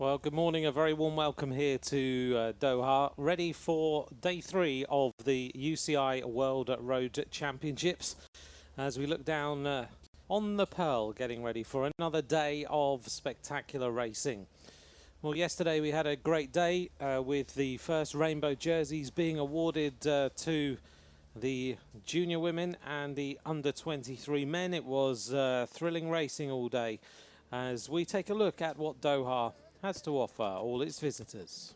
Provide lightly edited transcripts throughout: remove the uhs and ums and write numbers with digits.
Well, good morning. A very warm welcome here to Doha, ready for day 3 of the UCI World Road Championships. As we look down on the Pearl, getting ready for another day of spectacular racing. Well, yesterday we had a great day with the first rainbow jerseys being awarded to the junior women and the under 23 men. It was thrilling racing all day as we take a look at what Doha has to offer all its visitors.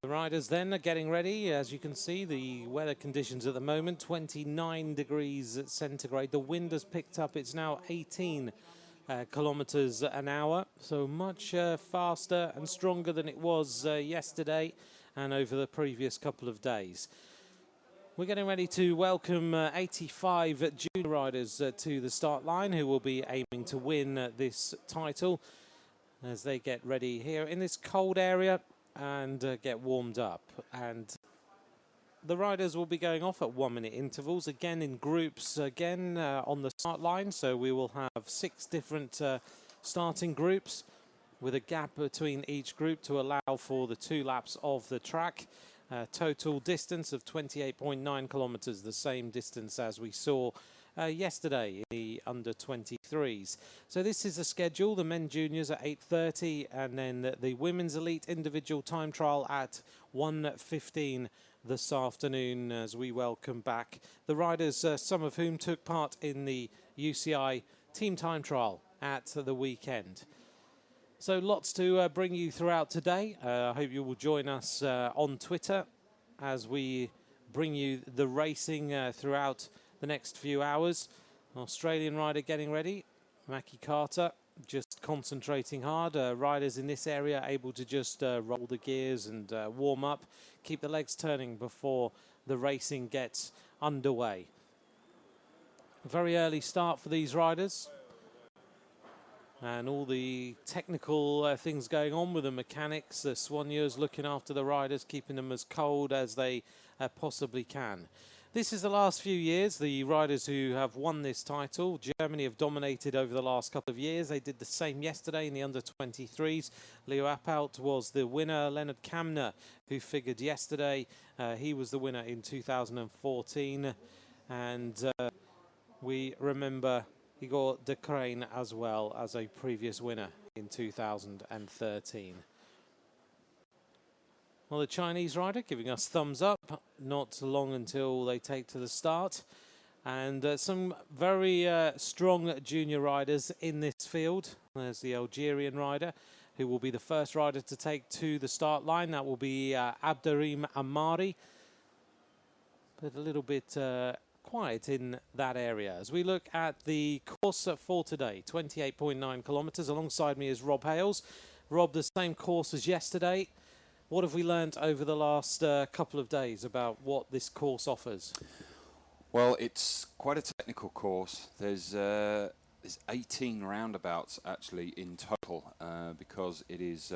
The riders then are getting ready. As you can see, the weather conditions at the moment, 29 degrees centigrade. The wind has picked up. It's now 18 kilometers an hour, so much faster and stronger than it was yesterday and over the previous couple of days. We're getting ready to welcome 85 junior riders to the start line who will be aiming to win this title as they get ready here in this cold area and get warmed up. And the riders will be going off at 1 minute intervals, again in groups, again on the start line. So we will have 6 different starting groups with a gap between each group to allow for the 2 laps of the track. Total distance of 28.9 kilometers, the same distance as we saw yesterday in the under 23s. So this is the schedule. The men juniors at 8:30 and then the women's elite individual time trial at 1:15 this afternoon as we welcome back the riders, some of whom took part in the UCI team time trial at the weekend. So lots to bring you throughout today. I hope you will join us on Twitter as we bring you the racing throughout the next few hours. Australian rider getting ready, Mackie Carter, just concentrating hard. Riders in this area able to just roll the gears and warm up, keep the legs turning before the racing gets underway. A very early start for these riders. And all the technical things going on with the mechanics, the soigneurs looking after the riders, keeping them as cold as they possibly can. This is the last few years, the riders who have won this title. Germany have dominated over the last couple of years. They did the same yesterday in the under-23s. Leo Apelt was the winner. Leonard Kamner, who figured yesterday, he was the winner in 2014. And we remember Igor de Crane as well as a previous winner in 2013. Well, the Chinese rider giving us thumbs up, not long until they take to the start. And some very strong junior riders in this field. There's the Algerian rider, who will be the first rider to take to the start line. That will be Abderrahim Amari. but a little bit quiet in that area. As we look at the course for today, 28.9 kilometres. Alongside me is Rob Hales. Rob, the same course as yesterday. What have we learnt over the last couple of days about what this course offers? Well, it's quite a technical course. There's 18 roundabouts actually in total, because it is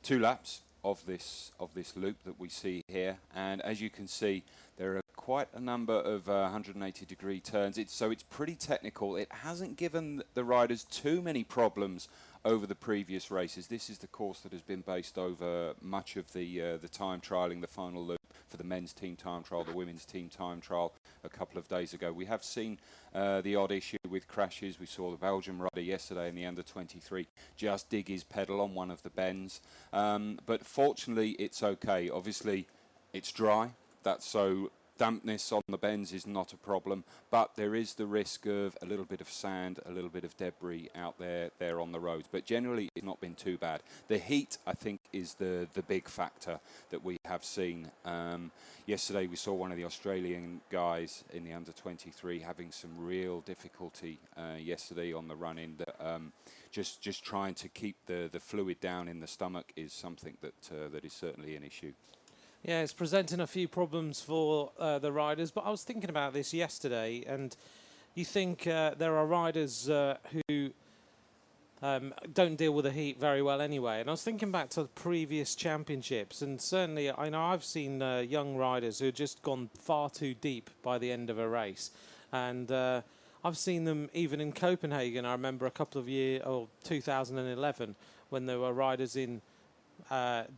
2 laps of this loop that we see here, and as you can see, there are quite a number of 180-degree turns. So it's pretty technical. It hasn't given the riders too many problems over the previous races. This is the course that has been based over much of the time trialling, the final loop for the men's team time trial, the women's team time trial a couple of days ago. We have seen the odd issue with crashes. We saw the Belgian rider yesterday in the under-23 just dig his pedal on one of the bends. But fortunately, it's okay. Obviously, it's dry. So dampness on the bends is not a problem, but there is the risk of a little bit of sand, a little bit of debris out there on the roads. But generally, it's not been too bad. The heat, I think, is the big factor that we have seen. Yesterday, we saw one of the Australian guys in the under-23 having some real difficulty yesterday on the run-in. Just trying to keep the fluid down in the stomach is something that is certainly an issue. Yeah, it's presenting a few problems for the riders, but I was thinking about this yesterday, and you think there are riders who don't deal with the heat very well anyway. And I was thinking back to the previous championships, and certainly I know I've seen young riders who have just gone far too deep by the end of a race. And I've seen them even in Copenhagen. I remember a couple of years, 2011, when there were riders in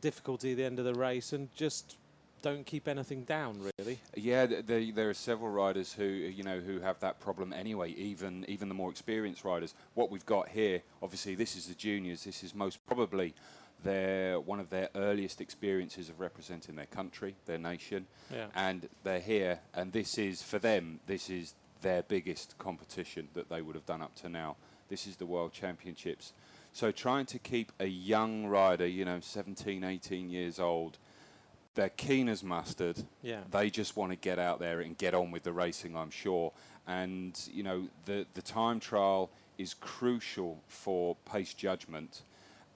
difficulty at the end of the race and just don't keep anything down, really. Yeah, there are several riders who have that problem anyway, even the more experienced riders. What we've got here, obviously this is the juniors. This is most probably one of their earliest experiences of representing their country, their nation. Yeah. And they're here, and this is, for them, this is their biggest competition that they would have done up to now. This is the World Championships. So trying to keep a young rider, 17, 18 years old, they're keen as mustard. Yeah. They just want to get out there and get on with the racing, I'm sure. And, the time trial is crucial for pace judgment.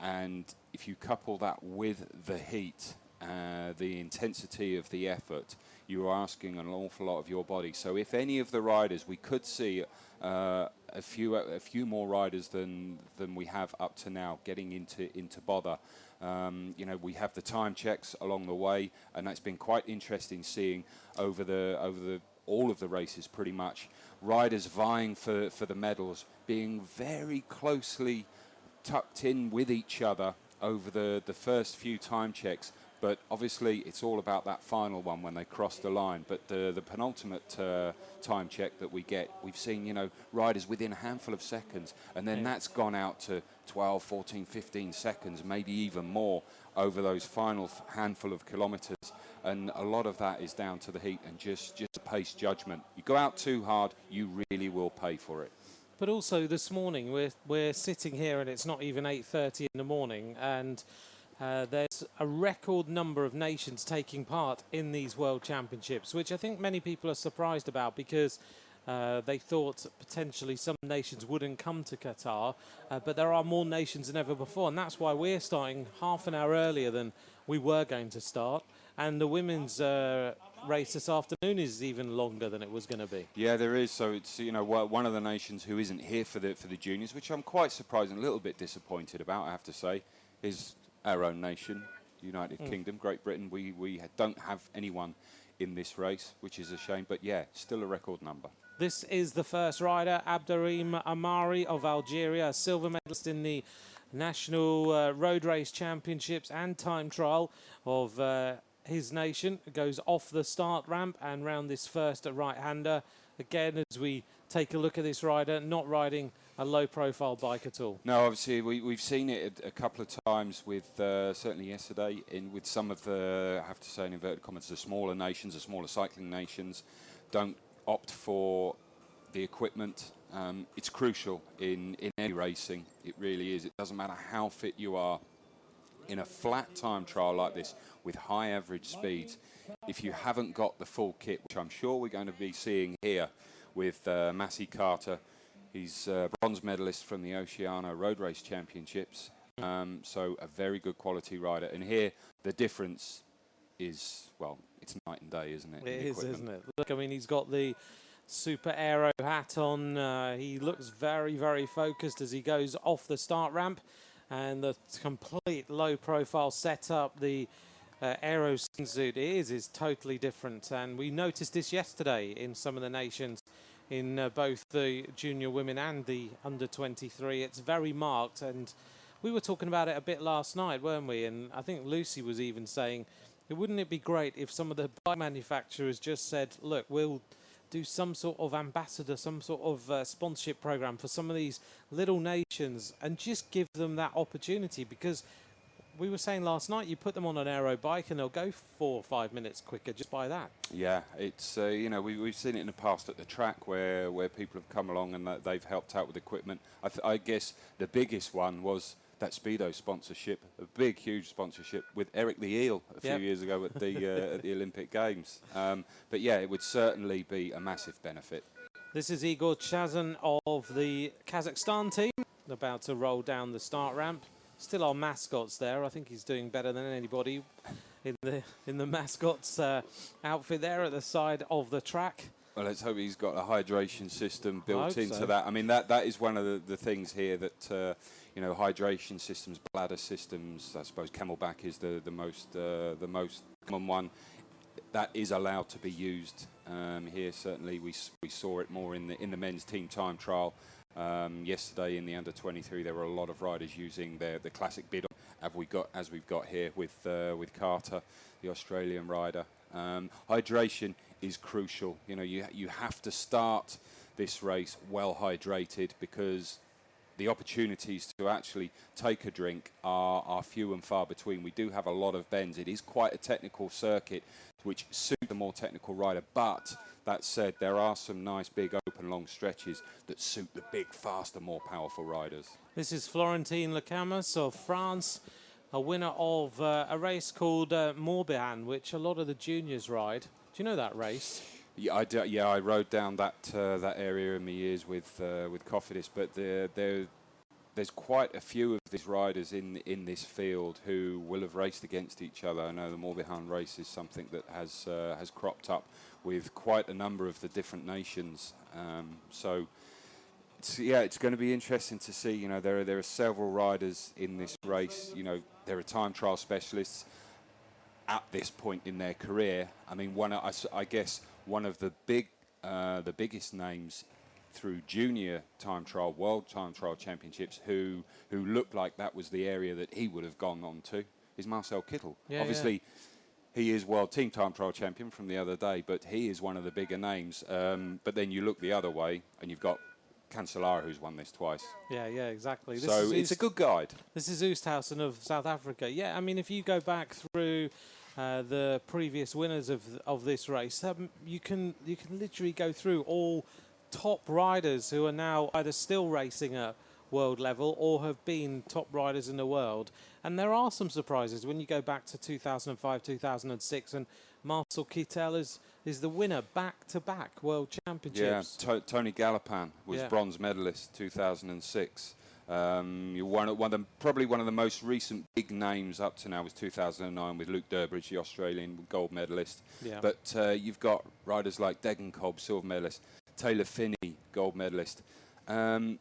And if you couple that with the heat, the intensity of the effort, you are asking an awful lot of your body. So if any of the riders, we could see a few more riders than we have up to now getting into bother. We have the time checks along the way, and that's been quite interesting seeing over all of the races pretty much. Riders vying for the medals, being very closely tucked in with each other over the first few time checks. But obviously, it's all about that final one when they cross the line. But the penultimate time check that we get, we've seen, riders within a handful of seconds. And then that's gone out to 12, 14, 15 seconds, maybe even more over those final handful of kilometres. And a lot of that is down to the heat and just pace judgment. You go out too hard, you really will pay for it. But also this morning, we're sitting here and it's not even 8:30 in the morning, and there's a record number of nations taking part in these World Championships, which I think many people are surprised about, because they thought potentially some nations wouldn't come to Qatar, but there are more nations than ever before, and that's why we're starting half an hour earlier than we were going to start. And the women's race this afternoon is even longer than it was going to be. Yeah, there is. So it's one of the nations who isn't here for the juniors, which I'm quite surprised and a little bit disappointed about, I have to say, is our own nation, United Kingdom, Great Britain. We don't have anyone in this race, which is a shame. But yeah, still a record number. This is the first rider, Abderrahim Amari of Algeria, a silver medalist in the National Road Race Championships and time trial of his nation. Goes off the start ramp and round this first right-hander. Again, as we take a look at this rider, not riding a low-profile bike at all. No, obviously we've seen it a couple of times with certainly yesterday with some of the, I have to say in inverted commas, the smaller nations, the smaller cycling nations, don't opt for the equipment. It's crucial in any racing. It really is. It doesn't matter how fit you are. in a flat time trial like this with high average speeds, if you haven't got the full kit, which I'm sure we're going to be seeing here with Massey Carter. He's a bronze medalist from the Oceania Road Race Championships, so a very good quality rider. And here, the difference is, well, it's night and day, isn't it? It is, isn't it? Look, I mean, he's got the Super Aero hat on. He looks very, very focused as he goes off the start ramp. And the complete low-profile setup, the Aero suit is totally different. And we noticed this yesterday in some of the nations, in both the junior women and the under-23. It's very marked. And we were talking about it a bit last night, weren't we? And I think Lucy was even saying, wouldn't it be great if some of the bike manufacturers just said, look, we'll do some sort of ambassador, some sort of sponsorship program for some of these little nations and just give them that opportunity? Because we were saying last night, you put them on an aero bike and they'll go 4 or 5 minutes quicker just by that. Yeah, it's, you know, we've seen it in the past at the track where people have come along and they've helped out with equipment. I guess the biggest one was that Speedo sponsorship, a big, huge sponsorship with Eric the Eel a few years ago at the Olympic Games. But yeah, it would certainly be a massive benefit. This is Igor Chazan of the Kazakhstan team, about to roll down the start ramp. Still our mascots there. I think he's doing better than anybody in the mascots outfit there at the side of the track. Well, let's hope he's got a hydration system built into that. I mean, that is one of the things here that, you know, hydration systems, bladder systems, I suppose Camelback is the most common one. That is allowed to be used here. Certainly, we saw it more in the men's team time trial. Yesterday in the under-23, there were a lot of riders using the classic bidon, as we've got here with Carter, the Australian rider. Hydration is crucial. You know, you have to start this race well hydrated because the opportunities to actually take a drink are few and far between. We do have a lot of bends. It is quite a technical circuit, which suits a more technical rider. But that said, there are some nice big open long stretches that suit the big, faster, more powerful riders. This is Florentine Lecamus of France, a winner of a race called Morbihan, which a lot of the juniors ride. Do you know that race? Yeah, I do, yeah, I rode down that area in my years with Cofidis, but there's quite a few of these riders in this field who will have raced against each other. I know the Morbihan race is something that has cropped up with quite a number of the different nations. So it's going to be interesting to see. You know, there are several riders in this race. You know, there are time trial specialists at this point in their career. I mean, I guess one of the biggest names through junior time trial, world time trial championships, who looked like that was the area that he would have gone on to, is Marcel Kittel. Yeah, obviously, he is world team time trial champion from the other day, but he is one of the bigger names. But then you look the other way, and you've got Cancellara, who's won this twice. Yeah, exactly. So it's a good guide. This is Oosthuizen of South Africa. Yeah, I mean, if you go back through the previous winners of this race, you can literally go through all top riders who are now either still racing at world level or have been top riders in the world. And there are some surprises when you go back to 2005, 2006, and Marcel Kittel is the winner back-to-back world championships. Yeah, Tony Galopin was bronze medalist 2006. Probably one of the most recent big names up to now was 2009 with Luke Durbridge, the Australian gold medalist. Yeah. But you've got riders like Degenkolb, silver medalist, Taylor Phinney, gold medalist, Van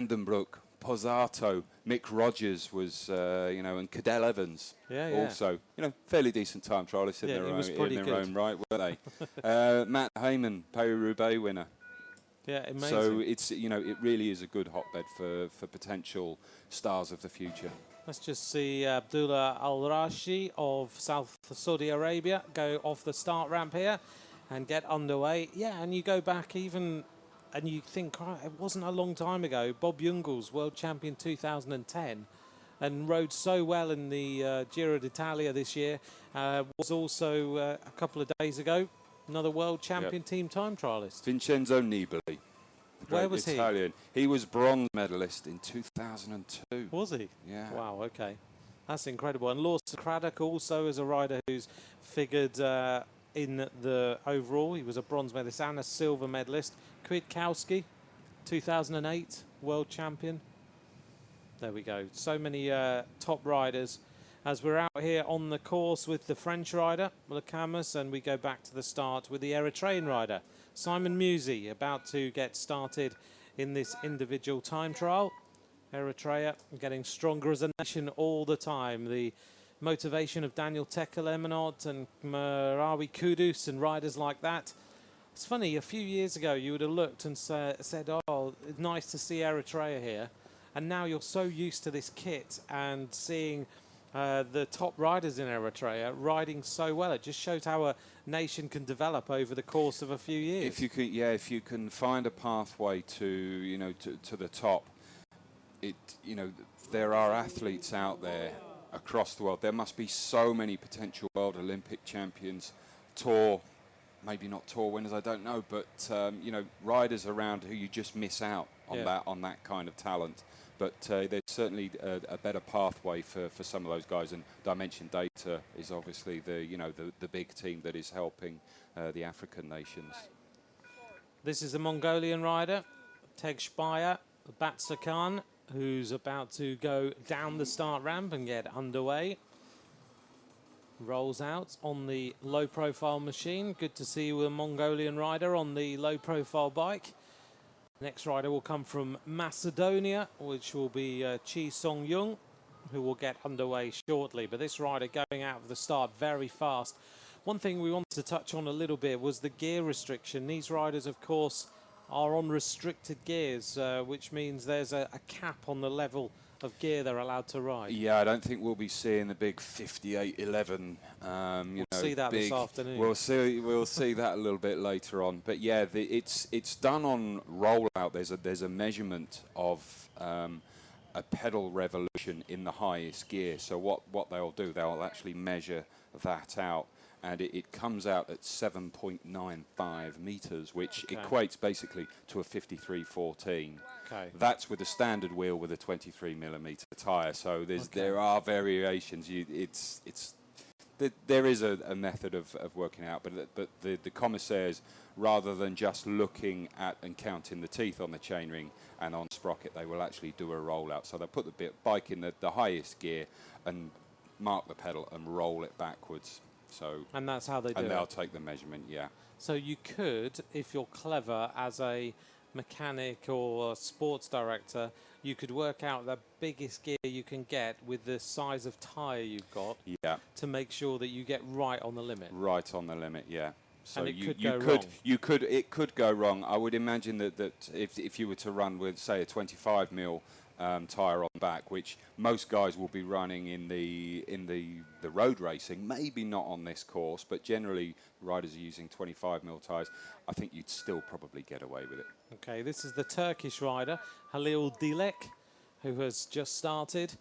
den Broek, Pozzato, Mick Rogers was, you know, and Cadell Evans also, you know, fairly decent time trialists in their own right, weren't they? Matt Heyman, Paris-Roubaix winner. Yeah, amazing. So it's, you know, it really is a good hotbed for potential stars of the future. Let's just see Abdullah Al-Rashi of South Saudi Arabia go off the start ramp here and get underway. Yeah, and you go back even, and you think, oh, it wasn't a long time ago. Bob Jungels, world champion 2010, and rode so well in the Giro d'Italia this year, was also a couple of days ago another world champion team time trialist. Vincenzo Nibali. Where was Italian. He was bronze medalist in 2002. Was he? Yeah. Wow, okay. That's incredible. And Lawson Craddock also is a rider who's figured in the overall. He was a bronze medalist and a silver medalist. Kwiatkowski, 2008 world champion. There we go. So many top riders. As we're out here on the course with the French rider, Lacamas, and we go back to the start with the Eritrean rider, Simon Musi, about to get started in this individual time trial. Eritrea getting stronger as a nation all the time. The motivation of Daniel Tekelemenot and Marawi Kudus and riders like that. It's funny, a few years ago you would have looked and said, oh, it's nice to see Eritrea here. And now you're so used to this kit and seeing the top riders in Eritrea riding so well. It just shows how a nation can develop over the course of a few years. If you can, yeah, if you can find a pathway to, to the top, there are athletes out there across the world. There must be so many potential world Olympic champions, tour, maybe not tour winners, I don't know, but riders around who you just miss out on that kind of talent. But there's certainly a better pathway for some of those guys. And Dimension Data is obviously the big team that is helping the African nations. This is the Mongolian rider, Teg Speyer Batsakan, who's about to go down the start ramp and get underway. Rolls out on the low-profile machine. Good to see you, a Mongolian rider on the low-profile bike. Next rider will come from Macedonia, which will be Chi Song-Jung, who will get underway shortly. But this rider going out of the start very fast. One thing we wanted to touch on a little bit was the gear restriction. These riders, of course, are on restricted gears, which means there's a cap on the level of gear they're allowed to ride. Yeah, I don't think we'll be seeing the big 5811. We'll see that this afternoon. We'll see that a little bit later on. But yeah, it's done on rollout. There's a measurement of a pedal revolution in the highest gear. So what they'll do, they'll actually measure that out. And it comes out at 7.95 meters, which equates basically to a 5314. Okay. That's with a standard wheel with a 23 millimeter tire. So there are variations. There is a method of working out, but the commissaires, rather than just looking at and counting the teeth on the chainring and on sprocket, they will actually do a rollout. So they'll put the bike in the highest gear and mark the pedal and roll it backwards. And that's how they do it. And they'll take the measurement, yeah. So you could, if you're clever as a mechanic or a sports director, you could work out the biggest gear you can get with the size of tyre you've got, to make sure that you get right on the limit. Right on the limit, yeah. So and it could go wrong. I would imagine that if you were to run with, say, a 25 mil tyre on back, which most guys will be running in the road racing, maybe not on this course, but generally riders are using 25 mil tyres, I think you'd still probably get away with it. Okay, this is the Turkish rider, Halil Dilek, who has just started.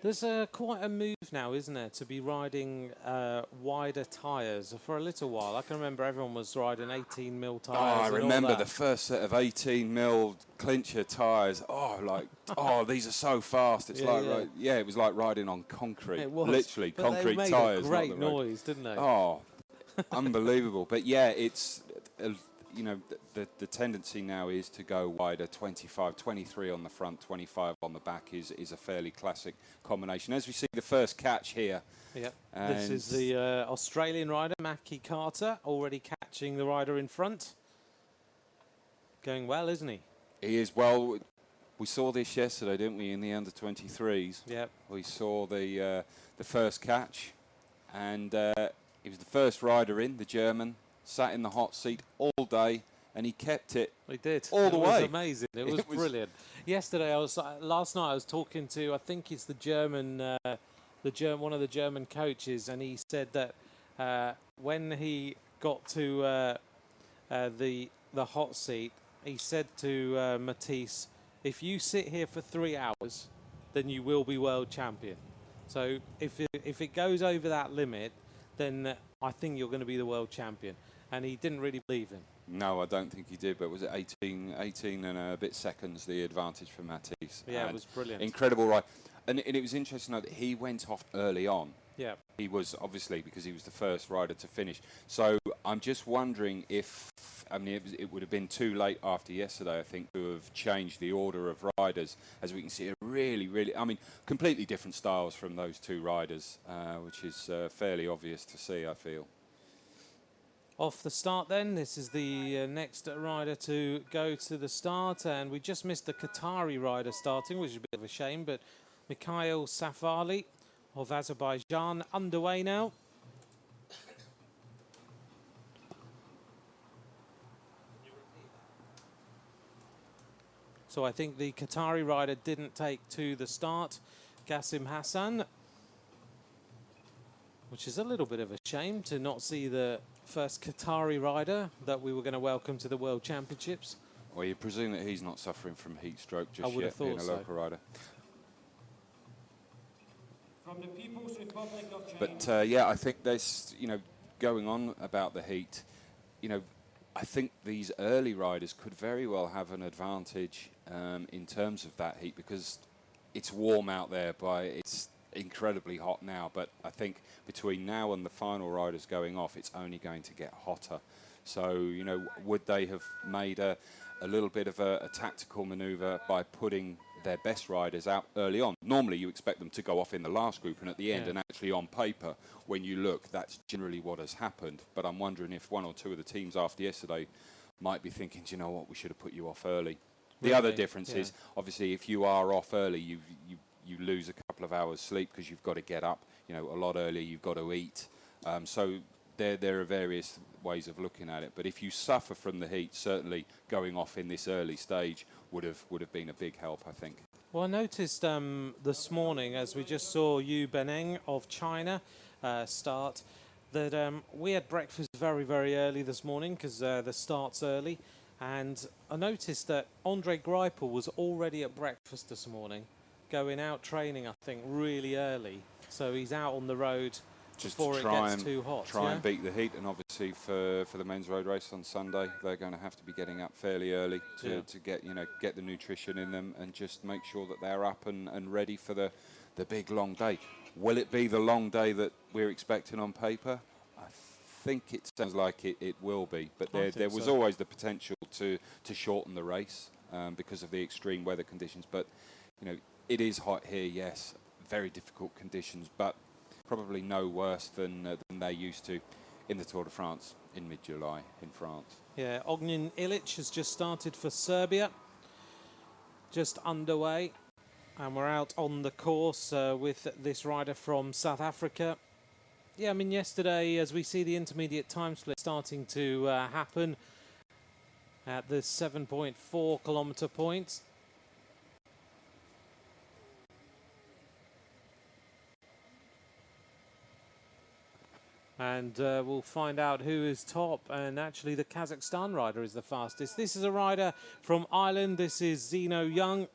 There's quite a move now, isn't there, to be riding wider tyres for a little while. I can remember everyone was riding 18 mil tyres. Oh, I remember the first set of 18 mil clincher tyres. These are so fast. It's it was like riding on concrete. It was. Literally, but concrete they made tyres. A great noise, didn't they? Oh, unbelievable. But yeah, it's the tendency now is to go wider. 25, 23 on the front, 25 on the back is a fairly classic combination. As we see the first catch here. Yep. This is the Australian rider, Mackie Carter, already catching the rider in front. Going well, isn't he? He is. Well, we saw this yesterday, didn't we, in the under-23s? Yep. We saw the first catch, and he was the first rider in, the German, sat in the hot seat all day, and he kept it. He did. All the way. It was amazing. It was brilliant. Yesterday, last night I was talking to, I think it's the German, one of the German coaches, and he said that when he got to the hot seat, he said to Matisse, if you sit here for 3 hours, then you will be world champion. So if it goes over that limit, then I think you're going to be the world champion. And he didn't really believe him. No, I don't think he did, but was it 18 and a bit seconds, the advantage for Matisse? Yeah, it was brilliant. Incredible ride. and it was interesting to know that he went off early on. Yeah. He was obviously, because he was the first rider to finish. So I'm just wondering if, I mean, it would have been too late after yesterday, I think, to have changed the order of riders. As we can see, really, I mean, completely different styles from those two riders, which is fairly obvious to see, I feel. Off the start then, this is the next rider to go to the start, and we just missed the Qatari rider starting, which is a bit of a shame, but Mikhail Safali of Azerbaijan underway now. So I think the Qatari rider didn't take to the start, Qasim Hassan, which is a little bit of a shame to not see the first Qatari rider that we were going to welcome to the World Championships. Well, you presume that he's not suffering from heat stroke just yet, being a so. local rider. From the People's Republic of China. But yeah, I think there's, you know, going on about the heat, you know, I think these early riders could very well have an advantage in terms of that heat, because it's warm out there, it's incredibly hot now, but I think between now and the final riders going off, it's only going to get hotter. So, you know, would they have made a little bit of a tactical manoeuvre by putting their best riders out early on? Normally you expect them to go off in the last group and at the end, and actually on paper, when you look, that's generally what has happened. But I'm wondering if one or two of the teams after yesterday might be thinking, do you know what, we should have put you off early. The other difference is, obviously, if you are off early, you lose a couple of hours sleep because you've got to get up, you know, a lot earlier, you've got to eat. So there are various ways of looking at it. But if you suffer from the heat, certainly going off in this early stage would have been a big help, I think. Well, I noticed this morning, as we just saw Yu Beneng of China start, that we had breakfast very, very early this morning because the start's early. And I noticed that Andre Greipel was already at breakfast this morning, going out training, I think, really early. So he's out on the road just before it gets too hot. Try and beat the heat, and obviously for the men's road race on Sunday, they're going to have to be getting up fairly early to get, you know, get the nutrition in them and just make sure that they're up and ready for the big long day. Will it be the long day that we're expecting on paper? I think it sounds like it will be, but there was always the potential to shorten the race because of the extreme weather conditions. But, you know, it is hot here, yes, very difficult conditions, but probably no worse than they're used to in the Tour de France in mid-July in France. Yeah, Ognjen Ilic has just started for Serbia, just underway, and we're out on the course with this rider from South Africa. Yeah, I mean, yesterday, as we see the intermediate time split starting to happen at the 7.4 kilometre point. And we'll find out who is top. And actually, the Kazakhstan rider is the fastest. This is a rider from Ireland. This is Zeno Young.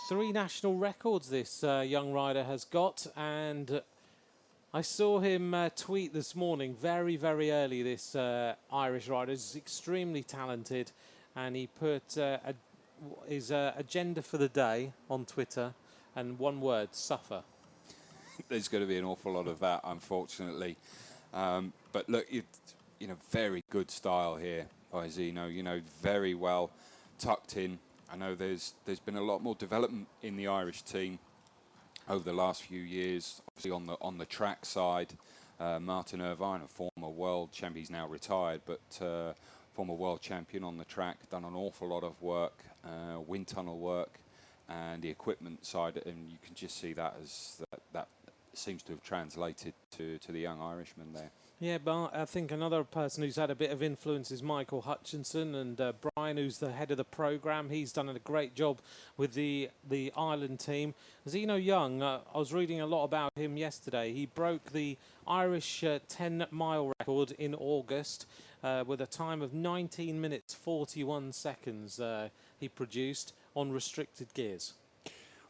3 national records this young rider has got. And I saw him tweet this morning, very, very early, this Irish rider. He's extremely talented, and he put his agenda for the day on Twitter, and one word: suffer. There's going to be an awful lot of that, unfortunately. But look, you know, very good style here by Zeno, you know, very well tucked in. I know there's been a lot more development in the Irish team over the last few years, obviously on the track side. Martin Irvine, a former world champion, he's now retired, but former world champion on the track, done an awful lot of work, wind tunnel work, and the equipment side, and you can just see that as that seems to have translated to the young Irishman there. Yeah, but I think another person who's had a bit of influence is Michael Hutchinson, and Brian, who's the head of the programme. He's done a great job with the Ireland team. Zeno Young, I was reading a lot about him yesterday. He broke the Irish 10-mile record in August with a time of 19 minutes 41 seconds he produced on restricted gears.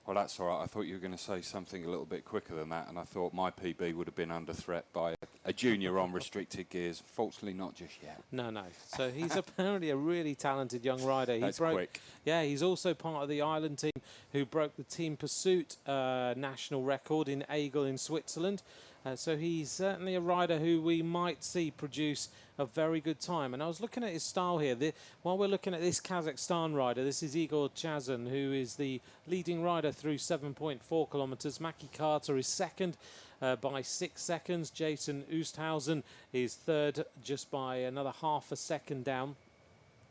Well, that's all right. I thought you were going to say something a little bit quicker than that, and I thought my PB would have been under threat by a junior on restricted gears. Fortunately, not just yet. No. So he's apparently a really talented young rider. That's quick. Yeah, he's also part of the Ireland team. who broke the team pursuit national record in Aigle in Switzerland. So he's certainly a rider who we might see produce a very good time. And I was looking at his style here. While we're looking at this Kazakhstan rider, this is Igor Chazin, who is the leading rider through 7.4 kilometers. Mackie Carter is second by 6 seconds. Jason Oosthausen is third just by another half a second down.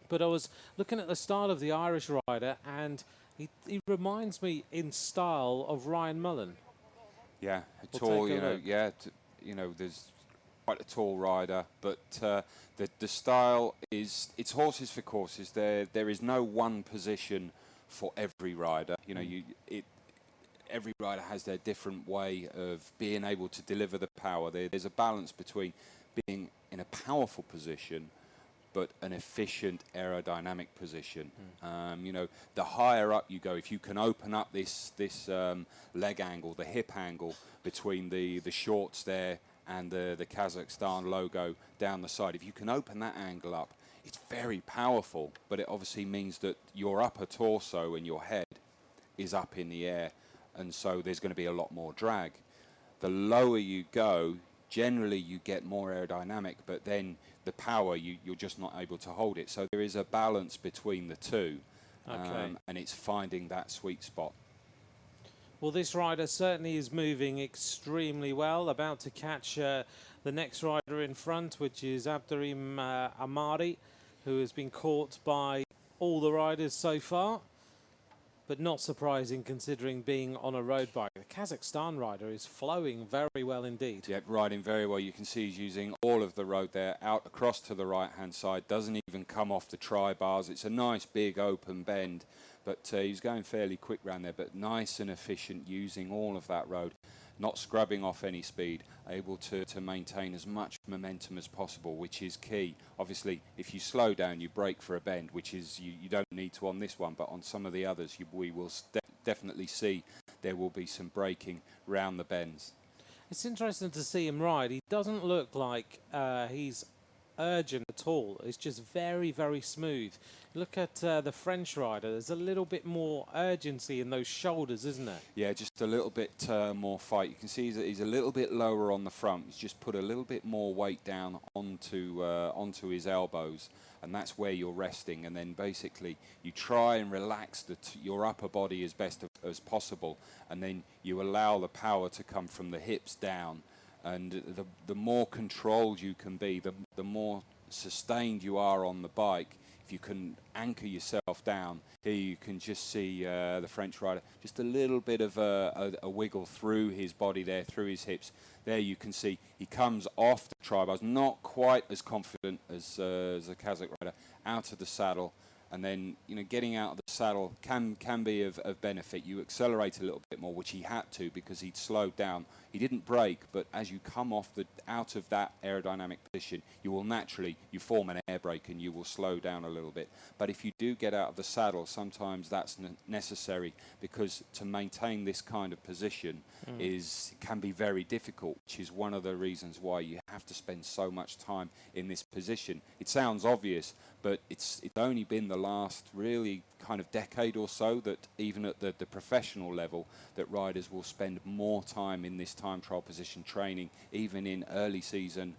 But I was looking at the style of the Irish rider, and he reminds me in style of Ryan Mullen. Yeah, We'll tall, take a look. there's quite a tall rider, but the style is, it's horses for courses. There is no one position for every rider. Every rider has their different way of being able to deliver the power. There's a balance between being in a powerful position but an efficient aerodynamic position. The higher up you go, if you can open up this leg angle, the hip angle between the shorts there and the Kazakhstan logo down the side, if you can open that angle up, it's very powerful, but it obviously means that your upper torso and your head is up in the air, and so there's going to be a lot more drag. The lower you go, generally you get more aerodynamic, but then the power, you're just not able to hold it. So there is a balance between the two, and it's finding that sweet spot. Well, this rider certainly is moving extremely well, about to catch the next rider in front, which is Abderrahim Amari, who has been caught by all the riders so far. But not surprising considering being on a road bike. The Kazakhstan rider is flowing very well indeed. Yep, riding very well. You can see he's using all of the road there, out across to the right-hand side. Doesn't even come off the tri-bars. It's a nice big open bend, but he's going fairly quick round there, but nice and efficient using all of that road. Not scrubbing off any speed, able to maintain as much momentum as possible, which is key. Obviously, if you slow down, you brake for a bend, which is you don't need to on this one, but on some of the others, we will definitely see there will be some braking round the bends. It's interesting to see him ride. He doesn't look like he's urgent at all. It's just very, very smooth. Look at the French rider. There's a little bit more urgency in those shoulders, isn't there? Yeah, just a little bit more fight. You can see he's a little bit lower on the front. He's just put a little bit more weight down onto his elbows, and that's where you're resting. And then basically you try and relax your upper body as best as possible, and then you allow the power to come from the hips down. And the more controlled you can be, the more sustained you are on the bike. If you can anchor yourself down, here you can just see the French rider, just a little bit of a wiggle through his body there, through his hips. There you can see he comes off the tri-bars, not quite as confident as the Kazakh rider, out of the saddle. And then, getting out of the saddle can be of benefit. You accelerate a little bit more, which he had to because he'd slowed down. He didn't brake, but as you come out of that aerodynamic position, you form an air brake and you will slow down a little bit. But if you do get out of the saddle, sometimes that's necessary, because to maintain this kind of position can be very difficult, which is one of the reasons why you have to spend so much time in this position. It sounds obvious, but it's only been the last really kind of decade or so that even at the professional level that riders will spend more time in this time trial position training, even in early season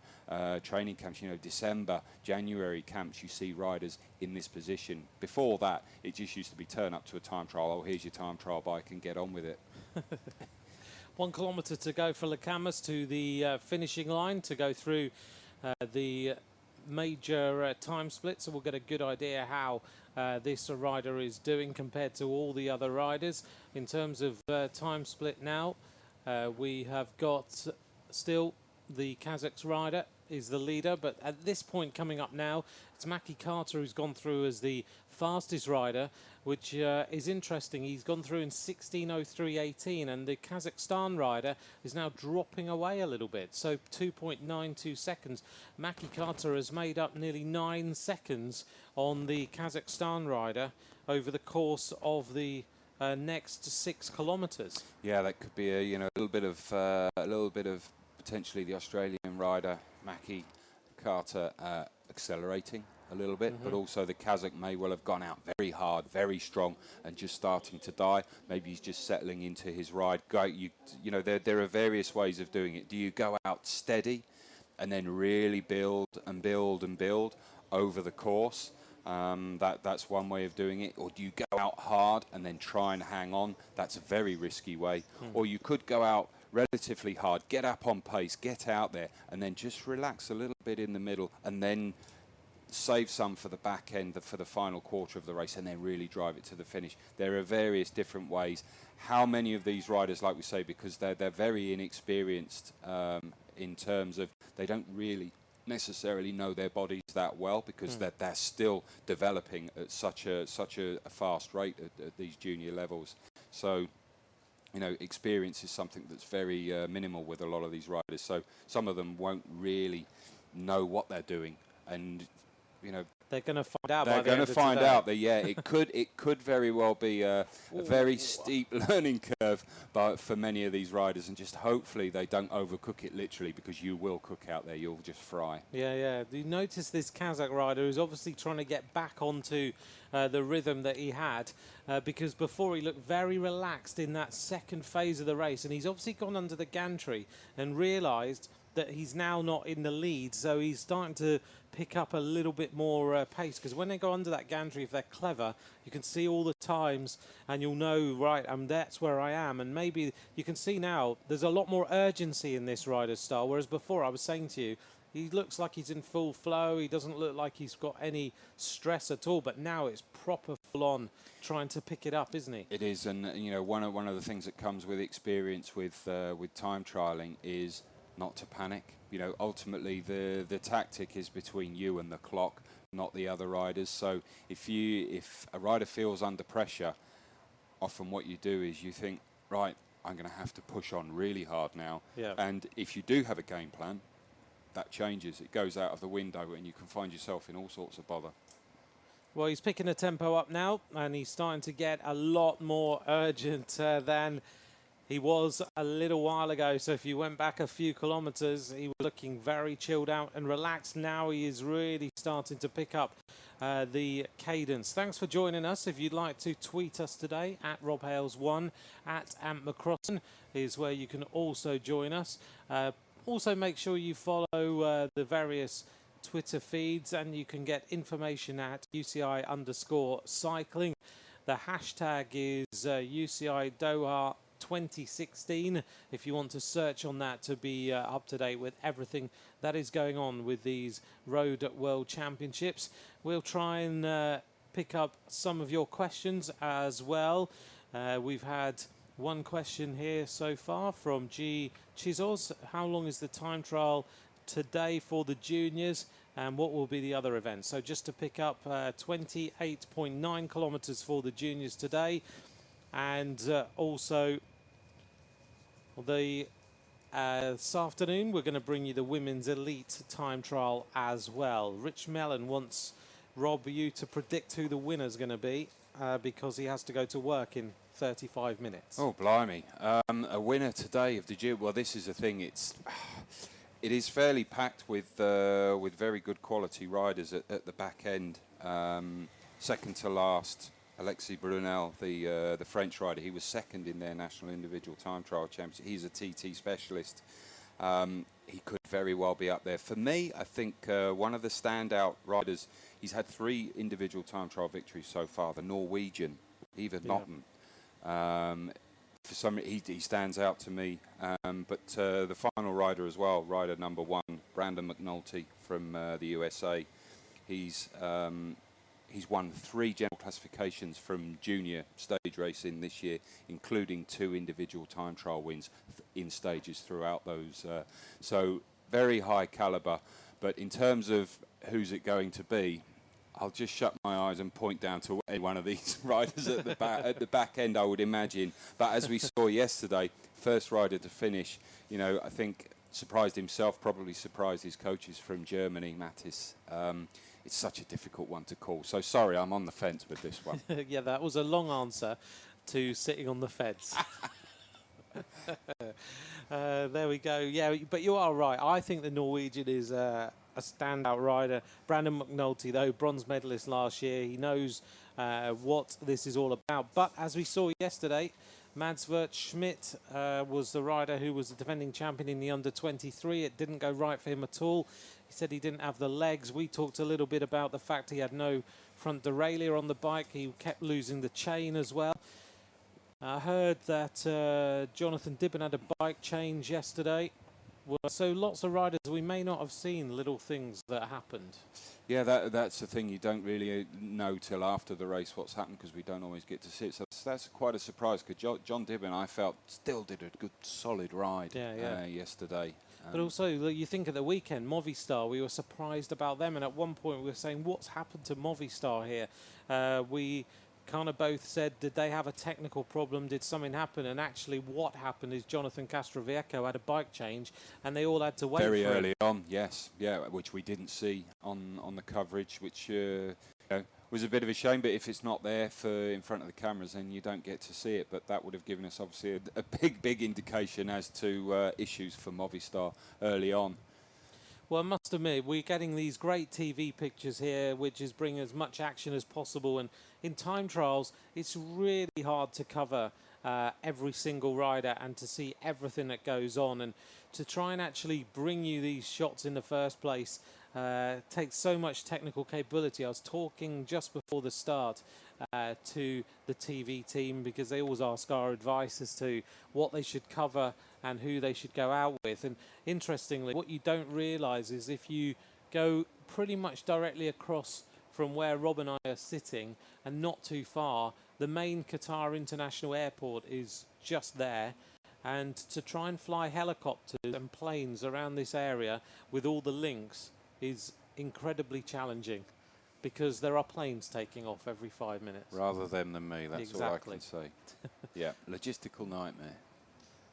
training camps, December, January camps, you see riders in this position. Before that, it just used to be turn up to a time trial, oh, here's your time trial bike and get on with it. 1 kilometre to go for Lacamas to the finishing line to go through the major time split, so we'll get a good idea how this rider is doing compared to all the other riders. In terms of time split now, we have got still the Kazakhs rider is the leader, but at this point coming up now, it's Mackie Carter who's gone through as the fastest rider, which is interesting. He's gone through in 16:03.18, and the Kazakhstan rider is now dropping away a little bit, so 2.92 seconds. Mackie Carter has made up nearly 9 seconds on the Kazakhstan rider over the course of the next 6 kilometres. Yeah, that could be a little bit of potentially the Australian rider Mackie Carter accelerating a little bit, but also the Kazakh may well have gone out very hard, very strong, and just starting to die. Maybe he's just settling into his ride. You know, there are various ways of doing it. Do you go out steady and then really build and build and build over the course? That's one way of doing it. Or do you go out hard and then try and hang on? That's a very risky way. Or you could go out relatively hard, get up on pace, get out there, and then just relax a little bit in the middle, and then save some for the back end, for the final quarter of the race, and then really drive it to the finish. There are various different ways. How many of these riders, like we say, because they're very inexperienced in terms of they don't really necessarily know their bodies that well, because they're still developing at such a fast rate at these junior levels. So, you know, experience is something that's very minimal with a lot of these riders. So some of them won't really know what they're doing, and you know, they're going to find out. They're going to find out that it could very well be a very steep learning curve, but for many of these riders, and just hopefully they don't overcook it literally, because you will cook out there. You'll just fry. Yeah. You notice this Kazakh rider who's obviously trying to get back onto the rhythm that he had, because before he looked very relaxed in that second phase of the race, and he's obviously gone under the gantry and realised that he's now not in the lead, so he's starting to pick up a little bit more pace, because when they go under that gantry, if they're clever, you can see all the times and you'll know, right, that's where I am. And maybe you can see now there's a lot more urgency in this rider's style, whereas before I was saying to you, he looks like he's in full flow. He doesn't look like he's got any stress at all, but now it's proper full on trying to pick it up, isn't he? It is, and you know, one of the things that comes with experience with time trialing is not to panic. You know, ultimately the tactic is between you and the clock, not the other riders. So if a rider feels under pressure, often what you do is you think, right, I'm going to have to push on really hard now. Yeah. And if you do have a game plan, that changes. It goes out of the window, and you can find yourself in all sorts of bother. Well, he's picking the tempo up now, and he's starting to get a lot more urgent than he was a little while ago. So if you went back a few kilometres, he was looking very chilled out and relaxed. Now he is really starting to pick up the cadence. Thanks for joining us. If you'd like to tweet us today, at RobHales1, at Ant McCrossan is where you can also join us. Also, make sure you follow the various Twitter feeds, and you can get information at UCI_cycling. The hashtag is UCI Doha 2016 if you want to search on that to be up to date with everything that is going on with these Road World Championships. We'll try and pick up some of your questions as well. We've had one question here so far from G. Chisos. How long is the time trial today for the juniors, and what will be the other events? So just to pick up, 28.9 kilometres for the juniors today. And also this afternoon we're going to bring you the women's elite time trial as well. Rich Mellon wants you to predict who the winner's going to be, because he has to go to work in 35 minutes. Oh, blimey. A winner today of the junior. Well, this is the thing. It is fairly packed with very good quality riders at the back end. Second to last, Alexis Brunel, the French rider. He was second in their national individual time trial championship. He's a TT specialist. He could very well be up there. For me, I think one of the standout riders, he's had 3 individual time trial victories so far, the Norwegian, Ivar Notten. For some, he stands out to me. But the final rider as well, rider number 1, Brandon McNulty from the USA. He's won 3 general classifications from junior stage racing this year, including 2 individual time trial wins in stages throughout those. So very high caliber. But in terms of who's it going to be, I'll just shut my eyes and point down to any one of these riders at the back end, I would imagine. But as we saw yesterday, first rider to finish, you know, I think surprised himself, probably surprised his coaches from Germany, Mattis. It's such a difficult one to call. So sorry, I'm on the fence with this one. Yeah, that was a long answer to sitting on the fence. There we go. Yeah, but you are right. I think the Norwegian is a a standout rider. Brandon McNulty, though, bronze medalist last year. He knows what this is all about. But as we saw yesterday, Mads Vert Schmidt was the rider who was the defending champion in the under-23. It didn't go right for him at all. He said he didn't have the legs. We talked a little bit about the fact he had no front derailleur on the bike. He kept losing the chain as well. I heard that Jonathan Dibben had a bike change yesterday. Well, so lots of riders, we may not have seen little things that happened. Yeah, that's the thing. You don't really know till after the race what's happened because we don't always get to see it. So that's quite a surprise because John Dibben, I felt, still did a good, solid ride yesterday. But also, you think at the weekend, Movistar, we were surprised about them. And at one point, we were saying, what's happened to Movistar here? We kind of both said, did they have a technical problem? Did something happen? And actually what happened is Jonathan Castroviejo had a bike change and they all had to wait very for early on, yes. Yeah, which we didn't see on the coverage, which you know, was a bit of a shame. But if it's not there in front of the cameras, then you don't get to see it. But that would have given us, obviously, a big indication as to issues for Movistar early on. Well, I must admit, we're getting these great TV pictures here, which is bringing as much action as possible. And in time trials, it's really hard to cover every single rider and to see everything that goes on. And to try and actually bring you these shots in the first place takes so much technical capability. I was talking just before the start to the TV team because they always ask our advice as to what they should cover and who they should go out with. And interestingly, what you don't realise is if you go pretty much directly across from where Rob and I are sitting and not too far, the main Qatar International Airport is just there. And to try and fly helicopters and planes around this area with all the links is incredibly challenging because there are planes taking off every 5 minutes. Rather them than me, that's Exactly. all I can say. Yeah, logistical nightmare.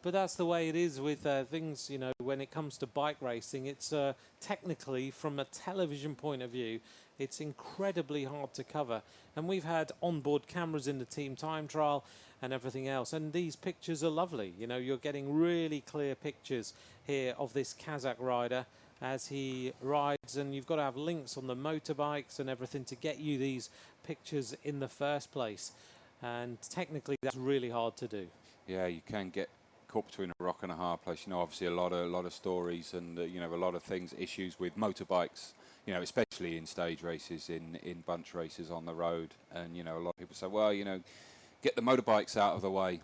But that's the way it is with things, you know, when it comes to bike racing. It's technically, from a television point of view, it's incredibly hard to cover. And we've had onboard cameras in the team time trial and everything else. And these pictures are lovely. You know, you're getting really clear pictures here of this Kazakh rider as he rides. And you've got to have links on the motorbikes and everything to get you these pictures in the first place. And technically, that's really hard to do. Yeah, you can get caught between a rock and a hard place. You know, obviously a lot of stories and you know, a lot of things, issues with motorbikes. You know, especially in stage races, in bunch races on the road. And you know, a lot of people say, well, you know, get the motorbikes out of the way.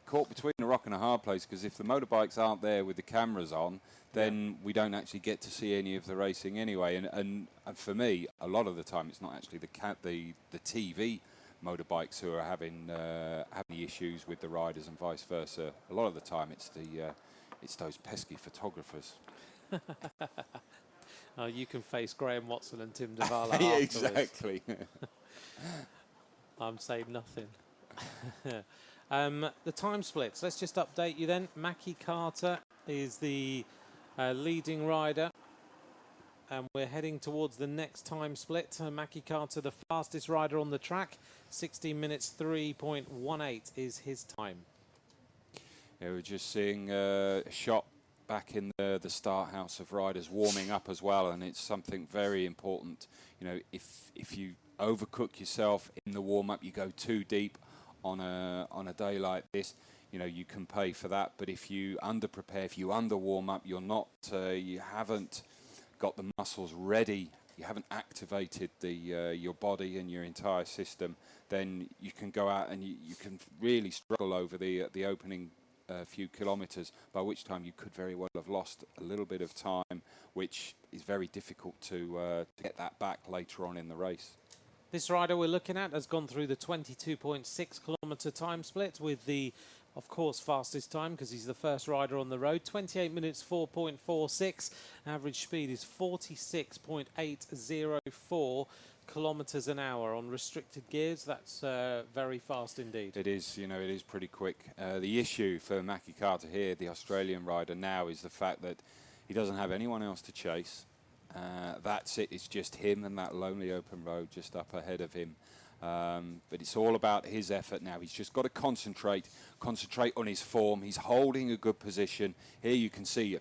Caught between a rock and a hard place because if the motorbikes aren't there with the cameras on, then we don't actually get to see any of the racing anyway. And for me, a lot of the time, it's not actually the TV motorbikes who are having the issues with the riders and vice versa. A lot of the time, it's those pesky photographers. You can face Graham Watson and Tim Davala Yeah, afterwards. exactly. I'm saying nothing. The time splits. Let's just update you then. Mackie Carter is the leading rider. And we're heading towards the next time split. Mackie Carter, the fastest rider on the track. 16 minutes 3.18 is his time. Yeah, we're just seeing a shot back in the start house of riders warming up as well, and it's something very important. You know, if you overcook yourself in the warm-up, you go too deep on a day like this, you know, you can pay for that. But if you under-prepare, if you under-warm up, you're not, you haven't got the muscles ready, you haven't activated your body and your entire system, then you can go out and you can really struggle over the opening few kilometres, by which time you could very well have lost a little bit of time, which is very difficult to get that back later on in the race. This rider we're looking at has gone through the 22.6 kilometre time split with the, of course, fastest time because he's the first rider on the road. 28 minutes 4.46. Average speed is 46.804 kilometres an hour on restricted gears. That's very fast indeed. It is, you know, it is pretty quick. The issue for Mackie Carter here, the Australian rider now, is the fact that he doesn't have anyone else to chase. That's it. It's just him and that lonely open road just up ahead of him. But it's all about his effort now. He's just got to concentrate on his form. He's holding a good position. Here you can see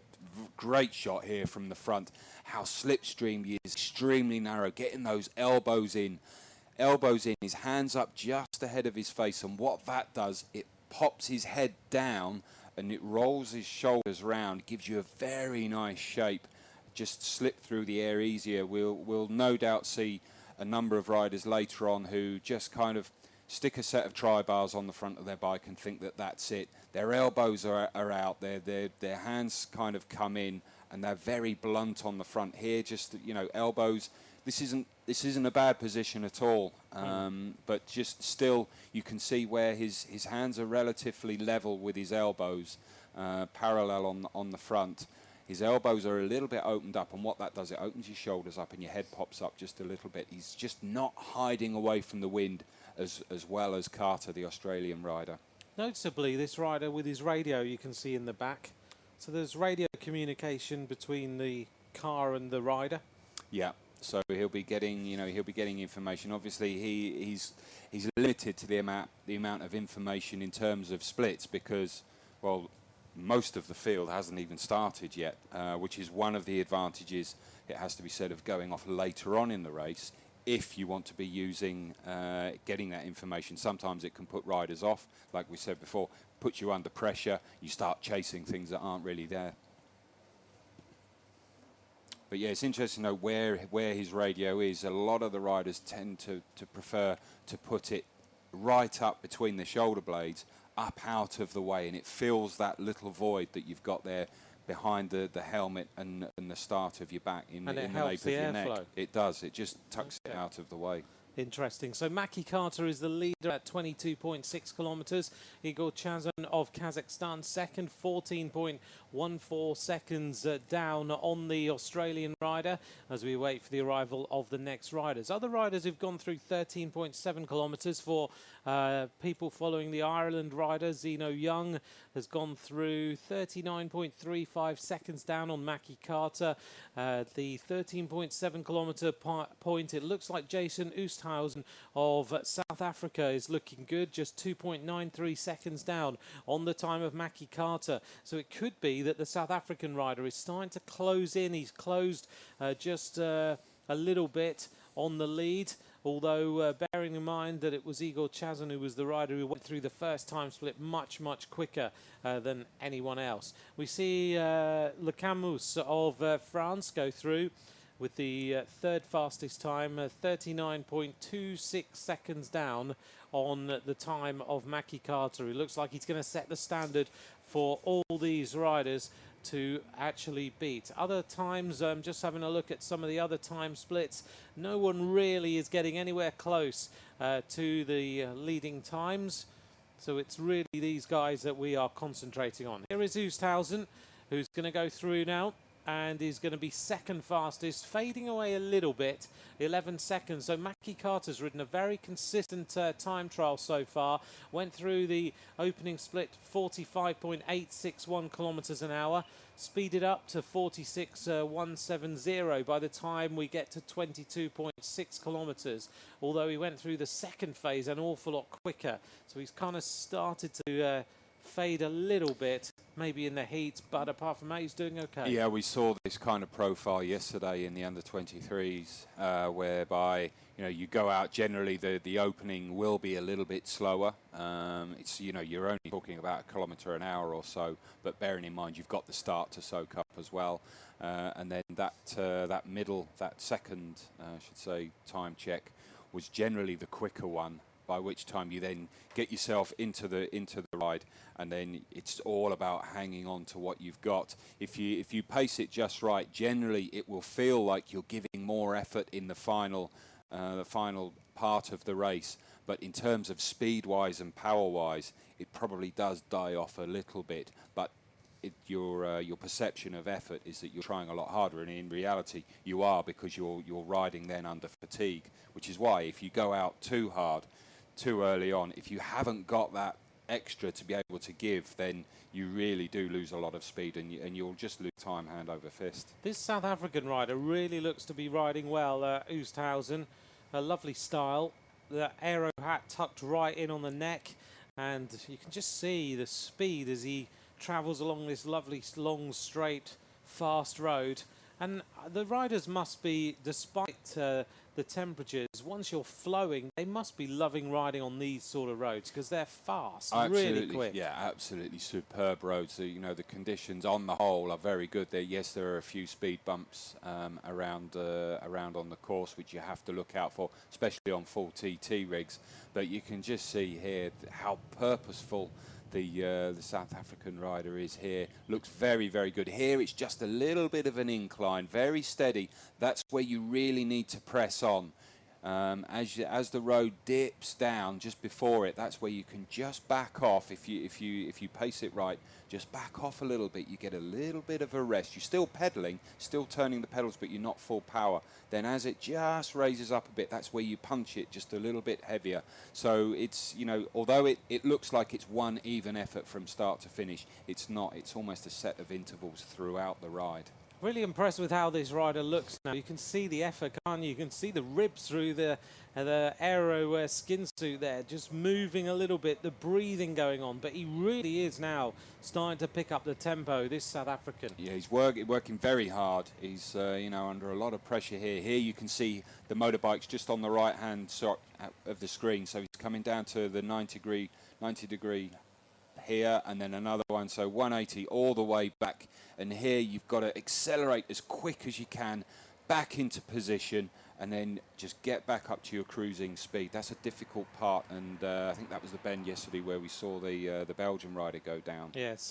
great shot here from the front. How slipstream he is, extremely narrow, getting those elbows in. His hands up just ahead of his face, and what that does, it pops his head down and it rolls his shoulders round, gives you a very nice shape. Just slip through the air easier. We'll no doubt see a number of riders later on who just kind of stick a set of tri-bars on the front of their bike and think that that's it. Their elbows are out, their hands kind of come in, and they're very blunt on the front here. Just, you know, elbows. This isn't a bad position at all, but just still you can see where his hands are relatively level with his elbows, parallel on the front. His elbows are a little bit opened up, and what that does, it opens your shoulders up and your head pops up just a little bit. He's just not hiding away from the wind as well as Carter, the Australian rider. Noticeably, this rider with his radio you can see in the back. So there's radio communication between the car and the rider. Yeah. So he'll be getting information. Obviously, he's limited to the amount of information in terms of splits because, well, most of the field hasn't even started yet, which is one of the advantages, it has to be said, of going off later on in the race. If you want to be using getting that information, sometimes it can put riders off. Like we said before, puts you under pressure. You start chasing things that aren't really there. But yeah, it's interesting to know where his radio is. A lot of the riders tend to prefer to put it right up between the shoulder blades, up out of the way, and it fills that little void that you've got there behind the helmet and the start of your back in the nape of your neck. It does. It just tucks it out of the way. Interesting. So Mackie Carter is the leader at 22.6 kilometers. Igor Chazan of Kazakhstan second, 14.14 seconds down on the Australian rider as we wait for the arrival of the next riders. Other riders who've gone through 13.7 kilometers for people following the Ireland rider. Zeno Young has gone through 39.35 seconds down on Mackie Carter. The 13.7 kilometer point, it looks like Jason Oosthuizen of South Africa is looking good, just 2.93 seconds down on the time of Mackie Carter. So it could be that the South African rider is starting to close in. He's closed just a little bit on the lead. Although, bearing in mind that it was Igor Chazan who was the rider who went through the first time split much quicker than anyone else. We see Le Camus of France go through with the third fastest time, 39.26 seconds down on the time of Mackie Carter. It looks like he's going to set the standard for all these riders to actually beat. Other times, just having a look at some of the other time splits, no one really is getting anywhere close to the leading times. So it's really these guys that we are concentrating on. Here is Oosthuizen, who's going to go through now, and is going to be second fastest, fading away a little bit, 11 seconds. So Mackie Carter's ridden a very consistent time trial so far. Went through the opening split 45.861 kilometers an hour, speeded up to 46.170 by the time we get to 22.6 kilometers. Although he went through the second phase an awful lot quicker, so he's kind of started to fade a little bit, maybe in the heat, but apart from that, he's doing okay. Yeah, we saw this kind of profile yesterday in the under-23s, whereby you go out. Generally, the opening will be a little bit slower. It's you're only talking about a kilometre an hour or so, but bearing in mind you've got the start to soak up as well, and then that second, I should say, time check was generally the quicker one, by which time you then get yourself into the ride, and then it's all about hanging on to what you've got. If you pace it just right, generally it will feel like you're giving more effort in the final part of the race, but in terms of speed-wise and power-wise, it probably does die off a little bit. But your perception of effort is that you're trying a lot harder, and in reality you are, because you're riding then under fatigue, which is why if you go out too hard too early on, if you haven't got that extra to be able to give, then you really do lose a lot of speed, and you'll just lose time hand over fist. This South African rider really looks to be riding well. Oosthuizen, a lovely style, the aero hat tucked right in on the neck, and you can just see the speed as he travels along this lovely long straight fast road. And the riders must be, despite the temperatures, once you're flowing, they must be loving riding on these sort of roads because they're fast, really quick. Yeah, absolutely superb roads. So, you know, the conditions on the whole are very good. Yes, there are a few speed bumps around on the course, which you have to look out for, especially on full TT rigs. But you can just see here how purposeful the South African rider is here. Looks very, very good. Here it's just a little bit of an incline, very steady. That's where you really need to press on. As the road dips down just before it, that's where you can just back off. If you pace it right, just back off a little bit. You get a little bit of a rest. You're still pedaling, still turning the pedals, but you're not full power. Then as it just raises up a bit, that's where you punch it just a little bit heavier. So it's, you know, although it looks like it's one even effort from start to finish, it's not. It's almost a set of intervals throughout the ride. Really impressed with how this rider looks now. You can see the effort, can't you? You can see the ribs through the aero skin suit there, just moving a little bit, the breathing going on. But he really is now starting to pick up the tempo, this South African. Yeah, he's working very hard. He's you know, under a lot of pressure here. Here you can see the motorbikes just on the right-hand side of the screen. So he's coming down to the 90 degree here, and then another one, so 180 all the way back. And here you've got to accelerate as quick as you can back into position, and then just get back up to your cruising speed. That's a difficult part, and I think that was the bend yesterday where we saw the Belgian rider go down. Yes,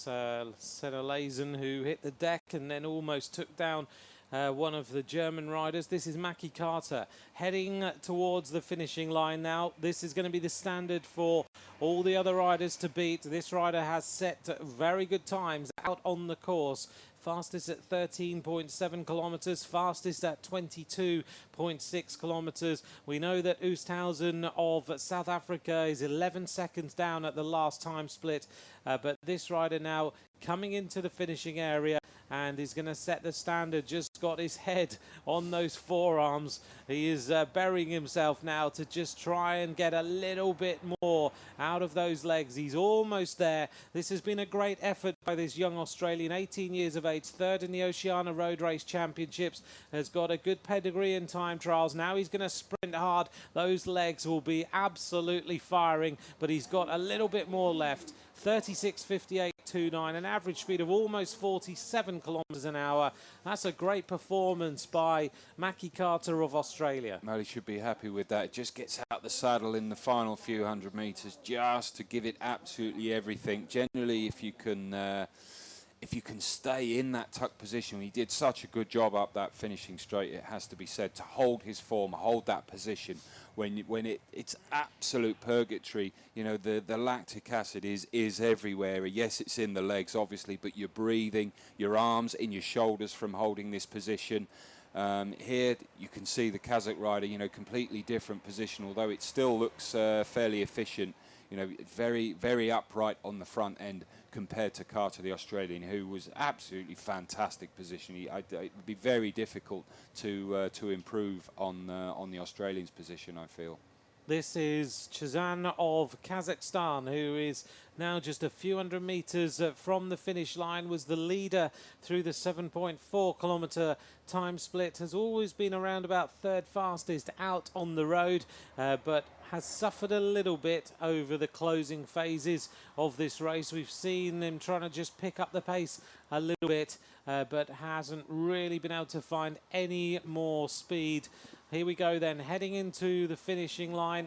Senna Lazen, who hit the deck and then almost took down one of the German riders. This is Mackie Carter heading towards the finishing line now. This is going to be the standard for all the other riders to beat. This rider has set very good times out on the course. Fastest at 13.7 kilometers, fastest at 22.6 kilometers. We know that Oosthuizen of South Africa is 11 seconds down at the last time split, but this rider now coming into the finishing area and is going to set the standard. Just got his head on those forearms. He is burying himself now to just try and get a little bit more out of those legs. He's almost there. This has been a great effort by this young Australian, 18 years of age, third in the Oceania Road Race Championships, has got a good pedigree in time trials. Now he's going to sprint hard. Those legs will be absolutely firing, but he's got a little bit more left. 36.58.29, an average speed of almost 47 kilometers an hour. That's a great performance by Mackie Carter of Australia. Well, he should be happy with that. It just gets out the saddle in the final few hundred meters just to give it absolutely everything. Generally, if you can stay in that tuck position, he did such a good job up that finishing straight, it has to be said, to hold his form, hold that position when it's absolute purgatory. You know, the lactic acid is everywhere. Yes, it's in the legs, obviously, but you're breathing, your arms in your shoulders from holding this position. Here you can see the Kazakh rider, you know, completely different position, although it still looks fairly efficient. You know, very, very upright on the front end compared to Carter, the Australian, who was absolutely fantastic position. It would be very difficult to improve on the Australian's position, I feel. This is Chazan of Kazakhstan, who is now just a few hundred meters from the finish line, was the leader through the 7.4 kilometer time split, has always been around about third fastest out on the road, but has suffered a little bit over the closing phases of this race. We've seen him trying to just pick up the pace a little bit, but hasn't really been able to find any more speed. Here we go then, heading into the finishing line,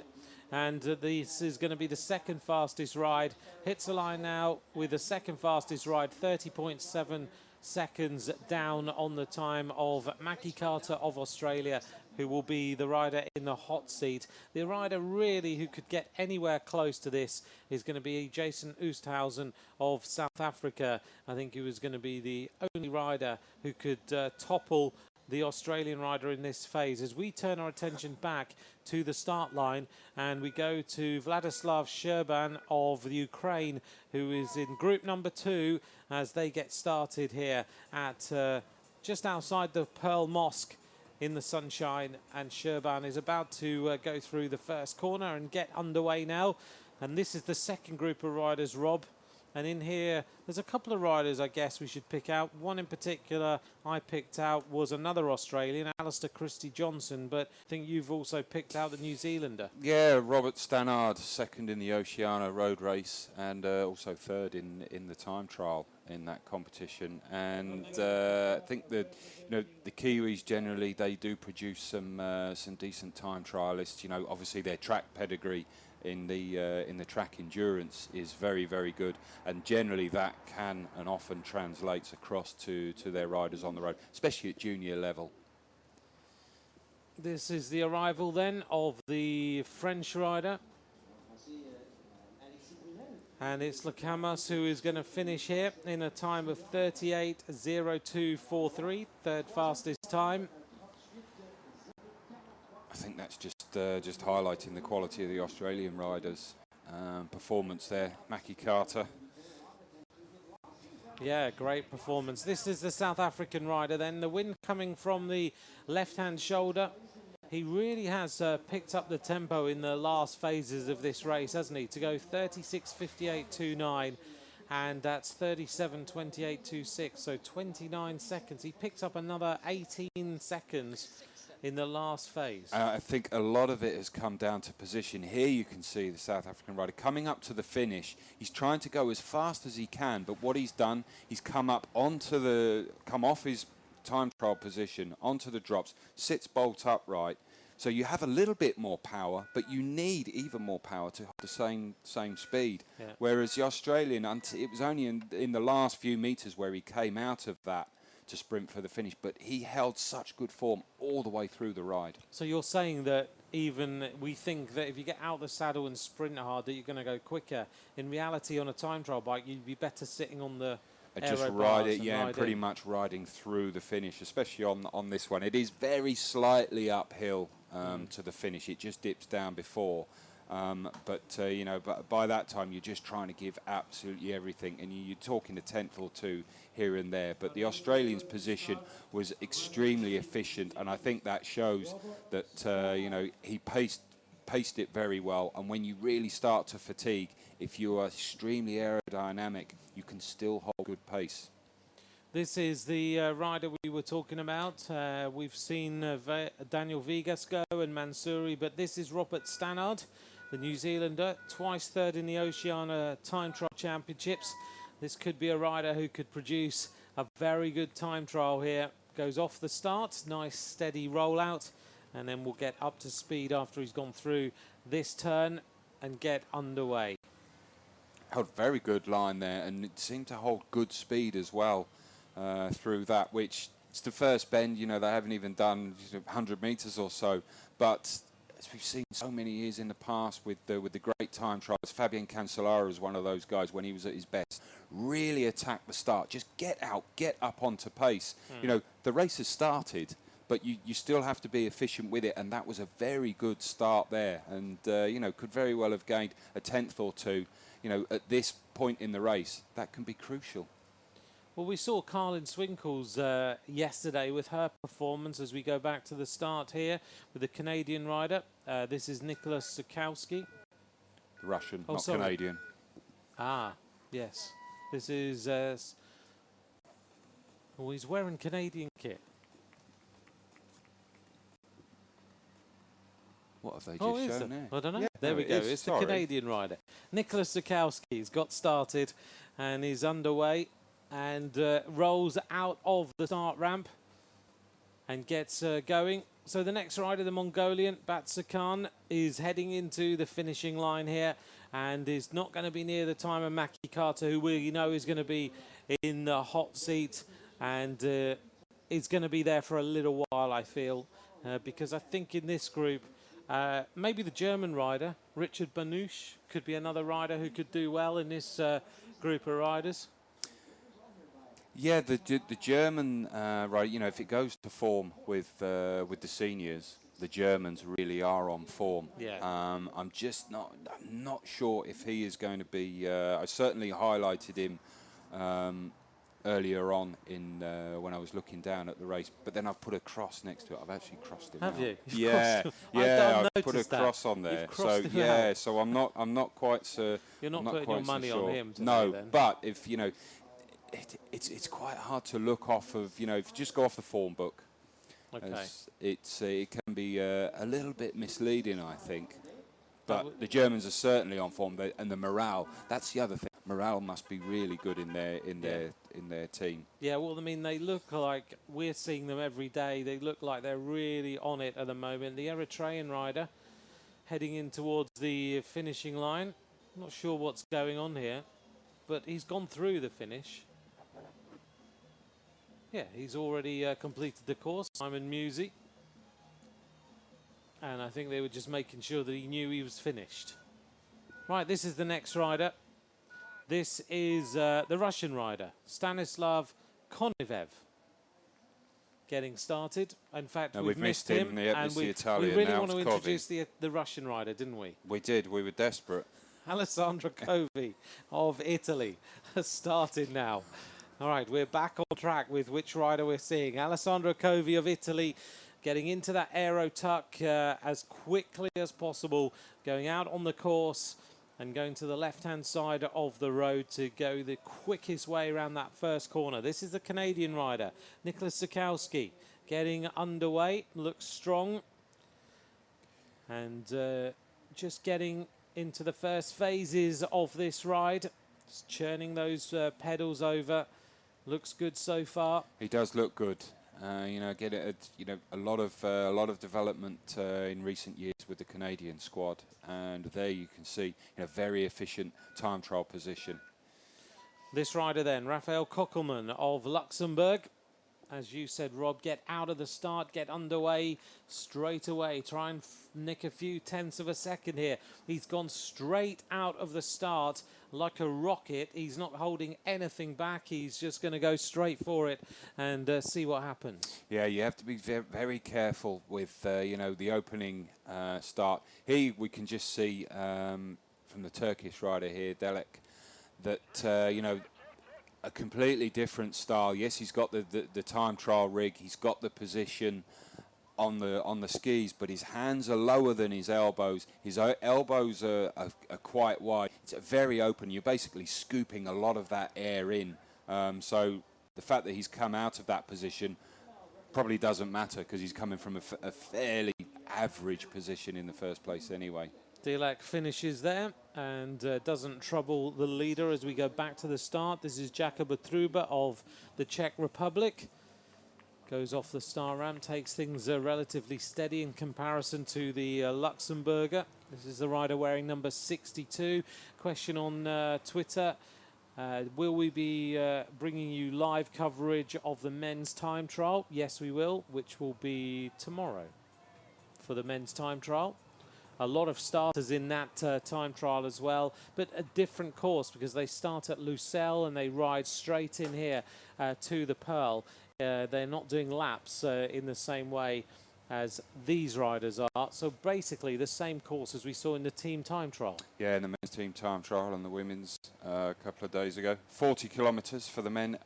and this is going to be the second fastest ride. Hits the line now with the second fastest ride, 30.7 seconds down on the time of Mackie Carter of Australia, who will be the rider in the hot seat. The rider really who could get anywhere close to this is going to be Jason Oosthuizen of South Africa. I think he was going to be the only rider who could topple the Australian rider in this phase. As we turn our attention back to the start line and we go to Vladislav Sherban of Ukraine, who is in group number 2 as they get started here at just outside the Pearl Mosque in the sunshine, and Sherban is about to go through the first corner and get underway now. And this is the second group of riders, Rob. And in here, there's a couple of riders I guess we should pick out. One in particular I picked out was another Australian, Alistair Christie-Johnson, but I think you've also picked out the New Zealander. Yeah, Robert Stannard, second in the Oceania road race and also third in the time trial in that competition. And I think that the Kiwis generally they do produce some decent time trialists. Obviously their track pedigree in the track endurance is very, very good, and generally that can and often translates across to their riders on the road, especially at junior level. This is the arrival then of the French rider, and it's Lacamas who is going to finish here in a time of 38.02.43, third fastest time. I think that's just highlighting the quality of the Australian riders' performance there. Mackie Carter. Yeah, great performance. This is the South African rider then. The wind coming from the left-hand shoulder. He really has picked up the tempo in the last phases of this race, hasn't he? To go 36.58.29, and that's 37.28.26, so 29 seconds. He picked up another 18 seconds in the last phase. I think a lot of it has come down to position. Here you can see the South African rider coming up to the finish. He's trying to go as fast as he can, but what he's done, he's come off his time trial position onto the drops, sits bolt upright. So you have a little bit more power, but you need even more power to hold the same speed. Yeah. Whereas the Australian, it was only in the last few meters where he came out of that to sprint for the finish, but he held such good form all the way through the ride. So you're saying that even we think that if you get out the saddle and sprint hard that you're going to go quicker. In reality, on a time trial bike, you'd be better sitting on the just ride it, and pretty much riding through the finish, especially on this one. It is very slightly uphill to the finish. It just dips down before. But by that time, you're just trying to give absolutely everything, and you're talking a tenth or two here and there. But the Australian's position was extremely efficient, and I think that shows that he paced it very well. And when you really start to fatigue, if you are extremely aerodynamic, you can still hold good pace. This is the rider we were talking about. We've seen Daniel Vigas go and Mansouri, but this is Robert Stannard, the New Zealander, twice third in the Oceania Time Trial Championships. This could be a rider who could produce a very good time trial here. Goes off the start, nice steady rollout, and then we'll get up to speed after he's gone through this turn and get underway. Held very good line there, and it seemed to hold good speed as well through that, which it's the first bend, they haven't even done 100 meters or so, but as we've seen so many years in the past with the great time trials, Fabian Cancellara was one of those guys when he was at his best. Really attack the start, just get out, get up onto pace. The race has started, but you still have to be efficient with it, and that was a very good start there, and could very well have gained a tenth or two. At this point in the race, that can be crucial. Well, we saw Carlin Swinkles yesterday with her performance as we go back to the start here with the Canadian rider. This is Nicholas Sukowski. Russian, not sorry. Canadian. Ah, yes. This is... he's wearing Canadian kit. What have they just shown there? I don't know. Yeah, there we go. It's the Canadian rider. Nicholas Sukowski's got started and is underway and rolls out of the start ramp and gets going. So the next rider, the Mongolian, Batsakan, is heading into the finishing line here and is not going to be near the time of Mackie Carter, who we know is going to be in the hot seat and is going to be there for a little while, I feel, because I think in this group, maybe the German rider, Richard Banouche, could be another rider who could do well in this group of riders. Yeah, the German rider, if it goes to form with the seniors, the Germans really are on form. Yeah. I'm not sure if he is going to be. I certainly highlighted him earlier on in when I was looking down at the race, but then I've put a cross next to it. I've actually crossed him Have out. you? You've Yeah, crossed him. yeah. I've I've put a noticed that. cross on there. You've crossed So him yeah, out. so I'm not quite so. You're not I'm not putting quite your money so on sure. him today, No, then? but if you know, it's quite hard to look off of, you know, if you just go off the form book. Okay. As it can be a little bit misleading, I think. But But the Germans are certainly on form, and the morale. That's the other thing. Morale must be really good in their team. Yeah, well, I mean, they look like we're seeing them every day. They look like they're really on it at the moment. The Eritrean rider heading in towards the finishing line. Not sure what's going on here, but he's gone through the finish. Yeah, he's already completed the course, Simon Musi. And I think they were just making sure that he knew he was finished. Right, this is the next rider. This is the Russian rider, Stanislav Konev, getting started. In fact, No, we've missed him. Yep, And it's the we Italian really now, want to it's Covi. introduce the Russian rider, didn't we? We did. We were desperate. Alessandro Covi of Italy has started now. All right, we're back on track with which rider we're seeing. Alessandro Covi of Italy getting into that aero tuck as quickly as possible, going out on the course and going to the left-hand side of the road to go the quickest way around that first corner. This is the Canadian rider, Nicholas Zukowski, getting underway, looks strong, and just getting into the first phases of this ride, just churning those pedals over. Looks good so far. He does look good. You know, a lot of development in recent years with the Canadian squad, and there you can see, very efficient time trial position. This rider then, Raphael Kockelman of Luxembourg. As you said, Rob, get out of the start, get underway straight away. Try and nick a few tenths of a second here. He's gone straight out of the start like a rocket. He's not holding anything back. He's just going to go straight for it and see what happens. Yeah, you have to be very careful with, the opening start. Here we can just see from the Turkish rider here, Delek, that, a completely different style. Yes, he's got the time trial rig. He's got the position on the skis, but his hands are lower than his elbows. His elbows are quite wide. It's very open. You're basically scooping a lot of that air in. So the fact that he's come out of that position probably doesn't matter, because he's coming from a fairly average position in the first place anyway. Delek finishes there and doesn't trouble the leader as we go back to the start. This is Jakub Truba of the Czech Republic. Goes off the star ramp, takes things relatively steady in comparison to the Luxembourger. This is the rider wearing number 62. Question on Twitter. Will we be bringing you live coverage of the men's time trial? Yes, we will, which will be tomorrow for the men's time trial. A lot of starters in that time trial as well, but a different course because they start at Lucelle and they ride straight in here to the Pearl. They're not doing laps in the same way as these riders are. So basically the same course as we saw in the team time trial. Yeah, in the men's team time trial and the women's a couple of days ago. 40 kilometres for the men.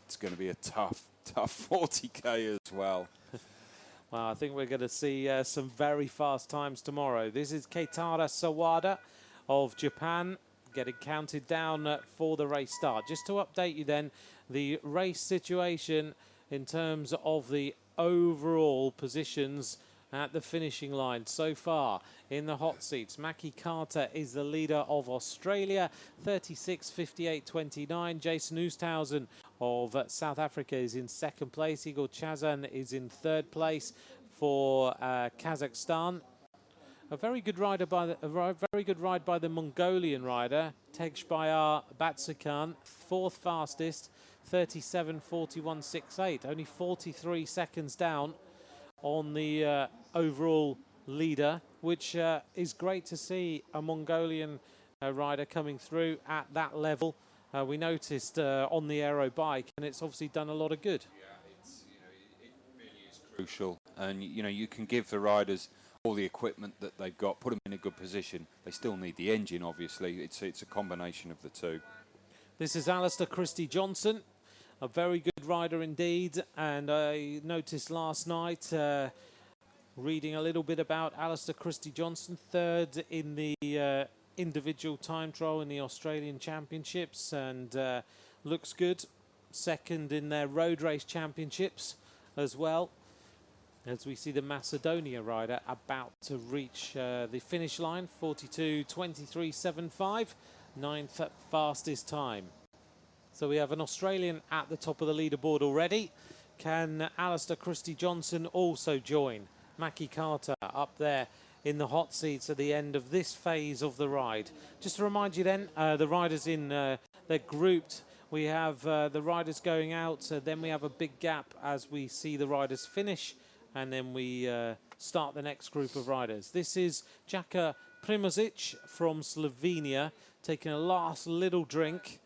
It's going to be a tough 40k as well. Well, I think we're going to see some very fast times tomorrow. This is Keitara Sawada of Japan getting counted down for the race start. Just to update you then, the race situation in terms of the overall positions at the finishing line so far in the hot seats. Mackie Carter is the leader of Australia, 36.58.29. Jason Oosthuizen of South Africa is in second place. Igor Chazan is in third place for Kazakhstan. A very good rider by the Mongolian rider Tegshbayar Batsukan, fourth fastest, 37.41.68. Only 43 seconds down on the overall leader, which is great to see a Mongolian rider coming through at that level. We noticed on the aero bike, and it's obviously done a lot of good. Yeah, it really is crucial, and you can give the riders all the equipment that they've got, put them in a good position. They still need the engine, obviously. It's a combination of the two. This is Alistair Christie Johnson a very good rider indeed. And I noticed last night, reading a little bit about Alistair Christie-Johnson, third in the individual time trial in the Australian Championships, and looks good. Second in their road race championships as well, as we see the Macedonia rider about to reach the finish line. 42.23.75, ninth fastest time. So we have an Australian at the top of the leaderboard already. Can Alistair Christie-Johnson also join Mackie Carter up there in the hot seats at the end of this phase of the ride? Just to remind you then, the riders in, they're grouped. We have the riders going out, then we have a big gap as we see the riders finish, and then we start the next group of riders. This is Jaka Primozic from Slovenia, taking a last little drink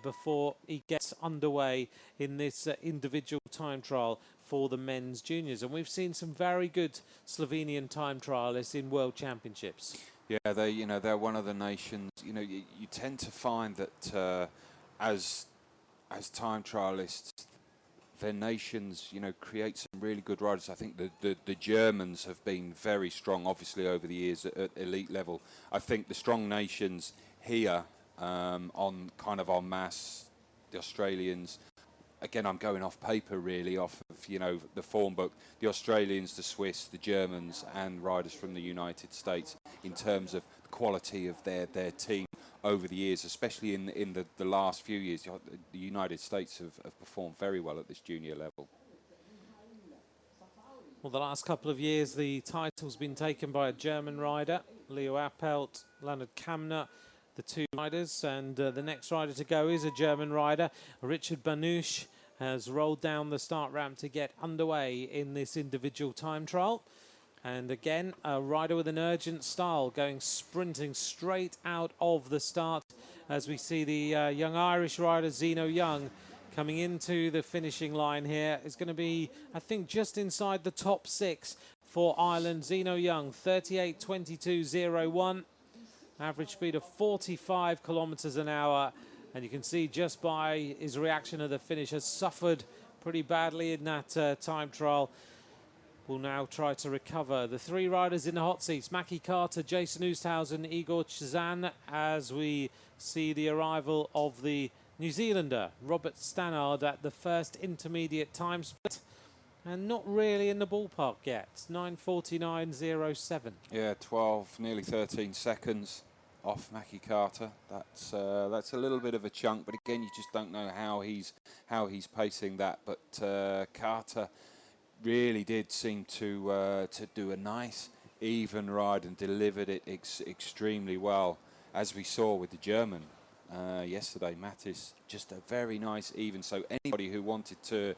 before he gets underway in this individual time trial for the men's juniors. And we've seen some very good Slovenian time trialists in World Championships. Yeah, they're one of the nations. You tend to find that as time trialists, their nations, create some really good riders. I think the Germans have been very strong, obviously, over the years at elite level. I think the strong nations here, on kind of en masse, the Australians. Again, I'm going off paper, really, off of, the form book. The Australians, the Swiss, the Germans, and riders from the United States in terms of the quality of their team over the years, especially in the last few years. The United States have performed very well at this junior level. Well, the last couple of years, the title's been taken by a German rider, Leo Appelt, Leonard Kamner, the two riders, and the next rider to go is a German rider. Richard Banusch has rolled down the start ramp to get underway in this individual time trial. And again, a rider with an urgent style, going sprinting straight out of the start, as we see the young Irish rider Zeno Young coming into the finishing line here. Is going to be, I think, just inside the top 6 for Ireland. Zeno Young, 38.22.01. Average speed of 45 kilometers an hour. And you can see just by his reaction at the finish, has suffered pretty badly in that time trial. Will now try to recover. The three riders in the hot seats, Mackie Carter, Jason Oosthuizen, Igor Chazan, as we see the arrival of the New Zealander, Robert Stannard, at the first intermediate time split. And not really in the ballpark yet. 9:49.07. Yeah, 12, nearly 13 seconds off Mackie Carter. That's a little bit of a chunk, but again, you just don't know how he's pacing that. But Carter really did seem to do a nice even ride and delivered it extremely well, as we saw with the German yesterday, Mattis. Just a very nice even. So anybody who wanted to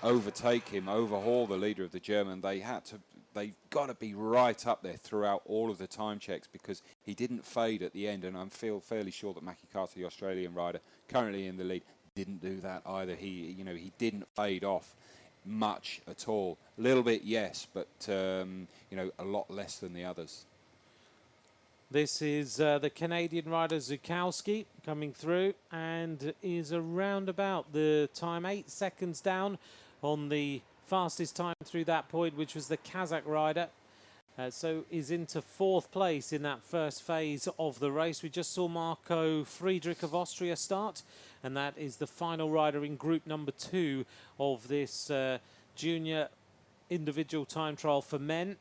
overtake him, overhaul the leader of the German, they've got to be right up there throughout all of the time checks, because he didn't fade at the end, and I'm fairly sure that Mackie Carter, the Australian rider, currently in the lead, didn't do that either. He didn't fade off much at all. A little bit, yes, but a lot less than the others. This is the Canadian rider Zukowski coming through, and is around about the time 8 seconds down on the fastest time through that point, which was the Kazakh rider. So is into 4th place in that first phase of the race. We just saw Marco Friedrich of Austria start, and that is the final rider in group number 2 of this junior individual time trial for men.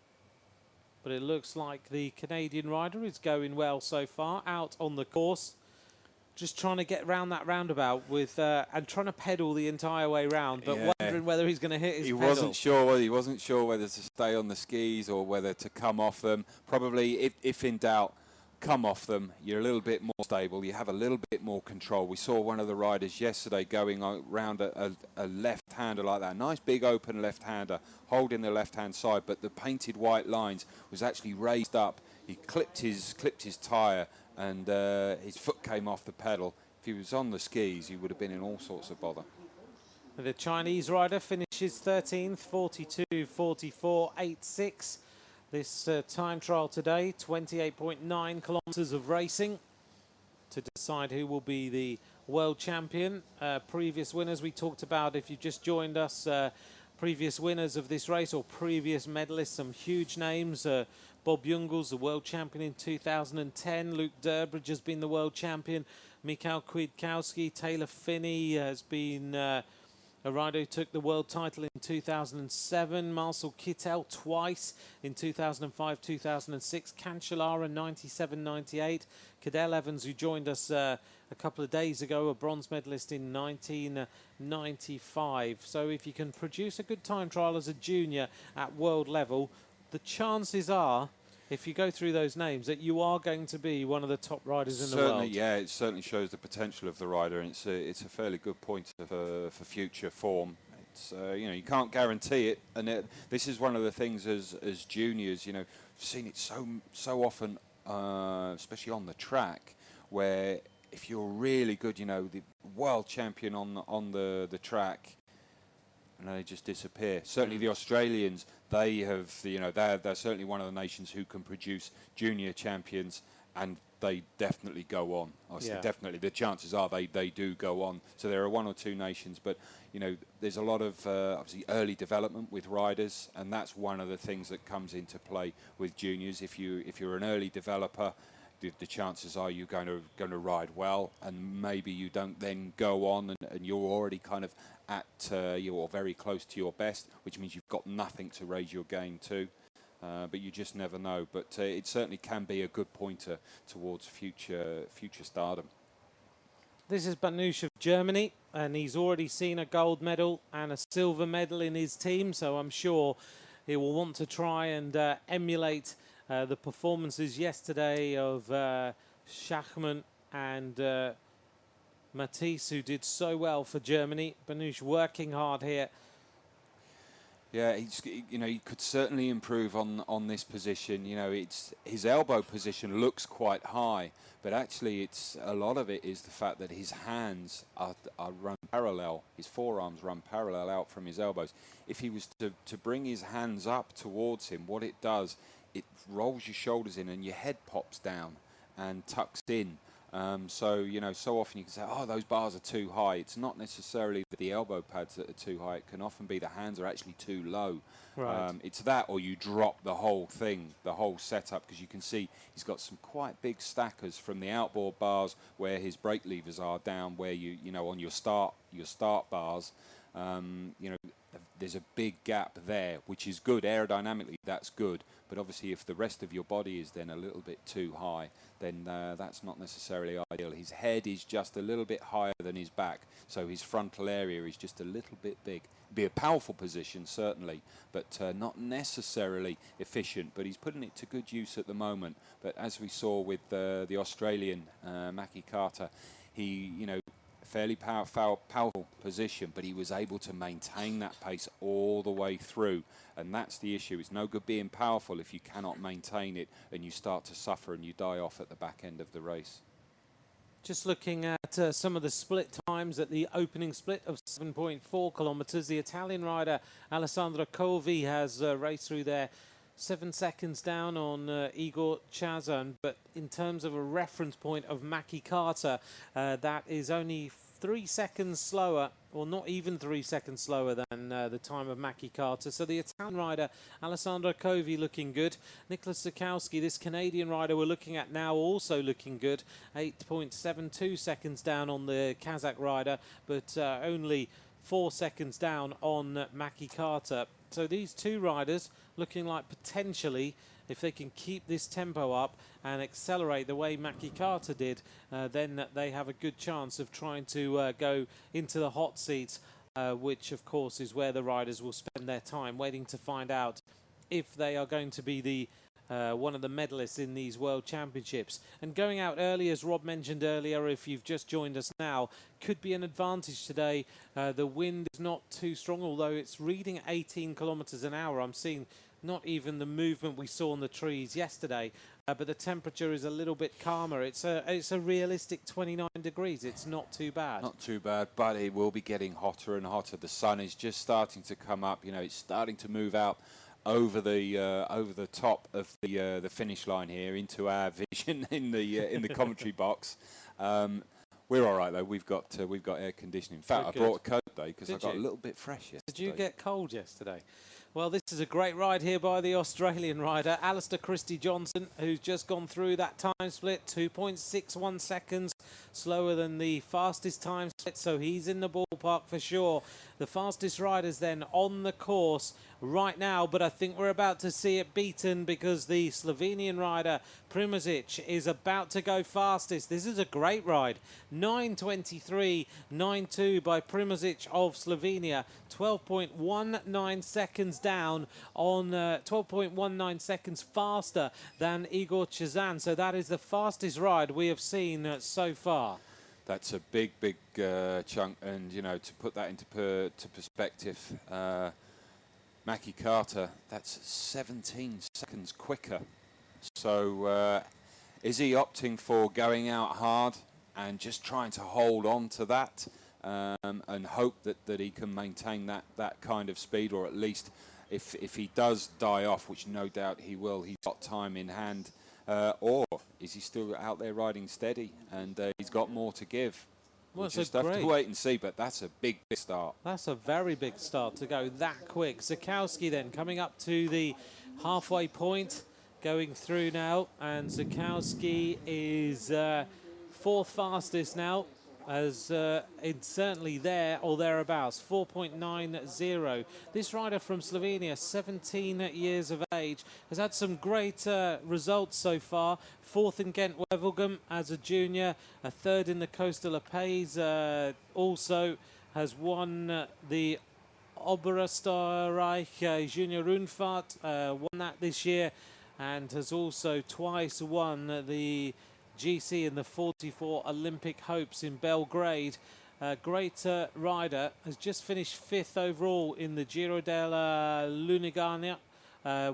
But it looks like the Canadian rider is going well so far out on the course. Just trying to get round that roundabout with and trying to pedal the entire way round, but wondering whether he's going to hit his pedal. He wasn't sure whether to stay on the skis or whether to come off them. Probably, if in doubt, come off them. You're a little bit more stable. You have a little bit more control. We saw one of the riders yesterday going around a left-hander like that. Nice big open left-hander, holding the left-hand side, but the painted white lines was actually raised up. He clipped his tyre, and his foot came off the pedal. If he was on the skis, he would have been in all sorts of bother. The Chinese rider finishes 13th, 42.44.86. This time trial today, 28.9 kilometres of racing. to decide who will be the world champion. Previous winners we talked about, if you just joined us, previous winners of this race or previous medalists, some huge names. Bob Jungels, the world champion in 2010. Luke Durbridge has been the world champion. Mikhail Kwiatkowski, Taylor Phinney has been a rider who took the world title in 2007. Marcel Kittel twice in 2005, 2006. Cancellara 97, 98. Cadel Evans, who joined us a couple of days ago, a bronze medalist in 1995. So if you can produce a good time trial as a junior at world level, the chances are, if you go through those names, that you are going to be one of the top riders in the world. Yeah, it certainly shows the potential of the rider, and it's a fairly good point for future form. It's you know, you can't guarantee it, and this is one of the things as juniors, you know, I've seen it so often, especially on the track, where if you're really good, you know, the world champion on the track, and they just disappear. Certainly the Australians, they have, you know, they're certainly one of the nations who can produce junior champions, and they definitely go on. I say definitely, the chances are they do go on. So there are one or two nations, but you know, there's a lot of obviously early development with riders, and that's one of the things that comes into play with juniors. If you're an early developer, the chances are you're going to ride well, and maybe you don't then go on and you're already kind of at you're very close to your best, which means you've got nothing to raise your game to. But you just never know. But it certainly can be a good pointer towards future stardom. This is Banush of Germany, and he's already seen a gold medal and a silver medal in his team, so I'm sure he will want to try and emulate the performances yesterday of Schachmann and Matisse, who did so well for Germany. Banush working hard here. Yeah, you know, he could certainly improve on this position. You know, his elbow position looks quite high, but actually it's a lot of it is the fact that his hands are run parallel. His forearms run parallel out from his elbows. If he was to bring his hands up towards him, what it does, it rolls your shoulders in and your head pops down and tucks in. So, you know, so often you can say, oh, those bars are too high. It's not necessarily the elbow pads that are too high. It can often be the hands are actually too low. Right. It's that, or you drop the whole thing, the whole setup, because you can see he's got some quite big stackers from the outboard bars where his brake levers are down, where you know, on your start bars, you know, there's a big gap there, which is good aerodynamically. That's good, but obviously if the rest of your body is then a little bit too high, then that's not necessarily ideal. His head is just a little bit higher than his back, so his frontal area is just a little bit big. Be a powerful position certainly, but not necessarily efficient. But he's putting it to good use at the moment. But as we saw with the Australian Mackie Carter, he, you know, fairly powerful position, but he was able to maintain that pace all the way through, and that's the issue. It's no good being powerful if you cannot maintain it and you start to suffer and you die off at the back end of the race. Just looking at some of the split times at the opening split of 7.4 kilometres, the Italian rider Alessandro Covi has raced through there 7 seconds down on Igor Chazan, but in terms of a reference point of Mackie Carter, that is only 3 seconds slower, or not even 3 seconds slower than the time of Mackie Carter. So the Italian rider Alessandro Covi looking good. Nicholas Zukowski, this Canadian rider we're looking at now, also looking good. 8.72 seconds down on the Kazakh rider, but only 4 seconds down on Mackie Carter. So these two riders looking like potentially, if they can keep this tempo up and accelerate the way Mackie Carter did, then they have a good chance of trying to go into the hot seats, which of course is where the riders will spend their time waiting to find out if they are going to be the one of the medalists in these World Championships. And going out early, as Rob mentioned earlier, if you've just joined us now, could be an advantage today. The wind is not too strong, although it's reading 18 kilometres an hour. I'm seeing not even the movement we saw on the trees yesterday, but the temperature is a little bit calmer. It's a realistic 29 degrees. It's not too bad. Not too bad, but it will be getting hotter and hotter. The sun is just starting to come up. You know, it's starting to move out over the top of the finish line here into our vision in the commentary box. We're all right though. We've got air conditioning. In fact, Good, I brought a coat today because I Did got you? a little bit fresh yesterday. Did you get cold yesterday? Well, this is a great ride here by the Australian rider, Alistair Christie Johnson, who's just gone through that time split, 2.61 seconds slower than the fastest time split, so he's in the ballpark for sure. The fastest riders then on the course right now, but I think we're about to see it beaten because the Slovenian rider Primožič is about to go fastest. This is a great ride. 9:23.92 by Primožič of Slovenia. 12.19 seconds down on 12.19 seconds faster than Igor Chazan. So that is the fastest ride we have seen so far. That's a big chunk, and you know, to put that into perspective, Mackie Carter, that's 17 seconds quicker. So is he opting for going out hard and just trying to hold on to that and hope that he can maintain that kind of speed, or at least if he does die off, which no doubt he will, he's got time in hand, or is he still out there riding steady and he's got more to give? Well, We'll just have to wait and see, but that's a big start. That's a very big start to go that quick. Zakowski then coming up to the halfway point, going through now, and Zakowski is fourth fastest now, as it's certainly there or thereabouts, 4.90. This rider from Slovenia, 17 years of age, has had some great results so far. Fourth in Ghent-Wevelgem as a junior, a third in the Coastal Épées, also has won the Oberösterreich Junior Rundfahrt, won that this year, and has also twice won the GC in the 44 Olympic Hopes in Belgrade. Great rider, has just finished fifth overall in the Giro della Lunigiana,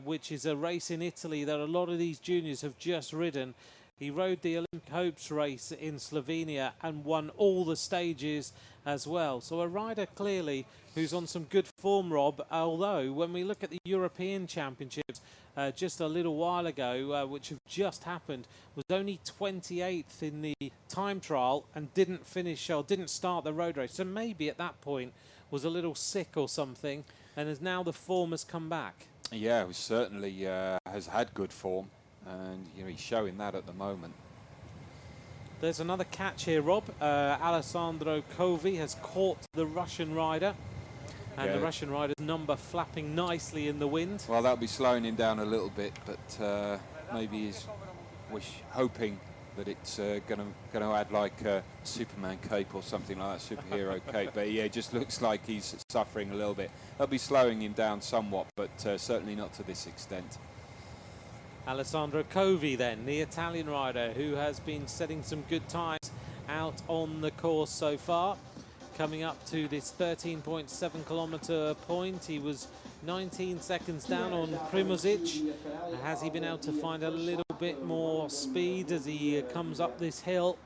which is a race in Italy that a lot of these juniors have just ridden. He rode the Olympic Hopes race in Slovenia and won all the stages as well. So a rider clearly who's on some good form, Rob, although when we look at the European Championships just a little while ago, which have just happened, was only 28th in the time trial and didn't finish or didn't start the road race. So maybe at that point was a little sick or something, and as now the form has come back. Yeah, he certainly has had good form, and you know, he's showing that at the moment. There's another catch here, Rob. Alessandro Covi has caught the Russian rider, and the Russian rider's number flapping nicely in the wind. Well, that'll be slowing him down a little bit, but maybe he's hoping that it's going to add like a Superman cape or something like that, superhero cape. But yeah, it just looks like he's suffering a little bit. They'll be slowing him down somewhat, but certainly not to this extent. Alessandro Covi then, the Italian rider who has been setting some good times out on the course so far. Coming up to this 13.7 kilometre point, he was 19 seconds down on Primožič. Has he been able to find a little bit more speed as he comes up this hill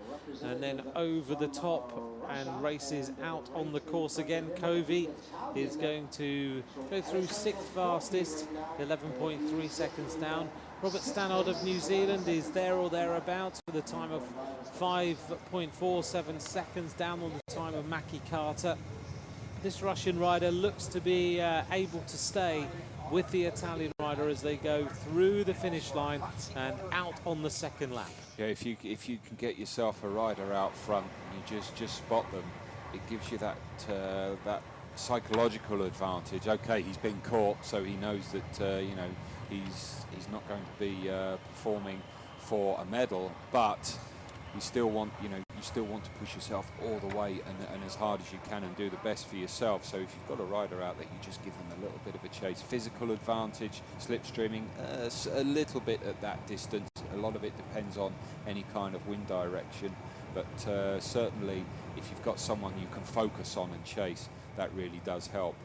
and then over the top and races out on the course again? Covi is going to go through sixth fastest, 11.3 seconds down. Robert Stannard of New Zealand is there or thereabouts with a time of 5.47 seconds down on the time of Mackie Carter. This Russian rider looks to be able to stay with the Italian rider as they go through the finish line and out on the second lap. Yeah, if you can get yourself a rider out front and you just spot them, it gives you that that psychological advantage. Okay, he's been caught, so he knows that you know, he's not going to be performing for a medal, but you still want, you know, you still want to push yourself all the way and as hard as you can and do the best for yourself. So if you've got a rider out there, you just give them a little bit of a chase. Physical advantage, slipstreaming, a little bit at that distance. A lot of it depends on any kind of wind direction, but certainly if you've got someone you can focus on and chase, that really does help.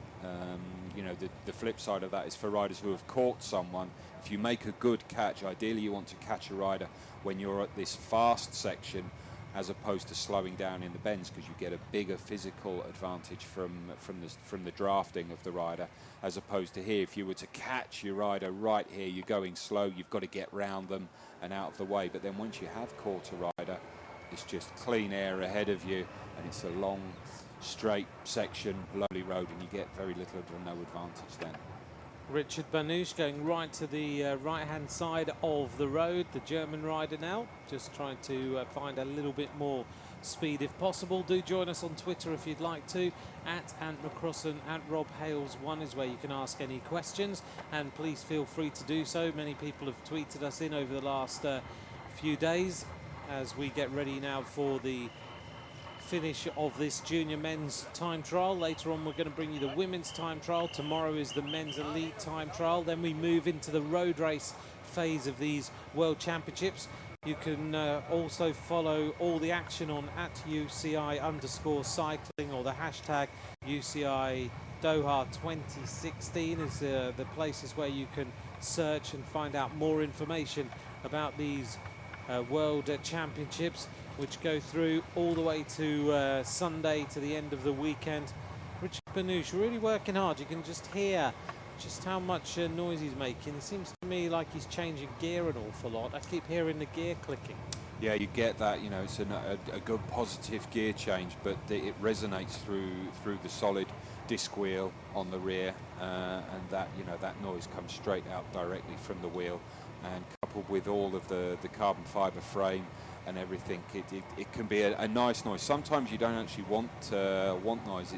You know, the flip side of that is for riders who have caught someone. If you make a good catch, ideally you want to catch a rider when you're at this fast section, as opposed to slowing down in the bends, because you get a bigger physical advantage from the drafting of the rider, as opposed to here. If you were to catch your rider right here, you're going slow, you've got to get round them and out of the way. But then once you have caught a rider, It's just clean air ahead of you, and it's a long, straight section, lovely road, and you get very little or no advantage then. Richard Banouche going right to the right-hand side of the road. The German rider now just trying to find a little bit more speed if possible. Do join us on Twitter if you'd like to. At Ant McCrossan, at Rob Hales1 is where you can ask any questions, and please feel free to do so. Many people have tweeted us in over the last few days as we get ready now for the finish of this junior men's time trial. Later on we're going to bring you the women's time trial. Tomorrow is the men's elite time trial. Then we move into the road race phase of these World Championships. You can also follow all the action on @UCI_cycling, or the hashtag UCI Doha 2016 is the places where you can search and find out more information about these World Championships, which go through all the way to Sunday, to the end of the weekend. Richard Banouche really working hard. You can just hear just how much noise he's making. It seems to me like he's changing gear an awful lot. I keep hearing the gear clicking. Yeah, you get that. You know, it's a good positive gear change, but it resonates through the solid disc wheel on the rear, and that, you know, that noise comes straight out directly from the wheel, and coupled with all of the carbon fiber frame and everything, it can be a nice noise. Sometimes you don't actually want noise.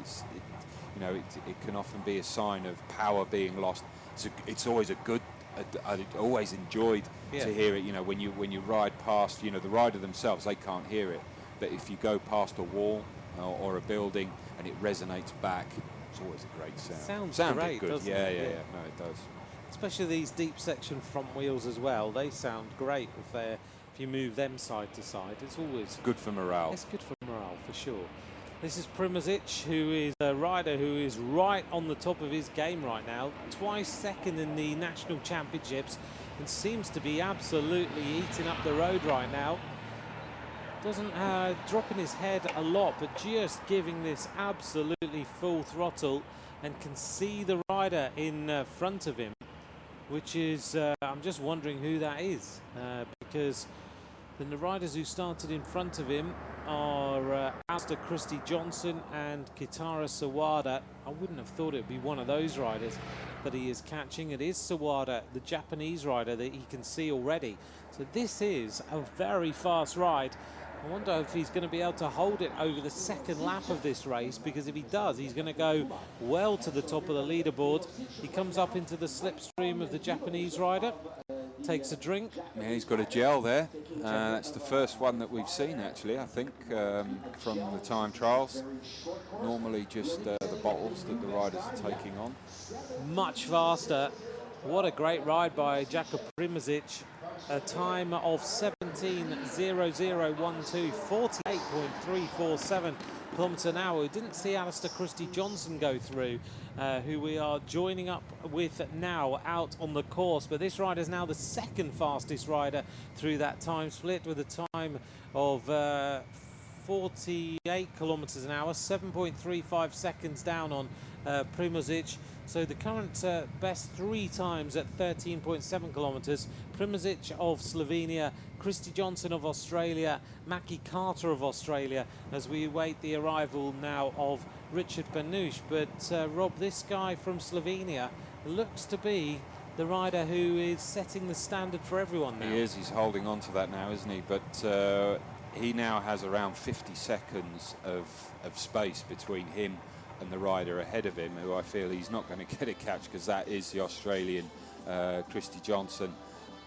You know, it can often be a sign of power being lost. It's always a good. I always enjoyed to hear it. You know, when you ride past, you know, the rider themselves, they can't hear it, but if you go past a wall or a building and it resonates back, it's always a great sound. Sounds great, good. doesn't Yeah, it? yeah. No, it does. Especially these deep section front wheels as well. They sound great if you move them side to side. It's always Good for morale. It's good for morale, for sure. This is Primozic, who is a rider who is right on the top of his game right now. Twice second in the national championships, and seems to be absolutely eating up the road right now. Doesn't dropping his head a lot, but just giving this absolutely full throttle, and can see the rider in front of him, which is, I'm just wondering who that is, because then the riders who started in front of him are Alistair Christie Johnson and Kitara Sawada. I wouldn't have thought it would be one of those riders that he is catching. It is Sawada, the Japanese rider, that he can see already. So this is a very fast ride. I wonder if he's going to be able to hold it over the second lap of this race, because if he does, he's going to go well to the top of the leaderboard. He comes up into the slipstream of the Japanese rider, takes a drink. Yeah, he's got a gel there. That's the first one that we've seen, actually, I think, from the time trials. Normally just the bottles that the riders are taking on. Much faster. What a great ride by Jakub Primozic. A time of 17.0012, 48.347 kilometres an hour. We didn't see Alistair Christie Johnson go through, who we are joining up with now out on the course. But this rider is now the second fastest rider through that time split, with a time of 48 kilometres an hour, 7.35 seconds down on Primozic. So the current best 3 times at 13.7 kilometres. Primozic of Slovenia, Christie Johnson of Australia, Mackie Carter of Australia, as we await the arrival now of Richard Banouche. But Rob, this guy from Slovenia looks to be the rider who is setting the standard for everyone now. He is. He's holding on to that now, isn't he? But he now has around 50 seconds of space between him and the rider ahead of him, who I feel he's not going to get a catch, because that is the Australian Christie Johnson.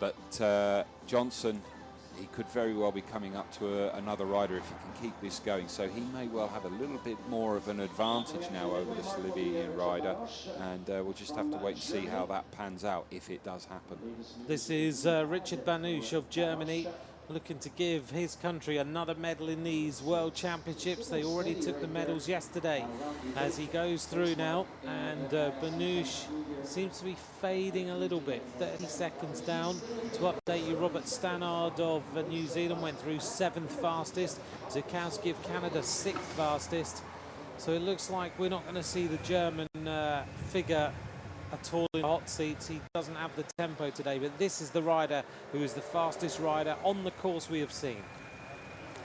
But Johnson, he could very well be coming up to another rider if he can keep this going, so he may well have a little bit more of an advantage now over the Slovenian rider, and we'll just have to wait and see how that pans out, if it does happen. This is Richard Banouche of Germany, looking to give his country another medal in these World Championships. They already took the medals yesterday. As he goes through now, and Banouche seems to be fading a little bit. 30 seconds down. To update you, Robert Stannard of New Zealand went through 7th fastest. Zukowski of Canada 6th fastest. So it looks like we're not going to see the German figure at all in the hot seats. He doesn't have the tempo today, but this is the rider who is the fastest rider on the course we have seen.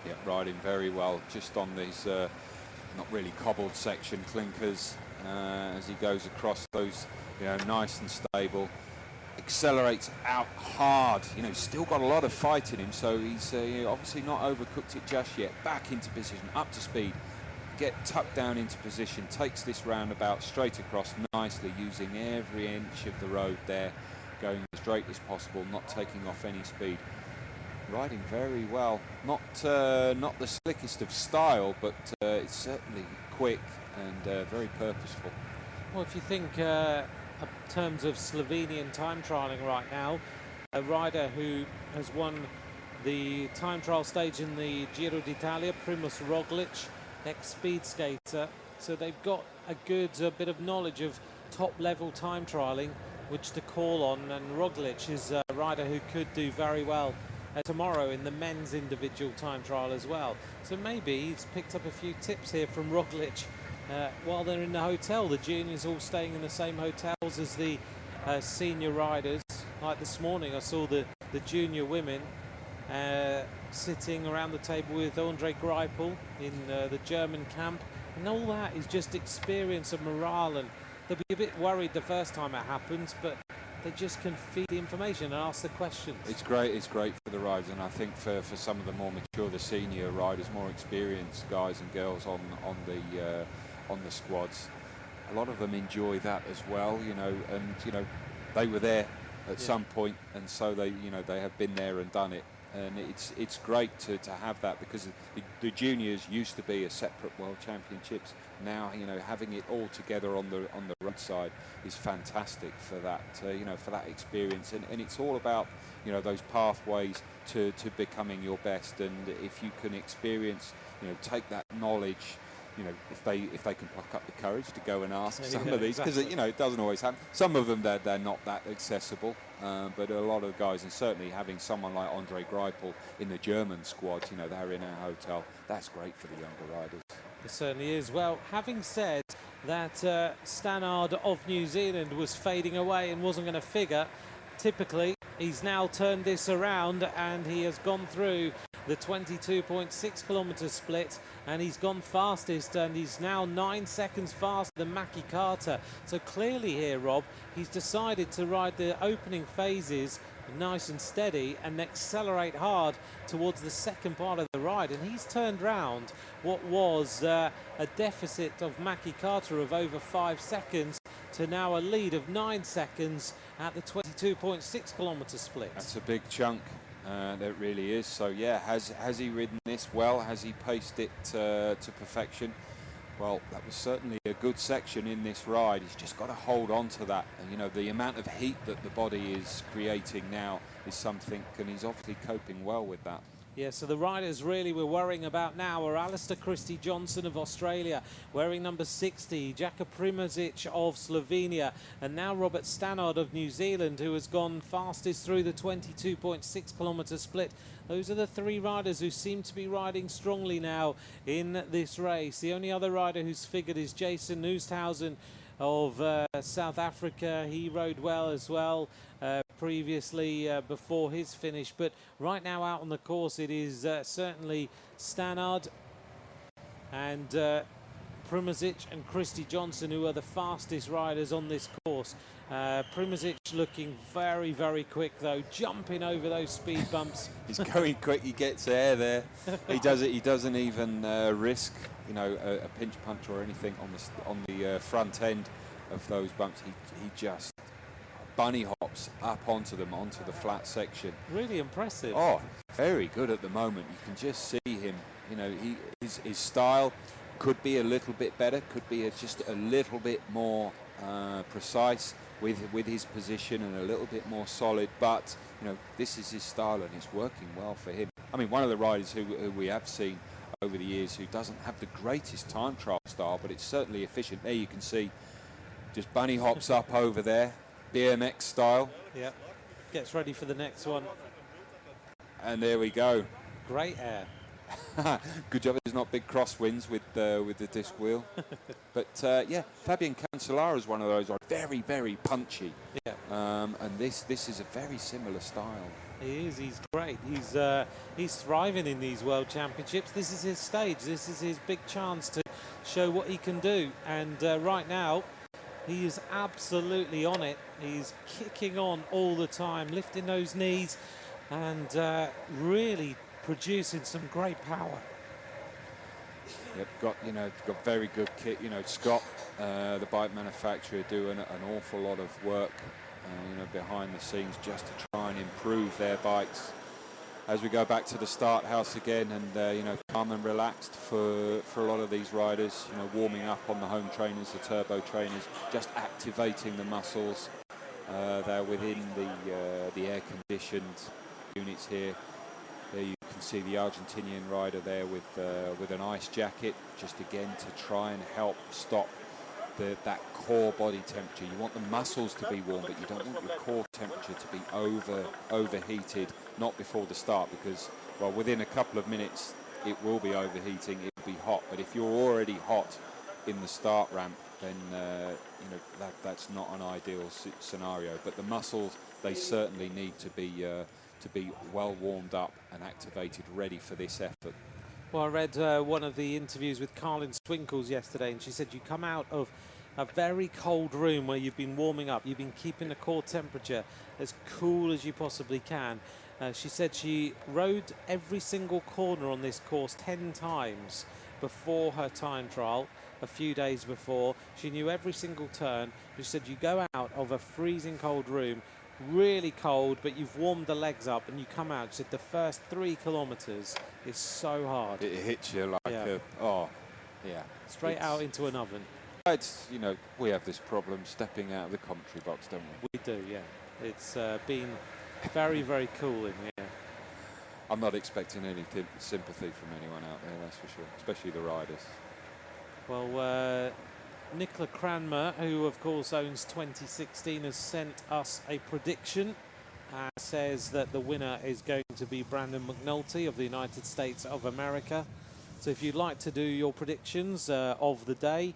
Yeah, riding very well, just on these not really cobbled section clinkers as he goes across those, nice and stable. Accelerates out hard, still got a lot of fight in him, so he's obviously not overcooked it just yet. Back into position, up to speed, get tucked down into position, takes this roundabout straight across nicely, using every inch of the road there, going as straight as possible, not taking off any speed. Riding very well, not the slickest of style, but it's certainly quick and very purposeful. Well, if you think in terms of Slovenian time trialling right now, a rider who has won the time trial stage in the Giro d'Italia, Primož Roglič, ex-speed skater, so they've got a good bit of knowledge of top-level time trialling, which to call on, and Roglič is a rider who could do very well tomorrow in the men's individual time trial as well. So maybe he's picked up a few tips here from Roglič while they're in the hotel. The juniors all staying in the same hotels as the senior riders. Like this morning I saw the junior women sitting around the table with Andre Greipel in the German camp, and all that is just experience and morale, and they'll be a bit worried the first time it happens, but they just can feed the information and ask the questions. It's great for the riders, and I think for some of the more mature, the senior riders, more experienced guys and girls on the squads, a lot of them enjoy that as well, and they were there at some point, and so they have been there and done it. And it's great to have that, because the juniors used to be a separate World Championships. Now having it all together on the roadside is fantastic for that for that experience. And it's all about those pathways to becoming your best. And if you can experience, take that knowledge. If they can pluck up the courage to go and ask some of these, because it doesn't always happen. Some of them they're not that accessible, but a lot of guys, and certainly having someone like Andre Greipel in the German squad, they're in a hotel. That's great for the younger riders. It certainly is. Well, having said that, Stannard of New Zealand was fading away and wasn't going to figure. Typically, he's now turned this around and he has gone through the 22.6 kilometre split, and he's gone fastest, and he's now 9 seconds faster than Mackie Carter. So clearly here, Rob, he's decided to ride the opening phases nice and steady and accelerate hard towards the second part of the ride, and he's turned round what was a deficit of Mackie Carter of over 5 seconds to now a lead of 9 seconds at the 22.6 kilometre split. That's a big chunk. That really is. So yeah, has he ridden this well? Has he paced it to perfection? Well, that was certainly a good section in this ride. He's just got to hold on to that. And the amount of heat that the body is creating now is something, and he's obviously coping well with that. Yeah, so the riders really we're worrying about now are Alistair Christie-Johnson of Australia, wearing number 60, Jaka Primožič of Slovenia, and now Robert Stannard of New Zealand, who has gone fastest through the 22.6 kilometre split. Those are the three riders who seem to be riding strongly now in this race. The only other rider who's figured is Jason Oosthuizen of South Africa. He rode well as well previously before his finish, but right now out on the course it is certainly Stannard and Primožič and Christie-Johnson who are the fastest riders on this course. Primožič looking very, very quick though, jumping over those speed bumps. He's going quick, he gets air there. He doesn't even risk a pinch punch or anything on the front end of those bumps. He just bunny hops up onto them, onto the flat section. Really impressive. Oh, very good at the moment. You can just see him, his style could be a little bit better, could be just a little bit more precise with his position and a little bit more solid, but this is his style and it's working well for him. I mean, one of the riders who we have seen over the years who doesn't have the greatest time trial style, but it's certainly efficient. There you can see just bunny hops up over there, BMX style. Yeah, gets ready for the next one. And there we go. Great air. Good job there's not big crosswinds with the disc wheel. But yeah, Fabian Cancellara is one of those, very, very punchy. Yeah. And this is a very similar style. He is. He's great. He's thriving in these World Championships. This is his stage. This is his big chance to show what he can do. And right now, he is absolutely on it. He's kicking on all the time, lifting those knees, and really producing some great power. Yep, got very good kit. Scott, the bike manufacturer, doing an awful lot of work, behind the scenes just to try and improve their bikes. As we go back to the start house again, and calm and relaxed for a lot of these riders. Warming up on the home trainers, the turbo trainers, just activating the muscles. They're within the air-conditioned units here. There you can see the Argentinian rider there with an ice jacket, just again to try and help stop that core body temperature. You want the muscles to be warm, but you don't want your core temperature to be overheated, not before the start, because, well, within a couple of minutes it will be overheating, it will be hot. But if you're already hot in the start ramp, then that's not an ideal scenario. But the muscles, they certainly need to be well warmed up and activated, ready for this effort. Well, I read one of the interviews with Carlin Swinkles yesterday, and she said you come out of a very cold room where you've been warming up, you've been keeping the core temperature as cool as you possibly can. She said she rode every single corner on this course 10 times before her time trial, a few days before. She knew every single turn. She said you go out of a freezing cold room, really cold, but you've warmed the legs up and you come out. She said the first 3 kilometers is so hard. It hits you like straight out into an oven. It's, we have this problem stepping out of the commentary box, don't we? We do, yeah. It's been very, very cool in here. I'm not expecting any sympathy from anyone out there, that's for sure, especially the riders. Well, Nicola Cranmer, who of course owns 2016, has sent us a prediction and says that the winner is going to be Brandon McNulty of the United States of America. So if you'd like to do your predictions of the day,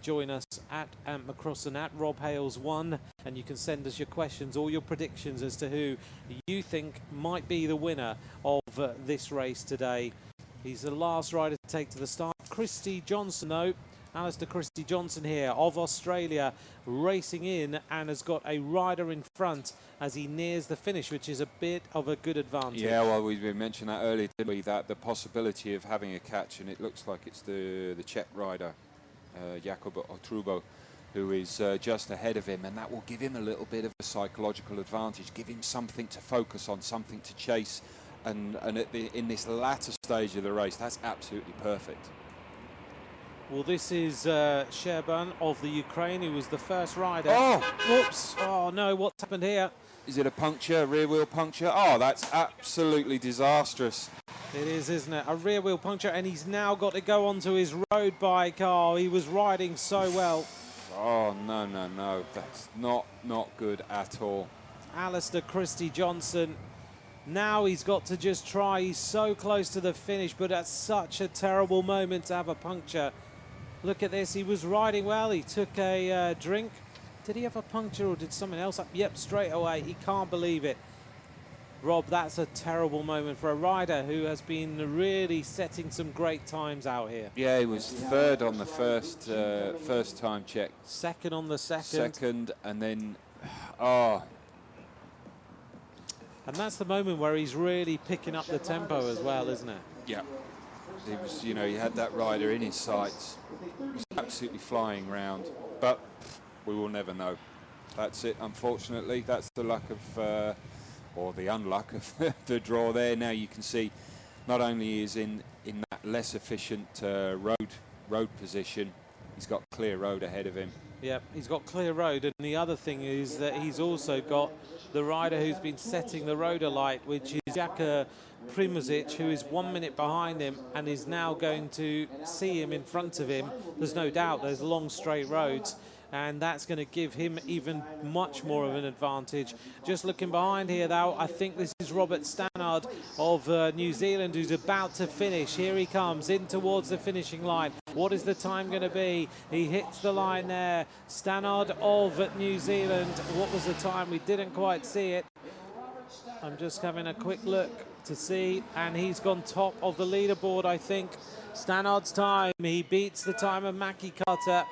join us at Ant McCrossan, at Rob Hales 1, and you can send us your questions or your predictions as to who you think might be the winner of this race today. He's the last rider to take to the start. Christy Johnson, though, Alistair Christy Johnson here of Australia, racing in and has got a rider in front as he nears the finish, which is a bit of a good advantage. Yeah, well, we mentioned that earlier, didn't we, that the possibility of having a catch, and it looks like it's the Czech rider, Jakub Otrubo, who is just ahead of him, and that will give him a little bit of a psychological advantage, give him something to focus on, something to chase, and in this latter stage of the race, that's absolutely perfect. Well, this is Sherban of the Ukraine, who was the first rider. Oh! Whoops! Oh no, what's happened here? Is it a puncture, rear wheel puncture? Oh, that's absolutely disastrous. It is, isn't it? A rear wheel puncture, and he's now got to go onto his road bike. Oh, he was riding so well. Oh, no. That's not good at all. Alistair Christy Johnson. Now he's got to just try. He's so close to the finish, but at such a terrible moment to have a puncture. Look at this. He was riding well. He took a drink. Did he have a puncture or did something else? Yep, straight away. He can't believe it. Rob, that's a terrible moment for a rider who has been really setting some great times out here. Yeah, he was third on the first time check. Second on the second. Second, and then, oh. And that's the moment where he's really picking up the tempo as well, isn't it? Yeah. He was, he had that rider in his sights. He was absolutely flying round, but we will never know. That's it, unfortunately. That's the luck of, or the unluck of the draw there. Now you can see not only is in that less efficient road position, he's got clear road ahead of him. Yep, he's got clear road, and the other thing is that he's also got the rider who's been setting the road alight, which is Jaka Primozic, who is 1 minute behind him and is now going to see him in front of him. There's no doubt there's long straight roads, and that's going to give him even much more of an advantage. Just looking behind here, though, I think this is Robert Stannard of New Zealand, who's about to finish. Here he comes in towards the finishing line. What is the time going to be? He hits the line there. Stannard of New Zealand. What was the time? We didn't quite see it. I'm just having a quick look to see, and he's gone top of the leaderboard, I think. Stannard's time, he beats the time of Mackie Carter,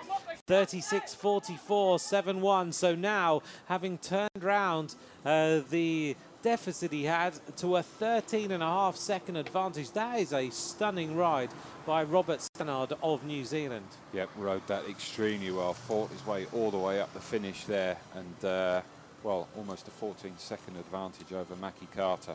36.44, 7-1. So now, having turned round the deficit he had to a 13.5 second advantage, that is a stunning ride by Robert Stannard of New Zealand. Yep, rode that extremely well, fought his way all the way up the finish there, and well, almost a 14-second advantage over Mackie Carter.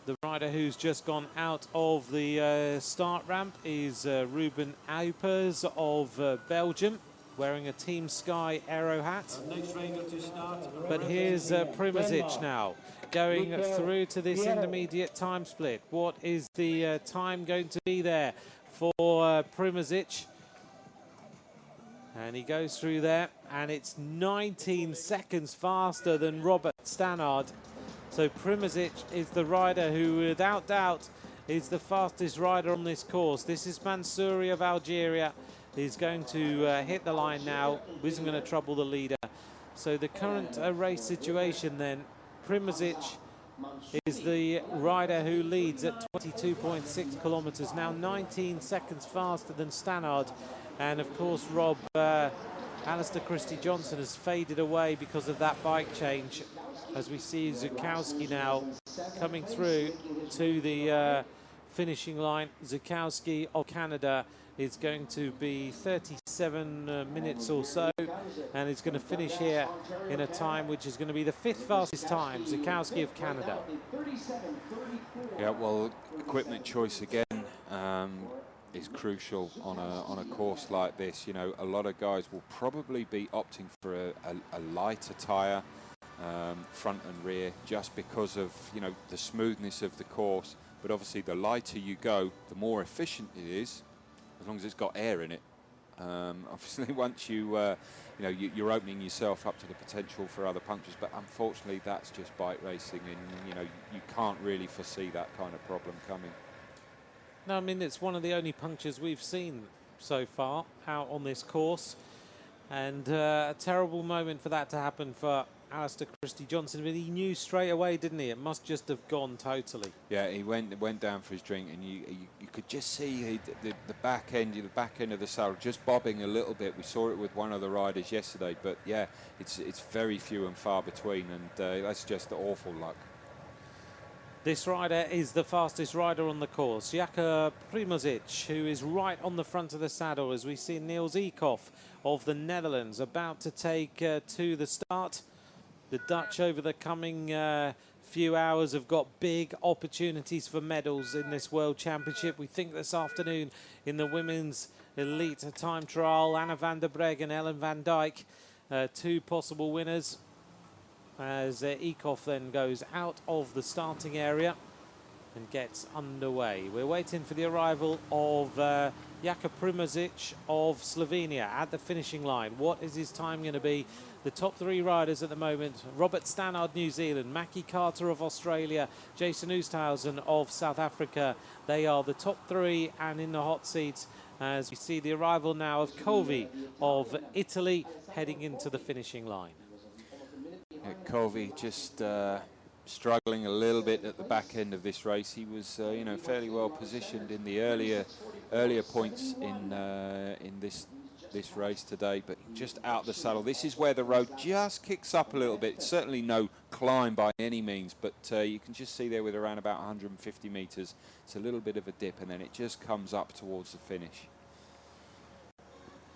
The rider who's just gone out of the start ramp is Ruben Aupers of Belgium, wearing a Team Sky Aero hat. Next rider to start. But here's Primozic now, going through to this intermediate time split. What is the time going to be there for Primozic? And he goes through there, and it's 19 seconds faster than Robert Stannard. So Primozic is the rider who, without doubt, is the fastest rider on this course. This is Mansouri of Algeria. He's going to hit the line now, isn't going to trouble the leader. So the current race situation then, Primozic is the rider who leads at 22.6 kilometers, now 19 seconds faster than Stannard. And of course, Rob, Alistair Christie-Johnson has faded away because of that bike change, as we see Zukowski now coming through to the finishing line. Zukowski of Canada is going to be 37 minutes or so, and is going to finish here in a time which is going to be the 5th fastest time, Zukowski of Canada. Yeah, well, equipment choice again is crucial on a course like this. You know, a lot of guys will probably be opting for a lighter tyre, front and rear, just because of, you know, the smoothness of the course. But obviously, the lighter you go, the more efficient it is, as long as it's got air in it. Obviously, once you know, you're opening yourself up to the potential for other punctures. But unfortunately, that's just bike racing, and you know, you can't really foresee that kind of problem coming. No, I mean, it's one of the only punctures we've seen so far out on this course, and a terrible moment for that to happen for Alistair Christie-Johnson, but he knew straight away, didn't he? It must just have gone totally. Yeah, he went down for his drink, and you could just see the back end of the saddle just bobbing a little bit. We saw it with one of the riders yesterday, but yeah, it's very few and far between, and that's just awful luck. This rider is the fastest rider on the course, Jakob Primozic, who is right on the front of the saddle, as we see Niels Eekhoff of the Netherlands about to take to the start. The Dutch over the coming few hours have got big opportunities for medals in this World Championship. We think this afternoon in the women's elite time trial, Anna van der Breggen and Ellen van Dijk, two possible winners, as Eekhoff then goes out of the starting area and gets underway. We're waiting for the arrival of Jakob Primozic of Slovenia at the finishing line. What is his time going to be? The top three riders at the moment: Robert Stannard, New Zealand; Mackie Carter of Australia; Jason Oosthuizen of South Africa. They are the top three and in the hot seats, as we see the arrival now of Covi of Italy heading into the finishing line. Yeah, Covi just struggling a little bit at the back end of this race. He was, you know, fairly well positioned in the earlier points in this race today, but just out the saddle. This is where the road just kicks up a little bit. It's certainly no climb by any means, but you can just see there with around about 150 meters, it's a little bit of a dip, and then it just comes up towards the finish.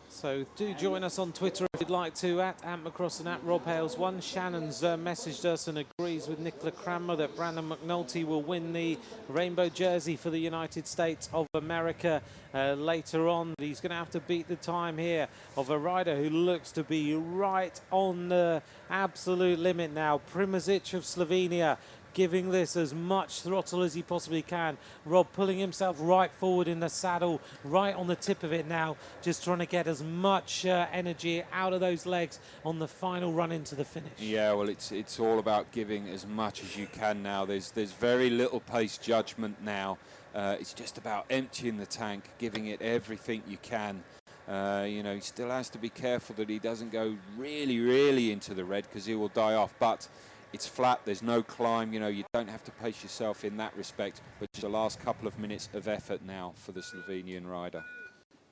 So do join us on Twitter if you'd like to, at @McCross and @RobHales1. Shannon's messaged us and agrees with Nicola Cranmer that Brandon McNulty will win the rainbow jersey for the United States of America later on. He's going to have to beat the time here of a rider who looks to be right on the absolute limit now. Primozic of Slovenia, giving this as much throttle as he possibly can. Rob pulling himself right forward in the saddle, right on the tip of it now, just trying to get as much energy out of those legs on the final run into the finish. Yeah, well, it's all about giving as much as you can now. There's very little pace judgment now. It's just about emptying the tank, giving it everything you can. You know, he still has to be careful that he doesn't go really into the red, because he will die off. But it's flat, there's no climb, you know, you don't have to pace yourself in that respect, but just the last couple of minutes of effort now for the Slovenian rider.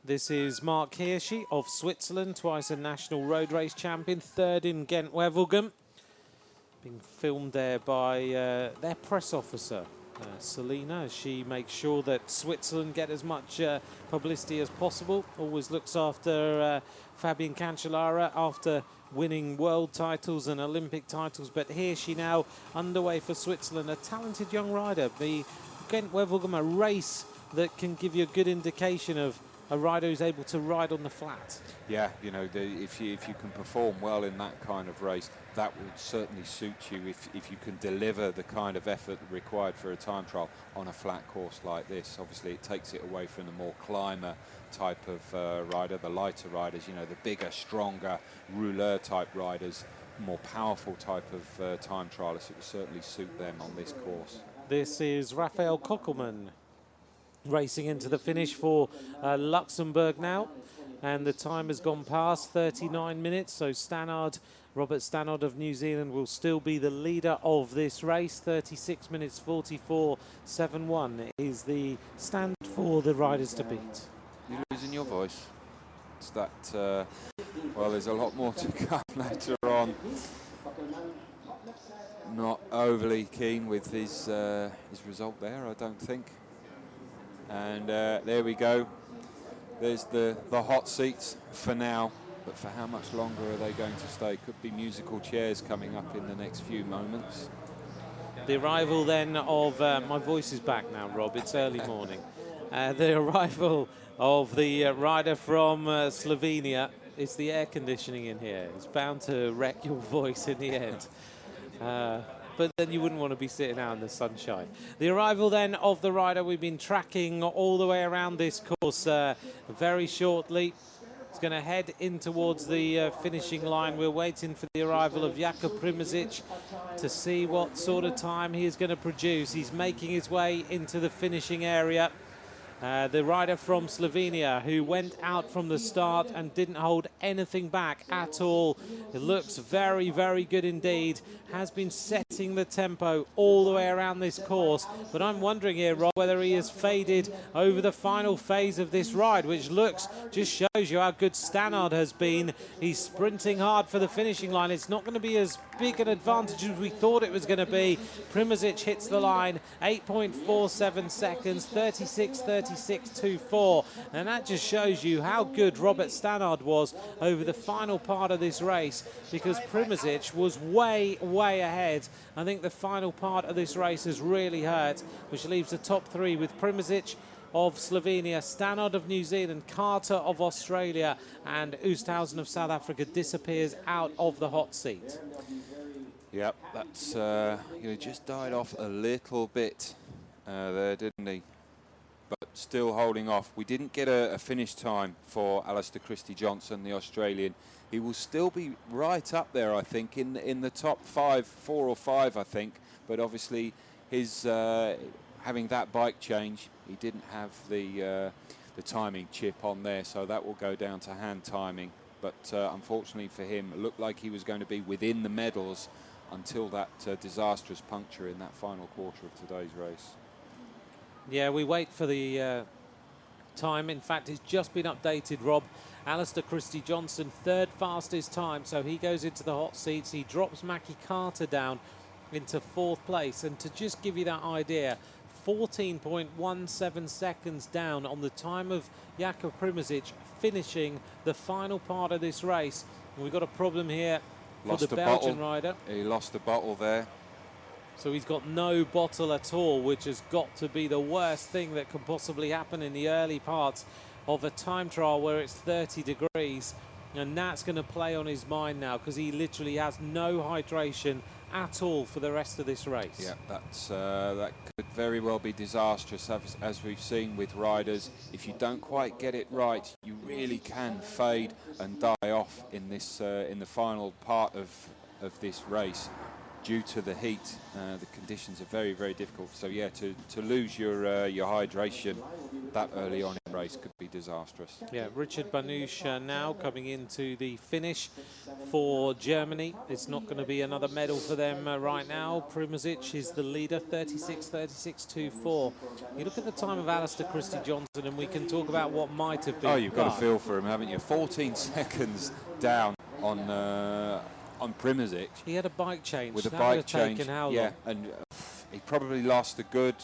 This is Mark Hirschi of Switzerland, twice a national road race champion, third in Ghent-Wevelgem. Being filmed there by their press officer, Selina, as she makes sure that Switzerland get as much publicity as possible. Always looks after Fabian Cancellara after winning world titles and Olympic titles. But here she now underway for Switzerland, a talented young rider. The Ghent-Wevelgem, a race that can give you a good indication of a rider who's able to ride on the flat. Yeah, you know, if you can perform well in that kind of race, that will certainly suit you if you can deliver the kind of effort required for a time trial on a flat course like this. Obviously, it takes it away from the more climber type of rider, the lighter riders, you know, the bigger, stronger, rouleur type riders, more powerful type of time trialists. It will certainly suit them on this course. This is Raphael Kockelman racing into the finish for Luxembourg now, and the time has gone past 39 minutes, so Stannard, Robert Stannard of New Zealand, will still be the leader of this race. 36 minutes 44.71 is the stand for the riders to beat. You're losing your voice. It's that, well, there's a lot more to come later on. Not overly keen with his result there, I don't think. And there we go. There's the hot seats for now, but for how much longer are they going to stay? Could be musical chairs coming up in the next few moments. The arrival then of, my voice is back now, Rob, it's early morning. The arrival of the rider from Slovenia. It's the air conditioning in here. It's bound to wreck your voice in the end. But then you wouldn't want to be sitting out in the sunshine. The arrival then of the rider we've been tracking all the way around this course very shortly. It's going to head in towards the finishing line. We're waiting for the arrival of Jakub Primožič to see what sort of time he is going to produce. He's making his way into the finishing area. The rider from Slovenia, who went out from the start and didn't hold anything back at all. It looks very, very good indeed. Has been setting the tempo all the way around this course. But I'm wondering here, Rob, whether he has faded over the final phase of this ride, which just shows you how good Stannard has been. He's sprinting hard for the finishing line. It's not going to be as big an advantage as we thought it was going to be. Primožič hits the line, 8.47 seconds, 36.36.24. And that just shows you how good Robert Stannard was over the final part of this race, because Primožič was way ahead. I think the final part of this race has really hurt, which leaves the top three with Primožič of Slovenia, Stannard of New Zealand, Carter of Australia, and Oosthuizen of South Africa disappears out of the hot seat. Yep, that's just died off a little bit there, didn't he? But still holding off. We didn't get a finish time for Alistair Christie-Johnson, the Australian. He will still be right up there, I think, in the top 4 or 5, I think. But obviously, his having that bike change, he didn't have the timing chip on there, so that will go down to hand timing. But unfortunately for him, it looked like he was going to be within the medals until that disastrous puncture in that final quarter of today's race. Yeah, we wait for the time. In fact, it's just been updated, Rob. Alistair Christie-Johnson, third fastest time, so he goes into the hot seats. He drops Mackie Carter down into fourth place. And to just give you that idea, 14.17 seconds down on the time of Jakub Primožič finishing the final part of this race. And we've got a problem here for the Belgian rider. He lost the bottle there. So he's got no bottle at all, which has got to be the worst thing that can possibly happen in the early parts of a time trial where it's 30 degrees. And that's going to play on his mind now, because he literally has no hydration at all for the rest of this race. Yeah, that could very well be disastrous, as we've seen with riders. If you don't quite get it right, you really can fade and die off in this in the final part of this race due to the heat. The conditions are very, very difficult. So yeah, to lose your hydration that early on in the race could be disastrous. Yeah, Richard Banouche now coming into the finish for Germany. It's not going to be another medal for them right now. Primozic is the leader, 36.36.24. You look at the time of Alistair Christie Johnson and we can talk about what might have been. Oh, you've got a feel for him, haven't you? 14 seconds down on Primozic. He had a bike change. With a That bike would have change, taken how long? yeah, and he probably lost a good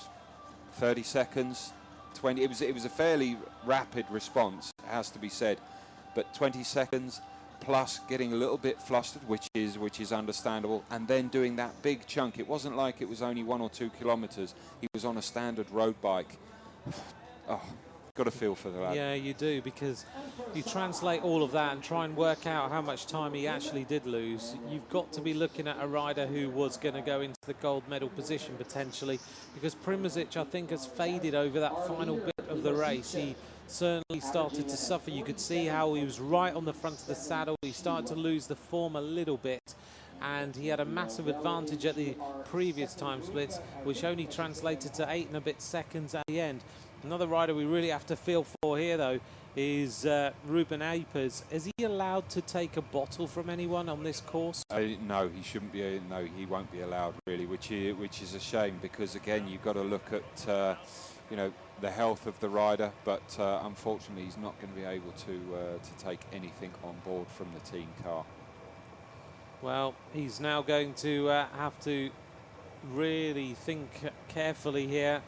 30 seconds, 20. It was a fairly rapid response, it has to be said, but 20 seconds plus getting a little bit flustered, which is understandable, and then doing that big chunk. It wasn't like it was only 1 or 2 kilometers. He was on a standard road bike. Oh, got a feel for the lad. Yeah, you do, because you translate all of that and try and work out how much time he actually did lose. You've got to be looking at a rider who was going to go into the gold medal position potentially, because Primozic, I think, has faded over that final bit of the race. He certainly started to suffer. You could see how he was right on the front of the saddle. He started to lose the form a little bit, and he had a massive advantage at the previous time splits, which only translated to 8 and a bit seconds at the end. Another rider we really have to feel for here, though, is Ruben Apers. Is he allowed to take a bottle from anyone on this course? No, he shouldn't be. No, he won't be allowed, really, which is a shame, because again, you've got to look at you know, the health of the rider, but unfortunately, he's not going to be able to take anything on board from the team car. Well, he's now going to have to really think carefully here.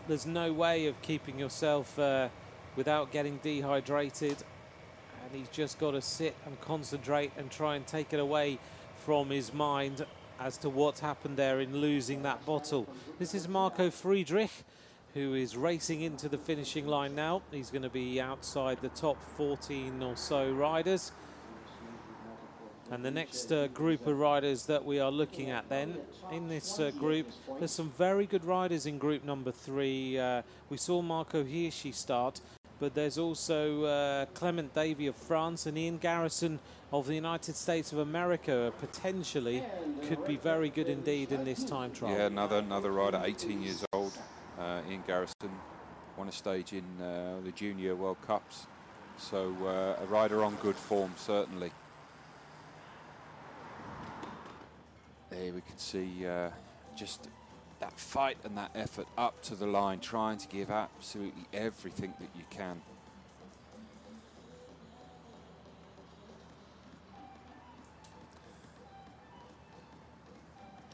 There's no way of keeping yourself without getting dehydrated, and he's just got to sit and concentrate and try and take it away from his mind as to what's happened there in losing that bottle. This is Marco Friedrich, who is racing into the finishing line now. He's going to be outside the top 14 or so riders. And the next group of riders that we are looking at then in this group, there's some very good riders in group number 3. We saw Marco Hirschi start, but there's also Clement Davy of France and Ian Garrison of the United States of America potentially could be very good indeed in this time trial. Yeah, another rider, 18 years old, Ian Garrison, won a stage in the Junior World Cups. So a rider on good form, certainly. There we can see just that fight and that effort up to the line, trying to give absolutely everything that you can.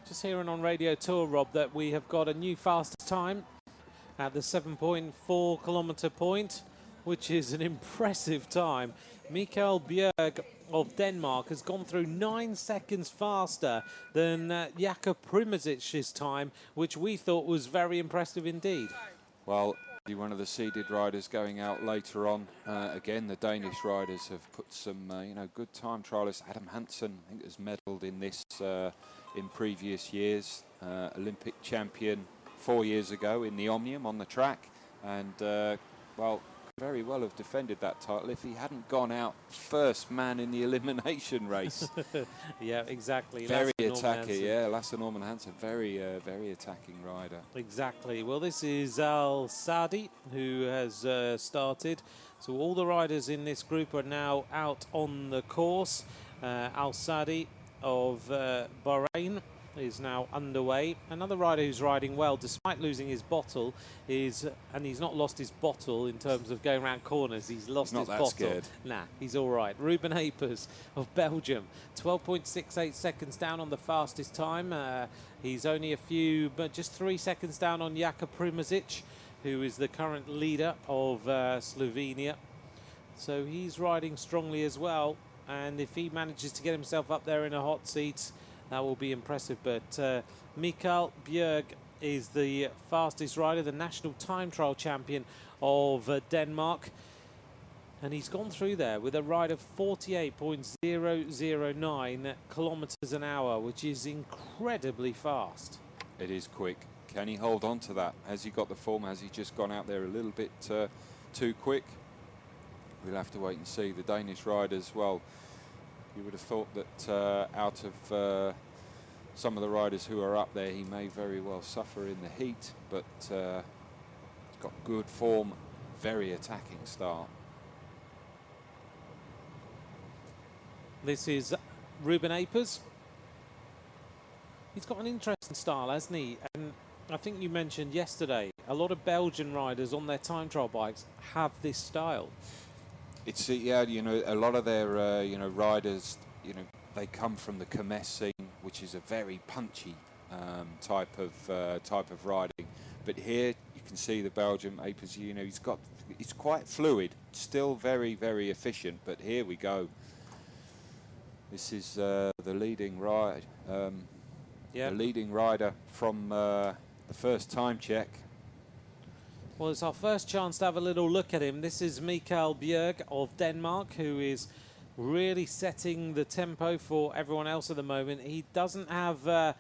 Just hearing on Radio Tour, Rob, that we have got a new fastest time at the 7.4 kilometer point, which is an impressive time. Mikael Bjerg of Denmark has gone through 9 seconds faster than Jakob Primozic's time, which we thought was very impressive indeed. Well, one of the seeded riders going out later on. Again, the Danish riders have put some, you know, good time trialists. Adam Hansen, I think, has medalled in this in previous years. Olympic champion 4 years ago in the Omnium on the track, and well, very well have defended that title if he hadn't gone out first man in the elimination race. Yeah, exactly. Very attacking, yeah. Lasse Norman Hansen, very attacking rider. Exactly. Well, this is Al Sadi who has started. So all the riders in this group are now out on the course. Al Sadi of Bahrain is now underway. Another rider who's riding well despite losing his bottle is, and he's not lost his bottle in terms of going around corners, he's lost his bottle. Scared. Nah, he's all right. Ruben Apers of Belgium, 12.68 seconds down on the fastest time. He's only just 3 seconds down on Jakob Primozic, who is the current leader of Slovenia. So he's riding strongly as well, and if he manages to get himself up there in a hot seat, that will be impressive. But Mikael Bjerg is the fastest rider, the national time trial champion of Denmark. And he's gone through there with a ride of 48.009 kilometers an hour, which is incredibly fast. It is quick. Can he hold on to that? Has he got the form? Has he just gone out there a little bit too quick? We'll have to wait and see. The Danish riders, well, you would have thought that out of some of the riders who are up there, he may very well suffer in the heat, but got good form, very attacking start. This is Ruben Apers. He's got an interesting style, hasn't he? And I think you mentioned yesterday, a lot of Belgian riders on their time trial bikes have this style. It's yeah, you know, a lot of their you know, riders, you know, they come from the Kermesse scene, which is a very punchy type of riding. But here you can see the Belgian Apers. You know, it's quite fluid, still very, very efficient. But here we go. This is the leading ride. The leading rider from the first time check. Well, it's our first chance to have a little look at him. This is Mikael Bjerg of Denmark, who is really setting the tempo for everyone else at the moment. He doesn't have a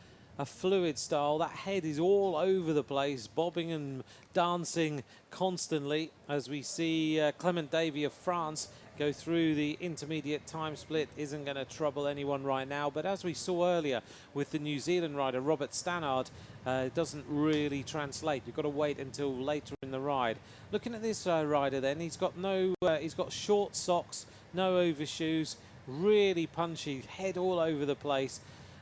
fluid style. That head is all over the place, bobbing and dancing constantly, as we see Clement Davy of France go through the intermediate time split. Isn't going to trouble anyone right now, but as we saw earlier with the New Zealand rider Robert Stannard, it doesn't really translate. You've got to wait until later in the ride. Looking at this rider then, he's got he's got short socks, no overshoes, really punchy, head all over the place.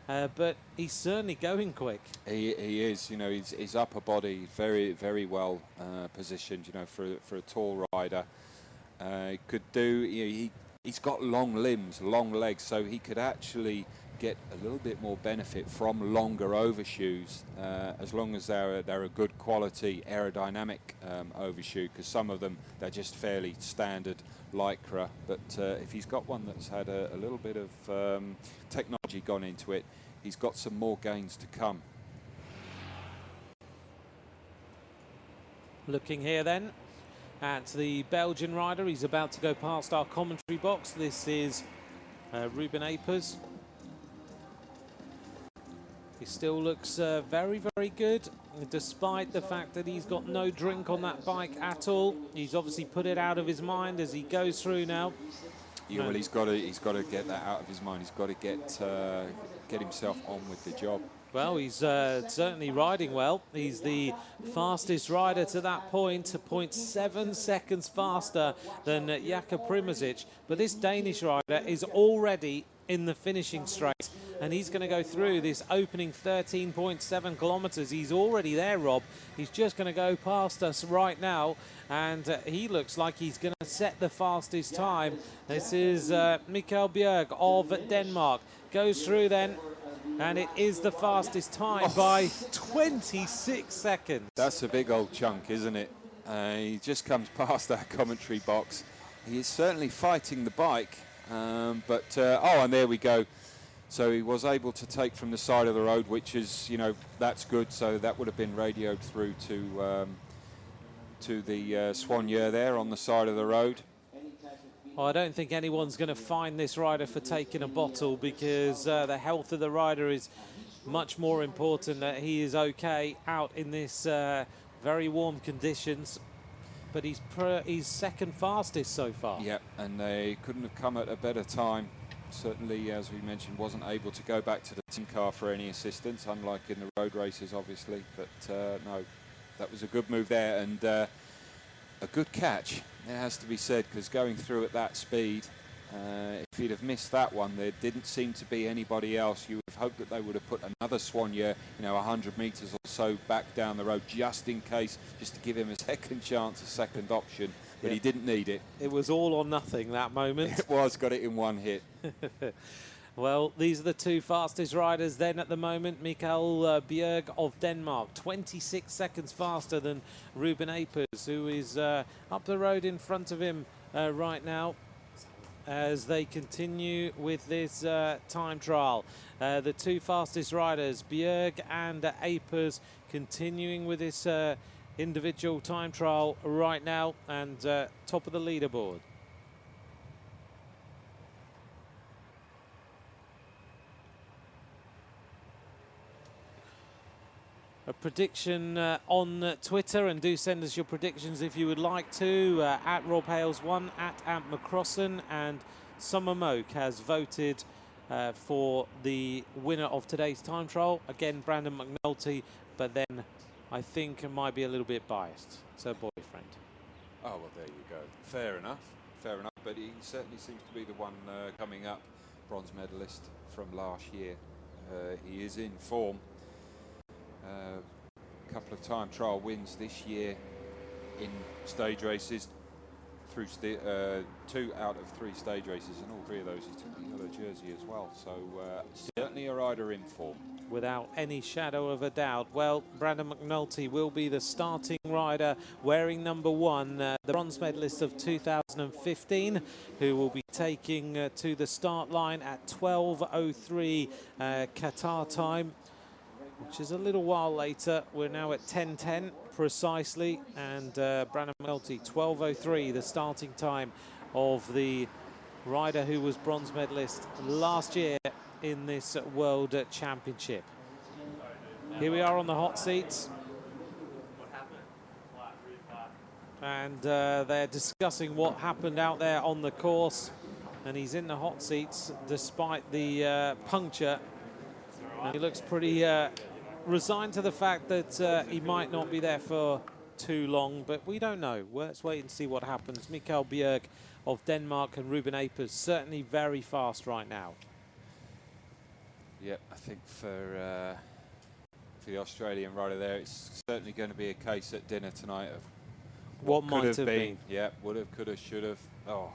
But he's certainly going quick. He is, you know, his upper body very, very well positioned, you know, for a tall rider. He could do, you know, he's got long limbs, long legs, so he could actually get a little bit more benefit from longer overshoes, as long as they're a good quality aerodynamic overshoe, because some of them, they're just fairly standard Lycra. But if he's got one that's had a little bit of technology gone into it, he's got some more gains to come. Looking here then at the Belgian rider, he's about to go past our commentary box. This is Ruben Apers. He still looks very, very good, despite the fact that he's got no drink on that bike at all. He's obviously put it out of his mind as he goes through now. Yeah, well, he's got to get that out of his mind. He's got to get himself on with the job. Well, he's certainly riding well. He's the fastest rider to that point, 0.7 seconds faster than Jakob Primožič. But this Danish rider is already in the finishing straight, and he's going to go through this opening 13.7 kilometers. He's already there, Rob. He's just going to go past us right now, and he looks like he's going to set the fastest time. This is Mikael Bjerg of Denmark. Goes through then, and it is the fastest time by 26 seconds. That's a big old chunk, isn't it? He just comes past our commentary box. He is certainly fighting the bike. Oh, and there we go. So he was able to take from the side of the road, which is, you know, that's good. So that would have been radioed through to the soigneur there on the side of the road. Well, I don't think anyone's going to fine this rider for taking a bottle, because the health of the rider is much more important. That he is okay out in this very warm conditions. But he's second fastest so far. Yeah, and they couldn't have come at a better time. Certainly, as we mentioned, wasn't able to go back to the team car for any assistance, unlike in the road races, obviously. But no, that was a good move there, and a good catch, it has to be said, because going through at that speed, if he'd have missed that one, there didn't seem to be anybody else. You would have hoped that they would have put another soigneur, you know, 100 metres or so back down the road, just in case, just to give him a second chance, a second option. But he didn't need it. It was all or nothing, that moment. It was, got it in one hit. Well, these are the two fastest riders then at the moment. Mikael Bjerg of Denmark, 26 seconds faster than Ruben Apers, who is up the road in front of him right now, as they continue with this time trial. The two fastest riders, Bjerg and Apers, continuing with this individual time trial right now, and top of the leaderboard. A prediction on Twitter, and do send us your predictions if you would like to, at Rob Hales1, at Ant McCrossan, and Summer Moke has voted for the winner of today's time trial. Again, Brandon McNulty, but then I think it might be a little bit biased. So boyfriend. Oh, well, there you go. Fair enough. Fair enough. But he certainly seems to be the one coming up, bronze medalist from last year. He is in form. A couple of time trial wins this year in stage races. Through 2 out of 3 stage races, and all 3 of those he took the yellow jersey as well. So certainly a rider in form. Without any shadow of a doubt. Well, Brandon McNulty will be the starting rider wearing number 1, the bronze medalist of 2015, who will be taking to the start line at 12:03 Qatar time, which is a little while later. We're now at 10:10 precisely, and Brandon McNulty, 12:03, the starting time of the rider who was bronze medalist last year in this World Championship. Here we are on the hot seats, and they're discussing what happened out there on the course, and he's in the hot seats despite the puncture, and he looks pretty resigned to the fact that he might not be there for too long, but we don't know. Let's wait and see what happens. Mikael Bjerg of Denmark and Ruben Apers certainly very fast right now. Yep, I think for the Australian rider there, it's certainly going to be a case at dinner tonight of what could might have have been. Yeah, would have, could have, should have. Oh,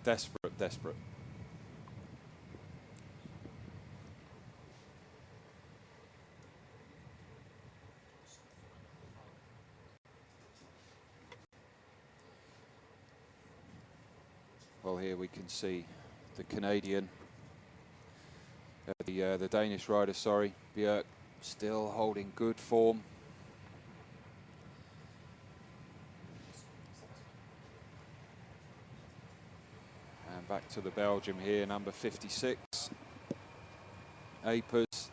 desperate, desperate. Well, here we can see the Canadian, the Danish rider, sorry, Bjerg, still holding good form. And back to the Belgium here, number 56, Apers.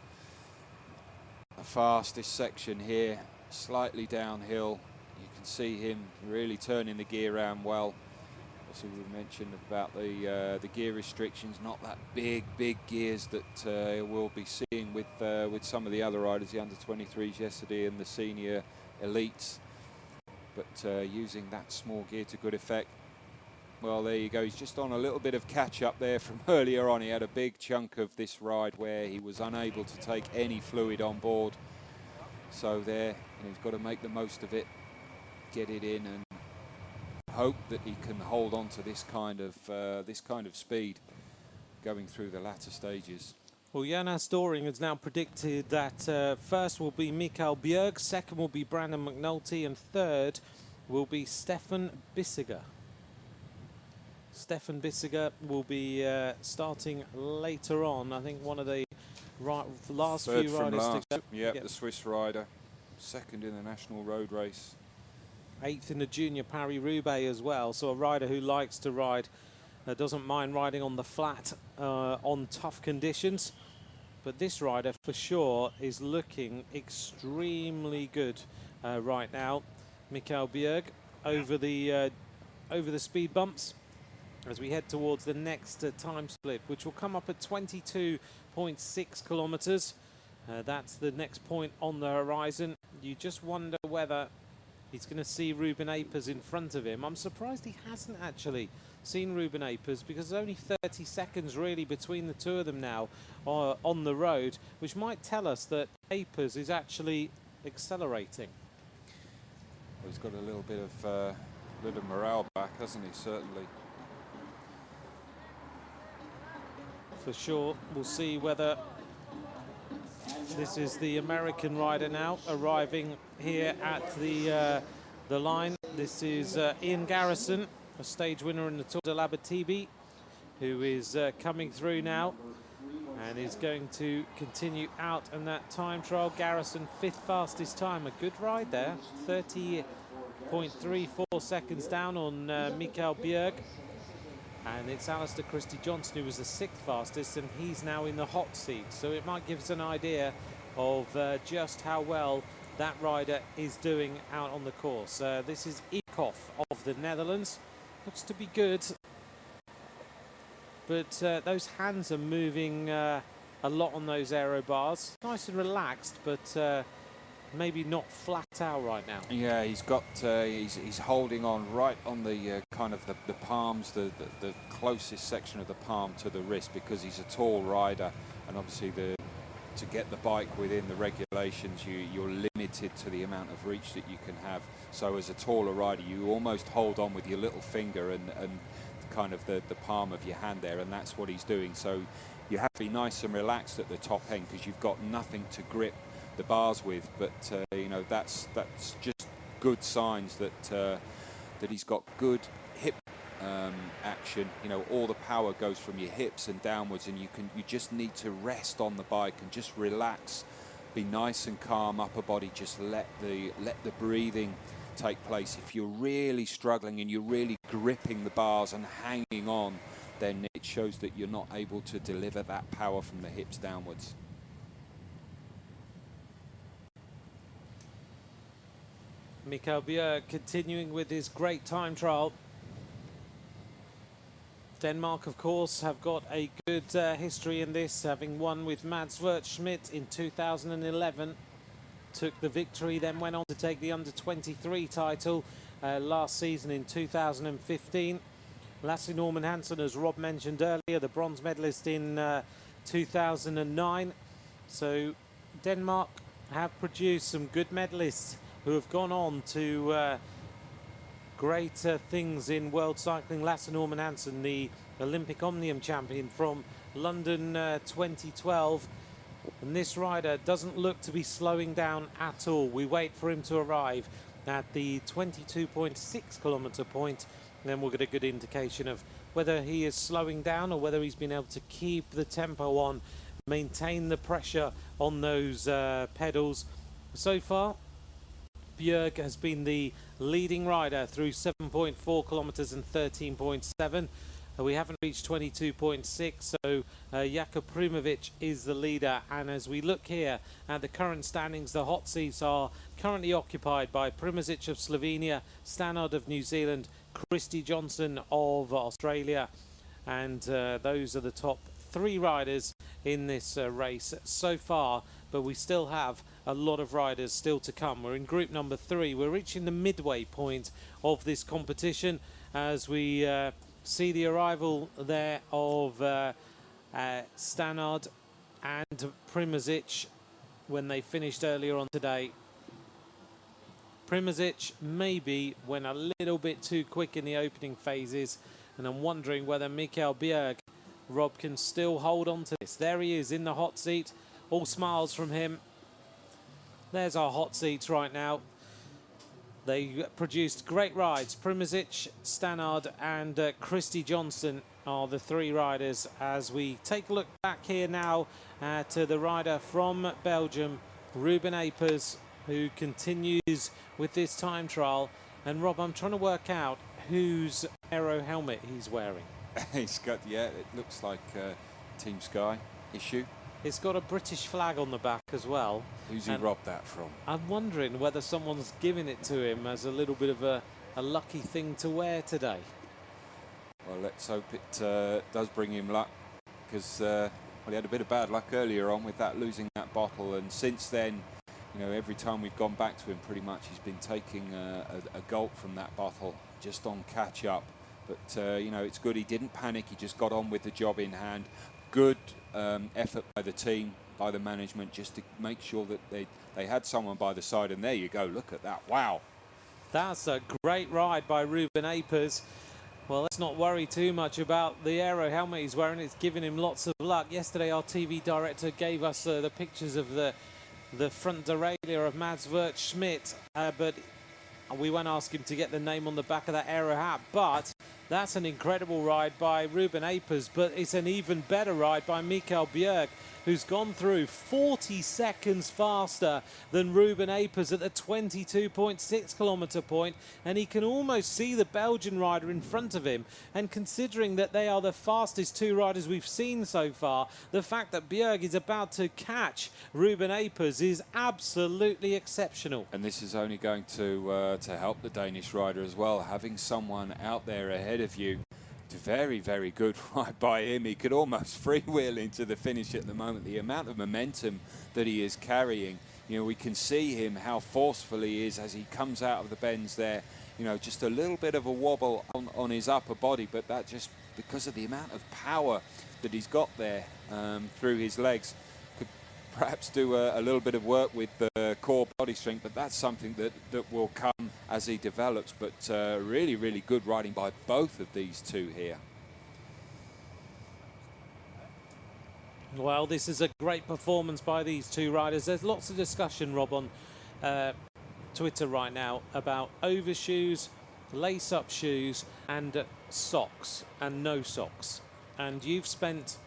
The fastest section here, slightly downhill. You can see him really turning the gear around well. So we mentioned about the gear restrictions, not that big gears that we'll be seeing with some of the other riders, the under-23s yesterday and the senior elites, but using that small gear to good effect. Well, there you go. He's just on a little bit of catch-up there from earlier on. He had a big chunk of this ride where he was unable to take any fluid on board. So there, he's got to make the most of it, get it in, and hope that he can hold on to this kind of speed going through the latter stages. Well, Jonas Doring has now predicted that first will be Mikael Bjerg, second will be Brandon McNulty, and third will be Stefan Bissegger. Stefan Bissegger will be starting later on. I think one of the last Third few from riders last. to go. Yep, the Swiss rider, second in the national road race. 8th in the Junior Paris-Roubaix as well, so a rider who likes to ride, doesn't mind riding on the flat on tough conditions. But this rider for sure is looking extremely good right now. Mikael Bjerg over the speed bumps as we head towards the next time split, which will come up at 22.6 kilometers. That's the next point on the horizon. You just wonder whether he's going to see Ruben Apers in front of him. I'm surprised he hasn't actually seen Ruben Apers, because there's only 30 seconds really between the two of them now on the road, which might tell us that Apers is actually accelerating. Well, he's got a little bit of morale back, hasn't he? Certainly. For sure, we'll see whether this is the American rider now arriving here at the line. This is Ian Garrison, a stage winner in the Tour de l'Abitibi, who is coming through now and is going to continue out in that time trial. Garrison, 5th fastest time, a good ride there, 30.34 seconds down on Mikael Bjerg. And it's Alistair Christie-Johnson who was the 6th fastest, and he's now in the hot seat. So it might give us an idea of just how well that rider is doing out on the course. This is Eekhoff of the Netherlands. Looks to be good. But those hands are moving a lot on those aero bars. Nice and relaxed, but maybe not flat out right now. Yeah, he's got he's holding on right on the kind of the palms, the closest section of the palm to the wrist, because he's a tall rider, and obviously to get the bike within the regulations, you're limited to the amount of reach that you can have. So as a taller rider, you almost hold on with your little finger and kind of the palm of your hand there, and that's what he's doing. So you have to be nice and relaxed at the top end, because you've got nothing to grip the bars with. But you know, that's just good signs that that he's got good hip action. You know, all the power goes from your hips and downwards, and you just need to rest on the bike and just relax, be nice and calm, upper body, just let the breathing take place. If you're really struggling and you're really gripping the bars and hanging on, then it shows that you're not able to deliver that power from the hips downwards. Mikael Bjerg continuing with his great time trial. Denmark, of course, have got a good history in this, having won with Mads Vert Schmidt in 2011. Took the victory, then went on to take the under-23 title last season in 2015. Lasse Norman Hansen, as Rob mentioned earlier, the bronze medalist in 2009. So Denmark have produced some good medalists who have gone on to great things in world cycling. Lasse Norman Hansen, the Olympic Omnium champion from London 2012. And this rider doesn't look to be slowing down at all. We wait for him to arrive at the 22.6 kilometre point, and then we'll get a good indication of whether he is slowing down or whether he's been able to keep the tempo on, maintain the pressure on those pedals. So far, Bjerg has been the leading rider through 7.4 kilometres and 13.7. We haven't reached 22.6, so Jakub Primovic is the leader. And as we look here at the current standings, the hot seats are currently occupied by Primozic of Slovenia, Stannard of New Zealand, Christy Johnson of Australia. And those are the top three riders in this race so far. But we still have a lot of riders still to come. We're in group number 3. We're reaching the midway point of this competition as we see the arrival there of Stannard and Primozic when they finished earlier on today. Primozic maybe went a little bit too quick in the opening phases, and I'm wondering whether Mikael Bjerg, Rob, can still hold on to this. There he is in the hot seat, all smiles from him. There's our hot seats right now. They produced great rides. Primozic, Stannard and Christy Johnson are the three riders. As we take a look back here now to the rider from Belgium, Ruben Apers, who continues with this time trial. And Rob, I'm trying to work out whose aero helmet he's wearing. He's got, yeah, it looks like Team Sky issue. It's got a British flag on the back as well. Who's he robbed that from? I'm wondering whether someone's giving it to him as a little bit of a lucky thing to wear today. Well, let's hope it does bring him luck, because well, he had a bit of bad luck earlier on with that, losing that bottle, and since then, you know, every time we've gone back to him, pretty much he's been taking a gulp from that bottle just on catch up. But you know, it's good he didn't panic. He just got on with the job in hand. Good effort by the team, by the management, just to make sure that they had someone by the side. And there you go, look at that, wow. That's a great ride by Ruben Apers. Well, let's not worry too much about the aero helmet he's wearing. It's giving him lots of luck. Yesterday our TV director gave us the pictures of the front derailleur of Mads Vert Schmidt, but we won't ask him to get the name on the back of that aero hat. But that's an incredible ride by Ruben Apers, but it's an even better ride by Mikael Bjerg, who's gone through 40 seconds faster than Ruben Apers at the 22.6 kilometre point, and he can almost see the Belgian rider in front of him. And considering that they are the fastest two riders we've seen so far, the fact that Bjerg is about to catch Ruben Apers is absolutely exceptional. And this is only going to help the Danish rider as well, having someone out there ahead of you. Very, very good ride by him. He could almost freewheel into the finish at the moment. The amount of momentum that he is carrying You know, we can see him, how forceful he is as he comes out of the bends there. You know, just a little bit of a wobble on his upper body, but that just because of the amount of power that he's got there through his legs. Could perhaps do a little bit of work with the core body strength, but that's something that will come as he develops. But really, really good riding by both of these two here. Well, this is a great performance by these two riders. There's lots of discussion, Rob, on Twitter right now about overshoes, lace-up shoes and socks and no socks. And you've spent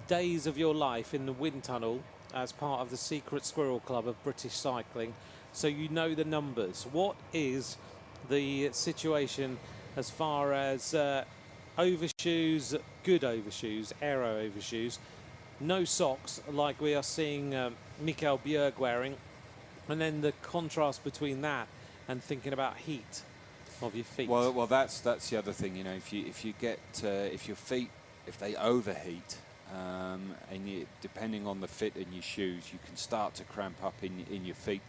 days of your life in the wind tunnel as part of the Secret Squirrel Club of British Cycling, so you know the numbers. What is the situation as far as overshoes, good overshoes, aero overshoes, no socks like we are seeing Mikael Bjerg wearing, and then the contrast between that and thinking about heat of your feet? Well, that's the other thing. You know, if your feet, if they overheat, and depending on the fit in your shoes, you can start to cramp up in your feet.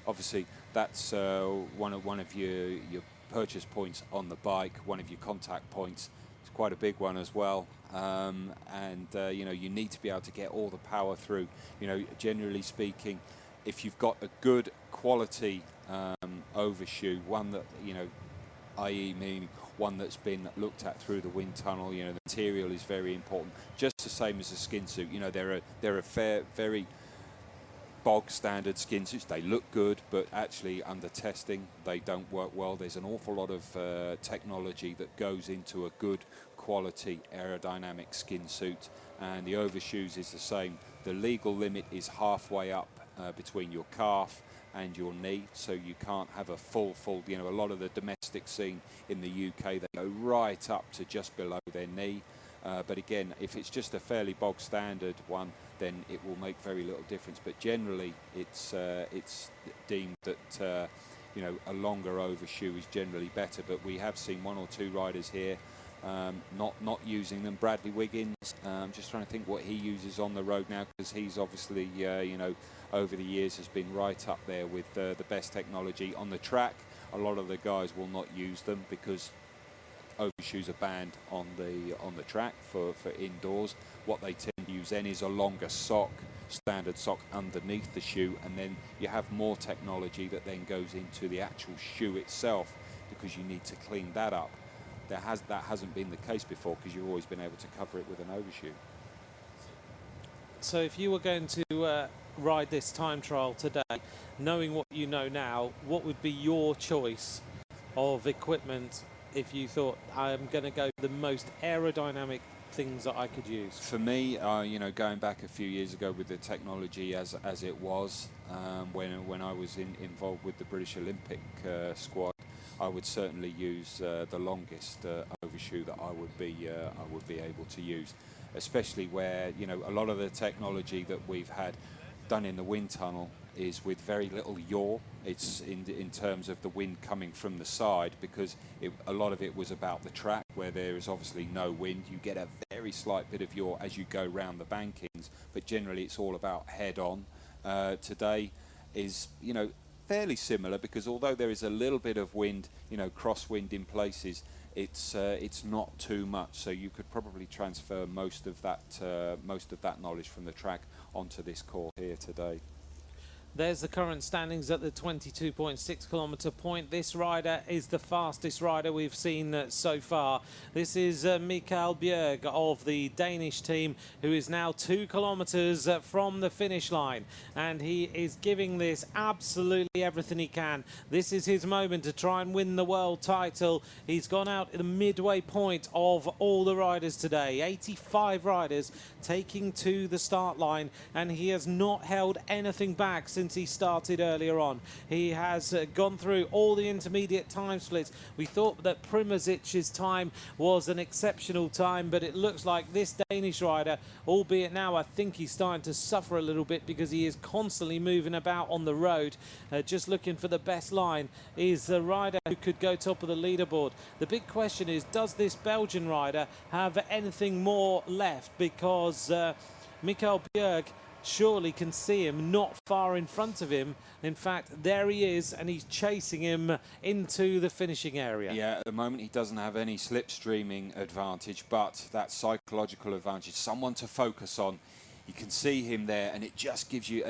Obviously, that's one of your purchase points on the bike, one of your contact points. It's quite a big one as well. You know, you need to be able to get all the power through. You know, generally speaking, if you've got a good quality overshoe, one that, you know, i.e. meaning one that's been looked at through the wind tunnel, you know, the material is very important, just the same as a skin suit. You know, they're a very bog standard skin suits. They look good, but actually under testing they don't work well. There's an awful lot of technology that goes into a good quality aerodynamic skin suit, and the overshoes is the same. The legal limit is halfway up between your calf and your knee, so you can't have a full, you know, a lot of the domestic scene in the UK, they go right up to just below their knee. But again, if it's just a fairly bog standard one, then it will make very little difference. But generally, it's deemed that you know, a longer overshoe is generally better. But we have seen one or two riders here not using them. Bradley Wiggins, just trying to think what he uses on the road now, because he's obviously you know, over the years has been right up there with the best technology on the track. A lot of the guys will not use them because overshoes are banned on the track for indoors. What they tend to use then is a longer sock, standard sock underneath the shoe, and then you have more technology that then goes into the actual shoe itself, because you need to clean that up. That hasn't been the case before, because you've always been able to cover it with an overshoe. So if you were going to ride this time trial today, knowing what you know now, what would be your choice of equipment if you thought, I'm going to go the most aerodynamic things that I could use? For me, you know, going back a few years ago with the technology as it was, when I was involved with the British Olympic squad, I would certainly use the longest overshoe that I would be able to use, especially where, you know, a lot of the technology that we've had done in the wind tunnel is with very little yaw. It's in terms of the wind coming from the side, because a lot of it was about the track where there is obviously no wind. You get a very slight bit of yaw as you go round the bankings, but generally it's all about head on. Today is, you know, fairly similar, because although there is a little bit of wind, you know, crosswind in places, it's not too much, so you could probably transfer most of that knowledge from the track onto this course here today. There's the current standings at the 22.6 kilometre point. This rider is the fastest rider we've seen so far. This is Mikael Bjerg of the Danish team, who is now 2 kilometres from the finish line. And he is giving this absolutely everything he can. This is his moment to try and win the world title. He's gone out at the midway point of all the riders today. 85 riders taking to the start line, and he has not held anything back since he started earlier on. He has gone through all the intermediate time splits. We thought that Primazic's time was an exceptional time, but it looks like this Danish rider, albeit now I think he's starting to suffer a little bit because he is constantly moving about on the road, just looking for the best line, is the rider who could go top of the leaderboard. The big question is, does this Belgian rider have anything more left? Because Mikael Bjerg surely can see him not far in front of him. In fact, there he is, and he's chasing him into the finishing area. Yeah, at the moment he doesn't have any slipstreaming advantage, but that psychological advantage, someone to focus on. You can see him there, and it just gives you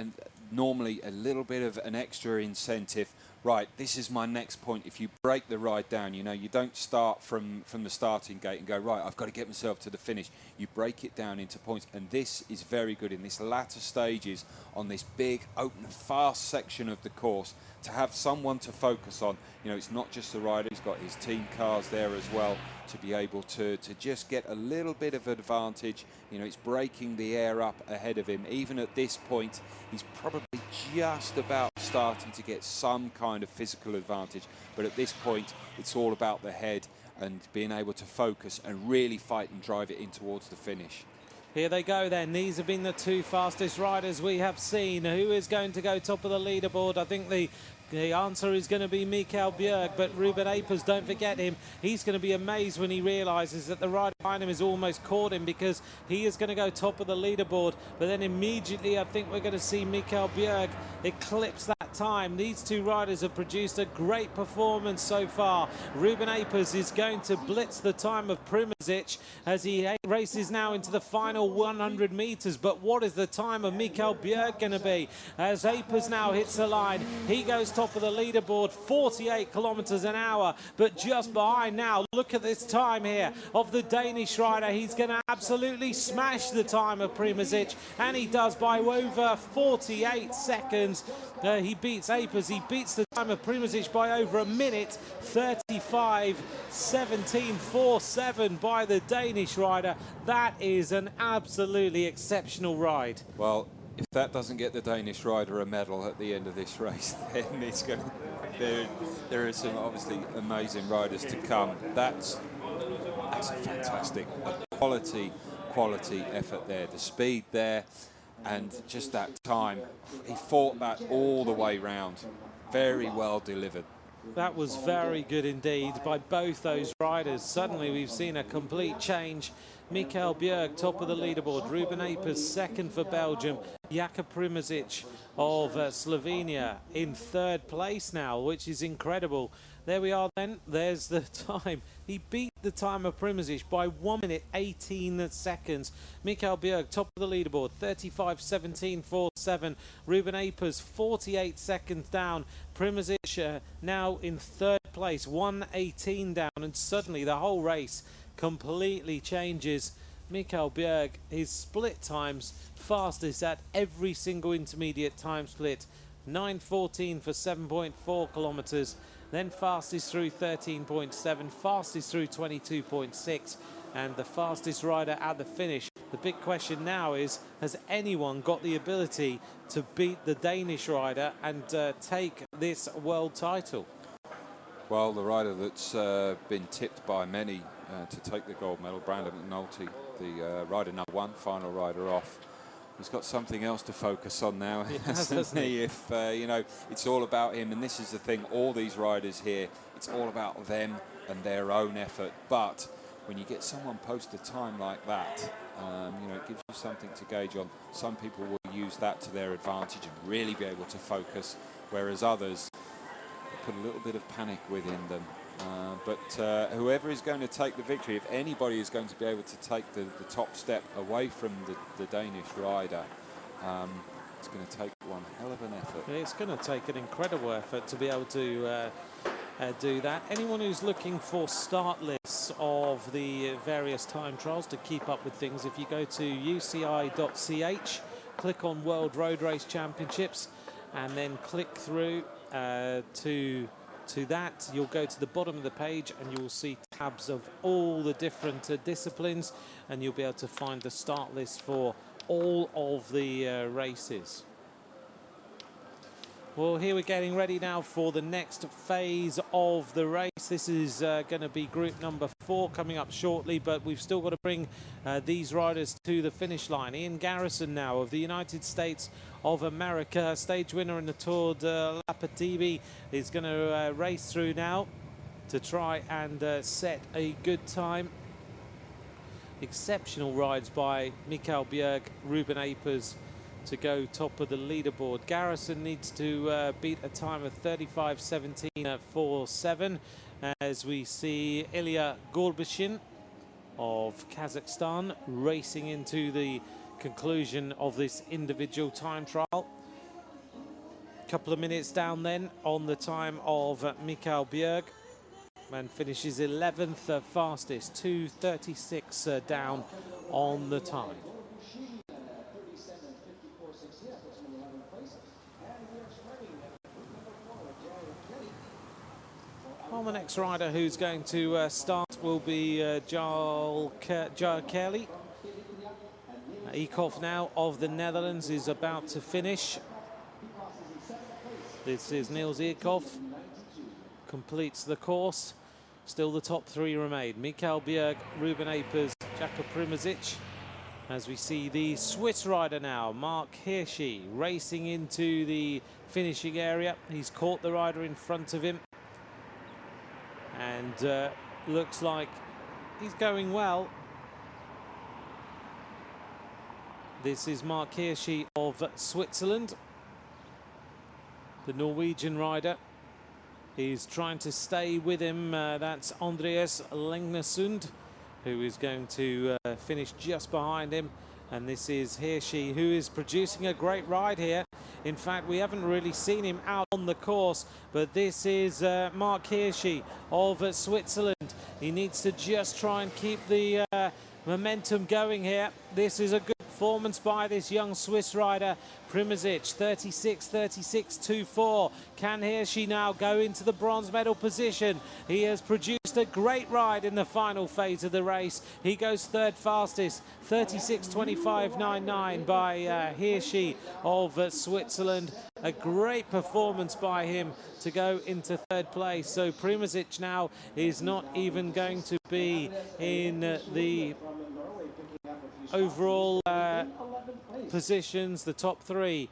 normally a little bit of an extra incentive. Right, this is my next point. If you break the ride down, you know, you don't start from the starting gate and go, right, I've got to get myself to the finish. You break it down into points, and this is very good in this latter stages on this big, open, fast section of the course to have someone to focus on. You know, it's not just the rider, he's got his team cars there as well to be able to just get a little bit of advantage. You know, it's breaking the air up ahead of him. Even at this point, he's probably just about starting to get some kind of physical advantage. But at this point, it's all about the head and being able to focus and really fight and drive it in towards the finish. Here they go then. These have been the two fastest riders we have seen. Who is going to go top of the leaderboard? I think the answer is going to be Mikael Bjerg, but Ruben Apers, don't forget him. He's going to be amazed when he realises that the rider behind him has almost caught him, because he is going to go top of the leaderboard. But then immediately I think we're going to see Mikael Bjerg eclipse that time. These two riders have produced a great performance so far. Ruben Apers is going to blitz the time of Primožič as he races now into the final 100 metres. But what is the time of Mikael Bjerg going to be? As Apers now hits the line, he goes top of the leaderboard, 48 kilometres an hour. But just behind now, look at this time here of the Danish rider. He's going to absolutely smash the time of Primožič, and he does by over 48 seconds. He beats Apers. He beats the time of Primožič by over a minute. 35:17.47 by the Danish rider. That is an absolutely exceptional ride. Well, if that doesn't get the Danish rider a medal at the end of this race, then it's going to. There are some obviously amazing riders to come. That's a fantastic quality effort there. The speed there, and just that time. He fought that all the way round. Very well delivered. That was very good indeed by both those riders. Suddenly we've seen a complete change. Mikael Bjerg top of the leaderboard, Ruben Apers second for Belgium, Jakob Primožič of Slovenia in third place now, which is incredible. There we are then, there's the time. He beat the time of Primožič by 1 minute 18 seconds. Mikael Bjerg top of the leaderboard, 35:17.47. Ruben Apers 48 seconds down. Primožič now in third place, 1:18 down, and suddenly the whole race completely changes. Mikael Bjerg, his split times fastest at every single intermediate time split. 9:14 for 7.4 kilometres. Then fastest through 13.7, fastest through 22.6, and the fastest rider at the finish. The big question now is, has anyone got the ability to beat the Danish rider and take this world title? Well, the rider that's been tipped by many to take the gold medal, Brandon McNulty, the rider number one, final rider off. He's got something else to focus on now, hasn't he? If, you know, it's all about him, and this is the thing, all these riders here, it's all about them and their own effort. But when you get someone post a time like that, you know, it gives you something to gauge on. Some people will use that to their advantage and really be able to focus, whereas others put a little bit of panic within them. But whoever is going to take the victory, if anybody is going to be able to take the top step away from the Danish rider, it's going to take one hell of an effort. It's going to take an incredible effort to be able to do that. Anyone who's looking for start lists of the various time trials to keep up with things, if you go to uci.ch, click on World Road Race Championships, and then click through to that, you'll go to the bottom of the page and you'll see tabs of all the different disciplines, and you'll be able to find the start list for all of the races. Well, here we're getting ready now for the next phase of the race. This is going to be group number 4 coming up shortly, but we've still got to bring these riders to the finish line. Ian Garrison now of the United States of America, stage winner in the Tour de l'Apetite, is going to race through now to try and set a good time. Exceptional rides by Mikael Bjerg, Ruben Apers, to go top of the leaderboard. Garrison needs to beat a time of 35.17 at 4.7 as we see Ilya Gorbishin of Kazakhstan racing into the conclusion of this individual time trial. Couple of minutes down then on the time of Mikael Bjerg, and finishes 11th fastest, 2:36 down on the time. Well, the next rider who's going to start will be Jarl Kelly. Eekhoff now of the Netherlands is about to finish. This is Niels Eekhoff, completes the course. Still the top three remain. Mikael Bjerg, Ruben Apers, Jakob Primozic. As we see the Swiss rider now, Mark Hirschi, racing into the finishing area. He's caught the rider in front of him. And looks like he's going well. This is Mark Hirschi of Switzerland. The Norwegian rider is trying to stay with him. That's Andreas Lengnesund, who is going to finish just behind him. And this is Hirschi, who is producing a great ride here. In fact, we haven't really seen him out on the course, but this is Mark Hirschi of Switzerland. He needs to just try and keep the momentum going here. This is a good performance by this young Swiss rider. Primozic, 36.36.24. Can Hirschi now go into the bronze medal position? He has produced a great ride in the final phase of the race. He goes third fastest, 36.25.99 by Hirschi of Switzerland. A great performance by him to go into third place. So Primozic now is not even going to be in the overall positions, the top three.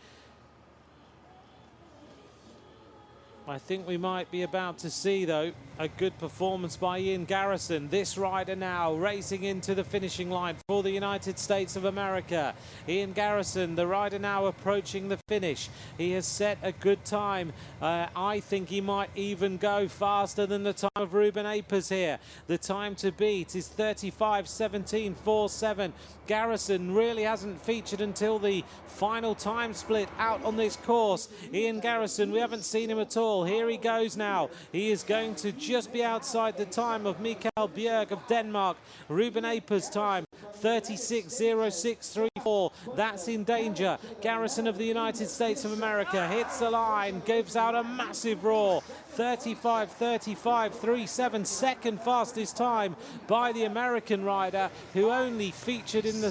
I think we might be about to see, though, a good performance by Ian Garrison. This rider now racing into the finishing line for the United States of America. Ian Garrison, the rider now approaching the finish. He has set a good time. I think he might even go faster than the time of Ruben Apers here. The time to beat is 35.17.47. Garrison really hasn't featured until the final time split out on this course. Ian Garrison, we haven't seen him at all. Here he goes now. He is going to just be outside the time of Mikael Bjerg of Denmark. Ruben Apers' time, 36.06.34. That's in danger. Garrison of the United States of America hits the line, gives out a massive roar. 35.35.37, second fastest time by the American rider, who only featured in the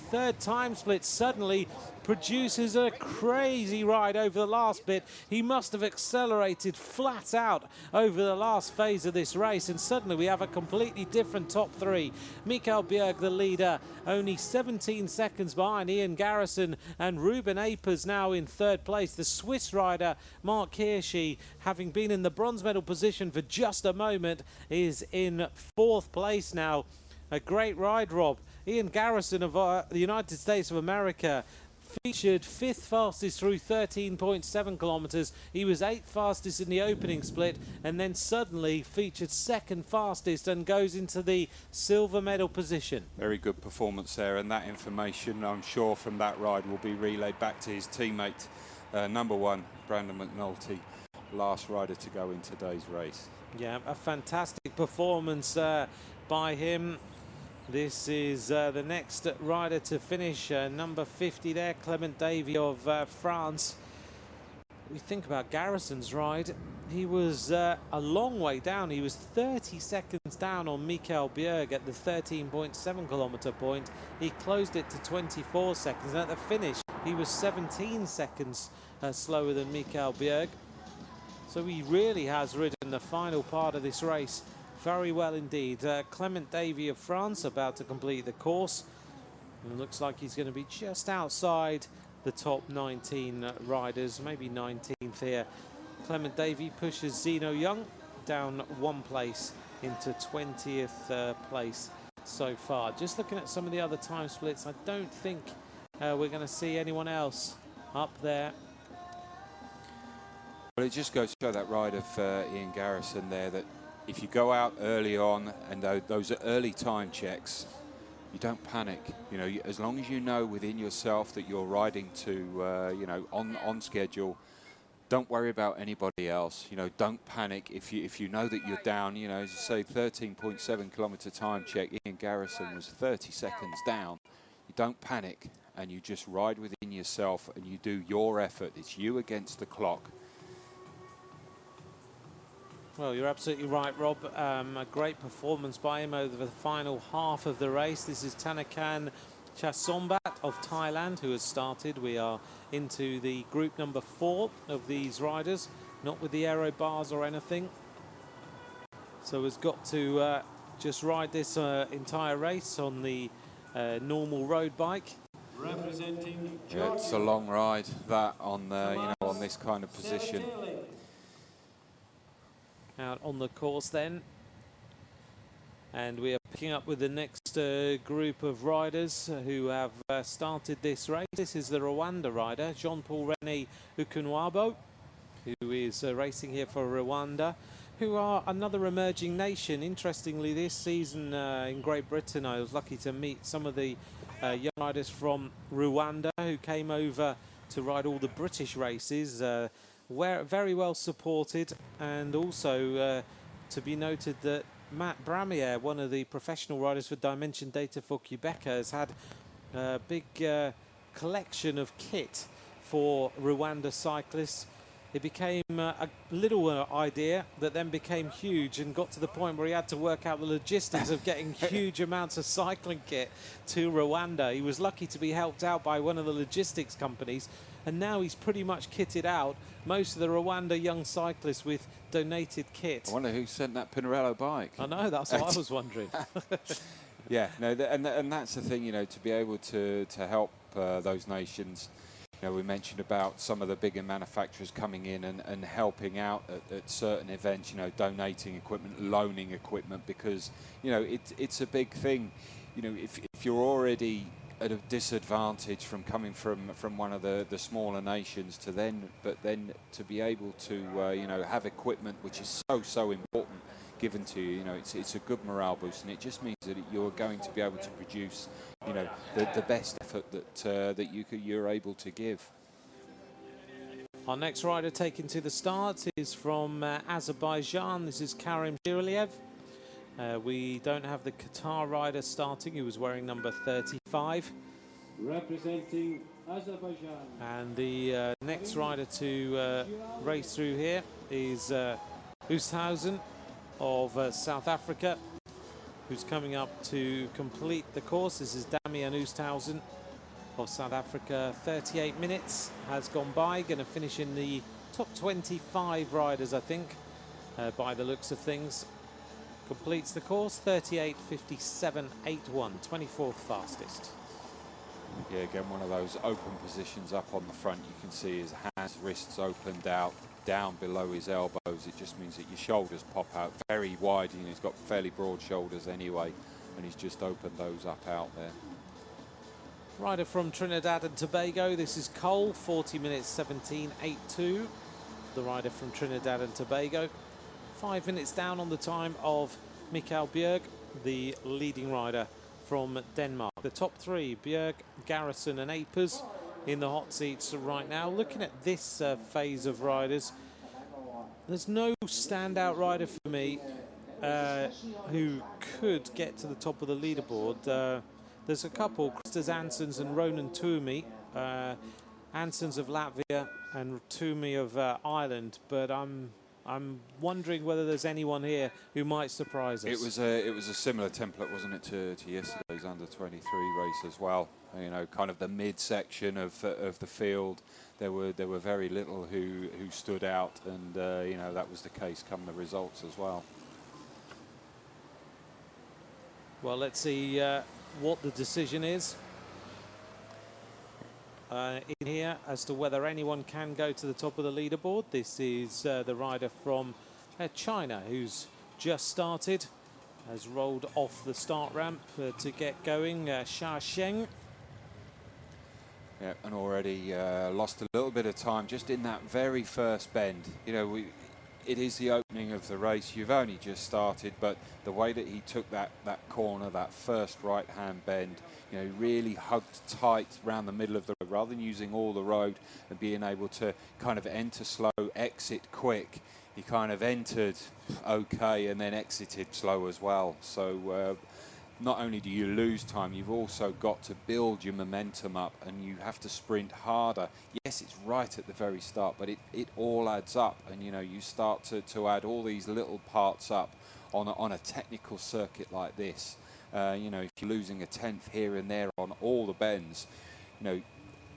third time split. Suddenly produces a crazy ride over the last bit. He must have accelerated flat out over the last phase of this race, and suddenly we have a completely different top three. Mikael Bjerg, the leader, only 17 seconds behind Ian Garrison, and Ruben Apers now in third place. The Swiss rider, Mark Hirschi, having been in the bronze medal position for just a moment, is in fourth place now. A great ride, Rob. Ian Garrison of the United States of America featured fifth fastest through 13.7 kilometers. He was eighth fastest in the opening split, and then suddenly featured second fastest and goes into the silver medal position. Very good performance there, and that information, I'm sure, from that ride will be relayed back to his teammate, number one, Brandon McNulty, last rider to go in today's race. Yeah, a fantastic performance by him. This is the next rider to finish, number 50 there, Clement Davy of France. We think about Garrison's ride. He was a long way down. He was 30 seconds down on Mikael Bjerg at the 13.7 kilometer point. He closed it to 24 seconds. And at the finish, he was 17 seconds slower than Mikael Bjerg. So he really has ridden the final part of this race very well indeed. Clement Davy of France about to complete the course. And it looks like he's going to be just outside the top 19 riders, maybe 19th here. Clement Davy pushes Zeno Young down one place into 20th place so far. Just looking at some of the other time splits, I don't think we're going to see anyone else up there. Well, it just goes to show that ride of Ian Garrison there, that if you go out early on and those are early time checks, you don't panic. You know, as long as you know within yourself that you're riding to, you know, on schedule, don't worry about anybody else. You know, don't panic if you know that you're down. You know, as you say, 13.7 kilometre time check. Ian Garrison was 30 seconds down. You don't panic and you just ride within yourself and you do your effort. It's you against the clock. Well, you're absolutely right, Rob. A great performance by him over the final half of the race. This is Tanakan Chasombat of Thailand who has started. We are into the group number 4 of these riders, not with the aero bars or anything. So has got to just ride this entire race on the normal road bike. Representing Yeah, it's a long ride, that on you know, on this kind of position. Out on the course then, and we are picking up with the next group of riders who have started this race. This is the Rwanda rider, Jean-Paul René Ukunwabo, who is racing here for Rwanda, who are another emerging nation. Interestingly, this season in Great Britain, I was lucky to meet some of the young riders from Rwanda who came over to ride all the British races. Very well supported, and also to be noted that Matt Bramier, one of the professional riders for Dimension Data for Quebec, has had a big collection of kit for Rwanda cyclists. It became a little idea that then became huge and got to the point where he had to work out the logistics of getting huge amounts of cycling kit to Rwanda. He was lucky to be helped out by one of the logistics companies, and now he's pretty much kitted out most of the Rwanda young cyclists with donated kit. I wonder who sent that Pinarello bike. I know, that's what I was wondering. Yeah, no, and that's the thing, you know, to be able to help those nations. You know, we mentioned about some of the bigger manufacturers coming in and helping out at certain events, you know, donating equipment, loaning equipment, because, you know, it's a big thing. You know, if you're already at a disadvantage from coming from one of the smaller nations to then to be able to, you know, have equipment which is so important given to you, you know, it's a good morale boost, and it just means that you're going to be able to produce, you know, the best effort that you're able to give. Our next rider taken to the start is from Azerbaijan. This is Karim Shirliev. We don't have the Qatar rider starting, who was wearing number 35. representing Azerbaijan. And the next rider to race through here is Oosthuizen of South Africa, who's coming up to complete the course. This is Damian Oosthuizen of South Africa. 38 minutes has gone by, going to finish in the top 25 riders, I think, by the looks of things. Completes the course, 38.57.81, 24th fastest. Yeah, again, one of those open positions up on the front. You can see his hands, wrists opened out, down below his elbows. It just means that your shoulders pop out very wide. You know, he's got fairly broad shoulders anyway, and he's just opened those up out there. Rider from Trinidad and Tobago, this is Cole, 40 minutes 17.82. The rider from Trinidad and Tobago. 5 minutes down on the time of Mikael Bjerg, the leading rider from Denmark. The top three, Bjerg, Garrison and Apers, in the hot seats right now. Looking at this phase of riders, there's no standout rider for me who could get to the top of the leaderboard. There's a couple, Christos Ansons and Ronan Toomey. Ansons of Latvia and Toomey of Ireland, but I'm wondering whether there's anyone here who might surprise us. It was a similar template, wasn't it, to yesterday's under-23 race as well. You know, kind of the mid-section of the field. There were very little who stood out, and you know, that was the case come the results as well. Well, let's see what the decision is in here as to whether anyone can go to the top of the leaderboard. This is the rider from China who's just started, has rolled off the start ramp to get going, Xia Sheng. Yeah, and already lost a little bit of time just in that very first bend. You know, it is the opening of the race. You've only just started, but the way that he took that corner, that first right-hand bend, you know, really hugged tight around the middle of the road, rather than using all the road and being able to kind of enter slow, exit quick. He kind of entered okay and then exited slow as well. So not only do you lose time, you've also got to build your momentum up, and you have to sprint harder. Yes, it's right at the very start, but it all adds up, and you know, you start to add all these little parts up on a technical circuit like this. You know, if you're losing a tenth here and there on all the bends, you know,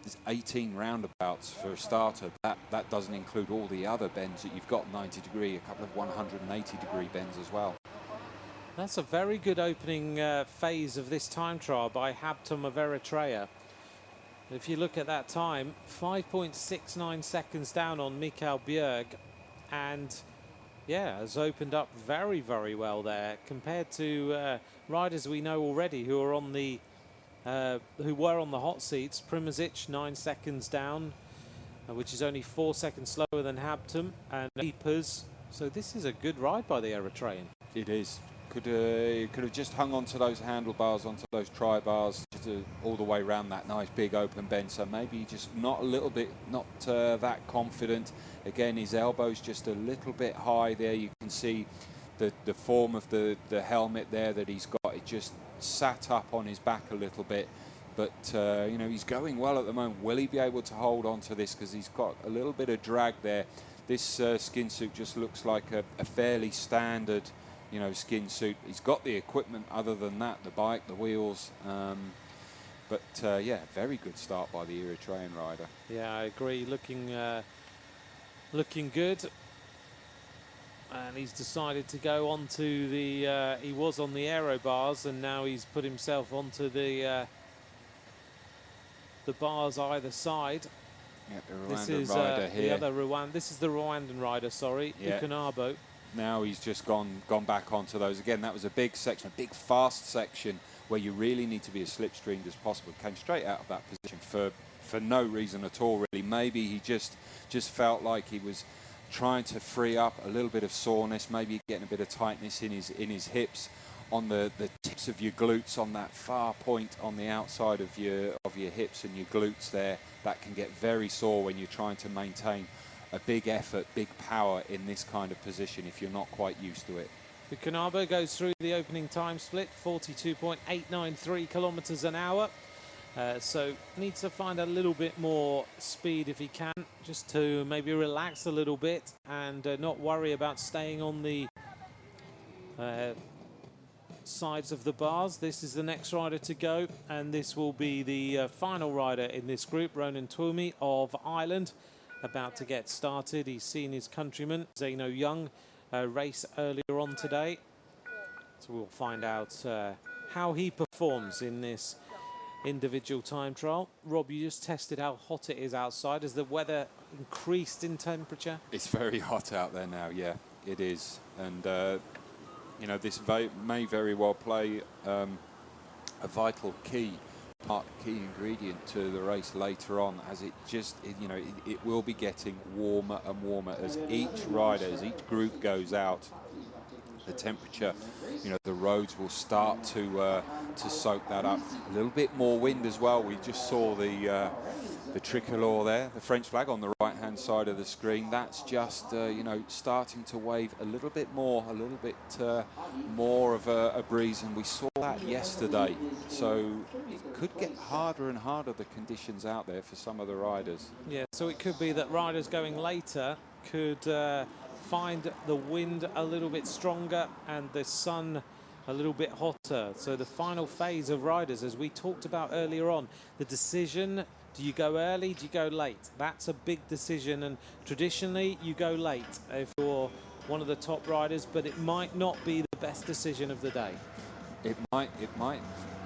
there's 18 roundabouts for a starter. That doesn't include all the other bends that you've got, 90 degree, a couple of 180 degree bends as well. That's a very good opening phase of this time trial by Habtom of Eritrea. If you look at that time, 5.69 seconds down on Mikael Bjerg, and yeah, has opened up very, very well there compared to riders we know already who are on the who were on the hot seats. Primozic 9 seconds down, which is only 4 seconds slower than Habtom, and Leapers. So this is a good ride by the Eritrean. It is. Could have just hung onto those handlebars, onto those tri-bars, all the way around that nice big open bend. So maybe just not a little bit, not that confident. Again, his elbow's just a little bit high there. You can see the form of the helmet there that he's got. It just sat up on his back a little bit. But, you know, he's going well at the moment. Will he be able to hold on to this? Because he's got a little bit of drag there. This skin suit just looks like a fairly standard, you know, skin suit. He's got the equipment other than that, the bike, the wheels. But yeah, very good start by the Eritrean rider. Yeah, I agree. Looking good. And he's decided to go onto the, he was on the aero bars, and now he's put himself onto the bars either side. Yeah, the This Rwandan is rider here. the other Rwanda. This is the Rwandan rider, sorry, Yeah. Ukanabo. Now he's just gone back onto those again. That was a big section, a big fast section where you really need to be as slipstreamed as possible. Came straight out of that position for no reason at all, really. Maybe he just felt like he was trying to free up a little bit of soreness, maybe getting a bit of tightness in his hips, on the tips of your glutes, on that far point on the outside of your hips and your glutes there. That can get very sore when you're trying to maintain a big effort, big power in this kind of position if you're not quite used to it. Ukanabo goes through the opening time split, 42.893 kilometers an hour. So needs to find a little bit more speed if he can, just to maybe relax a little bit and not worry about staying on the sides of the bars. This is the next rider to go, and this will be the final rider in this group, Ronan Twomey of Ireland, about to get started. He's seen his countryman, Zeno Young, race earlier on today. So we'll find out how he performs in this individual time trial. Rob, you just tested how hot it is outside. Has the weather increased in temperature? It's very hot out there now, yeah, it is. And, you know, this may very well play a vital key ingredient to the race later on, as you know, it will be getting warmer and warmer as each rider, as each group goes out. The temperature, you know, the roads will start to soak that up. A little bit more wind as well. We just saw the tricolor there, the French flag on the right-hand side of the screen. That's just, you know, starting to wave a little bit more of a breeze, and we saw that yesterday. So it could get harder and harder, the conditions out there for some of the riders. Yeah, so it could be that riders going later could find the wind a little bit stronger and the sun a little bit hotter. So the final phase of riders, as we talked about earlier on, the decision, do you go early, do you go late? That's a big decision, and traditionally you go late if you're one of the top riders, but it might not be the best decision of the day. It might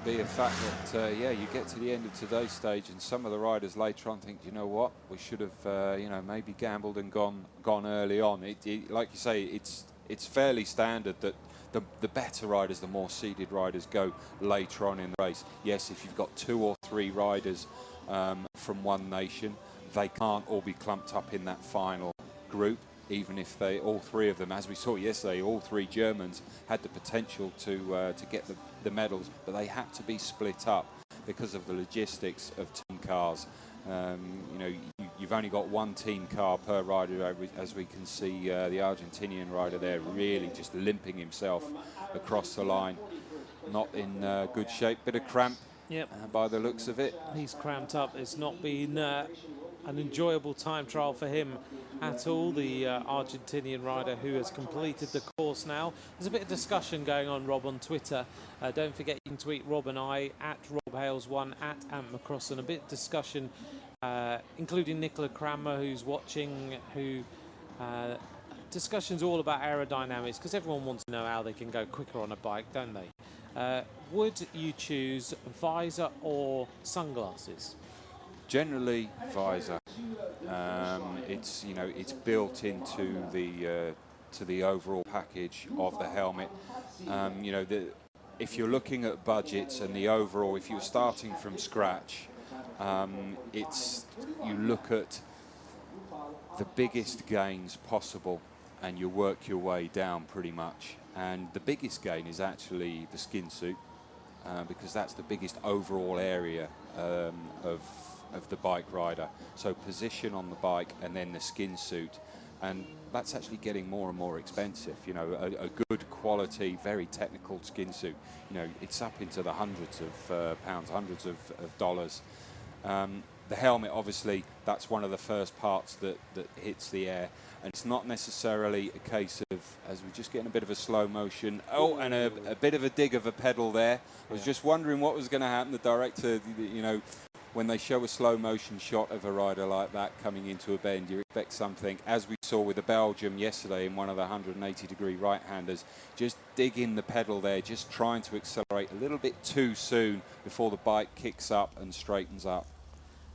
be a fact that, yeah, you get to the end of today's stage and some of the riders later on think, you know what, we should have, you know, maybe gambled and gone early on. Like you say, it's fairly standard that the better riders, the more seeded riders, go later on in the race. Yes, if you've got 2 or 3 riders from one nation. They can't all be clumped up in that final group, even if all three of them, as we saw yesterday, all three Germans had the potential to get the medals, but they had to be split up because of the logistics of team cars. You know, you've only got one team car per rider, as we can see the Argentinian rider there really just limping himself across the line. Not in good shape, bit of cramp. Yep. By the looks of it. He's cramped up. It's not been an enjoyable time trial for him at all, the Argentinian rider who has completed the course now. There's a bit of discussion going on, Rob, on Twitter. Don't forget you can tweet Rob and I at RobHales1 at Ant McCrossan. A bit of discussion, including Nicola Cranmer, who's watching, discussions all about aerodynamics, because everyone wants to know how they can go quicker on a bike, don't they? Would you choose visor or sunglasses? Generally, visor. It's, you know, it's built into the overall package of the helmet. You know, if you're looking at budgets and the overall, if you're starting from scratch, you look at the biggest gains possible and you work your way down pretty much. And the biggest gain is actually the skin suit, because that's the biggest overall area of the bike rider. So position on the bike and then the skin suit, and that's actually getting more and more expensive. You know, a good quality, very technical skin suit, you know, it's up into the hundreds of pounds, hundreds of dollars. The helmet, obviously, that's one of the first parts that hits the air. And it's not necessarily a case of, as we're just getting a bit of a slow motion, oh, and a bit of a dig of a pedal there. I was just wondering what was going to happen. The director, you know, when they show a slow motion shot of a rider like that coming into a bend, you expect something, as we saw with the Belgium yesterday in one of the 180-degree right-handers, just dig in the pedal there, just trying to accelerate a little bit too soon before the bike kicks up and straightens up.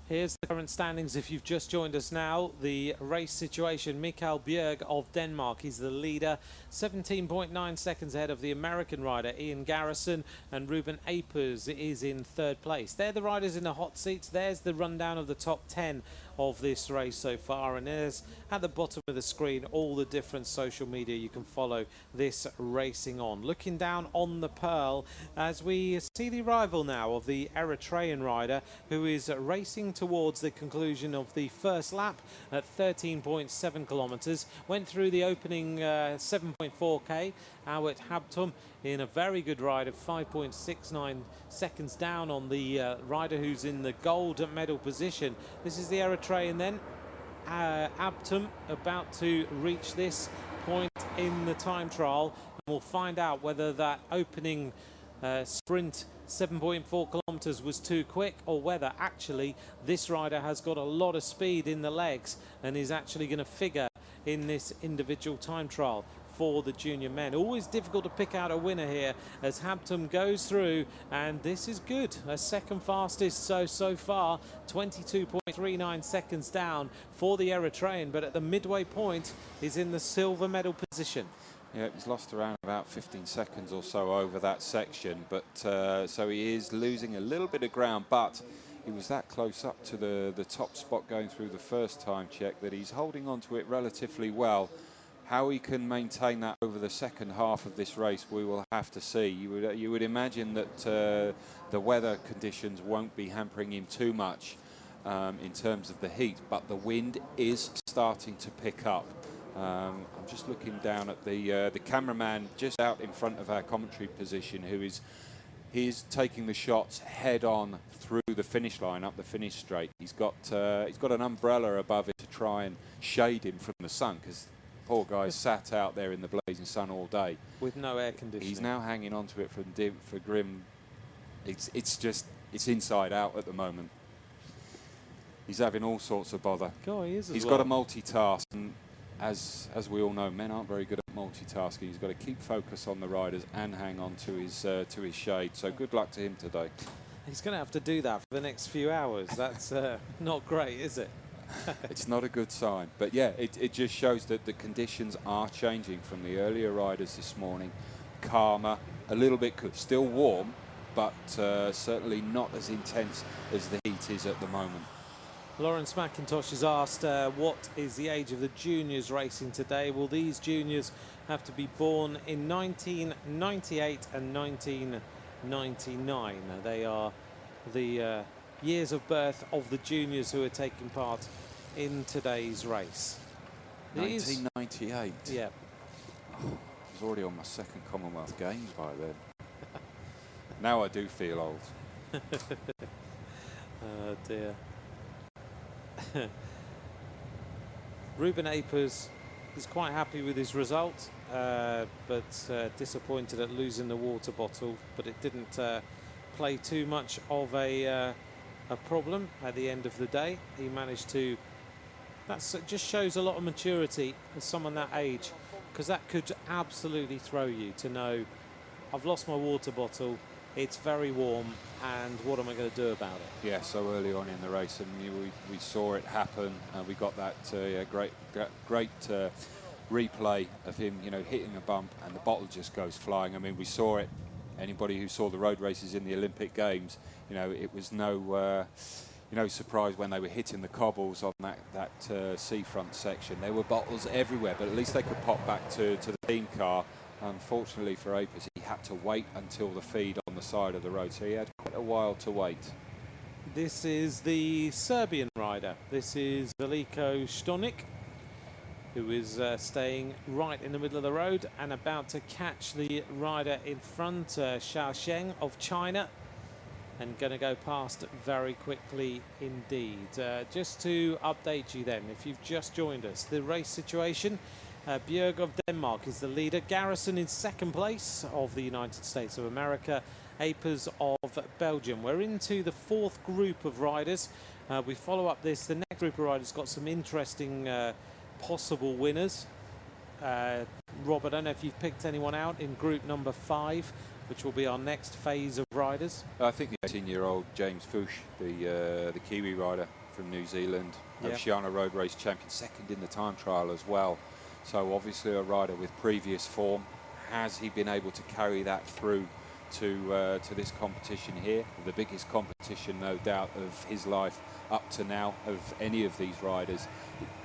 Here's the current standings if you've just joined us now. The race situation, Mikael Bjerg of Denmark, he's the leader, 17.9 seconds ahead of the American rider Ian Garrison, and Ruben Apers is in third place. They're the riders in the hot seats. There's the rundown of the top 10 of this race so far, and there's at the bottom of the screen all the different social media you can follow this racing on. Looking down on the Pearl as we see the arrival now of the Eritrean rider who is racing towards the conclusion of the first lap at 13.7 kilometers. Went through the opening 7.4k. Awet Habtum in a very good ride of 5.69 seconds down on the rider who's in the gold medal position. This is the Eritrean then. Abtum about to reach this point in the time trial, and we'll find out whether that opening sprint 7.4 kilometers was too quick, or whether actually this rider has got a lot of speed in the legs and is actually going to figure in this individual time trial for the junior men. Always difficult to pick out a winner here as Habtum goes through, and this is good. A second fastest so far, 22.39 seconds down for the Eritrean, but at the midway point is in the silver medal position. Yeah, he's lost around about 15 seconds or so over that section, but so he is losing a little bit of ground, but he was that close up to the top spot going through the first time check that he's holding on to it relatively well. How he can maintain that over the second half of this race, we will have to see. You would imagine that the weather conditions won't be hampering him too much in terms of the heat, but the wind is starting to pick up. I'm just looking down at the cameraman just out in front of our commentary position, who is taking the shots head on through the finish line, up the finish straight. He's got an umbrella above it to try and shade him from the sun, because poor guy sat out there in the blazing sun all day with no air conditioning. He's now hanging on to it for Grim. It's inside out at the moment. He's having all sorts of bother. God, he is as He's well. got to multitask, and as we all know, men aren't very good at multitasking. He's got to keep focus on the riders and hang on to his shade. So good luck to him today. He's going to have to do that for the next few hours. That's not great, is it? It's not a good sign. But yeah, it just shows that the conditions are changing from the earlier riders this morning. Calmer, a little bit still warm, but certainly not as intense as the heat is at the moment. Lawrence McIntosh has asked what is the age of the juniors racing today. Well, these juniors have to be born in 1998 and 1999. They are the years of birth of the juniors who are taking part in today's race. 1998? Yeah. I was already on my second Commonwealth Games by then. Now I do feel old. Oh dear. Ruben Apers is quite happy with his result, but disappointed at losing the water bottle. But it didn't play too much of a problem at the end of the day. He managed to. That just shows a lot of maturity as someone that age, because that could absolutely throw you to know, I've lost my water bottle. It's very warm, and what am I going to do about it? Yeah, so early on in the race, and we saw it happen. We got that great replay of him, hitting a bump, and the bottle just goes flying. I mean, we saw it. Anybody who saw the road races in the Olympic Games, it was no surprise when they were hitting the cobbles on that seafront section. There were bottles everywhere, but at least they could pop back to the team car. Unfortunately for Apers, he had to wait until the feed on the side of the road, so he had quite a while to wait. This is the Serbian rider. This is Veliko Stonic, who is staying right in the middle of the road and about to catch the rider in front, Xiao Sheng of China, and going to go past very quickly indeed. Just to update you then, if you've just joined us, the race situation. Bjerg of Denmark is the leader. Garrison in second place of the United States of America. Apers of Belgium. We're into the fourth group of riders. We follow up this. The next group of riders got some interesting possible winners. Rob, I don't know if you've picked anyone out in group number 5, which will be our next phase of riders. I think the 18-year-old James Fuchs, the Kiwi rider from New Zealand, Oceania Road Race champion, second in the time trial as well. So obviously a rider with previous form. Has he been able to carry that through to this competition here? The biggest competition, no doubt, of his life up to now, of any of these riders.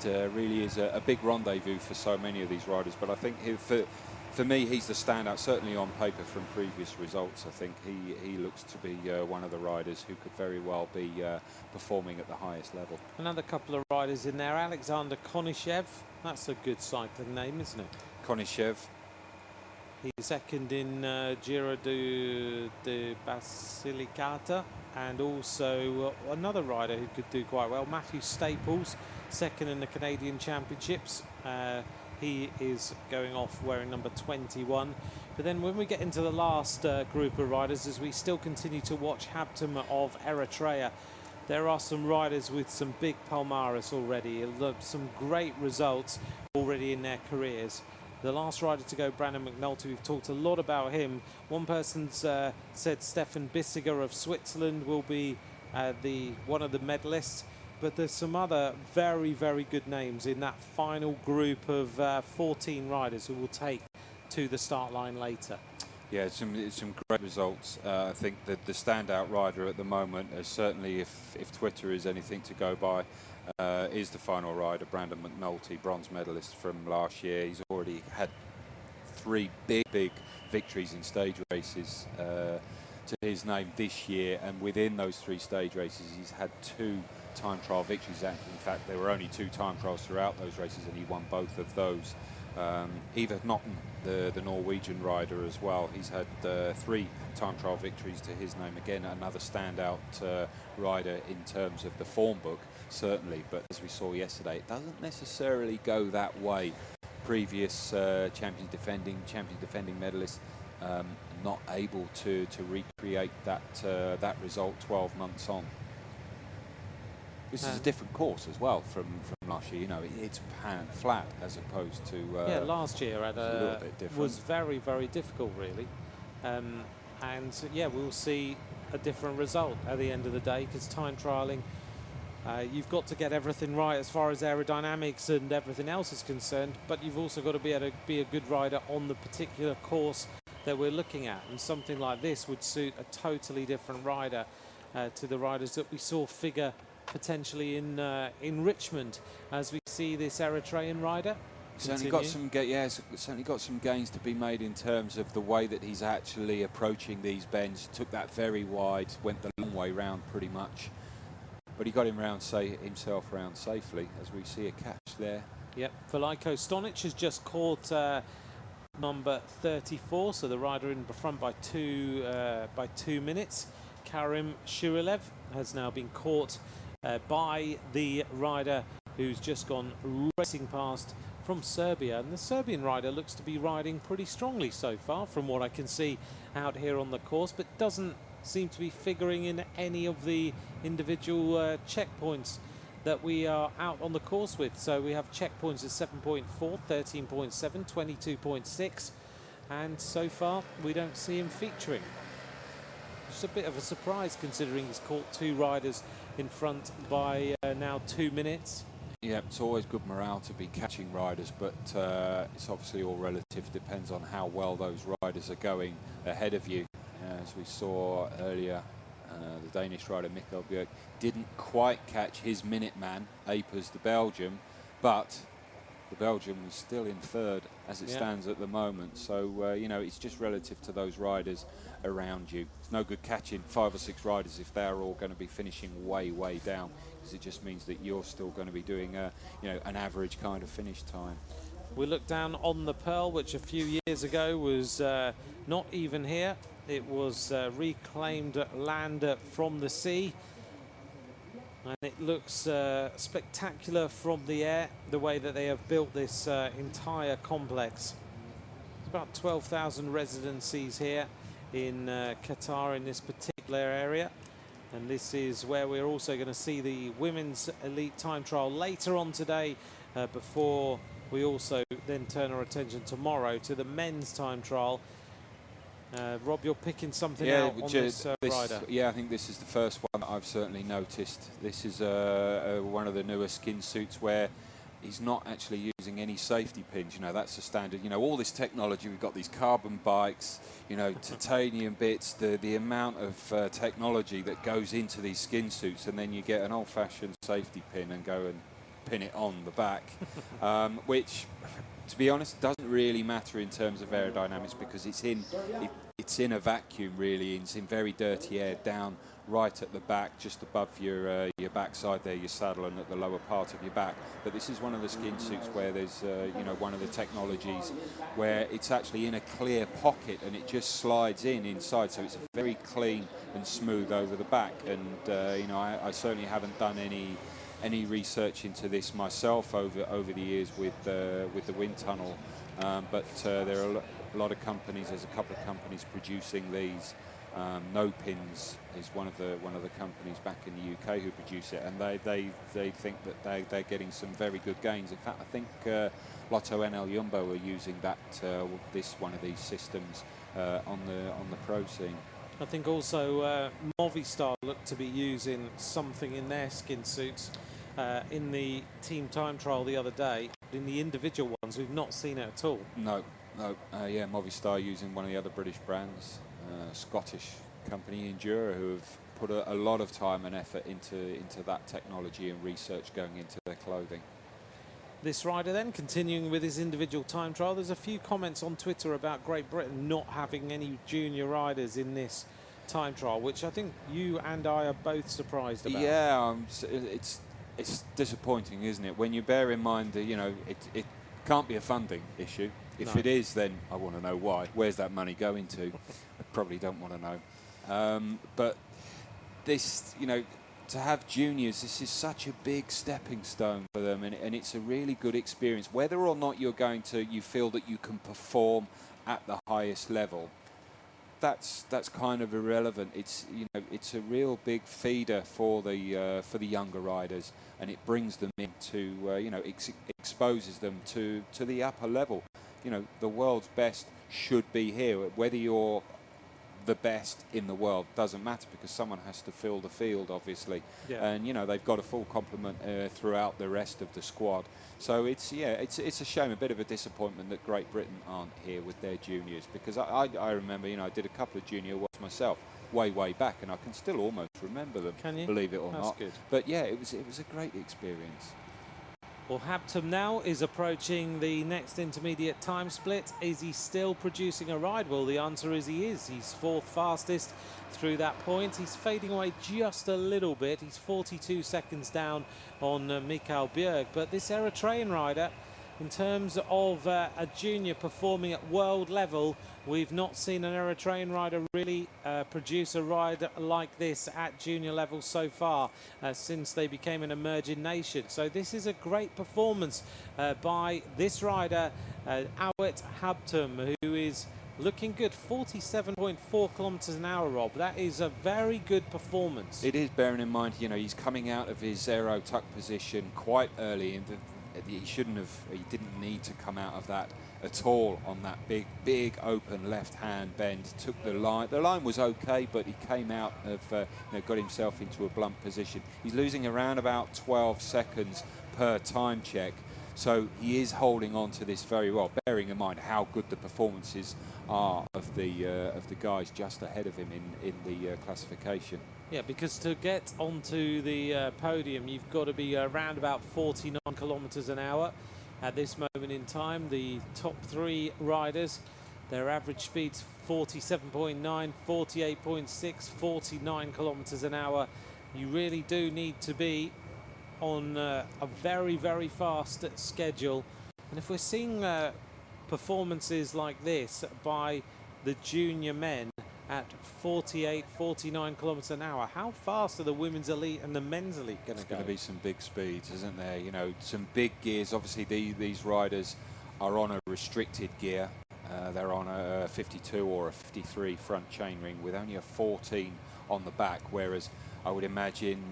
It really is a big rendezvous for so many of these riders. But I think for me, he's the standout, certainly on paper from previous results. I think he looks to be one of the riders who could very well be performing at the highest level. Another couple of riders in there. Alexander Konishev. That's a good cycling name, isn't it? Konishev. He's second in Giro de Basilicata, and also another rider who could do quite well, Matthew Staples, second in the Canadian Championships. He is going off wearing number 21. But then when we get into the last group of riders, as we still continue to watch Habtem of Eritrea, there are some riders with some big palmares already, some great results already in their careers. The last rider to go, Brandon McNulty, we've talked a lot about him. One person's said Stefan Bissiger of Switzerland will be one of the medalists. But there's some other very, very good names in that final group of 14 riders who will take to the start line later. Yeah, some great results. I think that the standout rider at the moment, certainly if Twitter is anything to go by, is the final rider, Brandon McNulty, bronze medalist from last year. He's already had 3 big victories in stage races to his name this year, and within those 3 stage races he's had 2 time trial victories. In fact, there were only 2 time trials throughout those races, and he won both of those. Eva Knotten, the Norwegian rider as well, he's had 3 time trial victories to his name. Again, another standout rider in terms of the form book, certainly, but as we saw yesterday, it doesn't necessarily go that way. Previous champion defending medalist, not able to recreate that result 12 months on. This is a different course as well from last year. It's pan flat as opposed to last year a little bit different. was very, very difficult, really. And yeah, we'll see a different result at the end of the day, because time trialing, you've got to get everything right as far as aerodynamics and everything else is concerned, but you've also got to be able to be a good rider on the particular course that we're looking at. And something like this would suit a totally different rider to the riders that we saw figure potentially in Richmond as we see this Eritrean rider Certainly got some gains to be made in terms of the way that he's actually approaching these bends. Took that very wide, went the long way round pretty much, but he got himself round safely, as we see a catch there. Yep, Veliko Stonic has just caught number 34, so the rider in front by 2 minutes. Karim Shurilev has now been caught by the rider who's just gone racing past from Serbia, and the Serbian rider looks to be riding pretty strongly so far from what I can see out here on the course, but doesn't seem to be figuring in any of the individual checkpoints that we are out on the course with. So we have checkpoints at 7.4, 13.7, 22.6, and so far we don't see him featuring. It's a bit of a surprise considering he's caught 2 riders in front by now 2 minutes. Yeah, it's always good morale to be catching riders, but it's obviously all relative. Depends on how well those riders are going ahead of you. As we saw earlier, the Danish rider Mikkel Bjerg didn't quite catch his minute man, Apers the Belgium, but the Belgium was still in 3rd as it stands at the moment. So, you know, it's just relative to those riders around you. It's no good catching 5 or 6 riders if they're all going to be finishing way, way down, because it just means that you're still going to be doing, you know, an average kind of finish time. We look down on the Pearl, which a few years ago was not even here. It was reclaimed land from the sea. And it looks spectacular from the air, the way that they have built this entire complex. It's about 12,000 residencies here in Qatar in this particular area. And this is where we're also going to see the women's elite time trial later on today, before we also then turn our attention tomorrow to the men's time trial. Rob, you're picking something out on this rider. Yeah, I think this is the first one that I've certainly noticed. This is one of the newer skin suits where he's not actually using any safety pins. You know, that's the standard. You know, all this technology, we've got these carbon bikes, you know, titanium bits, the amount of technology that goes into these skin suits, and then you get an old-fashioned safety pin and go and pin it on the back, which, to be honest, doesn't really matter in terms of aerodynamics, because it's in a vacuum really. It's in very dirty air down right at the back, just above your backside there, your saddle, and at the lower part of your back. But this is one of the skin suits where there's you know, one of the technologies where it's actually in a clear pocket and it just slides inside, so it's very clean and smooth over the back. And you know, I certainly haven't done any research into this myself over the years with the wind tunnel, but there are a lot of companies. There's a couple of companies producing these. No Pins is one of the companies back in the UK who produce it, and they think that they're getting some very good gains. In fact, I think Lotto NL Jumbo are using that one of these systems on the pro scene. I think also Movistar look to be using something in their skin suits in the team time trial the other day. In the individual ones, we've not seen it at all. No. Yeah, Movistar using one of the other British brands, Scottish company Endura, who have put a lot of time and effort into that technology and research going into their clothing. This rider then continuing with his individual time trial. There's a few comments on Twitter about Great Britain not having any junior riders in this time trial, which I think you and I are both surprised about. Yeah, it's disappointing, isn't it? When you bear in mind that, you know, it can't be a funding issue. If it is, then I want to know why. Where's that money going to? I probably don't want to know. But this, you know, to have juniors, this is such a big stepping stone for them, and it's a really good experience. Whether or not you feel that you can perform at the highest level, that's kind of irrelevant. It's, you know, it's a real big feeder for the younger riders, and it brings them into you know, exposes them to the upper level. You know, the world's best should be here. Whether you're the best in the world doesn't matter, because someone has to fill the field, obviously. Yeah. And you know, they've got a full complement throughout the rest of the squad. So it's a shame, a bit of a disappointment that Great Britain aren't here with their juniors, because I remember, you know, I did a couple of junior worlds myself. way back, and I can still almost remember them. Can you? Believe it or That's not. good. But yeah, it was a great experience. Well, Habtum now is approaching the next intermediate time split. Is he still producing a ride? Well, the answer is he is. He's fourth fastest through that point. He's fading away just a little bit. He's 42 seconds down on Mikael Bjerg. But this Eritrean rider, in terms of a junior performing at world level, we've not seen an Eritrean rider really produce a ride like this at junior level so far since they became an emerging nation. So this is a great performance by this rider, Awet Habtum, who is looking good. 47.4 kilometers an hour, Rob. That is a very good performance. It is, bearing in mind, you know, he's coming out of his aero tuck position quite early. He didn't need to come out of that at all on that big open left-hand bend. Took the line. The line was okay, but he came out of, got himself into a blunt position. He's losing around about 12 seconds per time check. So he is holding on to this very well, bearing in mind how good the performances are of the guys just ahead of him in the classification. Yeah, because to get onto the podium, you've got to be around about 49 kilometers an hour at this moment in time. The top three riders, their average speed's 47.9, 48.6, 49 kilometers an hour. You really do need to be on a very, very fast schedule. And if we're seeing performances like this by the junior men at 48, 49 kilometers an hour, how fast are the women's elite and the men's elite going to go? There's going to be some big speeds, isn't there? You know, some big gears. Obviously, these riders are on a restricted gear. They're on a 52 or a 53 front chainring with only a 14 on the back, whereas I would imagine,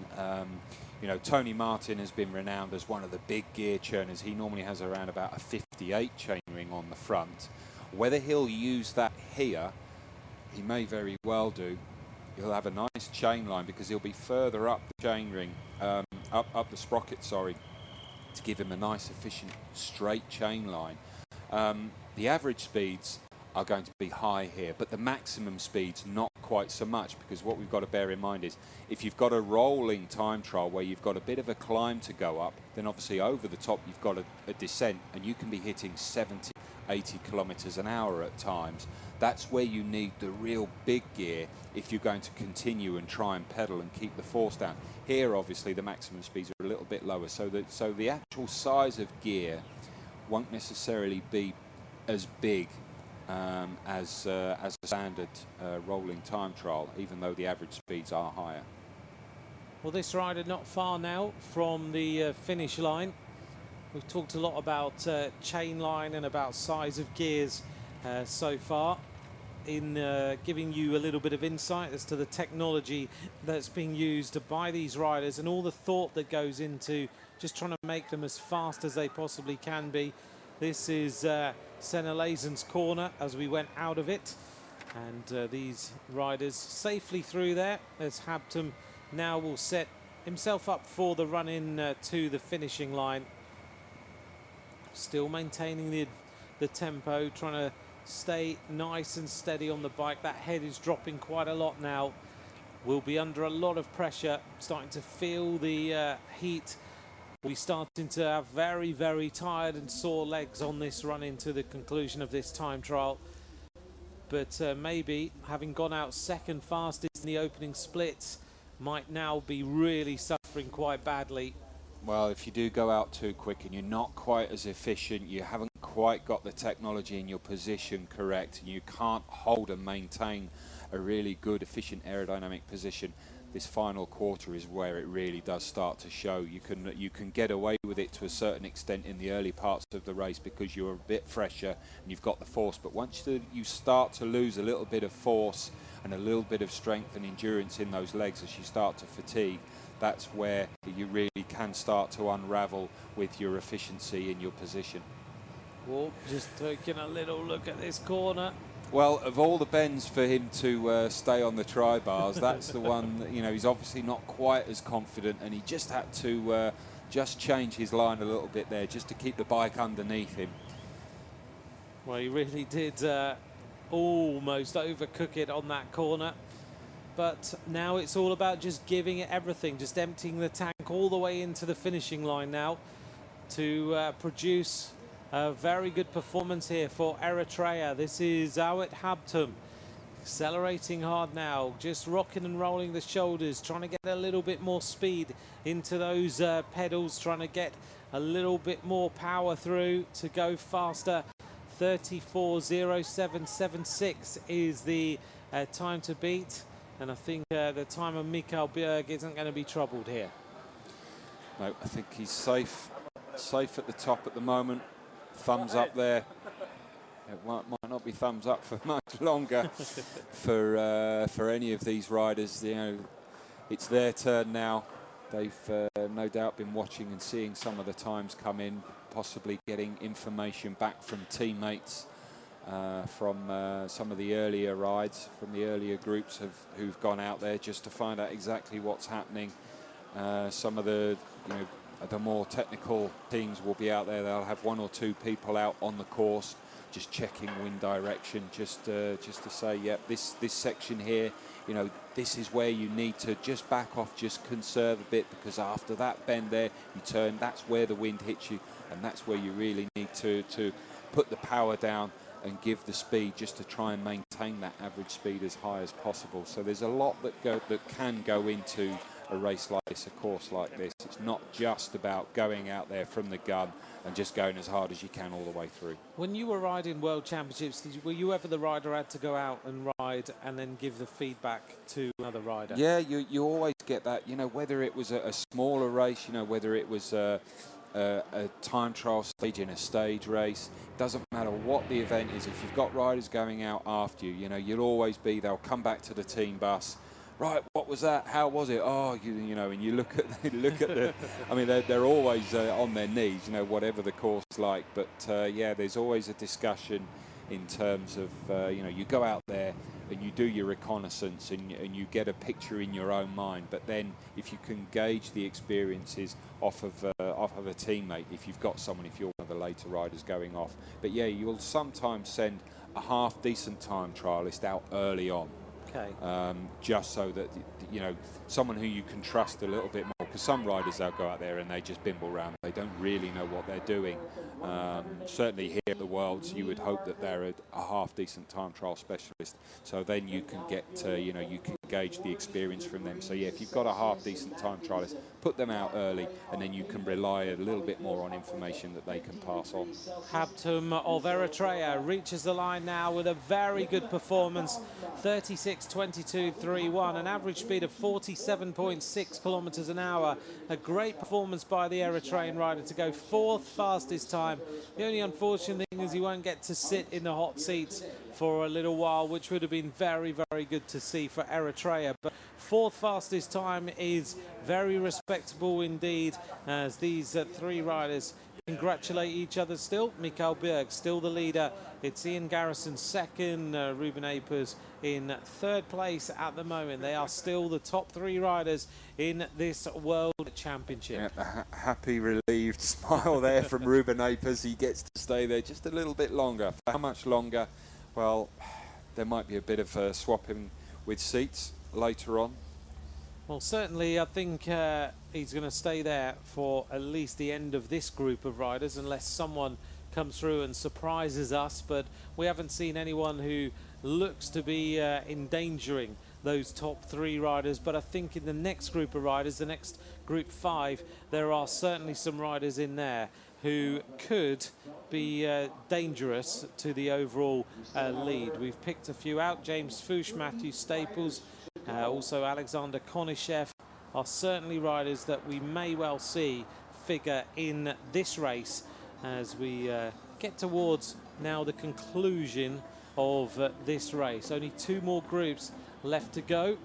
Tony Martin has been renowned as one of the big gear churners. He normally has around about a 58 chainring on the front. Whether he'll use that here, he may very well do. He'll have a nice chain line because he'll be further up the chainring, up the sprocket, sorry, to give him a nice, efficient, straight chain line. The average speeds are going to be high here, but the maximum speeds not quite so much, because what we've got to bear in mind is if you've got a rolling time trial where you've got a bit of a climb to go up, then obviously over the top you've got a descent, and you can be hitting 70, 80 kilometers an hour at times. That's where you need the real big gear if you're going to continue and try and pedal and keep the force down. Here obviously the maximum speeds are a little bit lower, so the actual size of gear won't necessarily be as big as a standard rolling time trial, even though the average speeds are higher. Well, this rider not far now from the finish line. We've talked a lot about chain line and about size of gears so far, in giving you a little bit of insight as to the technology that's being used by these riders and all the thought that goes into just trying to make them as fast as they possibly can be. This is Senna Lazen's corner as we went out of it, and these riders safely through there as Habtum now will set himself up for the run-in to the finishing line. Still maintaining the tempo, trying to stay nice and steady on the bike. That head is dropping quite a lot now. Will be under a lot of pressure, starting to feel the heat. We're starting to have very, very tired and sore legs on this run into the conclusion of this time trial. But maybe having gone out second fastest in the opening splits might now be really suffering quite badly. Well, if you do go out too quick and you're not quite as efficient, you haven't quite got the technology in your position correct, and you can't hold and maintain a really good, efficient aerodynamic position, this final quarter is where it really does start to show. You can get away with it to a certain extent in the early parts of the race because you're a bit fresher and you've got the force, but once you start to lose a little bit of force and a little bit of strength and endurance in those legs as you start to fatigue, that's where you really can start to unravel with your efficiency in your position. Well, just taking a little look at this corner. Well, of all the bends for him to stay on the tri-bars, that's the one that, he's obviously not quite as confident, and he just had to just change his line a little bit there just to keep the bike underneath him. Well, he really did almost overcook it on that corner. but now it's all about just giving it everything, just emptying the tank all the way into the finishing line now to produce a very good performance here for Eritrea. This is Awit Habtum, accelerating hard now, just rocking and rolling the shoulders, trying to get a little bit more speed into those pedals, trying to get a little bit more power through to go faster. 34.0776 is the time to beat, and I think the time of Mikael Bjerg isn't going to be troubled here. No, I think he's safe at the top at the moment. Thumbs up there. It might not be thumbs up for much longer for any of these riders. You know, it's their turn now. They've no doubt been watching and seeing some of the times come in, possibly getting information back from teammates from some of the earlier rides, from the earlier groups who've gone out there just to find out exactly what's happening. Some of the the more technical teams will be out there. They'll have one or two people out on the course just checking wind direction, just to say, yep, this section here, you know, this is where you need to just back off, just conserve a bit, because after that bend there, you turn, that's where the wind hits you, and that's where you really need to put the power down and give the speed just to try and maintain that average speed as high as possible. So there's a lot that can go into a race like this, a course like this. It's not just about going out there from the gun and just going as hard as you can all the way through. When you were riding World Championships, were you ever the rider who had to go out and ride and then give the feedback to another rider? Yeah, you always get that, you know, whether it was a smaller race, you know, whether it was a time trial stage in a stage race, doesn't matter what the event is. If you've got riders going out after you, you know, you'll always be, they'll come back to the team bus. Right, what was that? How was it? Oh, you know, and you look at the. I mean, they're always on their knees, you know, whatever the course is like. But yeah, there's always a discussion in terms of you know, you go out there and you do your reconnaissance and you get a picture in your own mind. But then, if you can gauge the experiences off of a teammate, if you've got someone, if you're one of the later riders going off. But yeah, you'll sometimes send a half decent time trialist out early on. Okay. Just so that, you know, someone who you can trust a little bit more, because some riders, they'll go out there and they just bimble around. They don't really know what they're doing. Certainly here at the Worlds, you would hope that they're a half decent time trial specialist, so then you can get, you know, you can gauge the experience from them. So yeah, if you've got a half decent time trialist, put them out early, and then you can rely a little bit more on information that they can pass on. Habtum of Eritrea reaches the line now with a very good performance, 36.22.31, an average speed of 47.6 kilometers an hour. A great performance by the Eritrean rider to go fourth fastest time. The only unfortunate thing is he won't get to sit in the hot seats for a little while, which would have been very, very good to see for Eritrea. But fourth fastest time is very respectable indeed, as these three riders congratulate each other still. Mikael Bjerg still the leader. It's Ian Garrison second, Ruben Apers in third place at the moment. They are still the top three riders in this World Championship. Yeah, a happy, relieved smile there from Ruben Apers. He gets to stay there just a little bit longer. How much longer? Well, there might be a bit of swapping with seats later on. Well, certainly I think he's going to stay there for at least the end of this group of riders, unless someone comes through and surprises us. But we haven't seen anyone who looks to be endangering those top three riders. But I think in the next group of riders, the next group 5, there are certainly some riders in there who could be dangerous to the overall lead. We've picked a few out. James Fuchs, Matthew Staples, also Alexander Konishev are certainly riders that we may well see figure in this race as we get towards now the conclusion of this race. Only 2 more groups left to go.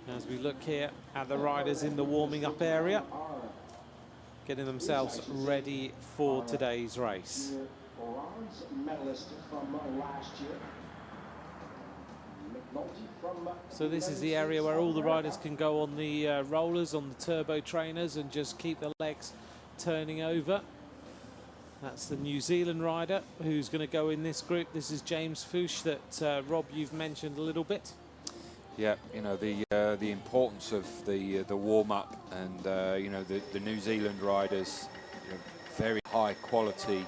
As we look here at the riders in the warming up area, getting themselves ready for today's race. So this is the area where all the riders can go on the rollers, on the turbo trainers, and just keep the legs turning over. That's the New Zealand rider who's going to go in this group. This is James Fuchs that, Rob, you've mentioned a little bit. Yeah, you know, the importance of the warm-up, and you know, the New Zealand riders, you know, very high quality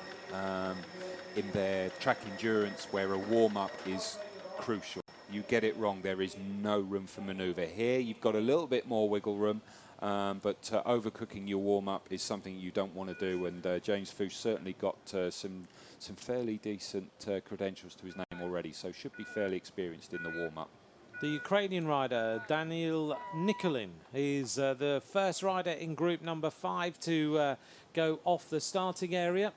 in their track endurance, where a warm-up is crucial. You get it wrong, there is no room for manoeuvre. Here you've got a little bit more wiggle room, but overcooking your warm-up is something you don't want to do, and James Fuchs certainly got some fairly decent credentials to his name already, so should be fairly experienced in the warm-up. The Ukrainian rider, Daniil Nikulin, is the first rider in group number 5 to go off the starting area.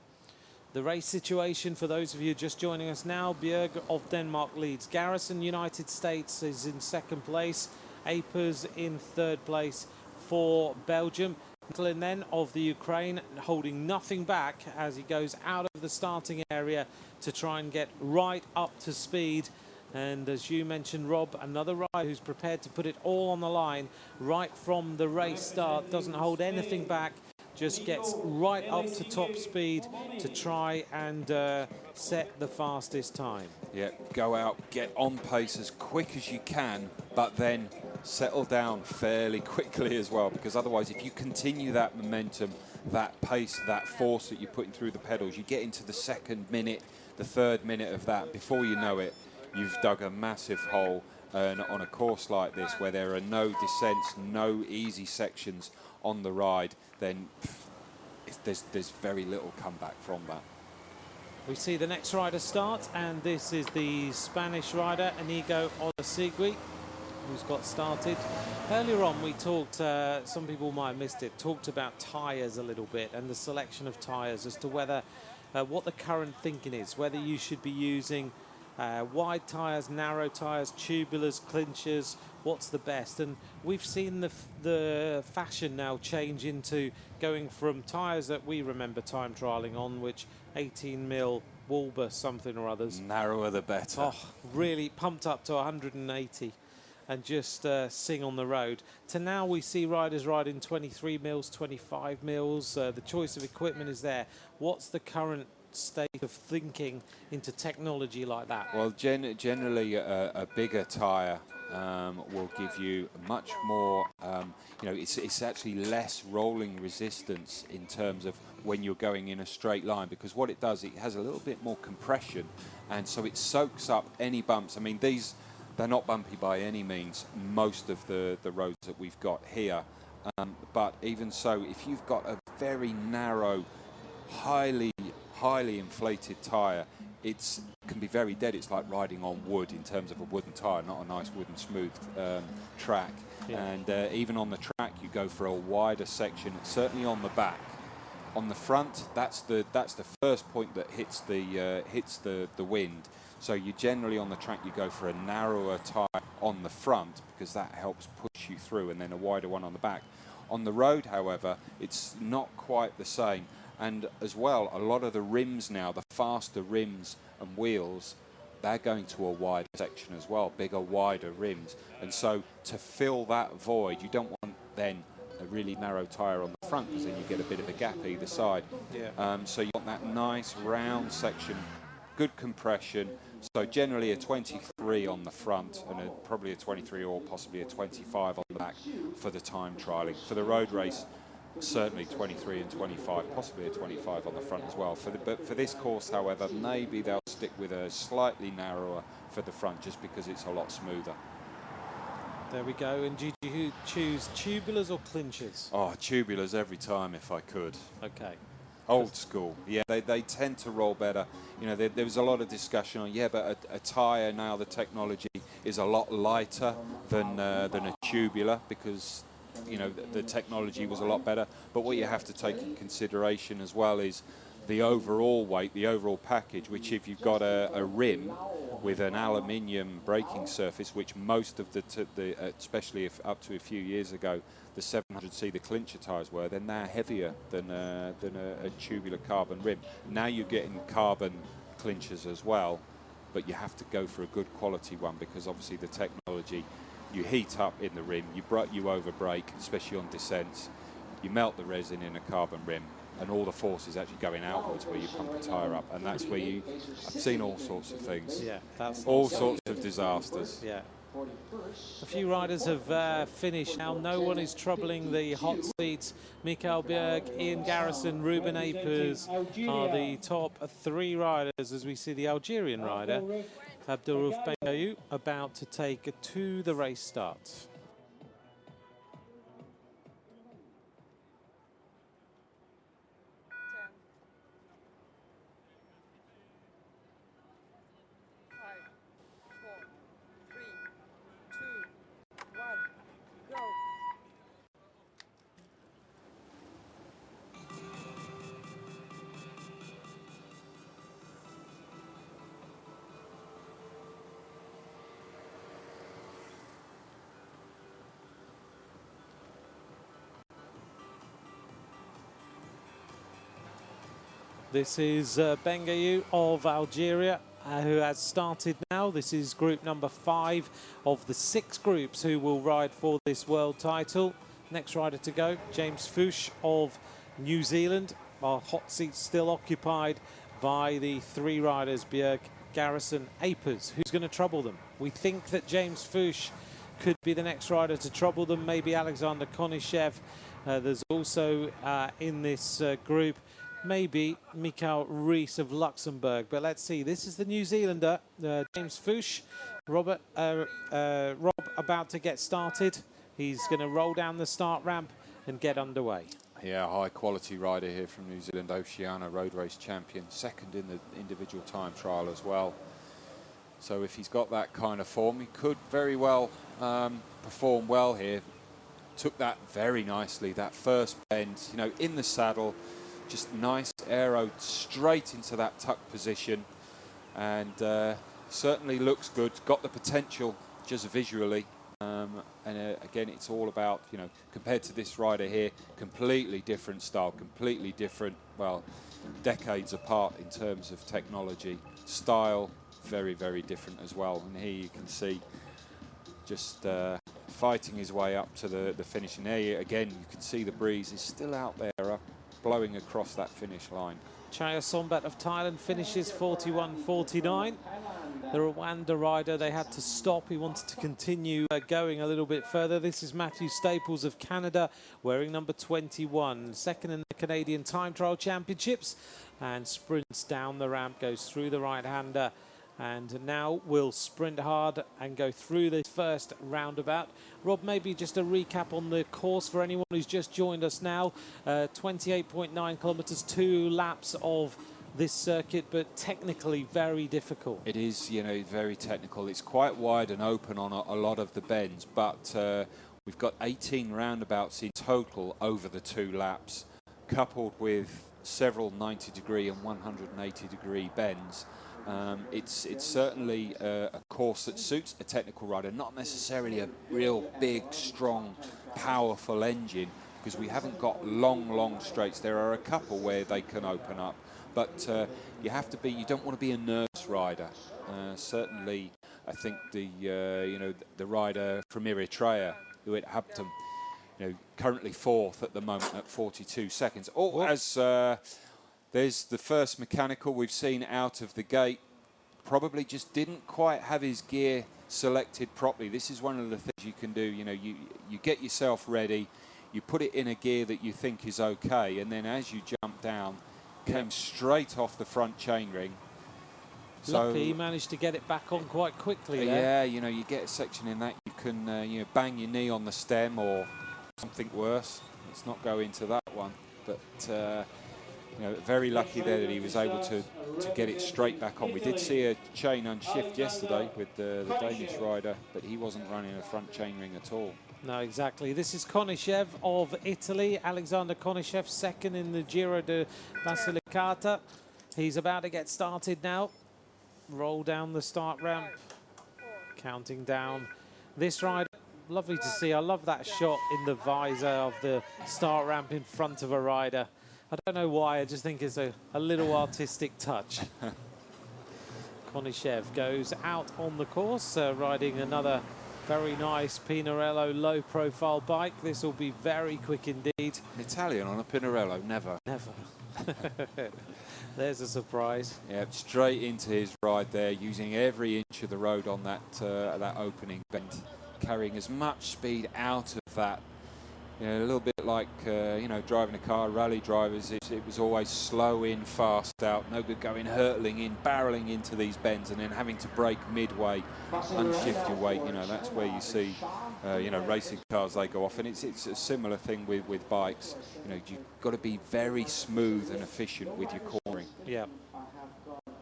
The race situation, for those of you just joining us now, Bjerg of Denmark leads. Garrison, United States, is in second place. Apers in third place for Belgium. Nikulin then of the Ukraine, holding nothing back as he goes out of the starting area to try and get right up to speed. And as you mentioned, Rob, another rider who's prepared to put it all on the line right from the race start, doesn't hold anything back, just gets right up to top speed to try and set the fastest time. Yeah, go out, get on pace as quick as you can, but then settle down fairly quickly as well, because otherwise if you continue that momentum, that pace, that force that you're putting through the pedals, you get into the second minute, the third minute of that, before you know it, you've dug a massive hole. And on a course like this, where there are no descents, no easy sections on the ride, then there's very little comeback from that. We see the next rider start, and this is the Spanish rider, Inigo Olasigui, who's got started. Earlier on, we talked, some people might have missed it, talked about tyres a little bit and the selection of tyres as to whether, what the current thinking is, whether you should be using wide tyres, narrow tyres, tubulars, clinchers, what's the best? And we've seen the fashion now change into going from tyres that we remember time trialling on, which 18mm Walber something or others. Narrower the better. Oh, really pumped up to 180 and just sing on the road. To now we see riders riding 23mm, 25mm. The choice of equipment is there. What's the current state of thinking into technology like that? Well, generally a bigger tyre will give you much more, you know, it's actually less rolling resistance in terms of when you're going in a straight line, because what it does, it has a little bit more compression, and so it soaks up any bumps. I mean, they're not bumpy by any means, most of the roads that we've got here, but even so, if you've got a very narrow, highly inflated tyre, it can be very dead. It's like riding on wood in terms of a wooden tyre, not a nice wooden smooth track. Yeah. And even on the track, you go for a wider section, certainly on the back. On the front, that's the first point that hits the wind. So you generally on the track, you go for a narrower tyre on the front, because that helps push you through, and then a wider one on the back. On the road, however, it's not quite the same. And as well, a lot of the rims now, the faster rims and wheels, they're going to a wider section as well, bigger, wider rims. And so to fill that void, you don't want then a really narrow tyre on the front, because then you get a bit of a gap either side. Yeah. So you want that nice round section, good compression. So generally a 23 on the front, and probably a 23 or possibly a 25 on the back for the time trialling. For the road race, certainly 23 and 25, possibly a 25 on the front as well. But for this course, however, maybe they'll stick with a slightly narrower for the front, just because it's a lot smoother. There we go. And did you choose tubulars or clinchers? Oh, tubulars every time if I could. Okay. Old school. Yeah, they tend to roll better. You know, there was a lot of discussion on, yeah, but a tyre now, the technology is a lot lighter than a tubular, because you know, the technology was a lot better. But what you have to take in consideration as well is the overall weight, the overall package, which if you've got a rim with an aluminium braking surface, which most of especially if up to a few years ago, the 700C, the clincher tyres were, then they're heavier than a tubular carbon rim. Now you're getting carbon clinchers as well, but you have to go for a good quality one, because obviously the technology, you heat up in the rim, you over brake, especially on descents, you melt the resin in a carbon rim, and all the force is actually going outwards where you pump the tyre up, and that's where I've seen all sorts of things. Yeah, that's all sorts of disasters. Yeah. A few riders have finished now. No one is troubling the hot seats. Mikael Bjerg, Ian Garrison, Ruben Apers are the top 3 riders, as we see the Algerian rider, Abdelrauf Bengayoun, about to take to the race start. This is Bengayoun of Algeria, who has started now. This is group number 5 of the 6 groups who will ride for this world title. Next rider to go, James Fuchs of New Zealand. Our hot seats still occupied by the 3 riders, Bjerg, Garrison, Apers. Who's going to trouble them? We think that James Fuchs could be the next rider to trouble them, maybe Alexander Konishev. There's also in this group maybe Mikael Rees of Luxembourg. But let's see, this is the New Zealander, James Fuchs. Rob about to get started. He's going to roll down the start ramp and get underway. Yeah, high quality rider here from New Zealand, Oceania road race champion, 2nd in the individual time trial as well. So if he's got that kind of form, he could very well perform well here. Took that very nicely, that first bend, you know, in the saddle, just nice aero straight into that tuck position, and certainly looks good. Got the potential just visually, and again, it's all about, you know, compared to this rider here, completely different style, completely different, well, decades apart in terms of technology, style, very, very different as well. And here you can see just fighting his way up to the finish. And there, again, you can see the breeze is still out there, blowing across that finish line. Chaya Sombat of Thailand finishes 41.49. The Rwanda rider, they had to stop. He wanted to continue going a little bit further. This is Matthew Staples of Canada, wearing number 21. 2nd in the Canadian Time Trial Championships, and sprints down the ramp, goes through the right-hander, and now will sprint hard and go through this first roundabout. Rob, maybe just a recap on the course for anyone who's just joined us now. 28.9 kilometers, 2 laps of this circuit, but technically very difficult. It is, you know, very technical. It's quite wide and open on a lot of the bends, but we've got 18 roundabouts in total over the 2 laps, coupled with several 90-degree and 180-degree bends. It's certainly a course that suits a technical rider, not necessarily a real big, strong, powerful engine, because we haven't got long straights. There are a couple where they can open up, but you have to be, you don't want to be a nervous rider. Certainly, I think the rider from Eritrea, who at Hampton, you know, currently 4th at the moment at 42 seconds. Oh, as there's the first mechanical we've seen out of the gate. Probably just didn't quite have his gear selected properly. This is one of the things you can do. You know, you get yourself ready, you put it in a gear that you think is okay, and then as you jump down, came straight off the front chainring. So luckily, he managed to get it back on quite quickly there. Yeah, you know, you get a section in that, you can you know, bang your knee on the stem or something worse. Let's not go into that one, but you know, very lucky there that he was able to get it straight back on. We did see a chain unshift yesterday with the Danish rider, but he wasn't running a front chainring at all. No, exactly. This is Konishev of Italy. Alexander Konishev, 2nd in the Giro de Basilicata. He's about to get started now. Roll down the start ramp. Counting down. This rider, lovely to see. I love that shot in the visor of the start ramp in front of a rider. I don't know why, I just think it's a little artistic touch. Konishev goes out on the course, riding another Very nice Pinarello low-profile bike. This will be very quick indeed. An Italian on a Pinarello, never. Never. There's a surprise. Yeah, straight into his ride there, using every inch of the road on that that opening bend, carrying as much speed out of that. You know, a little bit like you know, driving a car, rally drivers. It was always slow in, fast out. No good going hurtling in, barreling into these bends, and then having to brake midway, unshift your weight. You know, that's where you see you know, racing cars, they go off, and it's a similar thing with bikes. You know, you've got to be very smooth and efficient with your cornering. Yeah.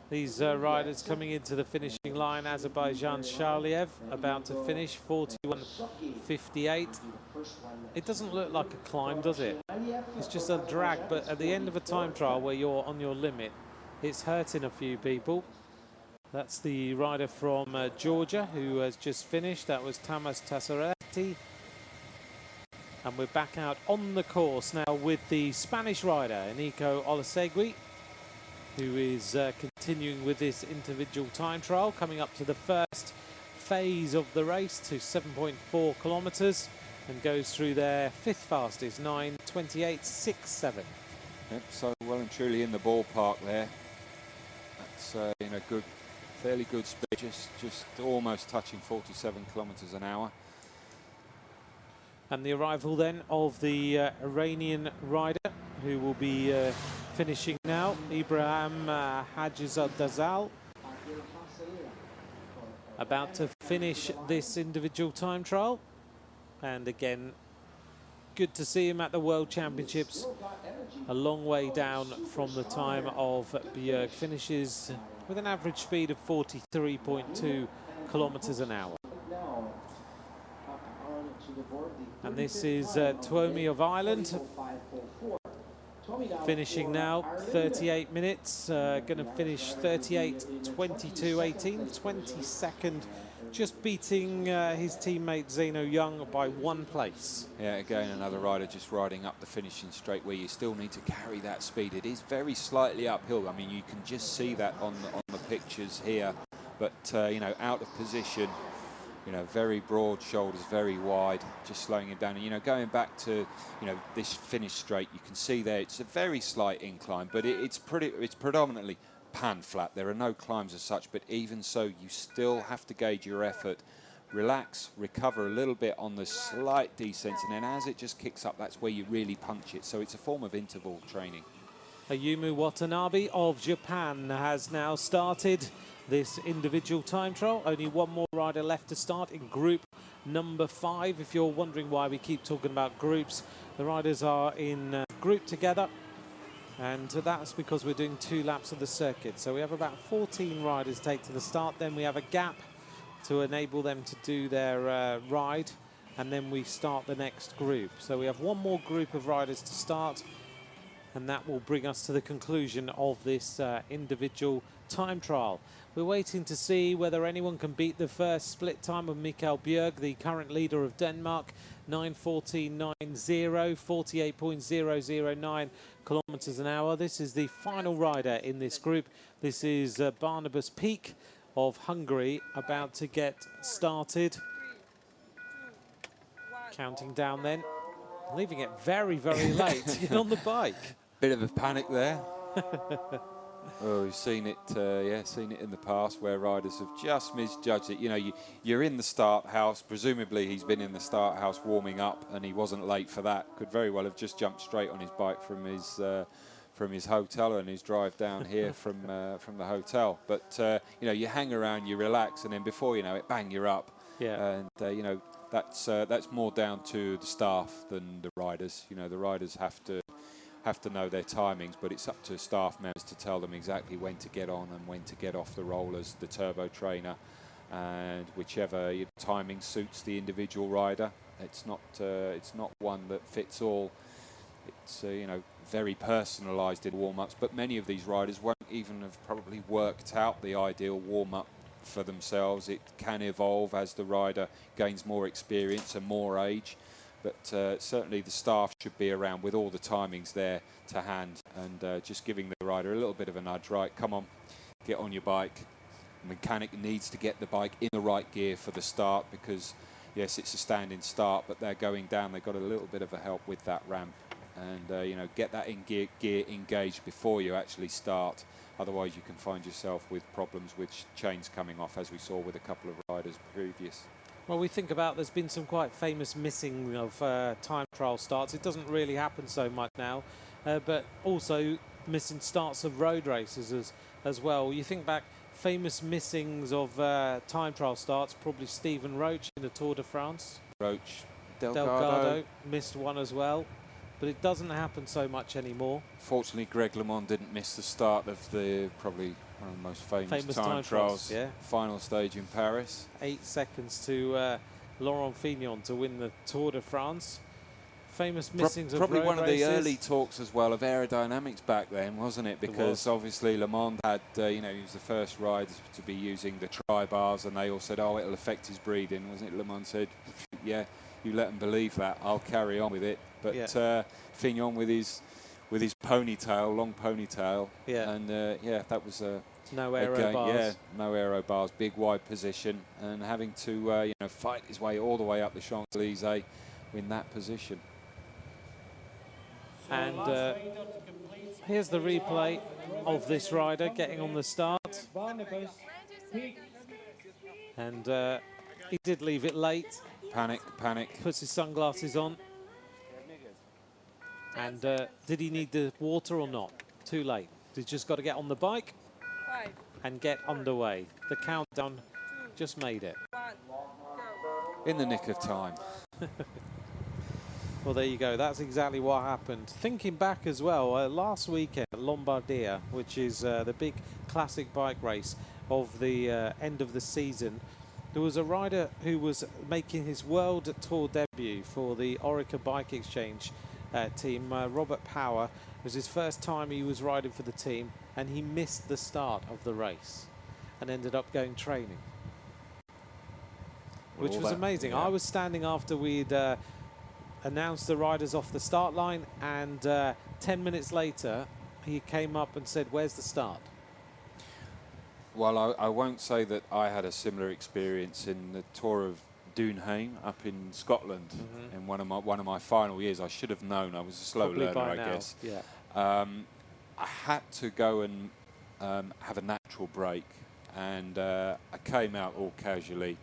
These riders coming into the finishing line. Azerbaijan Sharliev about to finish 41.58. It doesn't look like a climb, does it? It's just a drag, but at the end of a time trial where you're on your limit, it's hurting a few people. That's the rider from Georgia who has just finished. That was Tamas Tassaretti. And we're back out on the course now with the Spanish rider, Enrico Olasegui, who is continuing with this individual time trial, coming up to the first phase of the race to 7.4 kilometres, and goes through their fifth fastest, 9:28.67. Yep, so well and truly in the ballpark there. That's you know, good, fairly good speed, just almost touching 47 kilometres an hour. And the arrival then of the Iranian rider, who will be finishing now, Ibrahim Hajizadazal, about to finish this individual time trial. And again, good to see him at the World Championships. A long way down from the time of Bjerg. Finishes with an average speed of 43.2 kilometres an hour. And this is Tuomi of Ireland, finishing now 38 minutes, going to finish 38.22.18, 22nd, just beating his teammate Zeno Young by 1 place. Yeah, again, another rider just riding up the finishing straight where you still need to carry that speed. It is very slightly uphill. I mean, you can just see that on the pictures here, but you know, out of position. You know, very broad shoulders, very wide, just slowing it down. And, you know, going back to, you know, this finish straight, you can see there it's a very slight incline, but it's predominantly pan flat. There are no climbs as such, but even so, you still have to gauge your effort, relax, recover a little bit on the slight descents, and then as it just kicks up, that's where you really punch it. So it's a form of interval training. Ayumu Watanabe of Japan has now started this individual time trial. Only one more rider left to start in group number 5. If you're wondering why we keep talking about groups, the riders are in group together, and that's because we're doing 2 laps of the circuit. So we have about 14 riders take to the start, then we have a gap to enable them to do their ride, and then we start the next group. So we have one more group of riders to start, and that will bring us to the conclusion of this individual time trial. We're waiting to see whether anyone can beat the first split time of Mikael Bjerg, the current leader of Denmark, 9:14.90, 48.009 kilometres an hour. This is the final rider in this group. This is Barnabas Peak of Hungary, about to get started. Counting down then, leaving it very, very late to get on the bike. Bit of a panic there. Oh, we've seen it, yeah, seen it in the past where riders have just misjudged it. You know, you're in the start house. Presumably, he's been in the start house warming up, and he wasn't late for that. Could very well have just jumped straight on his bike from his hotel and his drive down here from the hotel. But you know, you hang around, you relax, and then before you know it, bang, you're up. Yeah. And you know, that's more down to the staff than the riders. You know, the riders have to know their timings, but it's up to staff members to tell them exactly when to get on and when to get off the rollers, the turbo trainer, and whichever timing suits the individual rider. It's not one that fits all. It's you know, very personalised in warm-ups, but many of these riders won't even have probably worked out the ideal warm-up for themselves. It can evolve as the rider gains more experience and more age. But certainly the staff should be around with all the timings there to hand, and just giving the rider a little bit of a nudge. Right, come on, get on your bike. The mechanic needs to get the bike in the right gear for the start, because yes, it's a standing start, but they're going down. They've got a little bit of a help with that ramp, and you know, get that in gear engaged before you actually start. Otherwise, you can find yourself with problems with chains coming off, as we saw with a couple of riders previous. Well, we think about there's been some quite famous missing of time trial starts. It doesn't really happen so much now, but also missing starts of road races as well. You think back, famous missings of time trial starts, probably Stephen Roche in the Tour de France. Roche, Delgado missed one as well, but it doesn't happen so much anymore. Fortunately, Greg LeMond didn't miss the start of the probably one of the most famous time trials, yeah. final stage in Paris. 8 seconds to Laurent Fignon to win the Tour de France. Famous missings probably of road one of races. the early talks as well of aerodynamics back then, wasn't it? Because obviously LeMond had, you know, he was the first rider to be using the tri-bars, and they all said, oh, it'll affect his breathing, wasn't it? LeMond said, yeah, you let them believe that, I'll carry on with it. But yeah. Fignon with his ponytail, long ponytail, yeah, and yeah, that was no aero bars. Yeah, no aero bars, big wide position, and having to you know, fight his way all the way up the Champs-Élysées in that position. And here's the replay of this rider getting on the start. And he did leave it late. Panic. Puts his sunglasses on. And did he need the water or not? Too late. He's just got to get on the bike and get underway. The countdown just made it. In the nick of time. Well, there you go. That's exactly what happened. Thinking back as well, last weekend at Lombardia, which is the big classic bike race of the end of the season, there was a rider who was making his World Tour debut for the Orica Bike Exchange team, Robert Power. It was his first time he was riding for the team, and he missed the start of the race and ended up going training, which was amazing. Yeah. I was standing after we'd announced the riders off the start line, and 10 minutes later he came up and said, where's the start? Well, I won't say that I had a similar experience in the Tour of Doonheim up in Scotland in one of my final years. I should have known. I was a slow Probably learner, by I now. guess. Yeah. I had to go and have a natural break, and I came out all casually,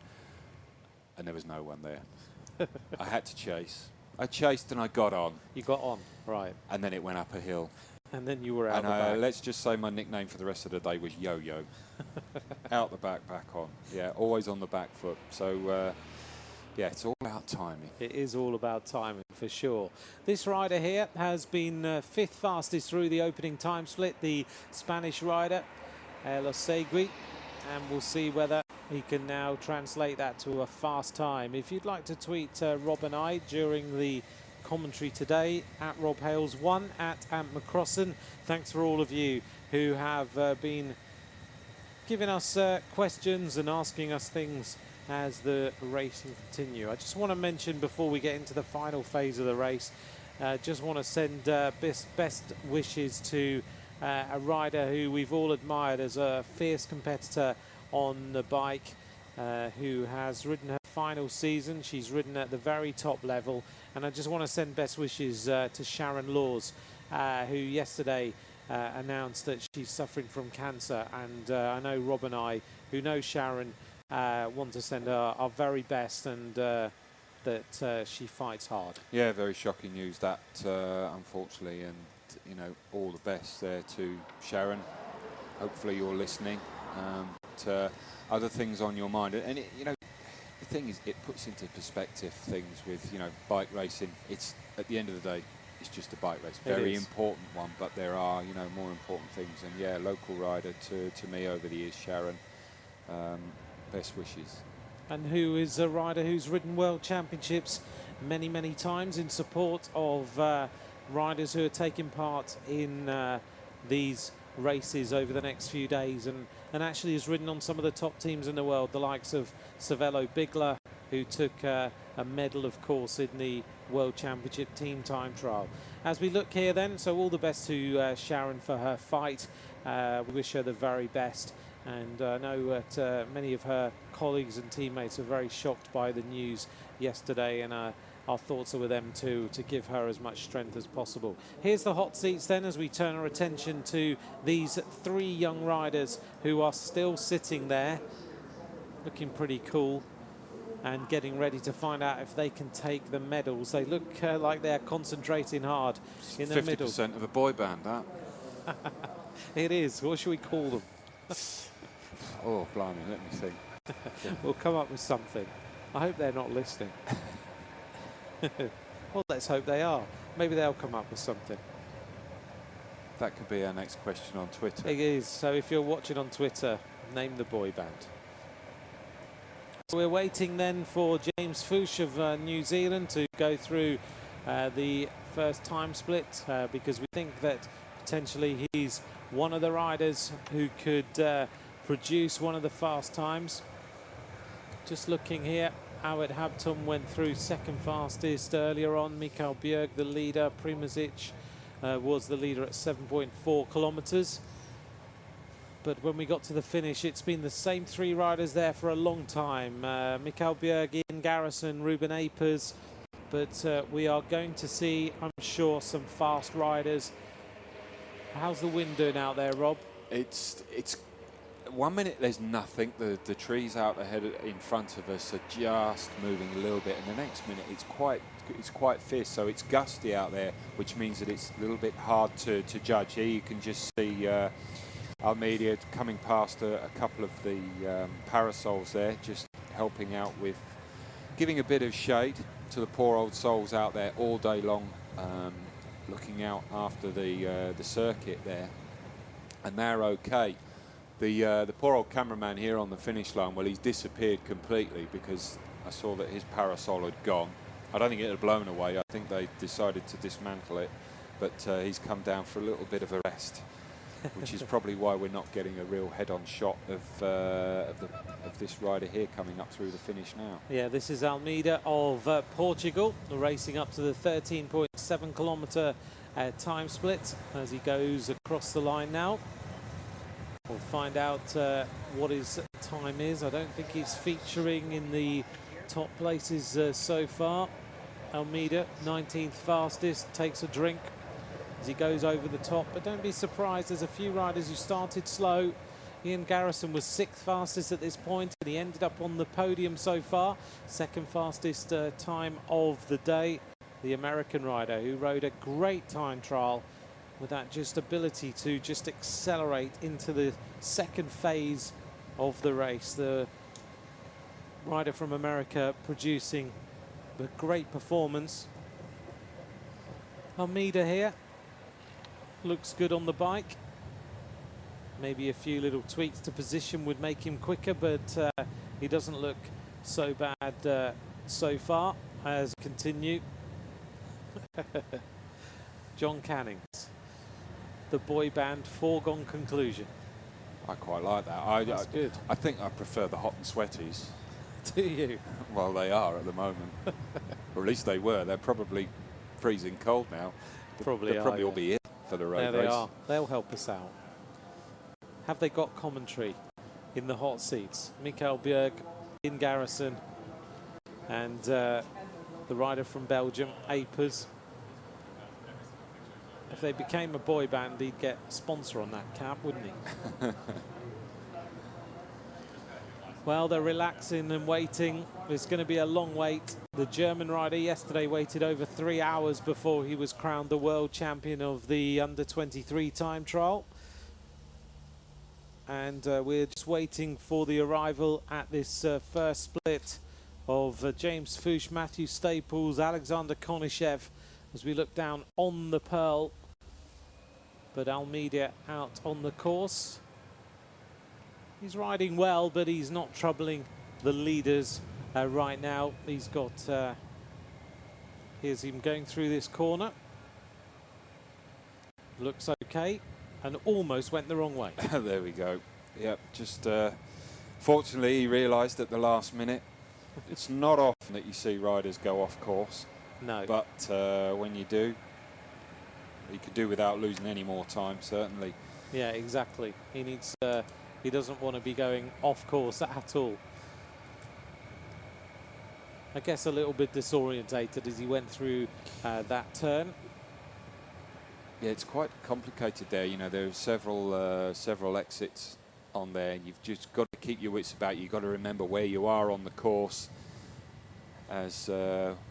and there was no one there. I had to chase. I chased and I got on. You got on, right. And then it went up a hill. And then you were out and the back. let's just say my nickname for the rest of the day was Yo-Yo. Out the back, back on. Yeah, always on the back foot. So, yeah, it's all about timing. It is all about timing, for sure. This rider here has been fifth fastest through the opening time split, the Spanish rider, Elosegui. And we'll see whether he can now translate that to a fast time. If you'd like to tweet Rob and I during the commentary today, at Rob Hales 1, at Ant McCrossan. Thanks for all of you who have been giving us questions and asking us things as the racing continue. I just want to mention before we get into the final phase of the race, just want to send best wishes to a rider who we've all admired as a fierce competitor on the bike, who has ridden her final season. She's ridden at the very top level, and I just want to send best wishes to Sharon Laws, who yesterday announced that she's suffering from cancer, and I know Rob and I, who know Sharon, want to send her our very best, and that she fights hard. Yeah, very shocking news that, unfortunately, and you know, all the best there to Sharon. Hopefully you're listening. Other things on your mind, and it, you know, the thing is, it puts into perspective things with, you know, bike racing. It's, at the end of the day, it's just a bike race, very important one, but there are, you know, more important things. And yeah, local rider to me over the years, Sharon. Best wishes. And who is a rider who's ridden World Championships many, many times in support of riders who are taking part in these races over the next few days, and actually has ridden on some of the top teams in the world, the likes of Cervelo Bigla, who took a medal, of course, in the World Championship team time trial. As we look here then, so all the best to Sharon for her fight. We wish her the very best. And I know that many of her colleagues and teammates are very shocked by the news yesterday, and our thoughts are with them too, to give her as much strength as possible. Here's the hot seats then, as we turn our attention to these 3 young riders who are still sitting there, looking pretty cool and getting ready to find out if they can take the medals. They look like they're concentrating hard in the middle. 50% of a boy band, that. It is. What should we call them? Oh, blimey, let me think. We'll come up with something. I hope they're not listening. Well, let's hope they are. Maybe they'll come up with something. That could be our next question on Twitter. It is. So if you're watching on Twitter, name the boy band. We're waiting then for James Fuchs of New Zealand to go through the first time split, because we think that potentially he's one of the riders who could produce one of the fast times. Just looking here, Awed Habtum went through second fastest earlier on. Mikael Bjerg, the leader. Primozic was the leader at 7.4 kilometres. But when we got to the finish, it's been the same 3 riders there for a long time. Mikael Bjerg, Ian Garrison, Ruben Apers. But we are going to see, I'm sure, some fast riders. How's the wind doing out there, Rob? It's 1 minute there's nothing. The trees out ahead in front of us are just moving a little bit, and the next minute it's quite fierce. So it's gusty out there, which means that it's a little bit hard to judge. Here you can just see Almeida coming past a couple of the parasols there, just helping out with giving a bit of shade to the poor old souls out there all day long, looking out after the circuit there, and they're okay. The poor old cameraman here on the finish line, well, he's disappeared completely because I saw that his parasol had gone. I don't think it had blown away. I think they decided to dismantle it, but he's come down for a little bit of a rest, which is probably why we're not getting a real head-on shot of this rider here coming up through the finish now. Yeah, this is Almeida of Portugal, racing up to the 13.7 kilometre time split as he goes across the line now. We'll find out what his time is. I don't think he's featuring in the top places so far. Almeida, 19th fastest, takes a drink as he goes over the top. But don't be surprised, there's a few riders who started slow. Ian Garrison was 6th fastest at this point, and he ended up on the podium so far. 2nd fastest time of the day. The American rider who rode a great time trial with that just ability to just accelerate into the second phase of the race. The rider from America producing a great performance. Almeida here looks good on the bike. Maybe a few little tweaks to position would make him quicker, but he doesn't look so bad so far. As continue. John Cannings, the boy band foregone conclusion. I quite like that. That's good. I think I prefer the hot and sweaties. Do you? Well, they are at the moment. Or at least they were. They're probably freezing cold now. Probably They'll are, probably all yeah. be in for the road There they race. are. They'll help us out. Have they got commentary in the hot seats? Mikael Bjerg, Ian Garrison, and the rider from Belgium, Apers. If they became a boy band, he'd get a sponsor on that cap, wouldn't he? Well, they're relaxing and waiting. It's going to be a long wait. The German rider yesterday waited over 3 hours before he was crowned the world champion of the under-23 time trial. And we're just waiting for the arrival at this first split of James Fuchs, Matthew Staples, Alexander Konishev, as we look down on the Pearl. But Almeida out on the course. He's riding well, but he's not troubling the leaders right now. He's got, here's him going through this corner. Looks okay, and almost went the wrong way. There we go. Yep, just fortunately he realised at the last minute. It's not often that you see riders go off course. No. But when you do, you could do without losing any more time, certainly. Yeah, exactly. He needs He doesn't want to be going off course at all. I guess a little bit disorientated as he went through that turn. Yeah, it's quite complicated there. You know, there are several exits on there, and you've just got to keep your wits about you. You've got to remember where you are on the course. As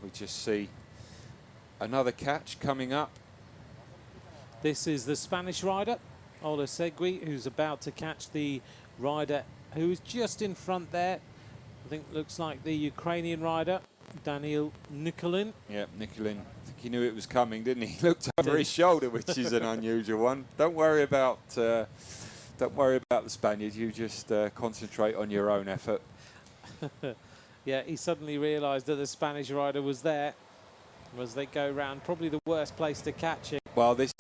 we just see another catch coming up. This is the Spanish rider, Olasegui, who's about to catch the rider who's just in front there. I think looks like the Ukrainian rider, Daniil Nikulin. Yeah, Nikulin, I think he knew it was coming, didn't he? He looked over his shoulder, which is an unusual one. Don't worry about the Spaniard. You just concentrate on your own effort. Yeah, he suddenly realised that the Spanish rider was there as they go round. Probably the worst place to catch him. Well, this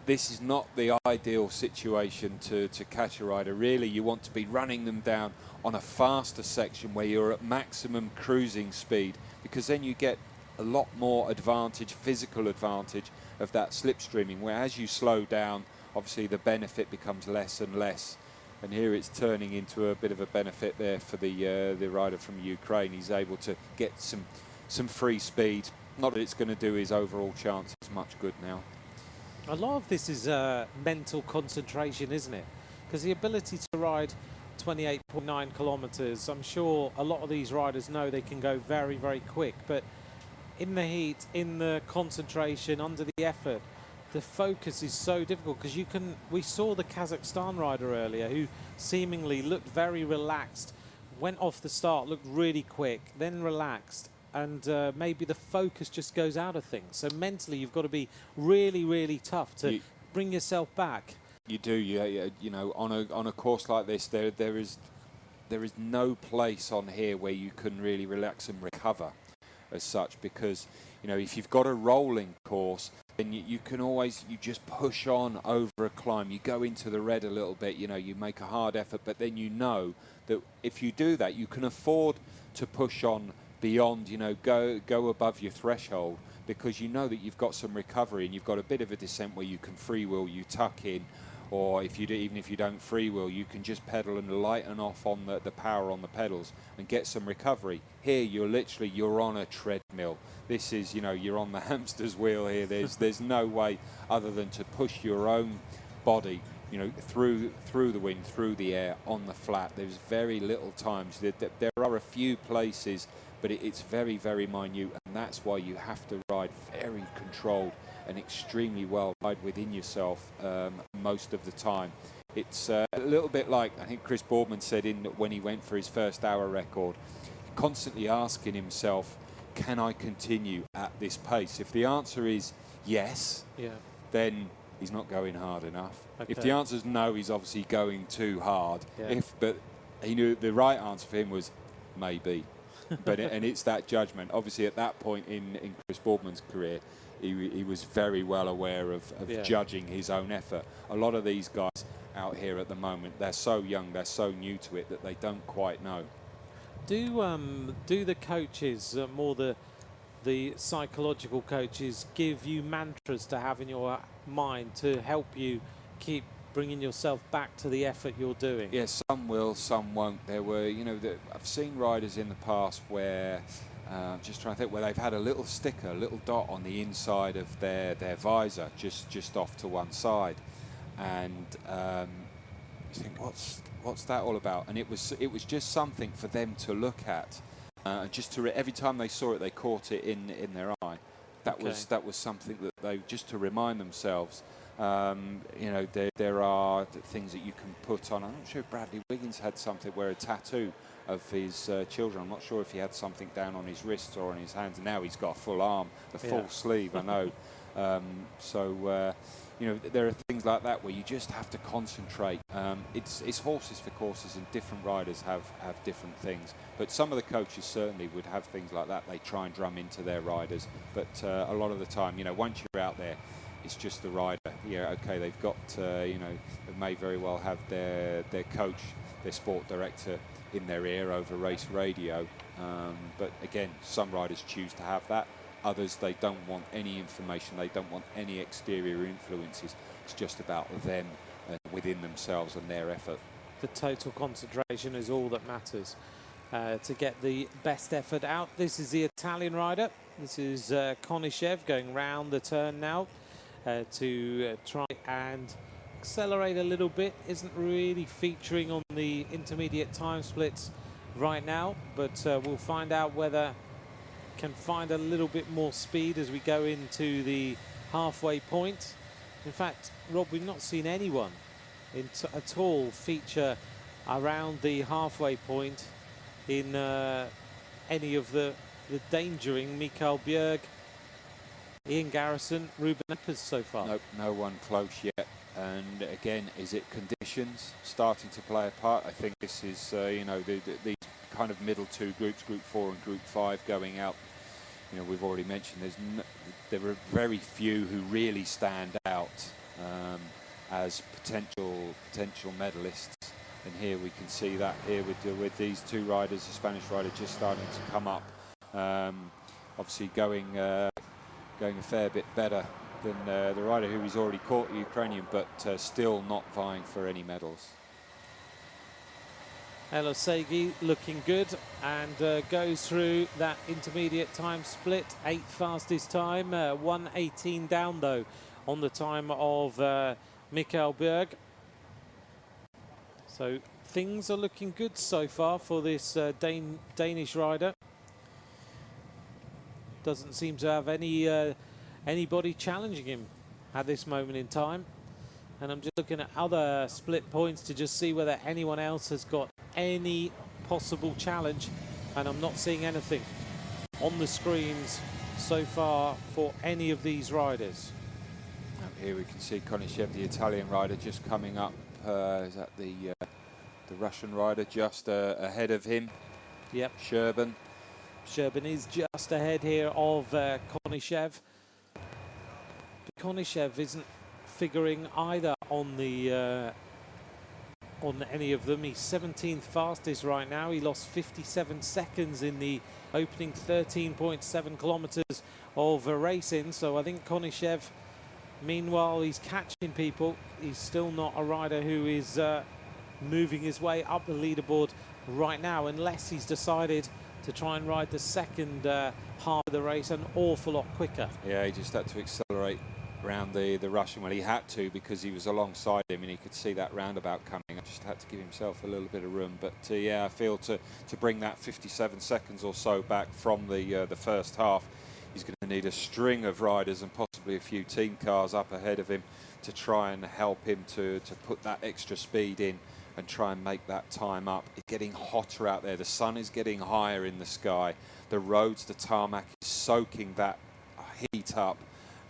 this is not the ideal situation to catch a rider. Really, you want to be running them down on a faster section where you're at maximum cruising speed, because then you get a lot more advantage, physical advantage of that slipstreaming, where as you slow down, obviously the benefit becomes less and less. And here it's turning into a bit of a benefit there for the rider from Ukraine. He's able to get some free speed. Not that it's going to do his overall chances much good now. A lot of this is mental concentration, isn't it? Because the ability to ride 28.9 kilometres, I'm sure a lot of these riders know they can go very, very quick. But in the heat, in the concentration, under the effort, the focus is so difficult, because we saw the Kazakhstan rider earlier who seemingly looked very relaxed, went off the start, looked really quick, then relaxed, and maybe the focus just goes out of things. So mentally you've got to be really, really tough to bring yourself back. You do, yeah. You know, on a course like this, there is no place on here where you can really relax and recover as such, because, you know, if you've got a rolling course, then you can always, you just push on over a climb. You go into the red a little bit, you know, you make a hard effort, but then you know that if you do that, you can afford to push on beyond, you know, go above your threshold, because you know that you've got some recovery and you've got a bit of a descent where you can freewheel, you tuck in, or if you do, even if you don't freewheel, you can just pedal and lighten off on the power on the pedals and get some recovery. Here you're on a treadmill. This is, you know, you're on the hamster's wheel here. There's no way other than to push your own body, you know, through the wind, through the air, on the flat. There's very little times. There are a few places, but it's very, very minute, and that's why you have to ride very controlled and extremely well, ride within yourself most of the time. It's a little bit like, I think Chris Boardman said when he went for his first hour record, constantly asking himself, can I continue at this pace? If the answer is yes, then he's not going hard enough. Okay. If the answer is no, he's obviously going too hard. Yeah. But he knew the right answer for him was maybe. And it's that judgment. Obviously, at that point in Chris Boardman's career, he was very well aware of judging his own effort. A lot of these guys out here at the moment, they're so young, they're so new to it that they don't quite know. Do the coaches, more the psychological coaches, give you mantras to have in your mind to help you keep bringing yourself back to the effort you're doing? Yes, some will, some won't. There were, you know, I've seen riders in the past where, just trying to think, where they've had a little sticker, a little dot on the inside of their visor, just off to one side, and you think, what's that all about? And it was just something for them to look at, just to every time they saw it, they caught it in their eye. That was something that they, just to remind themselves. You know, there are things that you can put on. I'm not sure if Bradley Wiggins had something where a tattoo of his children. I'm not sure if he had something down on his wrists or on his hands. Now he's got a full arm, a full sleeve, I know. You know, there are things like that where you just have to concentrate. It's horses for courses, and different riders have different things. But some of the coaches certainly would have things like that. They try and drum into their riders. But a lot of the time, you know, once you're out there, it's just the rider. Yeah, okay, they've got, you know, they may very well have their coach, their sport director in their ear over race radio. But again, some riders choose to have that. Others, they don't want any information. They don't want any exterior influences. It's just about them within themselves and their effort. The total concentration is all that matters to get the best effort out. This is the Italian rider. This is Konishev going round the turn now to try and accelerate a little bit. Isn't really featuring on the intermediate time splits right now, but we'll find out whether can find a little bit more speed as we go into the halfway point. In fact, Rob, we've not seen anyone at all feature around the halfway point in any of the dangering Mikael Bjerg, Ian Garrison, Ruben Epers so far. Nope, no one close yet. And again, is it conditions starting to play a part? I think this is, you know, these kind of middle two groups, Group 4 and Group 5 going out. You know, we've already mentioned there are very few who really stand out as potential medalists. And here we can see that here with these two riders, the Spanish rider just starting to come up. Obviously going a fair bit better than the rider who he's already caught, the Ukrainian, but still not vying for any medals. Elosegui looking good and goes through that intermediate time split, 8th fastest time, 1:18 down though on the time of Mikael Bjerg. So things are looking good so far for this Danish rider. Doesn't seem to have anybody challenging him at this moment in time. And I'm just looking at other split points to just see whether anyone else has got any possible challenge, and I'm not seeing anything on the screens so far for any of these riders. Here we can see Konishev, the Italian rider, just coming up. Is that the Russian rider just ahead of him? Yep. Sherban. Sherban is just ahead here of Konishev. But Konishev isn't figuring either on the on any of them. He's 17th fastest right now. He lost 57 seconds in the opening 13.7 kilometers of racing. So I think Konishev, meanwhile, he's catching people. He's still not a rider who is moving his way up the leaderboard right now, unless he's decided to try and ride the second half of the race an awful lot quicker. Yeah, he just had to accelerate around the Russian. Well, he had to because he was alongside him and he could see that roundabout coming. I just had to give himself a little bit of room. But yeah, I feel to bring that 57 seconds or so back from the first half, he's going to need a string of riders and possibly a few team cars up ahead of him to try and help him to put that extra speed in and try and make that time up. It's getting hotter out there. The sun is getting higher in the sky. The roads, the tarmac is soaking that heat up,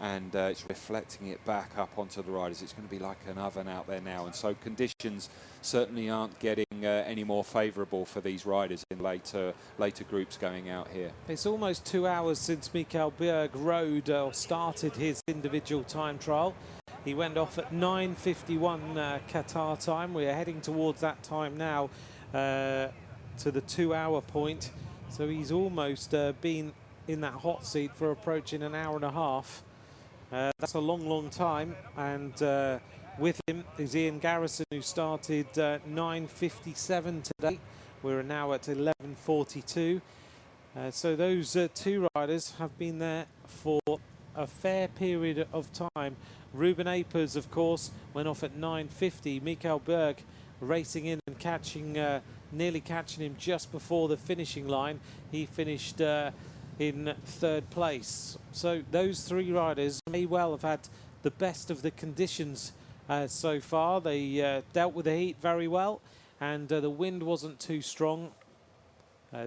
and it's reflecting it back up onto the riders. It's going to be like an oven out there now, and so conditions certainly aren't getting any more favourable for these riders in later groups going out here. It's almost 2 hours since Mikael Bjerg rode or started his individual time trial. He went off at 9:51 Qatar time. We're heading towards that time now to the 2 hour point. So he's almost been in that hot seat for approaching an hour and a half. That's a long time. And with him is Ian Garrison, who started 9:57 today. We're now at 11:42. So those two riders have been there for a fair period of time. Ruben Epers, of course, went off at 9:50. Mikael Bjerg racing in and nearly catching him just before the finishing line. He finished in 3rd place. So those three riders may well have had the best of the conditions so far. They dealt with the heat very well, and the wind wasn't too strong.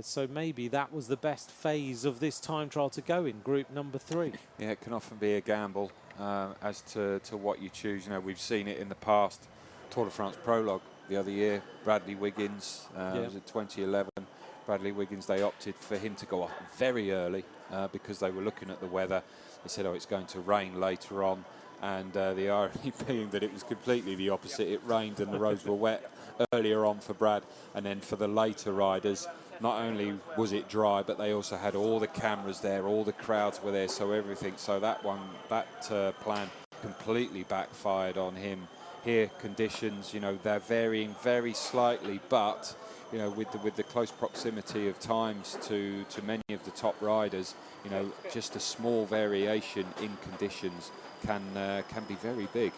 So maybe that was the best phase of this time trial to go in, group number 3. Yeah, it can often be a gamble as to what you choose. You know, we've seen it in the past. Tour de France prologue the other year, Bradley Wiggins, was it 2011? Bradley Wiggins, they opted for him to go off very early because they were looking at the weather. They said, oh, it's going to rain later on. And the irony being that it was completely the opposite. It rained and the roads were wet earlier on for Brad. And then for the later riders, not only was it dry, but they also had all the cameras there, all the crowds were there, so everything. So that plan completely backfired on him. here conditions, you know, they're varying very slightly, but you know, with the close proximity of times to many of the top riders, you know, just a small variation in conditions can be very big.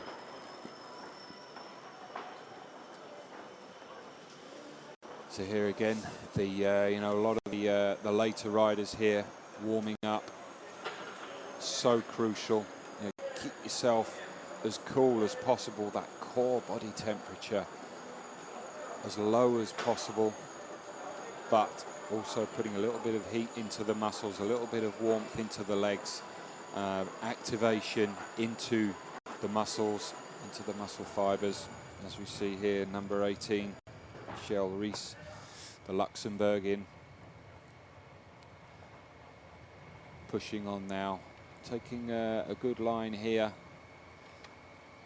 So here again, the you know, a lot of the later riders here warming up, so crucial. You know, keep yourself as cool as possible, that core body temperature as low as possible, but also putting a little bit of heat into the muscles, a little bit of warmth into the legs, activation into the muscles, into the muscle fibers, as we see here, number 18, Michelle Rees, the Luxembourgian, pushing on now, taking a good line here.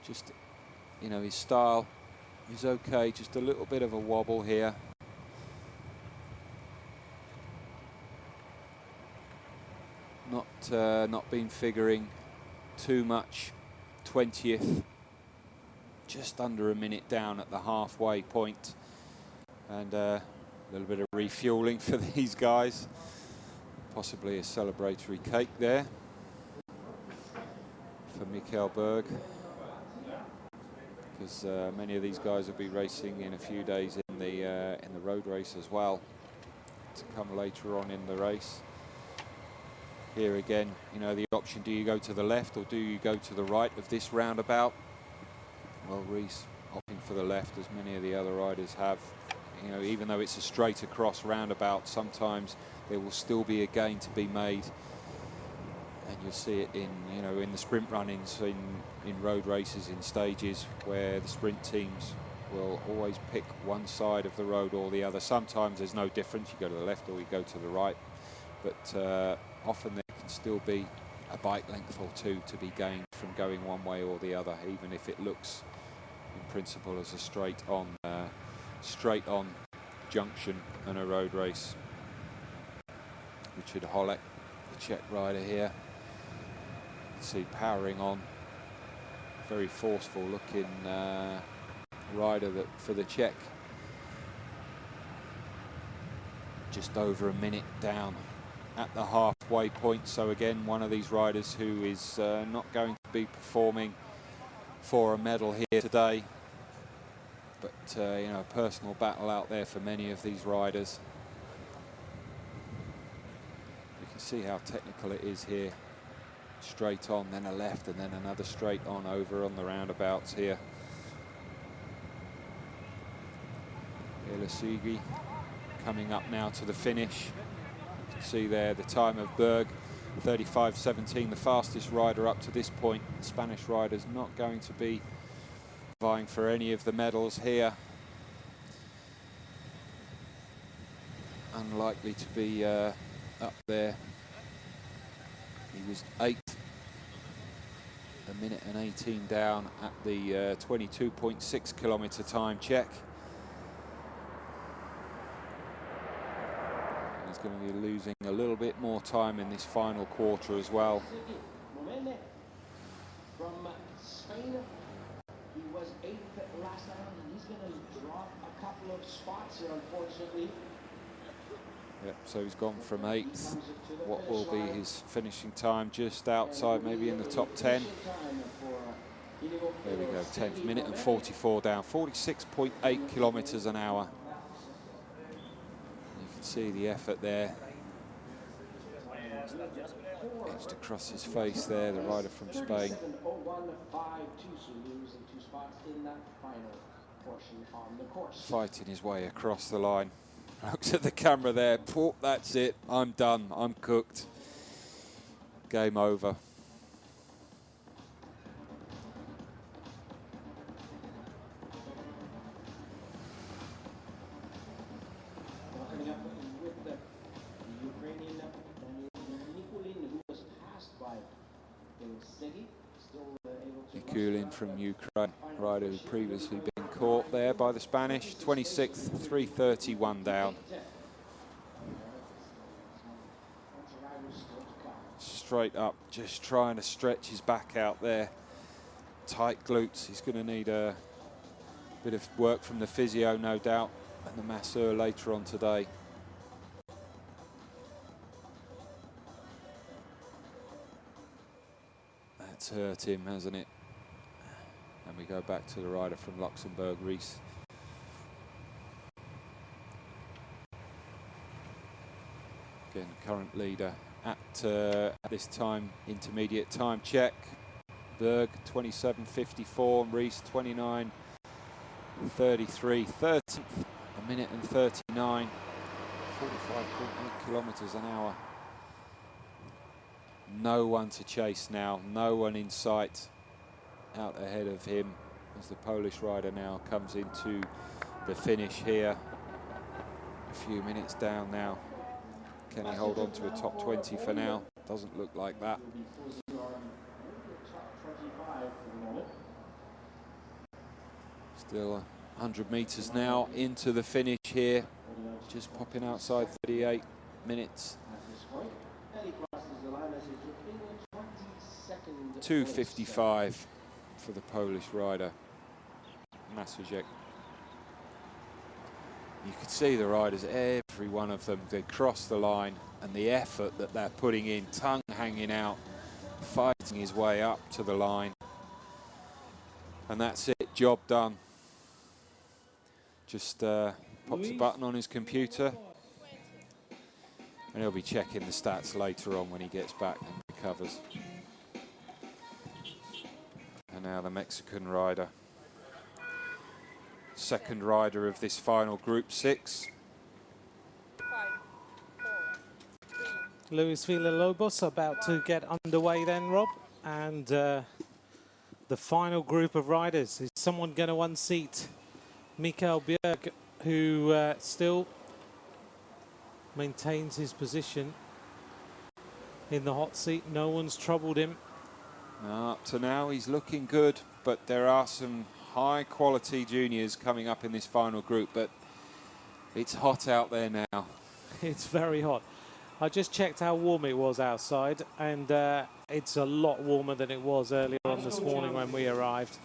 Just, you know, his style is okay, just a little bit of a wobble here. Not been figuring too much. 20th, just under a minute down at the halfway point, and a little bit of refueling for these guys. Possibly a celebratory cake there for Mikkel Berg, because many of these guys will be racing in a few days in the road race as well, to come later on in the race. Here again, you know, the option, do you go to the left or do you go to the right of this roundabout? Well, Rees opting for the left, as many of the other riders have. You know, even though it's a straight across roundabout, sometimes there will still be a gain to be made. And you'll see it in, you know, in the sprint runnings, in road races, in stages, where the sprint teams will always pick one side of the road or the other. Sometimes there's no difference, you go to the left or you go to the right, but often there can still be a bike length or two to be gained from going one way or the other, even if it looks in principle as a straight on junction and a road race. Richard Holek, the Czech rider here, see powering on, very forceful looking rider that for the Czech. Just over a minute down at the halfway point, so again one of these riders who is not going to be performing for a medal here today, but you know, a personal battle out there for many of these riders. You can see how technical it is here. Straight on, then a left, and then another straight on over on the roundabouts here. Ilasigi coming up now to the finish. You can see there the time of Berg, 35.17, the fastest rider up to this point. The Spanish rider's not going to be vying for any of the medals here. Unlikely to be up there. He was 8th, a minute and 18 down at the 22.6 kilometer time check. He's going to be losing a little bit more time in this final quarter as well. From Spain, he was 8th last time, and he's going to drop a couple of spots here, unfortunately. Yep, so he's gone from 8th. What will be his finishing time? Just outside, maybe in the top 10. There we go, 10th, minute and 44 down, 46.8 kilometers an hour. You can see the effort there. Edged across his face there, the rider from Spain. Fighting his way across the line. Looks at the camera there. Oh, that's it. I'm done. I'm cooked. Game over. Coming up with the Ukrainian Nikulin, who was passed by Segi, still able to. Nikulin from Ukraine, rider who previously been caught there by the Spanish. 26th, 3:31 down. Straight up, just trying to stretch his back out there. Tight glutes. He's going to need a Bit of work from the physio, no doubt, and the masseur later on today. That's hurt him, hasn't it? And we go back to the rider from Luxembourg, Rees. Again, current leader at this time, intermediate time check. Berg 27.54, Rees 29.33, 13th, a minute and 39, 45.8 kilometers an hour. No one to chase now, no one in sight out ahead of him as the Polish rider now comes into the finish here. A few minutes down now. Can he hold on to a top 20 for now? Doesn't look like that. Still 100 meters now into the finish here. Just popping outside 38 minutes. 2:55 for the Polish rider, Masujek. You could see the riders, every one of them, they cross the line, and the effort that they're putting in, tongue hanging out, fighting his way up to the line. And that's it, job done. Just pops a button on his computer, and he'll be checking the stats later on when he gets back and recovers. And now the Mexican rider. Second rider of this final Group 6. Luis Villalobos about to get underway then, Rob. And the final group of riders. Is someone going to unseat Mikael Bjerg, who still maintains his position in the hot seat? No one's troubled him. Up to now, he's looking good, but there are some high-quality juniors coming up in this final group, but it's hot out there now. It's very hot. I just checked how warm it was outside, and it's a lot warmer than it was earlier on this morning when we arrived.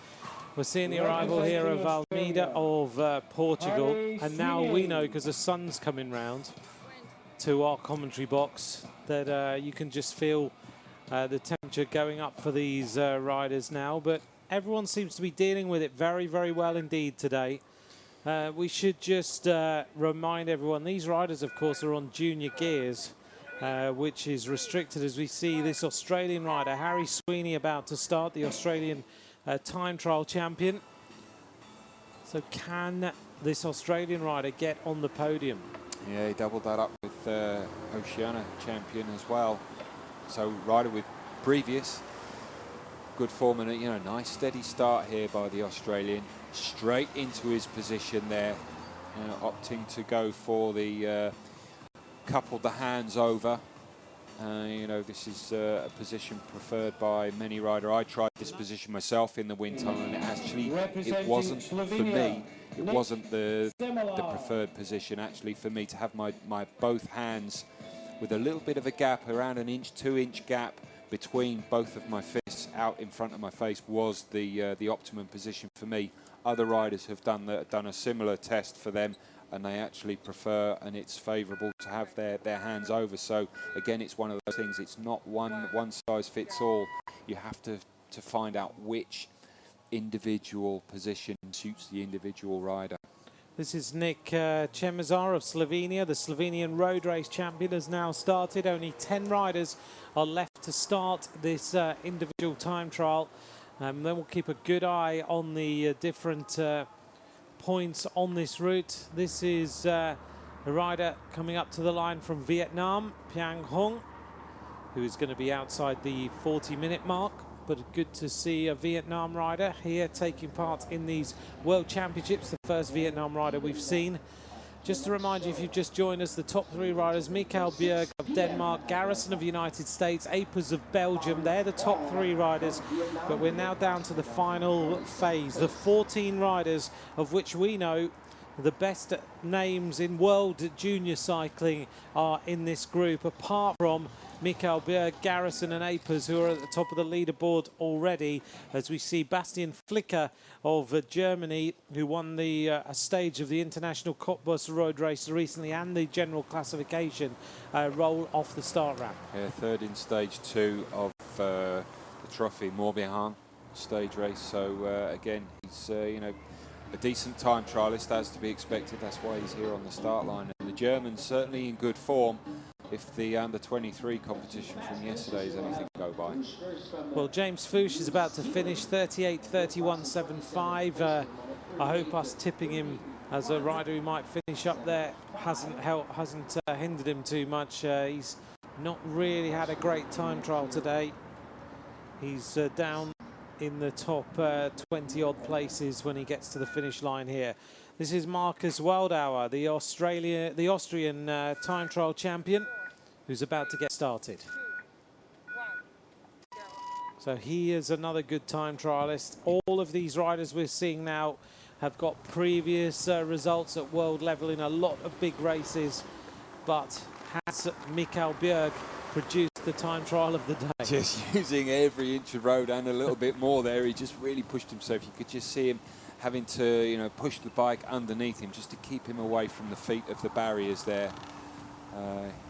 We're seeing the arrival here of Almeida of Portugal, and now we know, because the sun's coming round to our commentary box, that you can just feel the temperature going up for these riders now, but everyone seems to be dealing with it very, very well indeed today. We should just remind everyone, these riders, of course, are on junior gears, which is restricted as we see this Australian rider, Harry Sweeney, about to start, the Australian time trial champion. So can this Australian rider get on the podium? Yeah, he doubled that up with Oceania champion as well. So rider with previous good form, and you know, nice steady start here by the Australian, straight into his position there, opting to go for the coupled the hands over. You know, this is a position preferred by many riders. I tried this position myself in the wind tunnel, and it wasn't for me. It wasn't the preferred position actually for me, to have my both hands with a little bit of a gap, around an inch, 2-inch gap between both of my fists out in front of my face, was the optimum position for me. Other riders have done a similar test for them, and they actually prefer, and it's favourable to have their hands over. So again, it's one of those things, it's not one size fits all. You have to find out which individual position suits the individual rider. This is Nick Chemezar of Slovenia. The Slovenian road race champion has now started. Only 10 riders are left to start this individual time trial. Then we'll keep a good eye on the different points on this route. This is a rider coming up to the line from Vietnam, Piang Hong, who is going to be outside the 40-minute mark. But good to see a Vietnam rider here taking part in these World Championships, the first Vietnam rider we've seen. Just to remind you, if you've just joined us, the top 3 riders, Mikael Bjerg of Denmark, Garrison of the United States, Apers of Belgium, they're the top 3 riders. But we're now down to the final phase, the 14 riders, of which we know The best names in world junior cycling are in this group, apart from Mikael Bjerg, Garrison and Apers, who are at the top of the leaderboard already, as we see Bastian Flicker of Germany, who won the a stage of the International Cottbus Road Race recently and the general classification, roll off the start ramp. Yeah, third in stage 2 of the Trophy Morbihan stage race. So again, he's you know, a decent time trialist, as to be expected. That's why he's here on the start line. And the German's certainly in good form if the under-23 competition from yesterday is anything to go by. Well, James Fuchs is about to finish 38:31.75. I hope us tipping him as a rider who might finish up there hasn't hindered him too much. He's not really had a great time trial today. He's down in the top 20 odd places when he gets to the finish line here. This is Markus Waldauer, the Austrian time trial champion, who's about to get started. So he is another good time trialist. All of these riders we're seeing now have got previous results at world level in a lot of big races, but has Mikael Bjerg produced the time trial of the day? Just using every inch of road and a little bit more there. He just really pushed himself. You could just see him having to, you know, push the bike underneath him just to keep him away from the feet of the barriers there.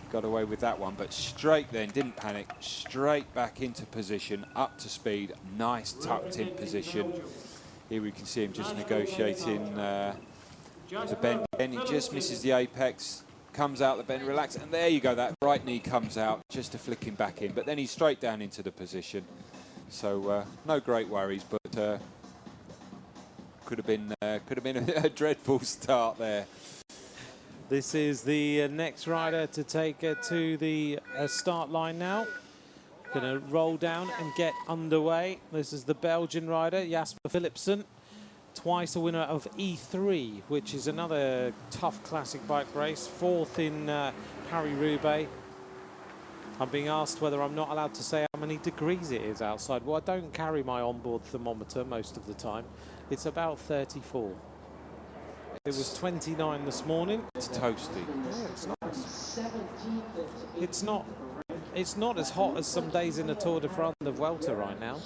Got away with that one, but straight then, didn't panic, straight back into position, up to speed, nice tucked in position. Here we can see him just negotiating the bend, and he just misses the apex, comes out the bend, relax, and there you go, that right knee comes out just to flick him back in, but then he's straight down into the position. So no great worries, but could have been a dreadful start there. This is the next rider to take to the start line now. Going to roll down and get underway. This is the Belgian rider, Jasper Philipsen, twice a winner of E3, which is another tough classic bike race, fourth in Paris-Roubaix. I'm being asked whether I'm not allowed to say how many degrees it is outside. Well, I don't carry my onboard thermometer most of the time. It's about 34. It was 29 this morning. It's toasty. Yeah, it's nice. It's not as hot as some days in the Tour de France of Vuelta right now.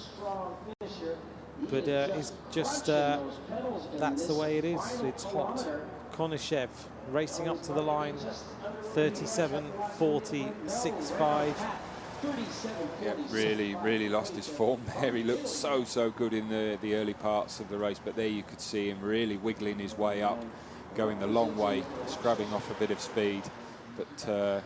But it's just, that's the way it is. It's hot. Konishev racing up to the line, 37.40.65. Yeah, really lost his form there. He looked so good in the early parts of the race, but there you could see him really wiggling his way up, going the long way, scrubbing off a bit of speed, but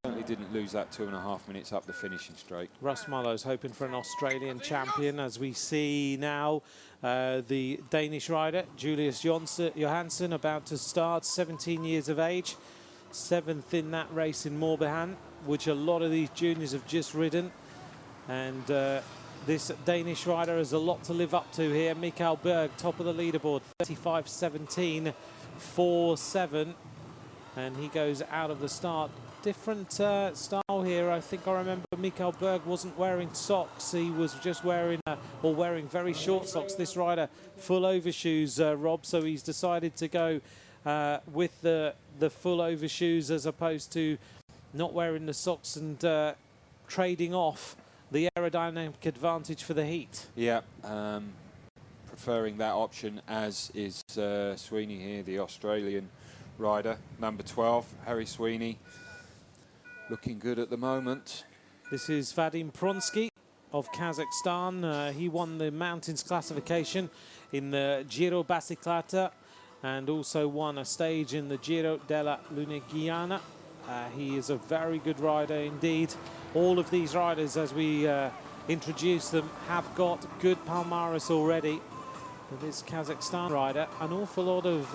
certainly didn't lose that 2.5 minutes up the finishing straight. Russ Mullows hoping for an Australian champion, as we see now the Danish rider Julius Johansson about to start, 17 years of age, 7th in that race in Morbihan, which a lot of these juniors have just ridden. And this Danish rider has a lot to live up to here. Mikael Bjerg, top of the leaderboard, 35.17.47. And he goes out of the start. Different style here. I think I remember Mikael Bjerg wasn't wearing socks. He was just wearing, or wearing very short socks. This rider, full overshoes, Rob. So he's decided to go with the full overshoes as opposed to not wearing the socks and trading off the aerodynamic advantage for the heat. Yeah, preferring that option, as is Sweeney here, the Australian rider, number 12, Harry Sweeney, looking good at the moment. This is Vadim Pronsky of Kazakhstan. He won the mountains classification in the Giro Bicicletta and also won a stage in the Giro della Lunigiana. He is a very good rider indeed. All of these riders, as we introduce them, have got good palmares already. But this Kazakhstan rider, an awful lot of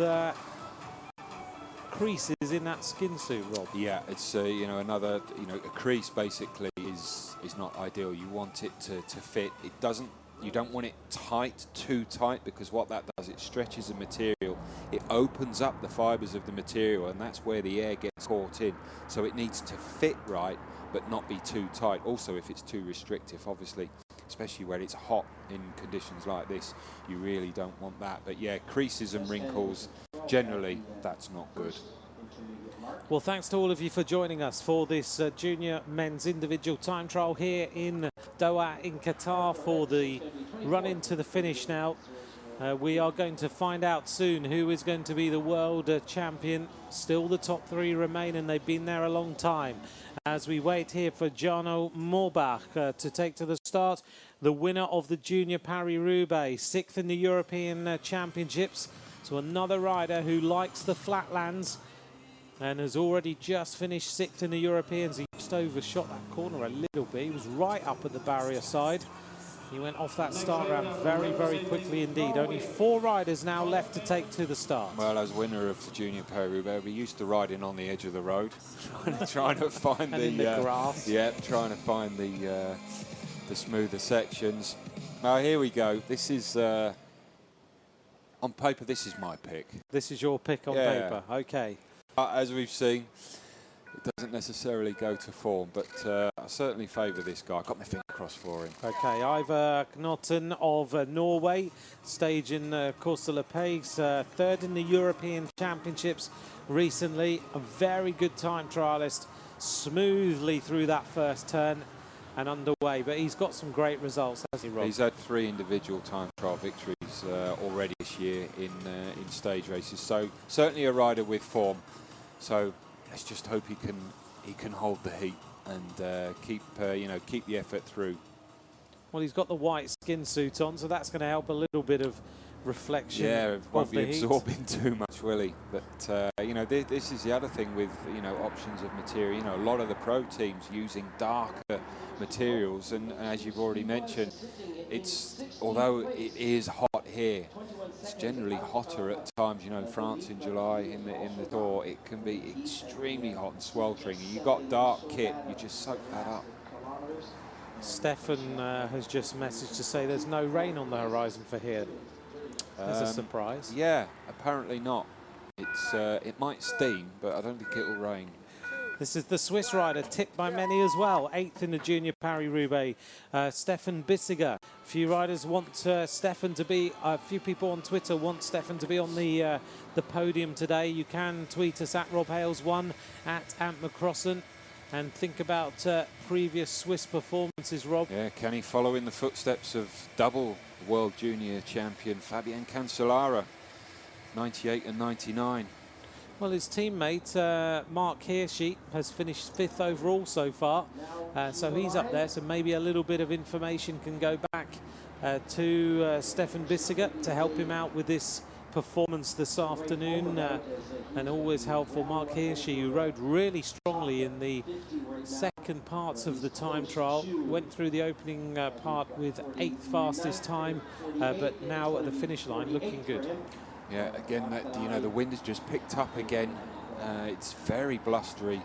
creases in that skin suit, Rob. Yeah, it's you know, another, you know, a crease basically is not ideal. You want it to fit. It doesn't. You don't want it tight, too tight, because what that does, it stretches the material. It opens up the fibres of the material, and that's where the air gets caught in. So it needs to fit right, but not be too tight. Also, if it's too restrictive, obviously, especially where it's hot in conditions like this, you really don't want that. But yeah, creases and wrinkles generally that's not good. Well, thanks to all of you for joining us for this junior men's individual time trial here in Doha in Qatar for the run into the finish now. We are going to find out soon who is going to be the world champion. Still the top three remain, and they've been there a long time. As we wait here for Jarno Moorbach to take to the start, the winner of the Junior Paris-Roubaix, 6th in the European Championships. So another rider who likes the flatlands and has already just finished 6th in the Europeans. He just overshot that corner a little bit. He was right up at the barrier side. He went off that start round very, very quickly indeed. Only 4 riders now left to take to the start. Well, as winner of the Junior Paris-Roubaix, we used to riding on the edge of the road, trying to find in the grass. Yeah, trying to find the smoother sections. Now here we go. This is on paper. This is my pick. This is your pick on paper. Okay. As we've seen, it doesn't necessarily go to form, but I certainly favour this guy. Got my finger crossed for him. Okay, Ivar Knotten of Norway, stage in Course de la Paix, 3rd in the European Championships recently. A very good time trialist, smoothly through that first turn and underway, but he's got some great results, hasn't he, Rob? He's had 3 individual time trial victories already this year in stage races, so certainly a rider with form. So let's just hope he can hold the heat and keep the effort through. Well, he's got the white skin suit on, so that's going to help a little bit of reflection. Yeah, it won't be heat. absorbing too much, will he? But this is the other thing with options of material. A lot of the pro teams using darker materials, and as you've already mentioned, although it is hot here, it's generally hotter at times. France in July in the Tour, it can be extremely hot and sweltering. You got dark kit, you just soak that up. Stefan has just messaged to say there's no rain on the horizon for here. There's a surprise. Yeah, apparently not. It might steam, but I don't think it will rain. This is the Swiss rider, tipped by many as well. 8th in the Junior Paris-Roubaix, Stefan Bissiger. A few riders want Stefan to be, a few people on Twitter want Stefan to be on the podium today. You can tweet us at RobHales1, at Ant McCrossan, and think about previous Swiss performances, Rob. Yeah, can he follow in the footsteps of double World Junior Champion Fabian Cancellara, 98 and 99? Well, his teammate, Mark Hirschi, has finished 5th overall so far. So he's up there. So maybe a little bit of information can go back to Stefan Bissiger to help him out with this performance this afternoon. And always helpful, Mark Hirschi, who rode really strongly in the second parts of the time trial. Went through the opening part with 8th fastest time, but now at the finish line looking good. Yeah, again, the wind has just picked up again. It's very blustery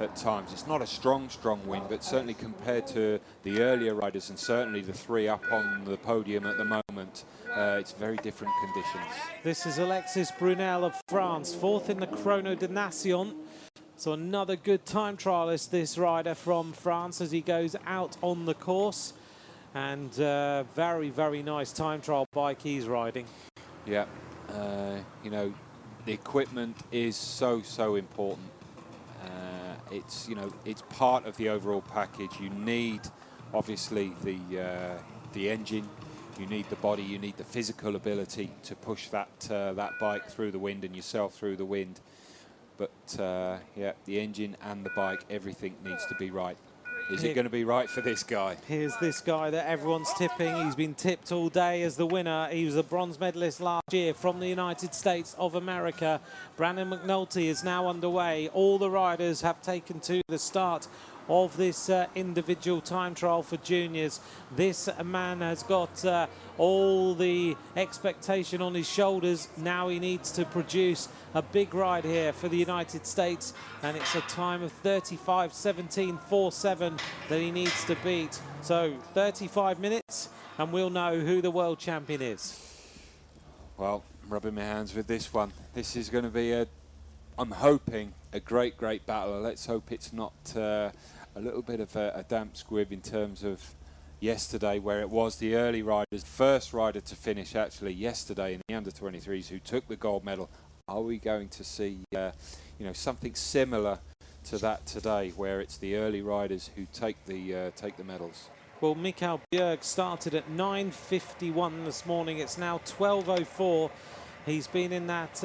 at times. It's not a strong wind, but certainly compared to the earlier riders, and certainly the 3 up on the podium at the moment, it's very different conditions. This is Alexis Brunel of France, 4th in the Chrono des Nations. So another good time trialist, this rider from France, as he goes out on the course. And very, very nice time trial bike he's riding. Yeah. The equipment is so important. It's part of the overall package. You need, obviously, the engine. You need the body. You need the physical ability to push that bike through the wind and yourself through the wind. But yeah, the engine and the bike, everything needs to be right. Is it going to be right for this guy? Here's this guy that everyone's tipping. He's been tipped all day as the winner. He was a bronze medalist last year from the United States of America. Brandon McNulty is now underway. All the riders have taken to the start of this individual time trial for juniors. This man has got all the expectation on his shoulders. Now he needs to produce a big ride here for the United States, and it's a time of 35:17.47 that he needs to beat. So 35 minutes and we'll know who the world champion is. Well, I'm rubbing my hands with this one. This is going to be I'm hoping a great battle. Let's hope it's not a little bit of a damp squib in terms of yesterday, where it was the early riders, first rider to finish actually yesterday in the under-23s who took the gold medal. Are we going to see, something similar to that today, where it's the early riders who take the medals? Well, Mikael Bjerg started at 9:51 this morning. It's now 12:04. He's been in that.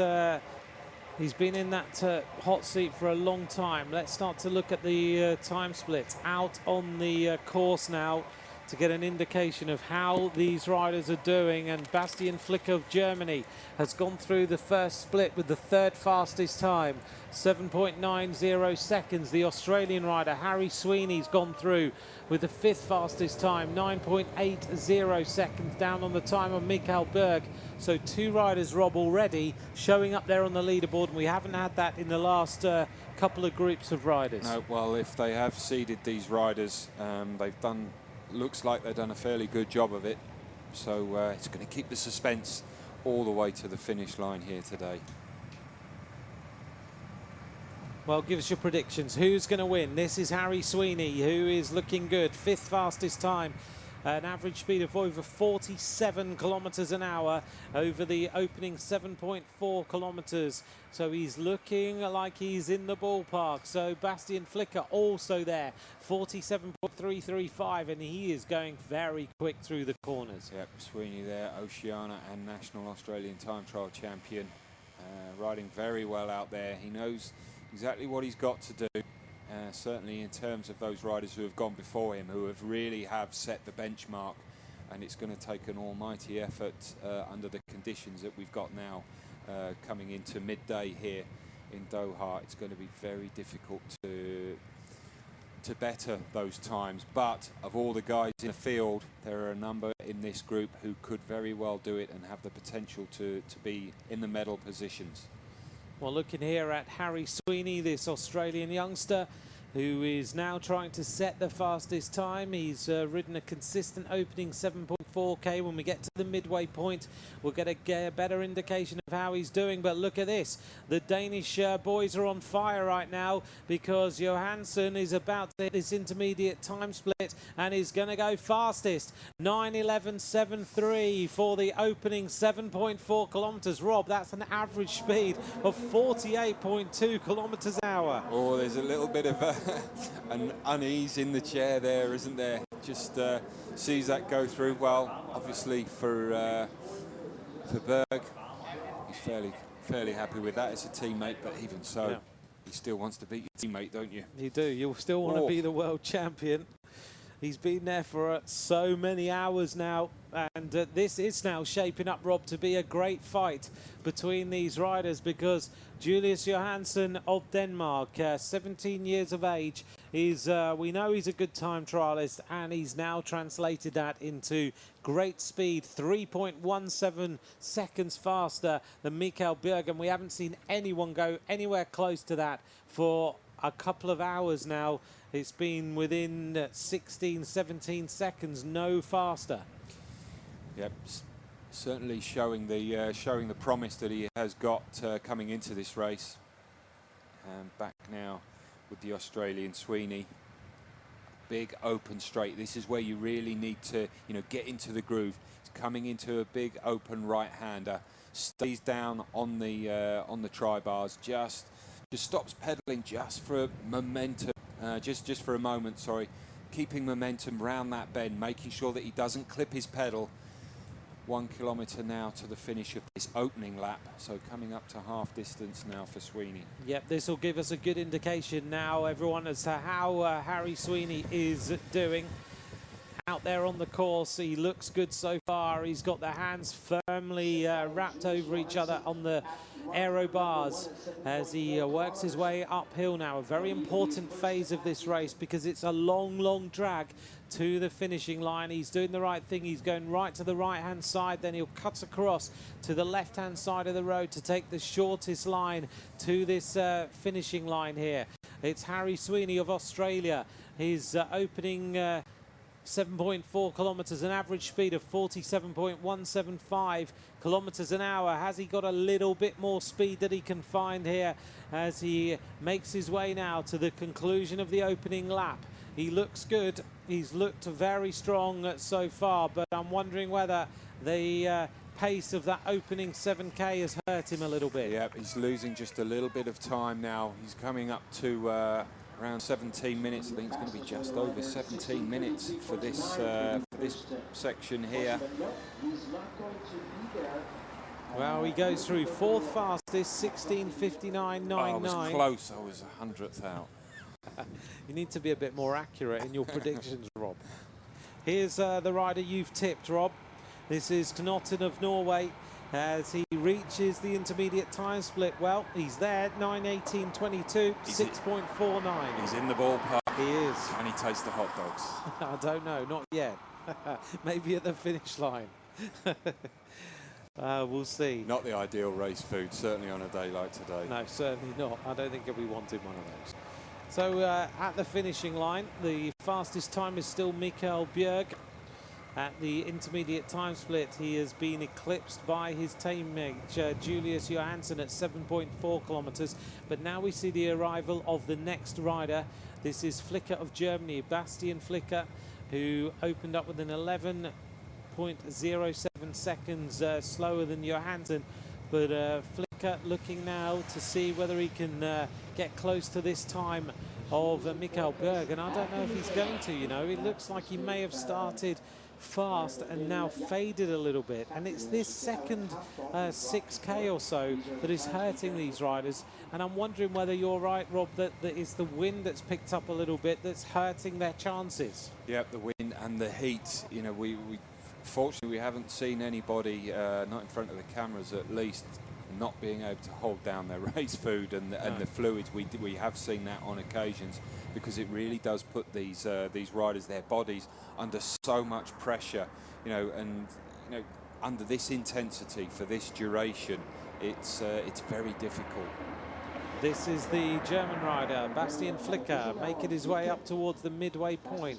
Hot seat for a long time. Let's start to look at the time splits out on the course now to get an indication of how these riders are doing. And Bastian Flicker of Germany has gone through the first split with the third fastest time, 7.90 seconds. The Australian rider Harry Sweeney's gone through with the fifth fastest time, 9.80 seconds down on the time of Mikael Bjerg. So two riders, Rob, already showing up there on the leaderboard, and we haven't had that in the last couple of groups of riders. No, well, if they have seeded these riders, looks like they've done a fairly good job of it. So it's going to keep the suspense all the way to the finish line here today. Well, give us your predictions. Who's going to win? This is Harry Sweeney, who is looking good. Fifth fastest time, an average speed of over 47 kilometers an hour over the opening 7.4 kilometers. So he's looking like he's in the ballpark. So Bastian Flicker also there, 47.335, and he is going very quick through the corners. Yep, Sweeney there, Oceania and National Australian Time Trial champion, riding very well out there. He knows exactly what he's got to do. Certainly in terms of those riders who have gone before him, who have really set the benchmark, and it's going to take an almighty effort under the conditions that we've got now coming into midday here in Doha. It's going to be very difficult to better those times, but of all the guys in the field, there are a number in this group who could very well do it and have the potential to be in the medal positions. Well, looking here at Harry Sweeney, this Australian youngster, who is now trying to set the fastest time. He's ridden a consistent opening 7.4k. When we get to the midway point, we'll get a better indication of how he's doing. But look at this. The Danish boys are on fire right now, because Johansson is about to hit this intermediate time split and is going to go fastest. 9:11.73 for the opening 7.4 kilometers. Rob, that's an average speed of 48.2 kilometers an hour. Oh, there's a little bit of an unease in the chair there, isn't there? Just sees that go through. Well, obviously for Berg, he's fairly happy with that. It's a teammate, but even so, yeah, he still wants to beat your teammate, don't you? You do. You still want to be the world champion. He's been there for so many hours now, and this is now shaping up, Rob, to be a great fight between these riders, because Julius Johansson of Denmark, 17 years of age, is we know he's a good time trialist, and he's now translated that into great speed, 3.17 seconds faster than Mikael Bjerg, and we haven't seen anyone go anywhere close to that for a couple of hours now. It's been within 16, 17 seconds, no faster. Yep, certainly showing the promise that he has got coming into this race. And back now with the Australian Sweeney. Big open straight. This is where you really need to, get into the groove. He's coming into a big open right-hander. Stays down on the tri-bars. Just stops pedaling just for momentum. Just for a moment, sorry, keeping momentum round that bend, making sure that he doesn't clip his pedal. 1 kilometre now to the finish of this opening lap, so coming up to half distance now for Sweeney. Yep, this will give us a good indication now, everyone, as to how Harry Sweeney is doing out there on the course. He looks good so far. He's got the hands firmly wrapped over each other on the aero bars as he works his way uphill now. A very important phase of this race, because it's a long drag to the finishing line. He's doing the right thing. He's going right to the right-hand side, then he'll cut across to the left-hand side of the road to take the shortest line to this finishing line here. It's Harry Sweeney of Australia. His opening 7.4 kilometers, an average speed of 47.175 kilometers an hour. Has he got a little bit more speed that he can find here as he makes his way now to the conclusion of the opening lap? He looks good. He's looked very strong so far, but I'm wondering whether the pace of that opening 7K has hurt him a little bit. Yep, he's losing just a little bit of time now. He's coming up to around 17 minutes. I think it's going to be just over 17 minutes for this section here. Well, he goes through fourth fastest, 16:59.99. I was close. I was 100th out. You need to be a bit more accurate in your predictions, Rob. Here's the rider you've tipped, Rob. This is Knotten of Norway as he reaches the intermediate time split. Well, he's there, 9:18.22, 6.49. He's in the ballpark. He is. Can he taste the hot dogs? I don't know, not yet. Maybe at the finish line. We'll see. Not the ideal race food, certainly on a day like today. No, certainly not. I don't think he'll be wanting one of those. So at the finishing line, the fastest time is still Mikael Bjerg. At the intermediate time split, he has been eclipsed by his teammate Julius Johansson at 7.4 kilometers. But now we see the arrival of the next rider. This is Flicker of Germany, Bastian Flicker, who opened up with an 11.07 seconds slower than Johansson. But Flicker looking now to see whether he can get close to this time of Mikael Bjerg. And I don't know if he's going to, you know. It looks like he may have started fast and now faded a little bit. And it's this second 6K or so that is hurting these riders. And I'm wondering whether you're right, Rob, that it's the wind that's picked up a little bit that's hurting their chances. Yep, the wind and the heat. You know, fortunately, we haven't seen anybody, not in front of the cameras at least, not being able to hold down their race food and the fluids. We have seen that on occasions, because it really does put these riders, their bodies, under so much pressure. You know, and you know, under this intensity for this duration, it's very difficult. This is the German rider, Bastian Flicker, making his way up towards the midway point.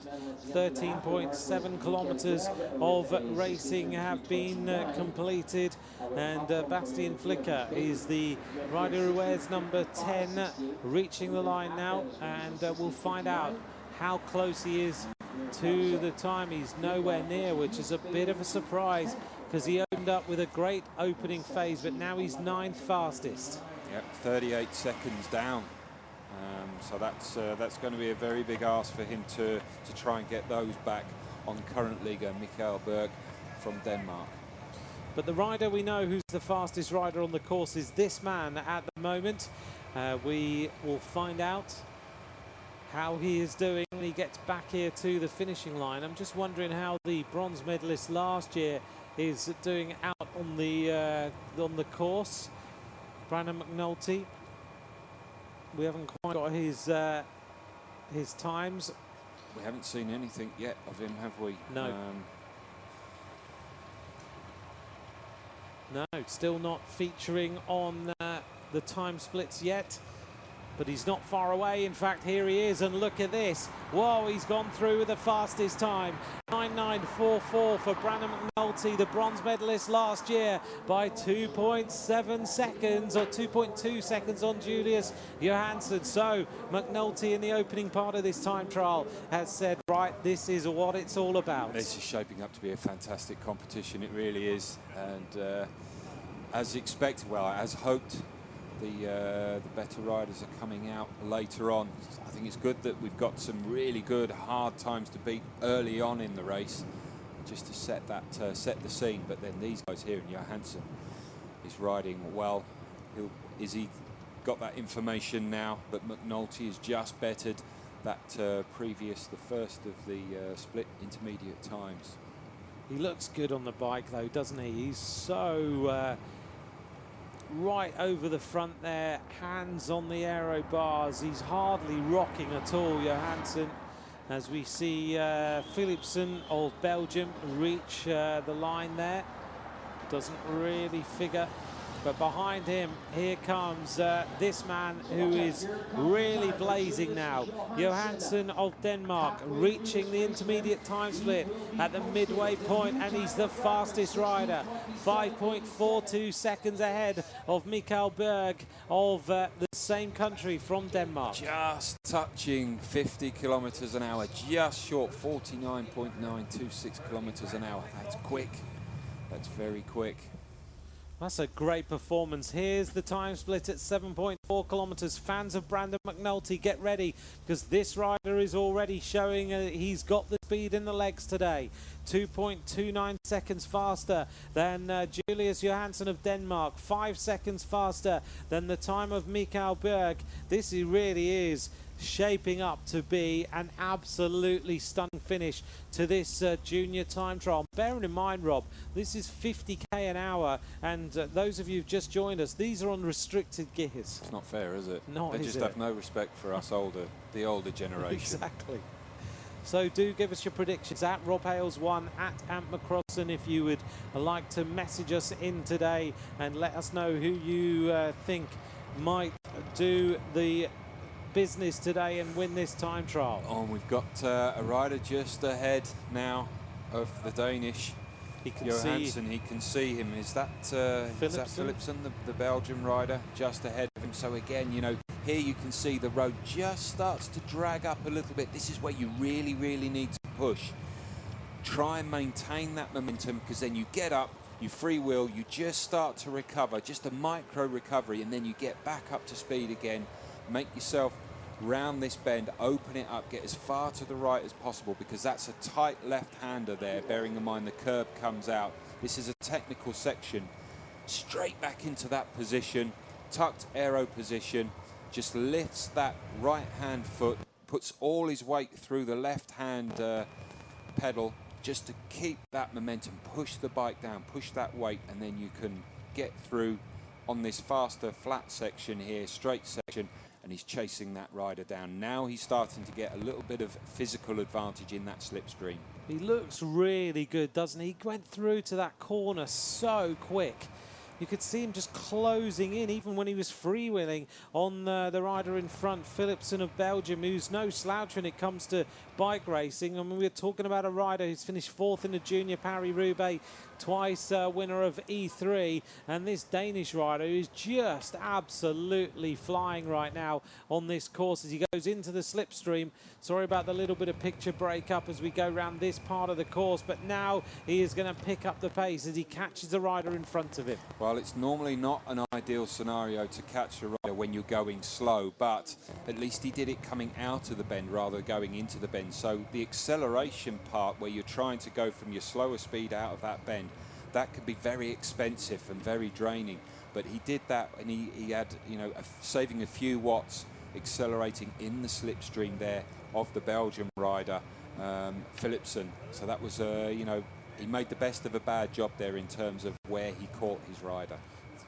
13.7 kilometers of racing have been completed, and Bastian Flicker is the rider who wears number 10, reaching the line now, and we'll find out how close he is to the time. He's nowhere near, which is a bit of a surprise, because he opened up with a great opening phase, but now he's 9th fastest. Yep, 38 seconds down. So that's going to be a very big ask for him to try and get those back on current leaguer Mikael Bjerg from Denmark. But the rider we know who's the fastest rider on the course is this man at the moment. We will find out how he is doing when he gets back here to the finishing line. I'm just wondering how the bronze medalist last year is doing out on the course. Brandon McNulty, we haven't quite got his times. We haven't seen anything yet of him, have we? No. No, still not featuring on the time splits yet. But he's not far away. In fact, here he is, and look at this. Whoa, he's gone through with the fastest time. 9.944 for Brandon McNulty, the bronze medalist last year, by 2.7 seconds, or 2.2 seconds on Julius Johansson. So McNulty in the opening part of this time trial has said, right, this is what it's all about. This is shaping up to be a fantastic competition. It really is. And as expected, well, as hoped, the better riders are coming out later on. I think it's good that we've got some really good hard times to beat early on in the race, just to set the scene. But then these guys here, in Johansson is riding well. Is he got that information now? But McNulty has just bettered that the first of the split intermediate times. He looks good on the bike though, doesn't he? He's so right over the front there, hands on the aero bars. He's hardly rocking at all, Johansson, as we see Philipsen of Belgium reach the line there. Doesn't really figure. But behind him, here comes this man who is really blazing now. Johansson of Denmark, reaching the intermediate time split at the midway point, and he's the fastest rider. 5.42 seconds ahead of Mikael Bjerg of the same country from Denmark. Just touching 50 kilometers an hour, just short, 49.926 kilometers an hour. That's quick. That's very quick. That's a great performance. Here's the time split at 7.4 kilometres. Fans of Brandon McNulty, get ready, because this rider is already showing he's got the speed in the legs today. 2.29 seconds faster than Julius Johansson of Denmark. 5 seconds faster than the time of Mikael Bjerg. This really is shaping up to be an absolutely stunning finish to this junior time trial. Bearing in mind, Rob, this is 50k an hour, and those of you who've just joined us, these are on restricted gears. It's not fair, is it? No, they just have no respect for us the older generation. Exactly. So do give us your predictions at Rob Hales 1, at Ant McCrossan, if you would like to message us in today and let us know who you think might do the business today and win this time trial. Oh, and we've got a rider just ahead now of the Danish. He can Johansson, he can see him. Is that Philipsen, the Belgian rider, just ahead of him? So again, you know, here you can see the road just starts to drag up a little bit. This is where you really, really need to push. Try and maintain that momentum, because then you get up, you freewheel, you just start to recover, just a micro recovery, and then you get back up to speed again. Make yourself round this bend, open it up, get as far to the right as possible, because that's a tight left-hander there, bearing in mind the curb comes out. This is a technical section. Straight back into that position, tucked aero position, just lifts that right-hand foot, puts all his weight through the left-hand pedal, just to keep that momentum, push the bike down, push that weight, and then you can get through on this faster flat section here, straight section, and he's chasing that rider down. Now he's starting to get a little bit of physical advantage in that slipstream. He looks really good, doesn't he? He went through to that corner so quick. You could see him just closing in, even when he was freewheeling on the rider in front, Philipsen of Belgium, who's no slouch when it comes to bike racing. I mean, we're talking about a rider who's finished 4th in the Junior Paris-Roubaix, twice winner of E3, and this Danish rider is just absolutely flying right now on this course as he goes into the slipstream. Sorry about the little bit of picture breakup as we go around this part of the course, but now he is going to pick up the pace as he catches the rider in front of him. Well, it's normally not an ideal scenario to catch a rider when you're going slow, but at least he did it coming out of the bend rather than going into the bend. So the acceleration part, where you're trying to go from your slower speed out of that bend, that could be very expensive and very draining. But he did that, and he had, you know, saving a few watts, accelerating in the slipstream there of the Belgian rider, Philipsen. So that was, you know, he made the best of a bad job there in terms of where he caught his rider.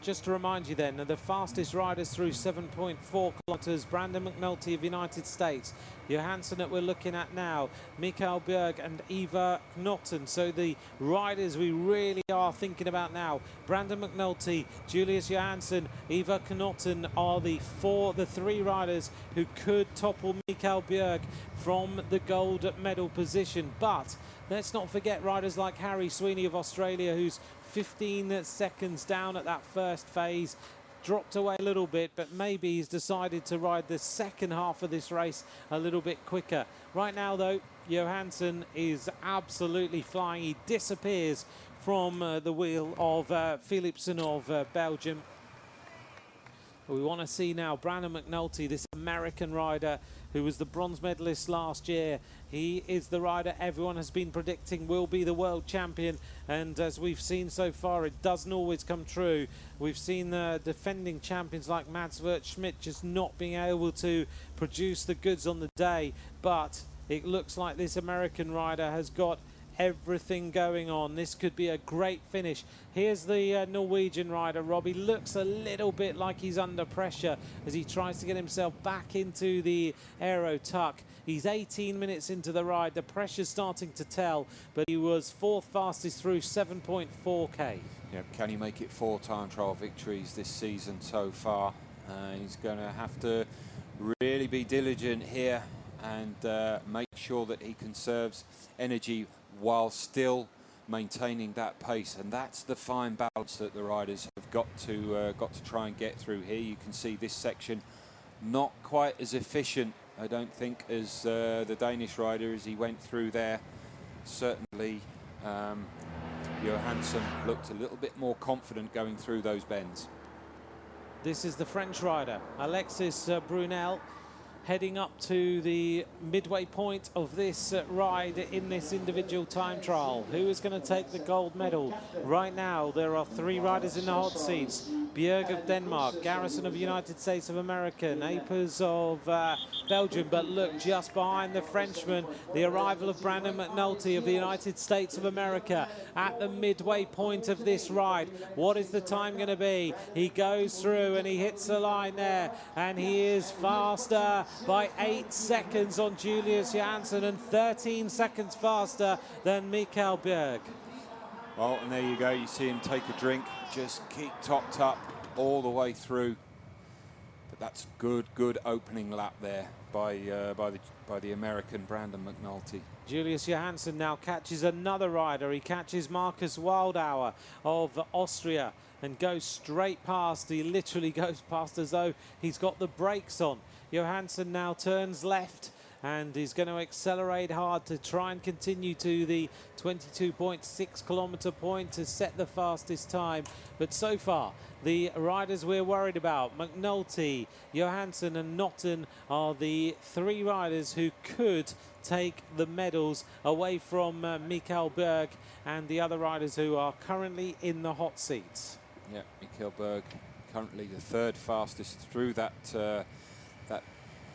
Just to remind you then, the fastest riders through 7.4 kilometres, Brandon McNulty of United States, Johansson that we're looking at now, Mikael Bjerg and Ivar Knotten. So the riders we really are thinking about now, Brandon McNulty, Julius Johansson, Ivar Knotten are the three riders who could topple Mikael Bjerg from the gold medal position. But let's not forget riders like Harry Sweeney of Australia, who's 15 seconds down at that first phase, dropped away a little bit, but maybe he's decided to ride the second half of this race a little bit quicker. Right now, though, Johansson is absolutely flying. He disappears from the wheel of Philipsen of Belgium. We want to see now Brandon McNulty, this American rider who was the bronze medalist last year. He is the rider everyone has been predicting will be the world champion, and as we've seen so far, it doesn't always come true. We've seen defending champions like Mads Schmidt just not being able to produce the goods on the day, but it looks like this American rider has got everything going on. This could be a great finish. Here's the Norwegian rider, Robbie. Looks a little bit like he's under pressure as he tries to get himself back into the aero tuck. He's 18 minutes into the ride. The pressure's starting to tell, but he was 4th fastest through 7.4k. Yeah, can he make it 4 time trial victories this season so far? He's going to have to really be diligent here and make sure that he conserves energy while still maintaining that pace, and that's the fine balance that the riders have got to try and get through here. You can see this section not quite as efficient, I don't think, as the Danish rider as he went through there. Certainly Johansson looked a little bit more confident going through those bends. This is the French rider, Alexis Brunel, heading up to the midway point of this ride in this individual time trial. Who is going to take the gold medal? Right now, there are 3 riders in the hot seats. Bjerg of Denmark, Garrison of the United States of America, Napers of Belgium, but look, just behind the Frenchman, the arrival of Brandon McNulty of the United States of America at the midway point of this ride. What is the time going to be? He goes through and he hits the line there, and he is faster by 8 seconds on Julius Johansson and 13 seconds faster than Mikael Bjerg. Well, and there you go. You see him take a drink, just keep topped up all the way through. But that's good opening lap there by the American Brandon McNulty. Julius Johansson now catches another rider. He catches Marcus Wildauer of Austria and goes straight past. He literally goes past as though he's got the brakes on. Johansson now turns left and is going to accelerate hard to try and continue to the 22.6 kilometre point to set the fastest time. But so far, the riders we're worried about, McNulty, Johansson and Notten, are the 3 riders who could take the medals away from Mikael Bjerg and the other riders who are currently in the hot seats. Yeah, Mikael Bjerg currently the 3rd fastest through that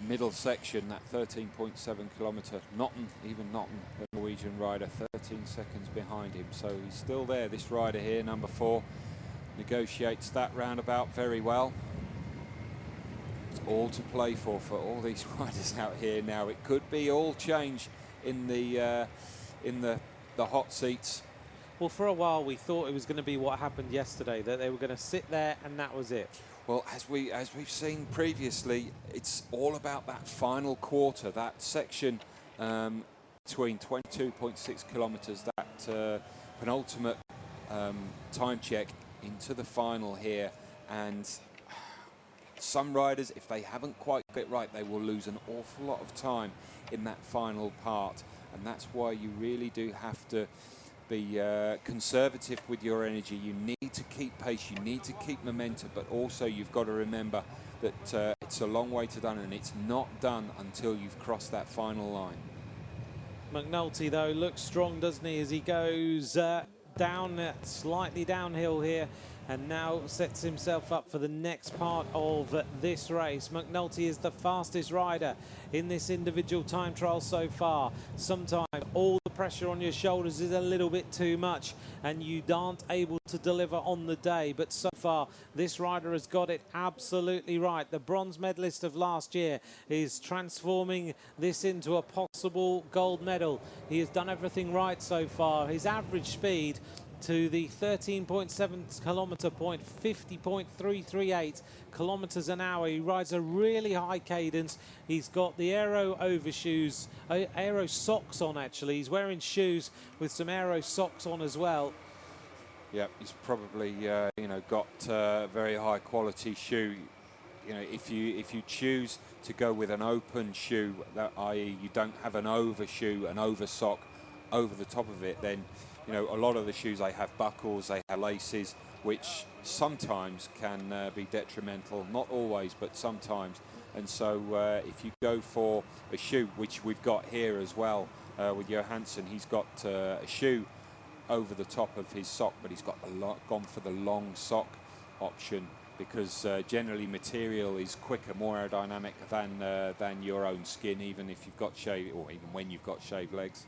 middle section, that 13.7 kilometre. Notten, the Norwegian rider, 13 seconds behind him. So he's still there, this rider here, number 4. Negotiates that roundabout very well. It's all to play for all these riders out here now. It could be all change in the hot seats. Well, for a while we thought it was going to be what happened yesterday, that they were going to sit there and that was it. Well, as we've seen previously, it's all about that final quarter, that section between 22.6 kilometres, that penultimate time check into the final here. And some riders, if they haven't quite got it right, they will lose an awful lot of time in that final part. And that's why you really do have to be conservative with your energy. You need to keep pace, you need to keep momentum, but also you've got to remember that it's a long way to done, and it's not done until you've crossed that final line. McNulty, though, looks strong, doesn't he, as he goes down, slightly downhill here, and now sets himself up for the next part of this race. McNulty is the fastest rider in this individual time trial so far. Sometimes all the pressure on your shoulders is a little bit too much and you aren't able to deliver on the day, but so far this rider has got it absolutely right. The bronze medalist of last year is transforming this into a possible gold medal. He has done everything right so far. His average speed to the 13.7 kilometre point, 50.338 kilometres an hour. He rides a really high cadence. He's got the aero overshoes, aero socks on actually. He's wearing shoes with some aero socks on as well. Yeah, he's probably got a very high quality shoe. You know, if you choose to go with an open shoe, that i.e. you don't have an overshoe, an over sock over the top of it, then you know, a lot of the shoes, they have buckles, they have laces, which sometimes can be detrimental. Not always, but sometimes. And so if you go for a shoe, which we've got here as well with Johansson, he's got a shoe over the top of his sock, but he's got gone for the long sock option because generally material is quicker, more aerodynamic than your own skin, even if you've got shaved, or even when you've got shaved legs.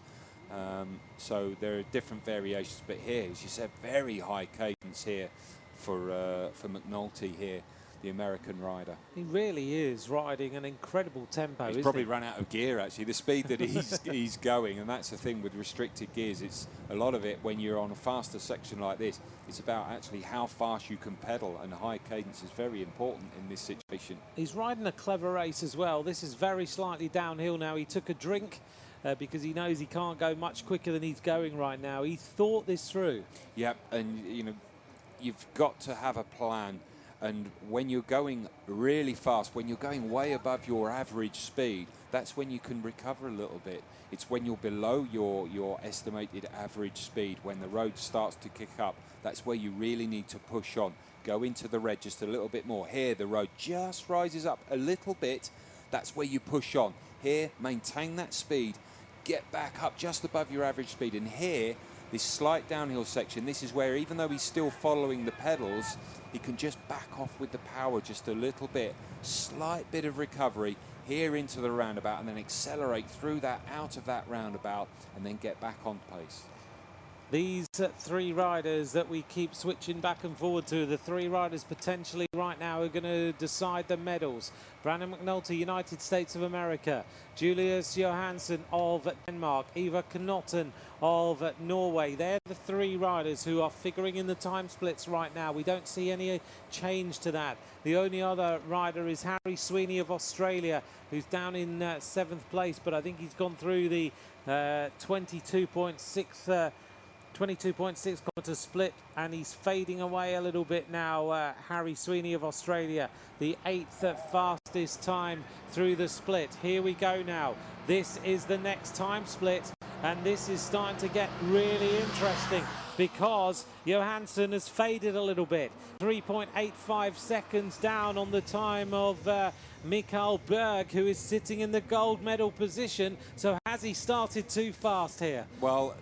So there are different variations, but here, as you said, very high cadence here for McNulty here, the American rider. He really is riding an incredible tempo. He's isn't probably he? run out of gear actually, the speed that he's going, and that's the thing with restricted gears. It's a lot of it when you're on a faster section like this. It's about actually how fast you can pedal, and high cadence is very important in this situation. He's riding a clever race as well. This is very slightly downhill now. He took a drink because he knows he can't go much quicker than he's going right now. He thought this through. Yep, and you know, you've got to have a plan. And when you're going really fast, when you're going way above your average speed, that's when you can recover a little bit. It's when you're below your estimated average speed, when the road starts to kick up, that's where you really need to push on. Go into the red just a little bit more. Here, the road just rises up a little bit. That's where you push on. Here, maintain that speed. Get back up just above your average speed. And here, this slight downhill section, this is where, even though he's still following the pedals, he can just back off with the power just a little bit. Slight bit of recovery here into the roundabout, and then accelerate through that, out of that roundabout, and then get back on pace. These three riders that we keep switching back and forward to, the three riders potentially right now are going to decide the medals. Brandon McNulty, United States of America. Julius Johansson of Denmark. Eva Knotten of Norway. They're the three riders who are figuring in the time splits right now. We don't see any change to that. The only other rider is Harry Sweeney of Australia, who's down in 7th place, but I think he's gone through the 22.6 kilometre split, and he's fading away a little bit now. Harry Sweeney of Australia, the 8th fastest time through the split. Here we go now. This is the next time split, and this is starting to get really interesting because Johansson has faded a little bit. 3.85 seconds down on the time of Mikael Berg, who is sitting in the gold medal position. So has he started too fast here? Well,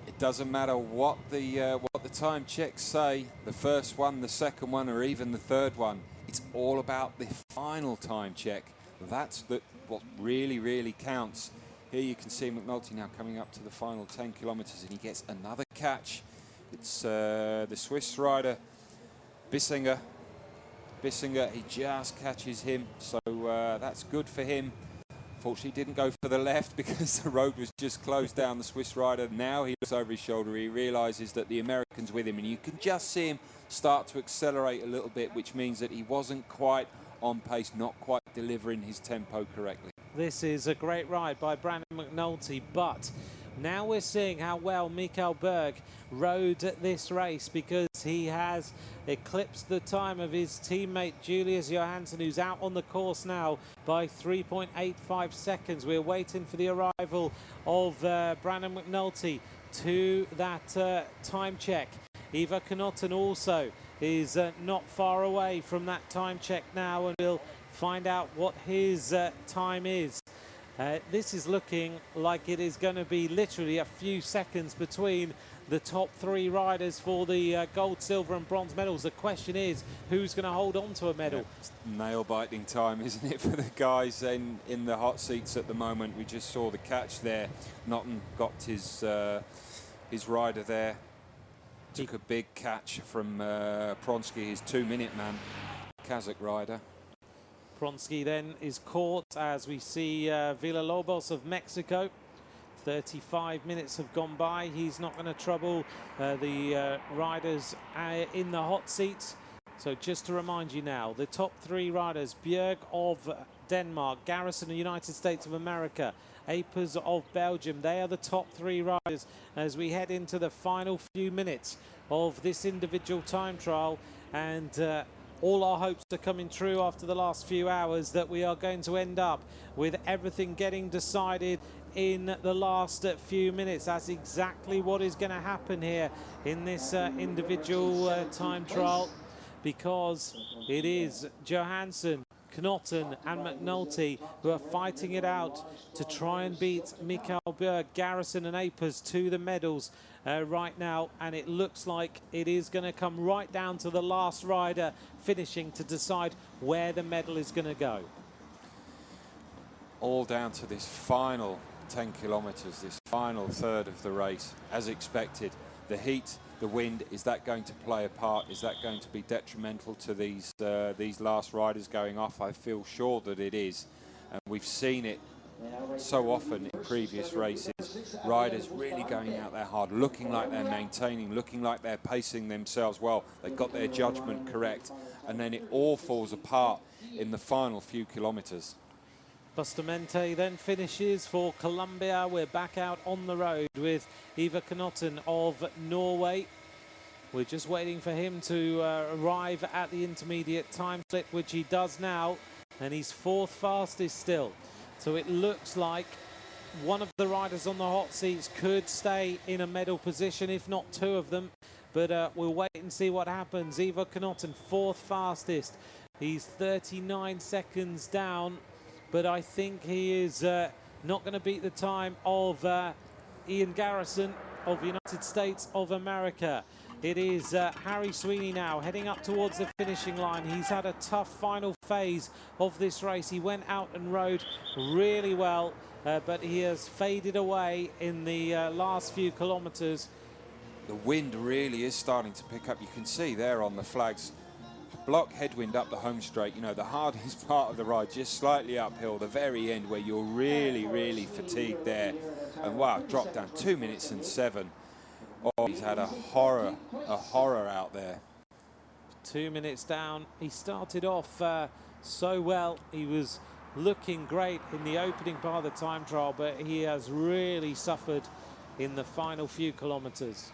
it doesn't matter what the time checks say, the first one, the second one, or even the third one. It's all about the final time check. That's what really, really counts. Here you can see McNulty now coming up to the final 10 kilometres, and he gets another catch. It's the Swiss rider Bissinger. Bissinger, he just catches him, so that's good for him. Fortunately, didn't go for the left because the road was just closed down. The Swiss rider, now he looks over his shoulder. He realises that the American's with him, and you can just see him start to accelerate a little bit, which means that he wasn't quite on pace, not quite delivering his tempo correctly. This is a great ride by Brandon McNulty, but now we're seeing how well Mikael Berg rode this race, because he has eclipsed the time of his teammate Julius Johansson, who's out on the course now by 3.85 seconds. We're waiting for the arrival of Brandon McNulty to that time check. Eva Knotten also is not far away from that time check now, and we'll find out what his time is. This is looking like it is going to be literally a few seconds between the top three riders for the gold, silver and bronze medals. The question is, who's going to hold on to a medal? Yeah, nail-biting time, isn't it, for the guys in the hot seats at the moment. We just saw the catch there. Knotten got his rider there. Took a big catch from Pronsky, his 2-minute man, Kazakh rider. Pronsky then is caught as we see Villalobos of Mexico. 35 minutes have gone by. He's not going to trouble the riders in the hot seats. So just to remind you now, the top three riders: Bjerg of Denmark, Garrison of the United States of America, Apers of Belgium. They are the top three riders as we head into the final few minutes of this individual time trial. And all our hopes are coming true after the last few hours, that we are going to end up with everything getting decided in the last few minutes. That's exactly what is going to happen here in this individual time trial, because it is Johansson, Knotten and McNulty who are fighting it out to try and beat Mikael Berg, Garrison and Apers to the medals right now, and it looks like it is going to come right down to the last rider finishing to decide where the medal is going to go. All down to this final 10 kilometres, this final third of the race. As expected, the heat, the wind, is that going to play a part? Is that going to be detrimental to these last riders going off? I feel sure that it is, and we've seen it so often in previous races. Riders really going out there hard, looking like they're maintaining, looking like they're pacing themselves well. They've got their judgment correct, and then it all falls apart in the final few kilometres. Bustamante then finishes for Colombia. We're back out on the road with Eva Knotten of Norway. We're just waiting for him to arrive at the intermediate time split, which he does now, and he's fourth fastest still. So it looks like one of the riders on the hot seats could stay in a medal position, if not two of them. But we'll wait and see what happens. Ivo Knotten, fourth fastest. He's 39 seconds down, but I think he is not going to beat the time of Ian Garrison of the United States of America. It is Harry Sweeney now heading up towards the finishing line. He's had a tough final phase of this race. He went out and rode really well, but he has faded away in the last few kilometres. The wind really is starting to pick up. You can see there on the flags, block headwind up the home straight. You know, the hardest part of the ride, just slightly uphill, the very end where you're really fatigued there. And wow, dropped down 2 minutes and 7. Oh, he's had a horror out there. 2 minutes down. He started off so well. He was looking great in the opening part of the time trial, but he has really suffered in the final few kilometres.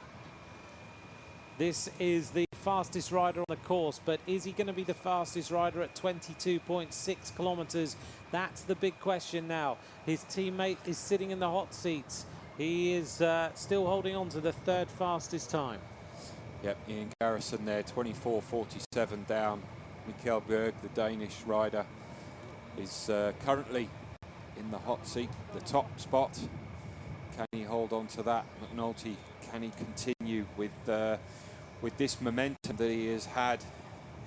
This is the fastest rider on the course, but is he going to be the fastest rider at 22.6 kilometres? That's the big question now. His teammate is sitting in the hot seats. He is still holding on to the third fastest time. Yep, Ian Garrison there, 24.47 down. Mikkel Bjerg, the Danish rider, is currently in the hot seat, the top spot. Can he hold on to that? McNulty, can he continue with this momentum that he has had?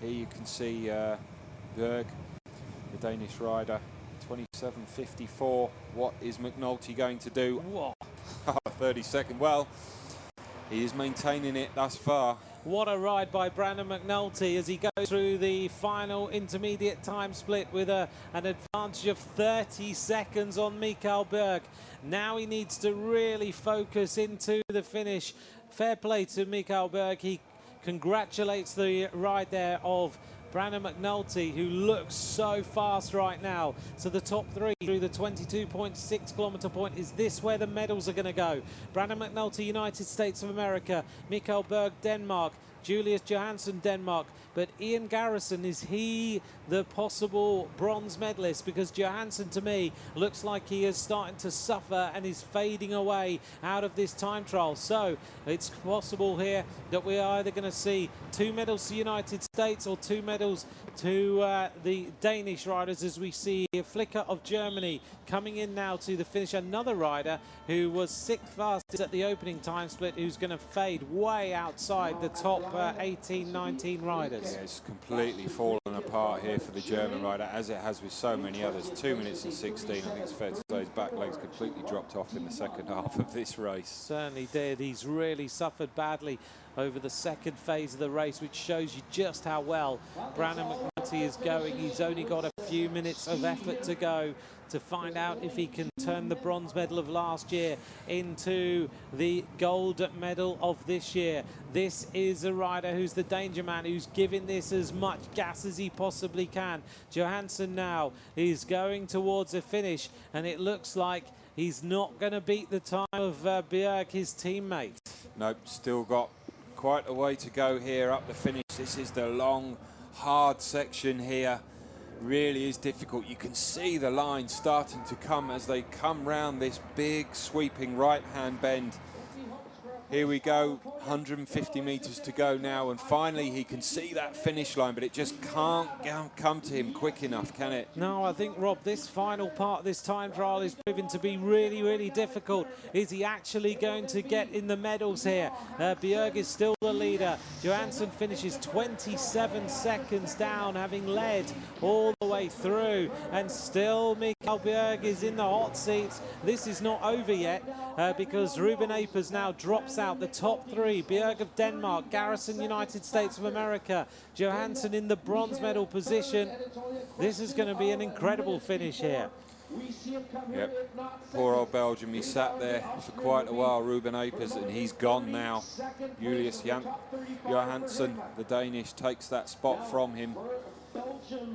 Here you can see Bjerg, the Danish rider, 27.54. What is McNulty going to do? Whoa. 30-second. Well, he is maintaining it thus far. What a ride by Brandon McNulty as he goes through the final intermediate time split with an advantage of 30 seconds on Mikkel Bjerg. Now he needs to really focus into the finish. Fair play to Mikkel Bjerg. He congratulates the ride there of Brandon McNulty, who looks so fast right now. So the top three through the 22.6 kilometre point. Is this where the medals are going to go? Brandon McNulty, United States of America. Mikkel Bjerg, Denmark. Julius Johansson, Denmark. But Ian Garrison, is he the possible bronze medalist? Because Johansson, to me, looks like he is starting to suffer and is fading away out of this time trial. So it's possible here that we are either going to see 2 medals to the United States or 2 medals to the Danish riders, as we see Flicker of Germany coming in now to the finish. Another rider who was 6th fastest at the opening time split, who's going to fade way outside the top 18, 19 riders. Yeah, it's completely fallen apart here for the German rider, as it has with so many others. 2 minutes and 16. I think it's fair to say his back legs completely dropped off in the second half of this race. Certainly did. He's really suffered badly over the second phase of the race, which shows you just how well Brandon McNulty is going. He's only got a few minutes of effort to go to find out if he can turn the bronze medal of last year into the gold medal of this year. This is a rider who's the danger man, who's giving this as much gas as he possibly can. Johansson now is going towards a finish, and it looks like he's not going to beat the time of Bjerg, his teammate. Nope, still got quite a way to go here up the finish. This is the long, hard section here. Really is difficult. You can see the line starting to come as they come round this big sweeping right-hand bend. Here we go, 150 meters to go now, and finally he can see that finish line, but it just can't come to him quick enough, can it? No, I think, Rob, this final part of this time trial is proving to be really difficult. Is he actually going to get in the medals here? Bjerg is still the leader. Johansson finishes 27 seconds down, having led all the way through, and still Mikkel Bjerg is in the hot seats. This is not over yet, because Ruben Apers now drops out. The top three: Bjerg of Denmark, Garrison, United States of America, Johansson in the bronze medal position. This is going to be an incredible finish here. Yep, poor old Belgium. He sat there for quite a while, Ruben Apers, and he's gone now. Julius Johansson, the Danish, takes that spot from him.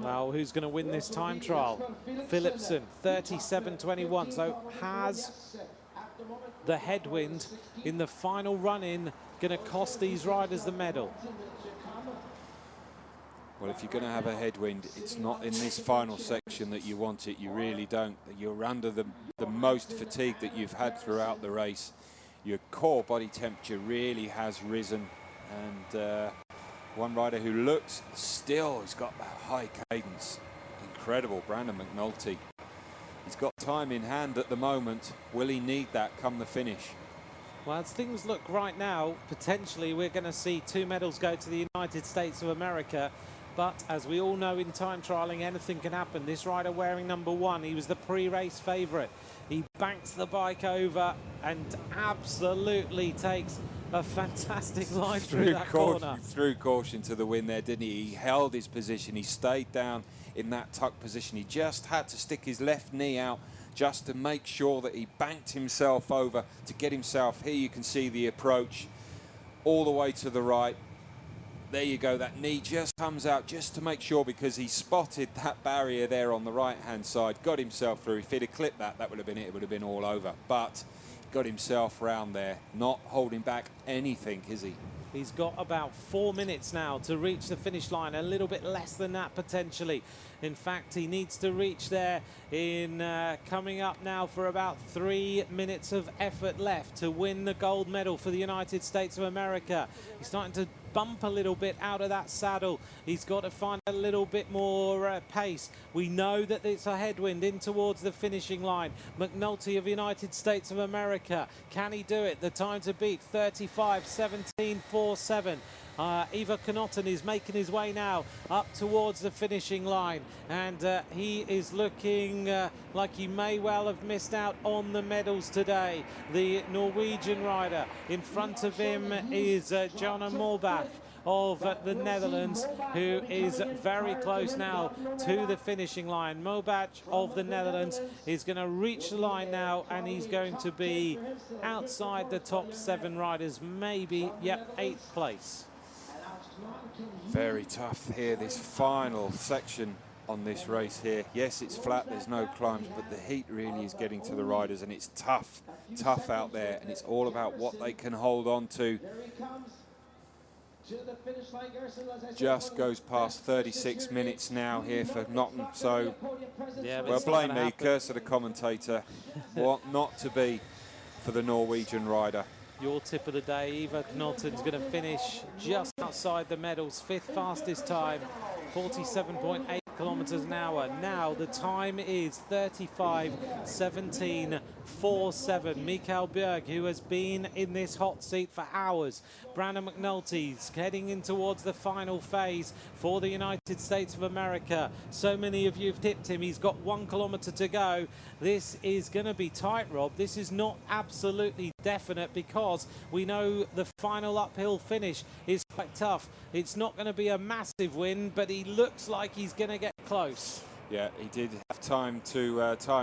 Well, who's going to win this time trial? Philipsen, 37.21. So has the headwind in the final run-in going to cost these riders the medal? Well, if you're going to have a headwind, it's not in this final section that you want it. You really don't. You're under the most fatigue that you've had throughout the race. Your core body temperature really has risen. And one rider who looks still has got a high cadence. Incredible, Brandon McNulty. He's got time in hand at the moment. Will he need that come the finish? Well, as things look right now, potentially we're going to see 2 medals go to the United States of America. But as we all know in time trialling, anything can happen. This rider wearing number 1, he was the pre-race favourite. He banks the bike over and absolutely takes a fantastic line through that corner. Threw caution to the win there, didn't he? He held his position. He stayed down in that tuck position. He just had to stick his left knee out just to make sure that he banked himself over to get himself. Here you can see the approach all the way to the right. There you go, that knee just comes out just to make sure, because he spotted that barrier there on the right-hand side, got himself through. If he'd have clipped that, that would have been it. It would have been all over. But got himself round there, not holding back anything, is he? He's got about 4 minutes now to reach the finish line, a little bit less than that potentially. In fact, he needs to reach there in coming up now for about 3 minutes of effort left to win the gold medal for the United States of America. He's starting to bump a little bit out of that saddle. He's got to find a little bit more pace. We know that it's a headwind in towards the finishing line. McNulty of the United States of America, can he do it? The time to beat, 35:17.47. Ivar Knotten is making his way now up towards the finishing line, and he is looking like he may well have missed out on the medals today. The Norwegian rider in front of him is Jonna Morbach of the Netherlands, who is very close now to the finishing line. Morbach of the Netherlands is going to reach the line now, and he's going to be outside the top 7 riders, maybe, yep, 8th place. Very tough here, this final section on this race here. Yes, it's flat, there's no climbs, but the heat really is getting to the riders, and it's tough out there, and it's all about what they can hold on to. Just goes past 36 minutes now here for Knotten, so yeah, well, blame me, curse of the commentator. What not to be for the Norwegian rider. Your tip of the day, Ivar Knotten's going to finish just outside the medals, 5th fastest time, 47.8 kilometers an hour. Now the time is 35:17.47. Mikael Bjerg, who has been in this hot seat for hours. Brandon McNulty's heading in towards the final phase for the United States of America. So many of you have tipped him. He's got 1 kilometer to go. This is going to be tight, Rob. This is not absolutely definite, because we know the final uphill finish is quite tough. It's not going to be a massive win, but he looks like he's going to get close. Yeah, he did have time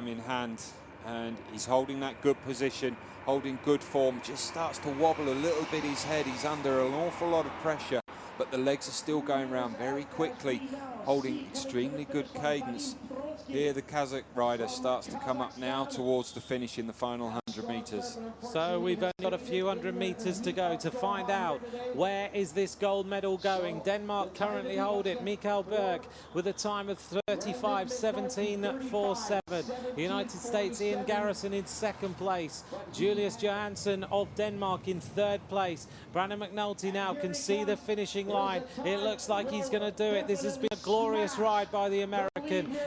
in hand, and he's holding that good position, holding good form. Just starts to wobble a little bit his head. He's under an awful lot of pressure, but the legs are still going round very quickly, holding extremely good cadence. Here the Kazakh rider starts to come up now towards the finish in the final 100 metres. So we've only got a few 100 metres to go to find out where is this gold medal going. Denmark currently hold it. Mikael Bjerg with a time of 35:17.47. The United States, Ian Garrison in 2nd place. Julius Johansson of Denmark in 3rd place. Brandon McNulty now can see the finishing line. It looks like he's going to do it. This has been a glorious ride by the American.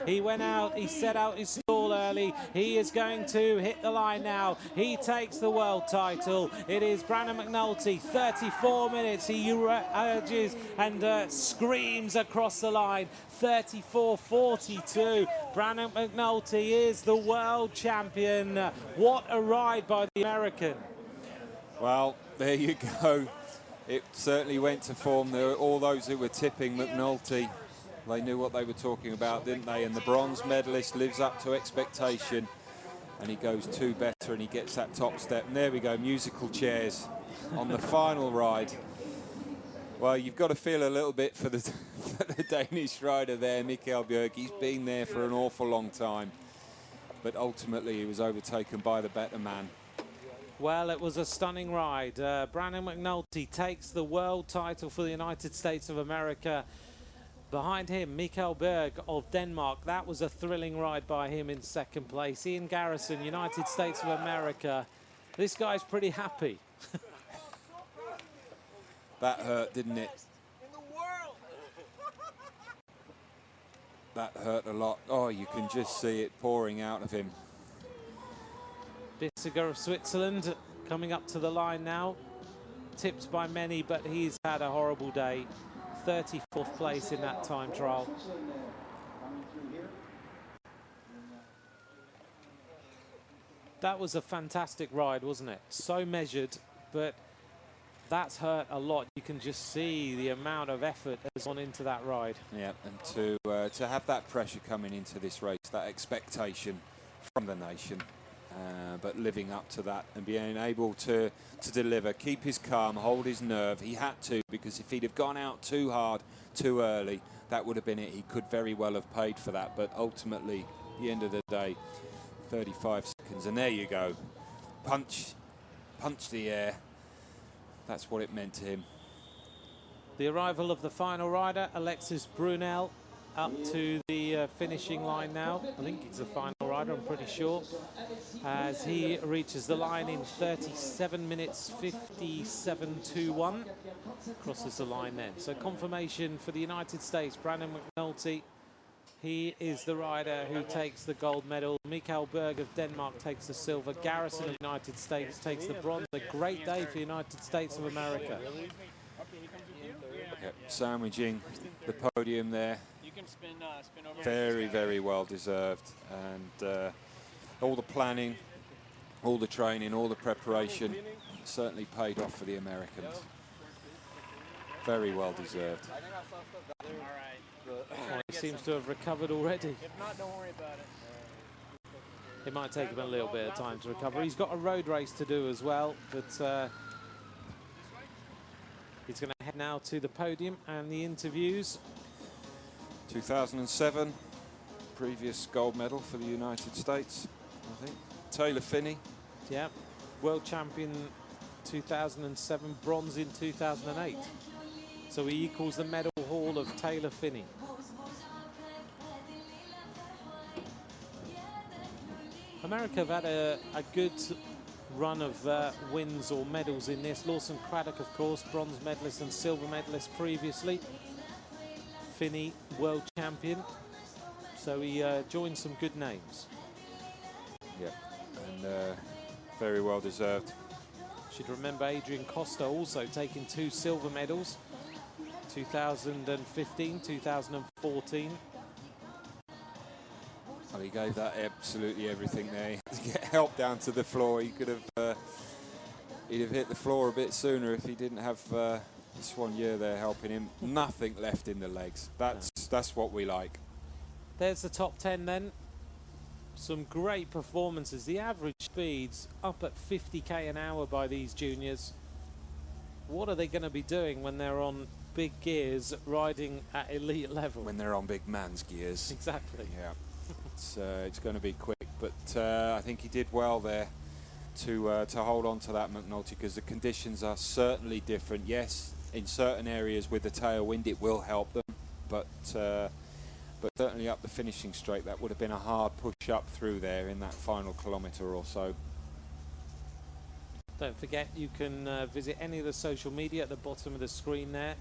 He went out, he set out his stall early. He is going to hit the line now. He takes the world title. It is Brandon McNulty, 34 minutes. He urges and screams across the line. 34:42. Brandon McNulty is the world champion. What a ride by the American. Well, there you go. It certainly went to form. There were all those who were tipping McNulty. They knew what they were talking about, didn't they? And the bronze medalist lives up to expectation, and he goes 2 better, and he gets that top step. And there we go, musical chairs on the final ride. Well, you've got to feel a little bit for the, for the Danish rider there, Mikael Bjerg. He's been there for an awful long time, but ultimately he was overtaken by the better man. Well, it was a stunning ride. Brandon McNulty takes the world title for the United States of America. Behind him, Mikael Berg of Denmark. That was a thrilling ride by him in second place. Ian Garrison, United States of America. This guy's pretty happy. That hurt, didn't it? That hurt a lot. Oh, you can just see it pouring out of him. Bissiger of Switzerland coming up to the line now. Tipped by many, but he's had a horrible day. 34th place in that time trial. That was a fantastic ride, wasn't it? So measured, but that's hurt a lot. You can just see the amount of effort that's gone into that ride. Yeah, and to have that pressure coming into this race, that expectation from the nation, but living up to that and being able to deliver, keep his calm, hold his nerve. He had to, because if he'd have gone out too hard, too early, that would have been it. He could very well have paid for that, but ultimately, at the end of the day, 35 seconds, and there you go. Punch the air. That's what it meant to him. The arrival of the final rider, Alexis Brunel, up to the finishing line now. I think he's the final rider, I'm pretty sure, as he reaches the line in 37 minutes 57.21. Crosses the line then. So confirmation for the United States, Brandon McNulty. He is the rider who takes the gold medal. Mikael Berg of Denmark takes the silver. Garrison of the United States takes the bronze. A great day for the United States of America. Yep, sandwiching the podium there. Very, very well deserved. And all the planning, all the training, all the preparation certainly paid off for the Americans. Very well deserved. Oh, he seems to have recovered already. If not, don't worry about it. It might take him a little bit of time to recover. He's got a road race to do as well, but he's going to head now to the podium and the interviews. 2007, previous gold medal for the United States, I think. Taylor Phinney. Yeah, world champion 2007, bronze in 2008. So he equals the medal haul of Taylor Phinney. America have had a good run of wins or medals in this. Lawson Craddock, of course, bronze medalist and silver medalist previously. Phinney, world champion. So he joined some good names. Yeah, and very well deserved. Should remember Adrian Costa also taking 2 silver medals, 2015, 2014. Well, he gave that absolutely everything there. He had to get help down to the floor. He could have, he'd have hit the floor a bit sooner if he didn't have Swan Year there helping him. Nothing left in the legs. That's what we like. There's the top 10 then. Some great performances. The average speeds up at 50k an hour by these juniors. What are they going to be doing when they're on big gears riding at elite level? When they're on big man's gears. Exactly. Yeah. It's going to be quick, but I think he did well there to hold on to that, McNulty, because the conditions are certainly different. Yes, in certain areas with the tailwind it will help them, but certainly up the finishing straight that would have been a hard push up through there in that final kilometre or so. Don't forget you can visit any of the social media at the bottom of the screen there.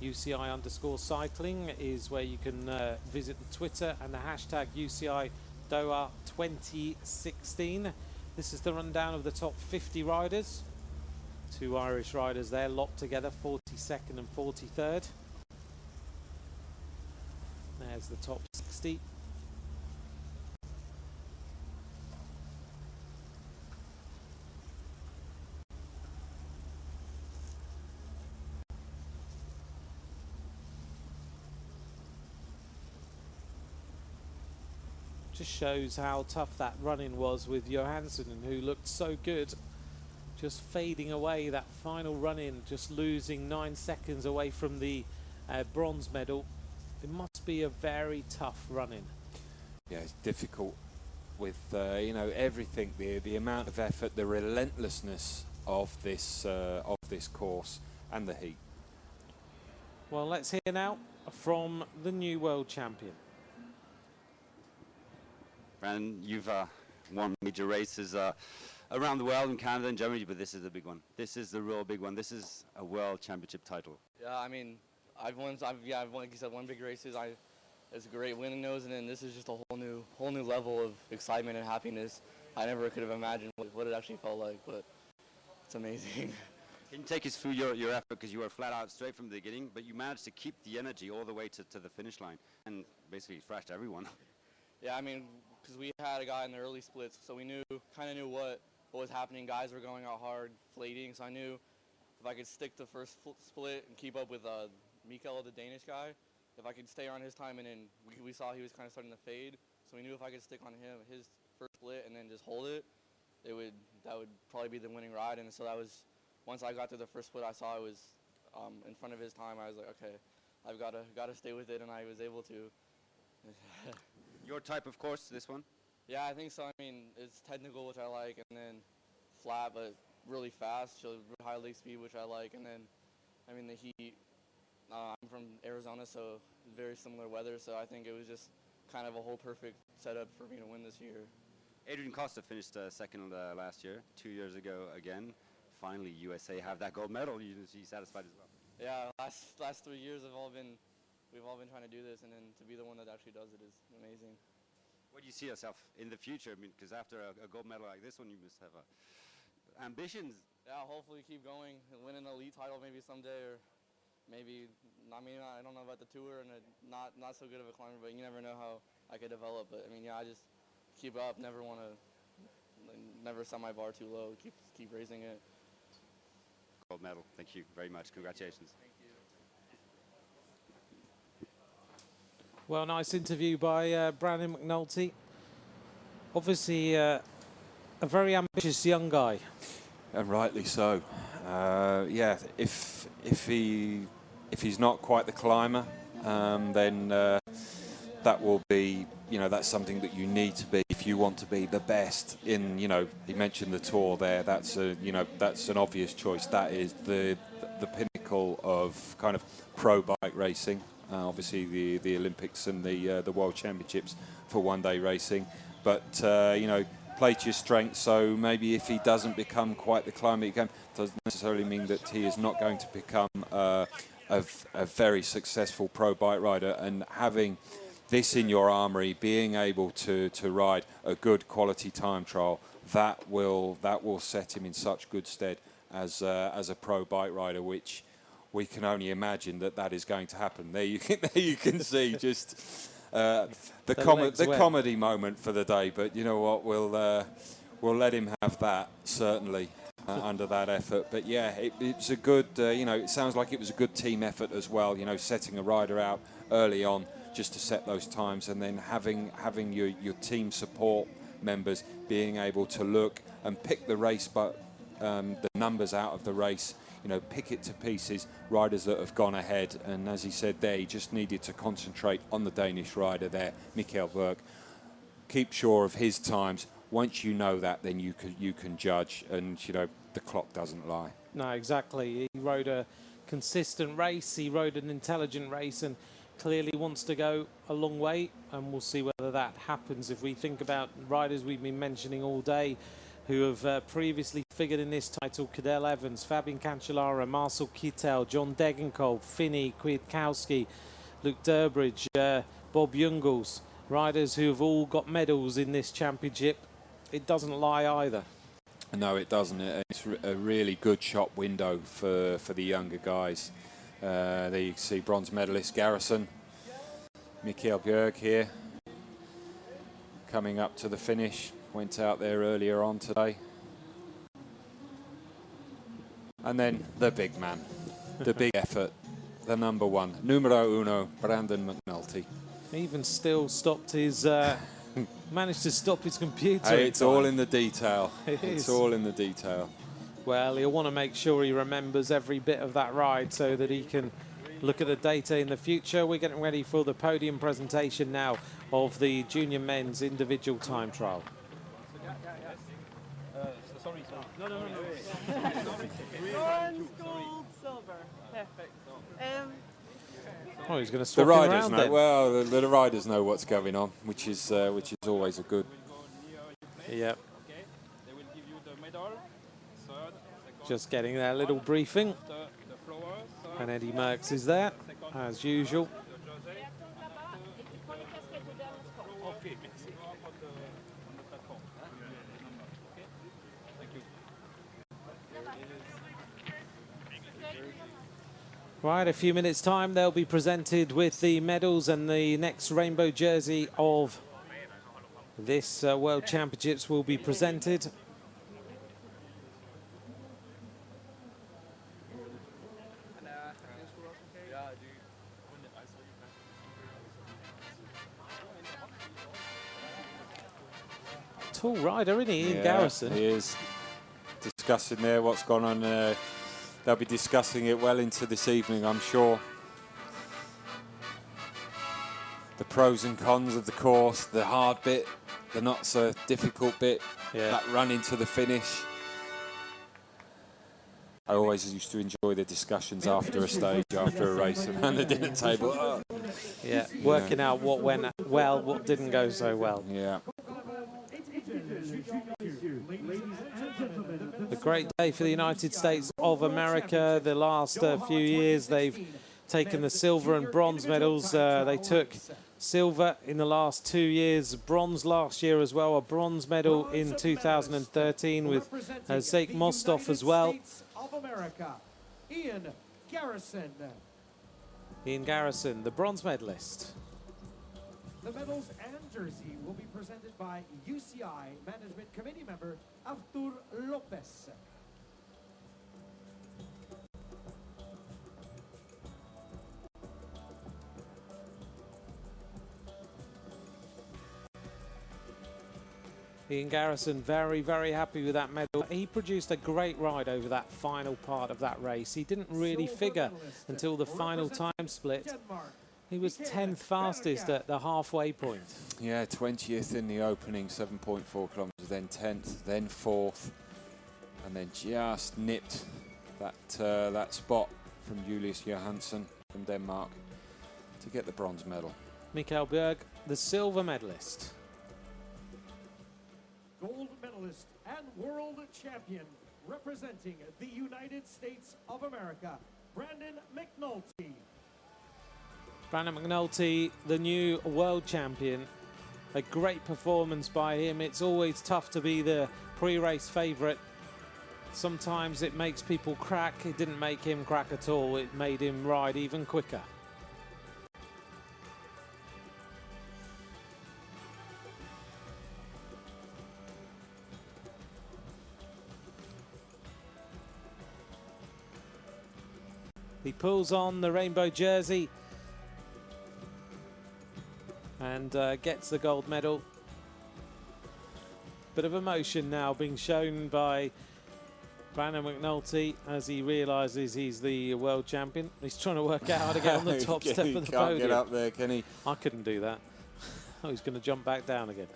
UCI_cycling is where you can visit the Twitter and the hashtag UCI Doha 2016. This is the rundown of the top 50 riders. 2 Irish riders there locked together, 42nd and 43rd. There's the top 60. Just shows how tough that run-in was with Johansson, who looked so good, just fading away that final run-in, just losing 9 seconds away from the bronze medal. It must be a very tough run-in. Yeah, it's difficult with everything, the amount of effort, the relentlessness of this course and the heat. Well, let's hear now from the new world champion. Brandon, you've won major races around the world, in Canada and Germany, but this is the big one. This is the real big one. This is a world championship title. Yeah, I mean, I've won, like you said, won big races. It's great winning those, and then this is just a whole new level of excitement and happiness. I never could have imagined what it actually felt like, but it's amazing. Can you take us through your effort, because you were flat out straight from the beginning, but you managed to keep the energy all the way to the finish line and basically thrashed everyone. Yeah, I mean, because we had a guy in the early splits, so we kind of knew what was happening. Guys were going out hard, flating, so I knew if I could stick to first split and keep up with Mikkel, the Danish guy, if I could stay on his time, and then we saw he was kind of starting to fade, so we knew if I could stick on his first split and then just hold it, that would probably be the winning ride. And so that was, once I got to the first split, I saw I was in front of his time. I was like, okay, I've got to stay with it, and I was able to. Your type of course, this one? Yeah, I think so. I mean, it's technical, which I like, and then flat, but really fast, so high leg speed, which I like, and then, I mean, the heat. I'm from Arizona, so very similar weather, so I think it was just kind of a whole perfect setup for me to win this year. Adrian Costa finished second last year, 2 years ago again. Finally, USA have that gold medal. You satisfied as well? Yeah, last 3 years we've all been trying to do this, and then to be the one that actually does it is amazing. Where do you see yourself in the future? I mean, because after a gold medal like this one, you must have ambitions. Yeah, hopefully keep going and win an elite title maybe someday, or maybe, I don't know about the tour, and not so good of a climber, but you never know how I could develop. But I mean, yeah, I just keep up, never set my bar too low, keep raising it. Gold medal. Thank you very much. Congratulations. Thank you. Well, nice interview by Brandon McNulty. Obviously, a very ambitious young guy. And rightly so. Yeah, if he's not quite the climber, then that will be, that's something that you need to be if you want to be the best in, he mentioned the Tour there. That's that's an obvious choice. That is the pinnacle of kind of pro bike racing. Obviously the Olympics and the World Championships for one-day racing, but play to your strengths. So maybe if he doesn't become quite the climber he can, doesn't necessarily mean that he is not going to become a very successful pro bike rider. And having this in your armory, being able to ride a good quality time trial, that will set him in such good stead as a pro bike rider, which we can only imagine that is going to happen. There you can see just the comedy moment for the day. But you know what, we'll let him have that, certainly, under that effort. But yeah, it's a good, it sounds like it was a good team effort as well, setting a rider out early on just to set those times, and then having your team support members being able to look and pick the race, but the numbers out of the race, pick it to pieces, riders that have gone ahead. And as he said there, he just needed to concentrate on the Danish rider there, Mikkel Berg. Keep sure of his times. Once you know that, then you can judge, and the clock doesn't lie. No, exactly. He rode a consistent race, he rode an intelligent race, and clearly wants to go a long way, and we'll see whether that happens. If we think about riders we've been mentioning all day who have previously figured in this title: Cadel Evans, Fabian Cancellara, Marcel Kittel, John Degenkolb, Finney, Kwiatkowski, Luke Durbridge, Bob Jungels, riders who have all got medals in this championship. It doesn't lie either. No, it doesn't. It's a really good shot window for the younger guys. There you can see bronze medalist Garrison, Mikkel Bjerg here, coming up to the finish. Went out there earlier on today. And then the big man, the big effort, the number one, numero uno, Brandon McNulty. He even still stopped his, managed to stop his computer. Hey, it's all in the detail. It's all in the detail. Well, he'll want to make sure he remembers every bit of that ride so that he can look at the data in the future. We're getting ready for the podium presentation now of the junior men's individual time trial. Bronze, gold, silver. Perfect. Oh, he's going to The swap riders around know. then. Well, the riders know what's going on, which is always a good. Yeah. Just getting their little briefing. And Eddie Merckx is there, as usual. Right, a few minutes' time, they'll be presented with the medals, and the next rainbow jersey of this World Championships will be presented. Tall rider, isn't he, Ian Garrison? He is discussing there what's gone on. They'll be discussing it well into this evening, I'm sure. The pros and cons of the course, the hard bit, the not so difficult bit, that run into the finish. I always used to enjoy the discussions after a stage, after a race, around the dinner table. Oh. Yeah, working out what went well, what didn't go so well. Yeah. A great day for the United States of America. The last few years, they've taken the silver and bronze medals. They took silver in the last 2 years, bronze last year as well, a bronze medal in 2013 with Zeke Mostov as well. Of America, Ian Garrison. Ian Garrison, the bronze medalist. The medals and jersey will be presented by UCI Management Committee member Artur Lopez. Ian Garrison very, very happy with that medal. He produced a great ride over that final part of that race. He didn't really figure until the final time split. He was 10th fastest at the halfway point. Yeah, 20th in the opening, 7.4 kilometres, then 10th, then 4th, and then just nipped that spot from Julius Johansson from Denmark to get the bronze medal. Mikael Bjerg, the silver medalist. Gold medalist and world champion representing the United States of America, Brandon McNulty. Brandon McNulty, the new world champion. A great performance by him. It's always tough to be the pre-race favourite. Sometimes it makes people crack. It didn't make him crack at all. It made him ride even quicker. He pulls on the rainbow jersey and gets the gold medal. Bit of emotion now being shown by Brandon McNulty as he realises he's the world champion. He's trying to work out how to get on the top step of the podium. He can't get up there, can he? I couldn't do that. Oh, he's going to jump back down again.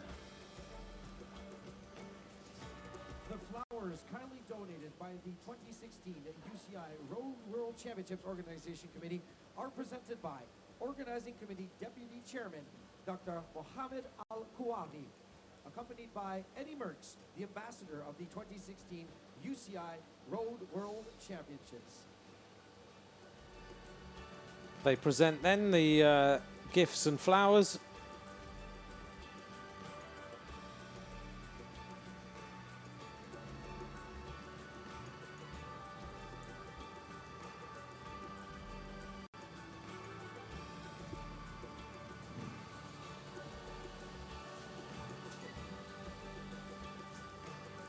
The flowers kindly donated by the 2016 UCI Road World Championships Organization Committee are presented by Organizing Committee Deputy Chairman Dr. Mohammed Al-Kuwati, accompanied by Eddie Merckx, the ambassador of the 2016 UCI Road World Championships. They present then the gifts and flowers.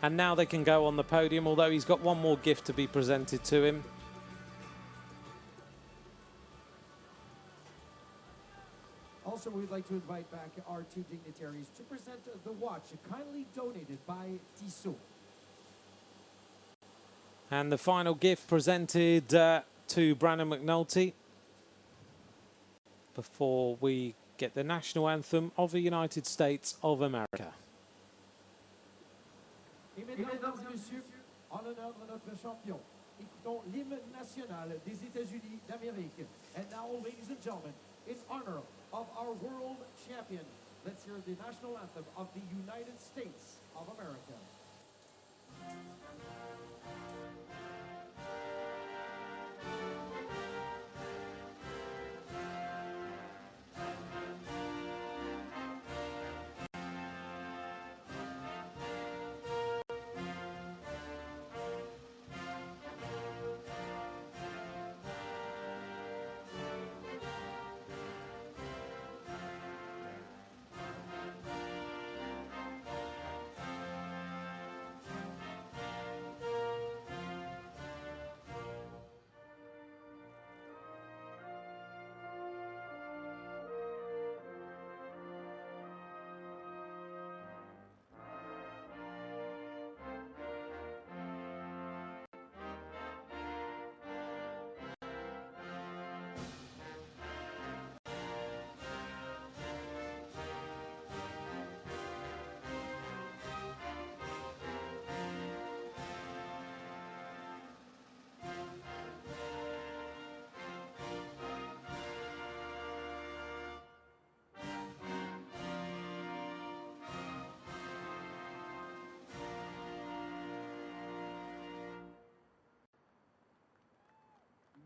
And now they can go on the podium, although he's got one more gift to be presented to him. Also, we'd like to invite back our two dignitaries to present the watch kindly donated by Tissot. And the final gift presented to Brandon McNulty. before we get the national anthem of the United States of America. Et mesdames et messieurs, en l'honneur de notre champion, écoutons l'hymne national des États-Unis d'Amérique. And now, ladies and gentlemen, in honor of our world champion, let's hear the national anthem of the United States of America.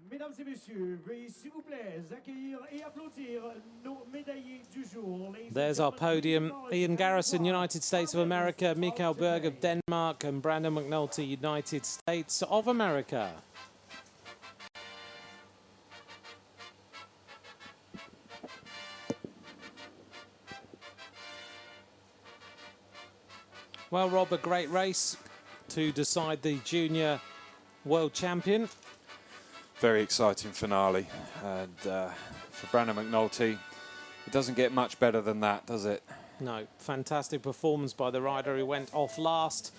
Mesdames et messieurs, veuillez s'il vous plaît accueillir et applaudir nos médaillés du jour. There's our podium. Ian Garrison, United States of America, Mikael Berg of Denmark, and Brandon McNulty, United States of America. Well, Rob, a great race to decide the junior world champion. Very exciting finale, and for Brandon McNulty, it doesn't get much better than that, does it? No, fantastic performance by the rider who went off last,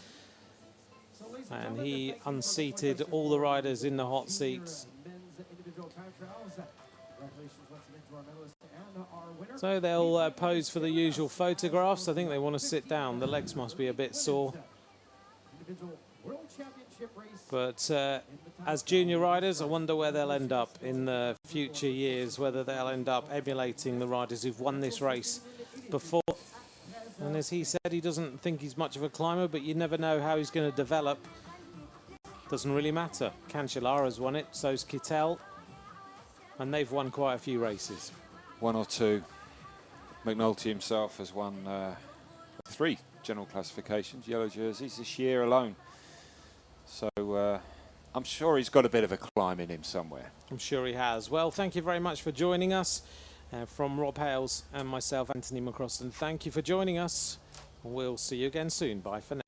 and he unseated all the riders in the hot seats. So they'll pose for the usual photographs. I think they want to sit down. The legs must be a bit sore. But as junior riders, I wonder where they'll end up in the future years, whether they'll end up emulating the riders who've won this race before. And as he said, he doesn't think he's much of a climber, but you never know how he's going to develop. Doesn't really matter. Cancellara's won it, so's Kittel, and they've won quite a few races. One or two. McNulty himself has won 3 general classifications, yellow jerseys, this year alone. So I'm sure he's got a bit of a climb in him somewhere. I'm sure he has. Well, thank you very much for joining us. From Rob Hales and myself, Anthony McCroston, thank you for joining us. We'll see you again soon. Bye for now.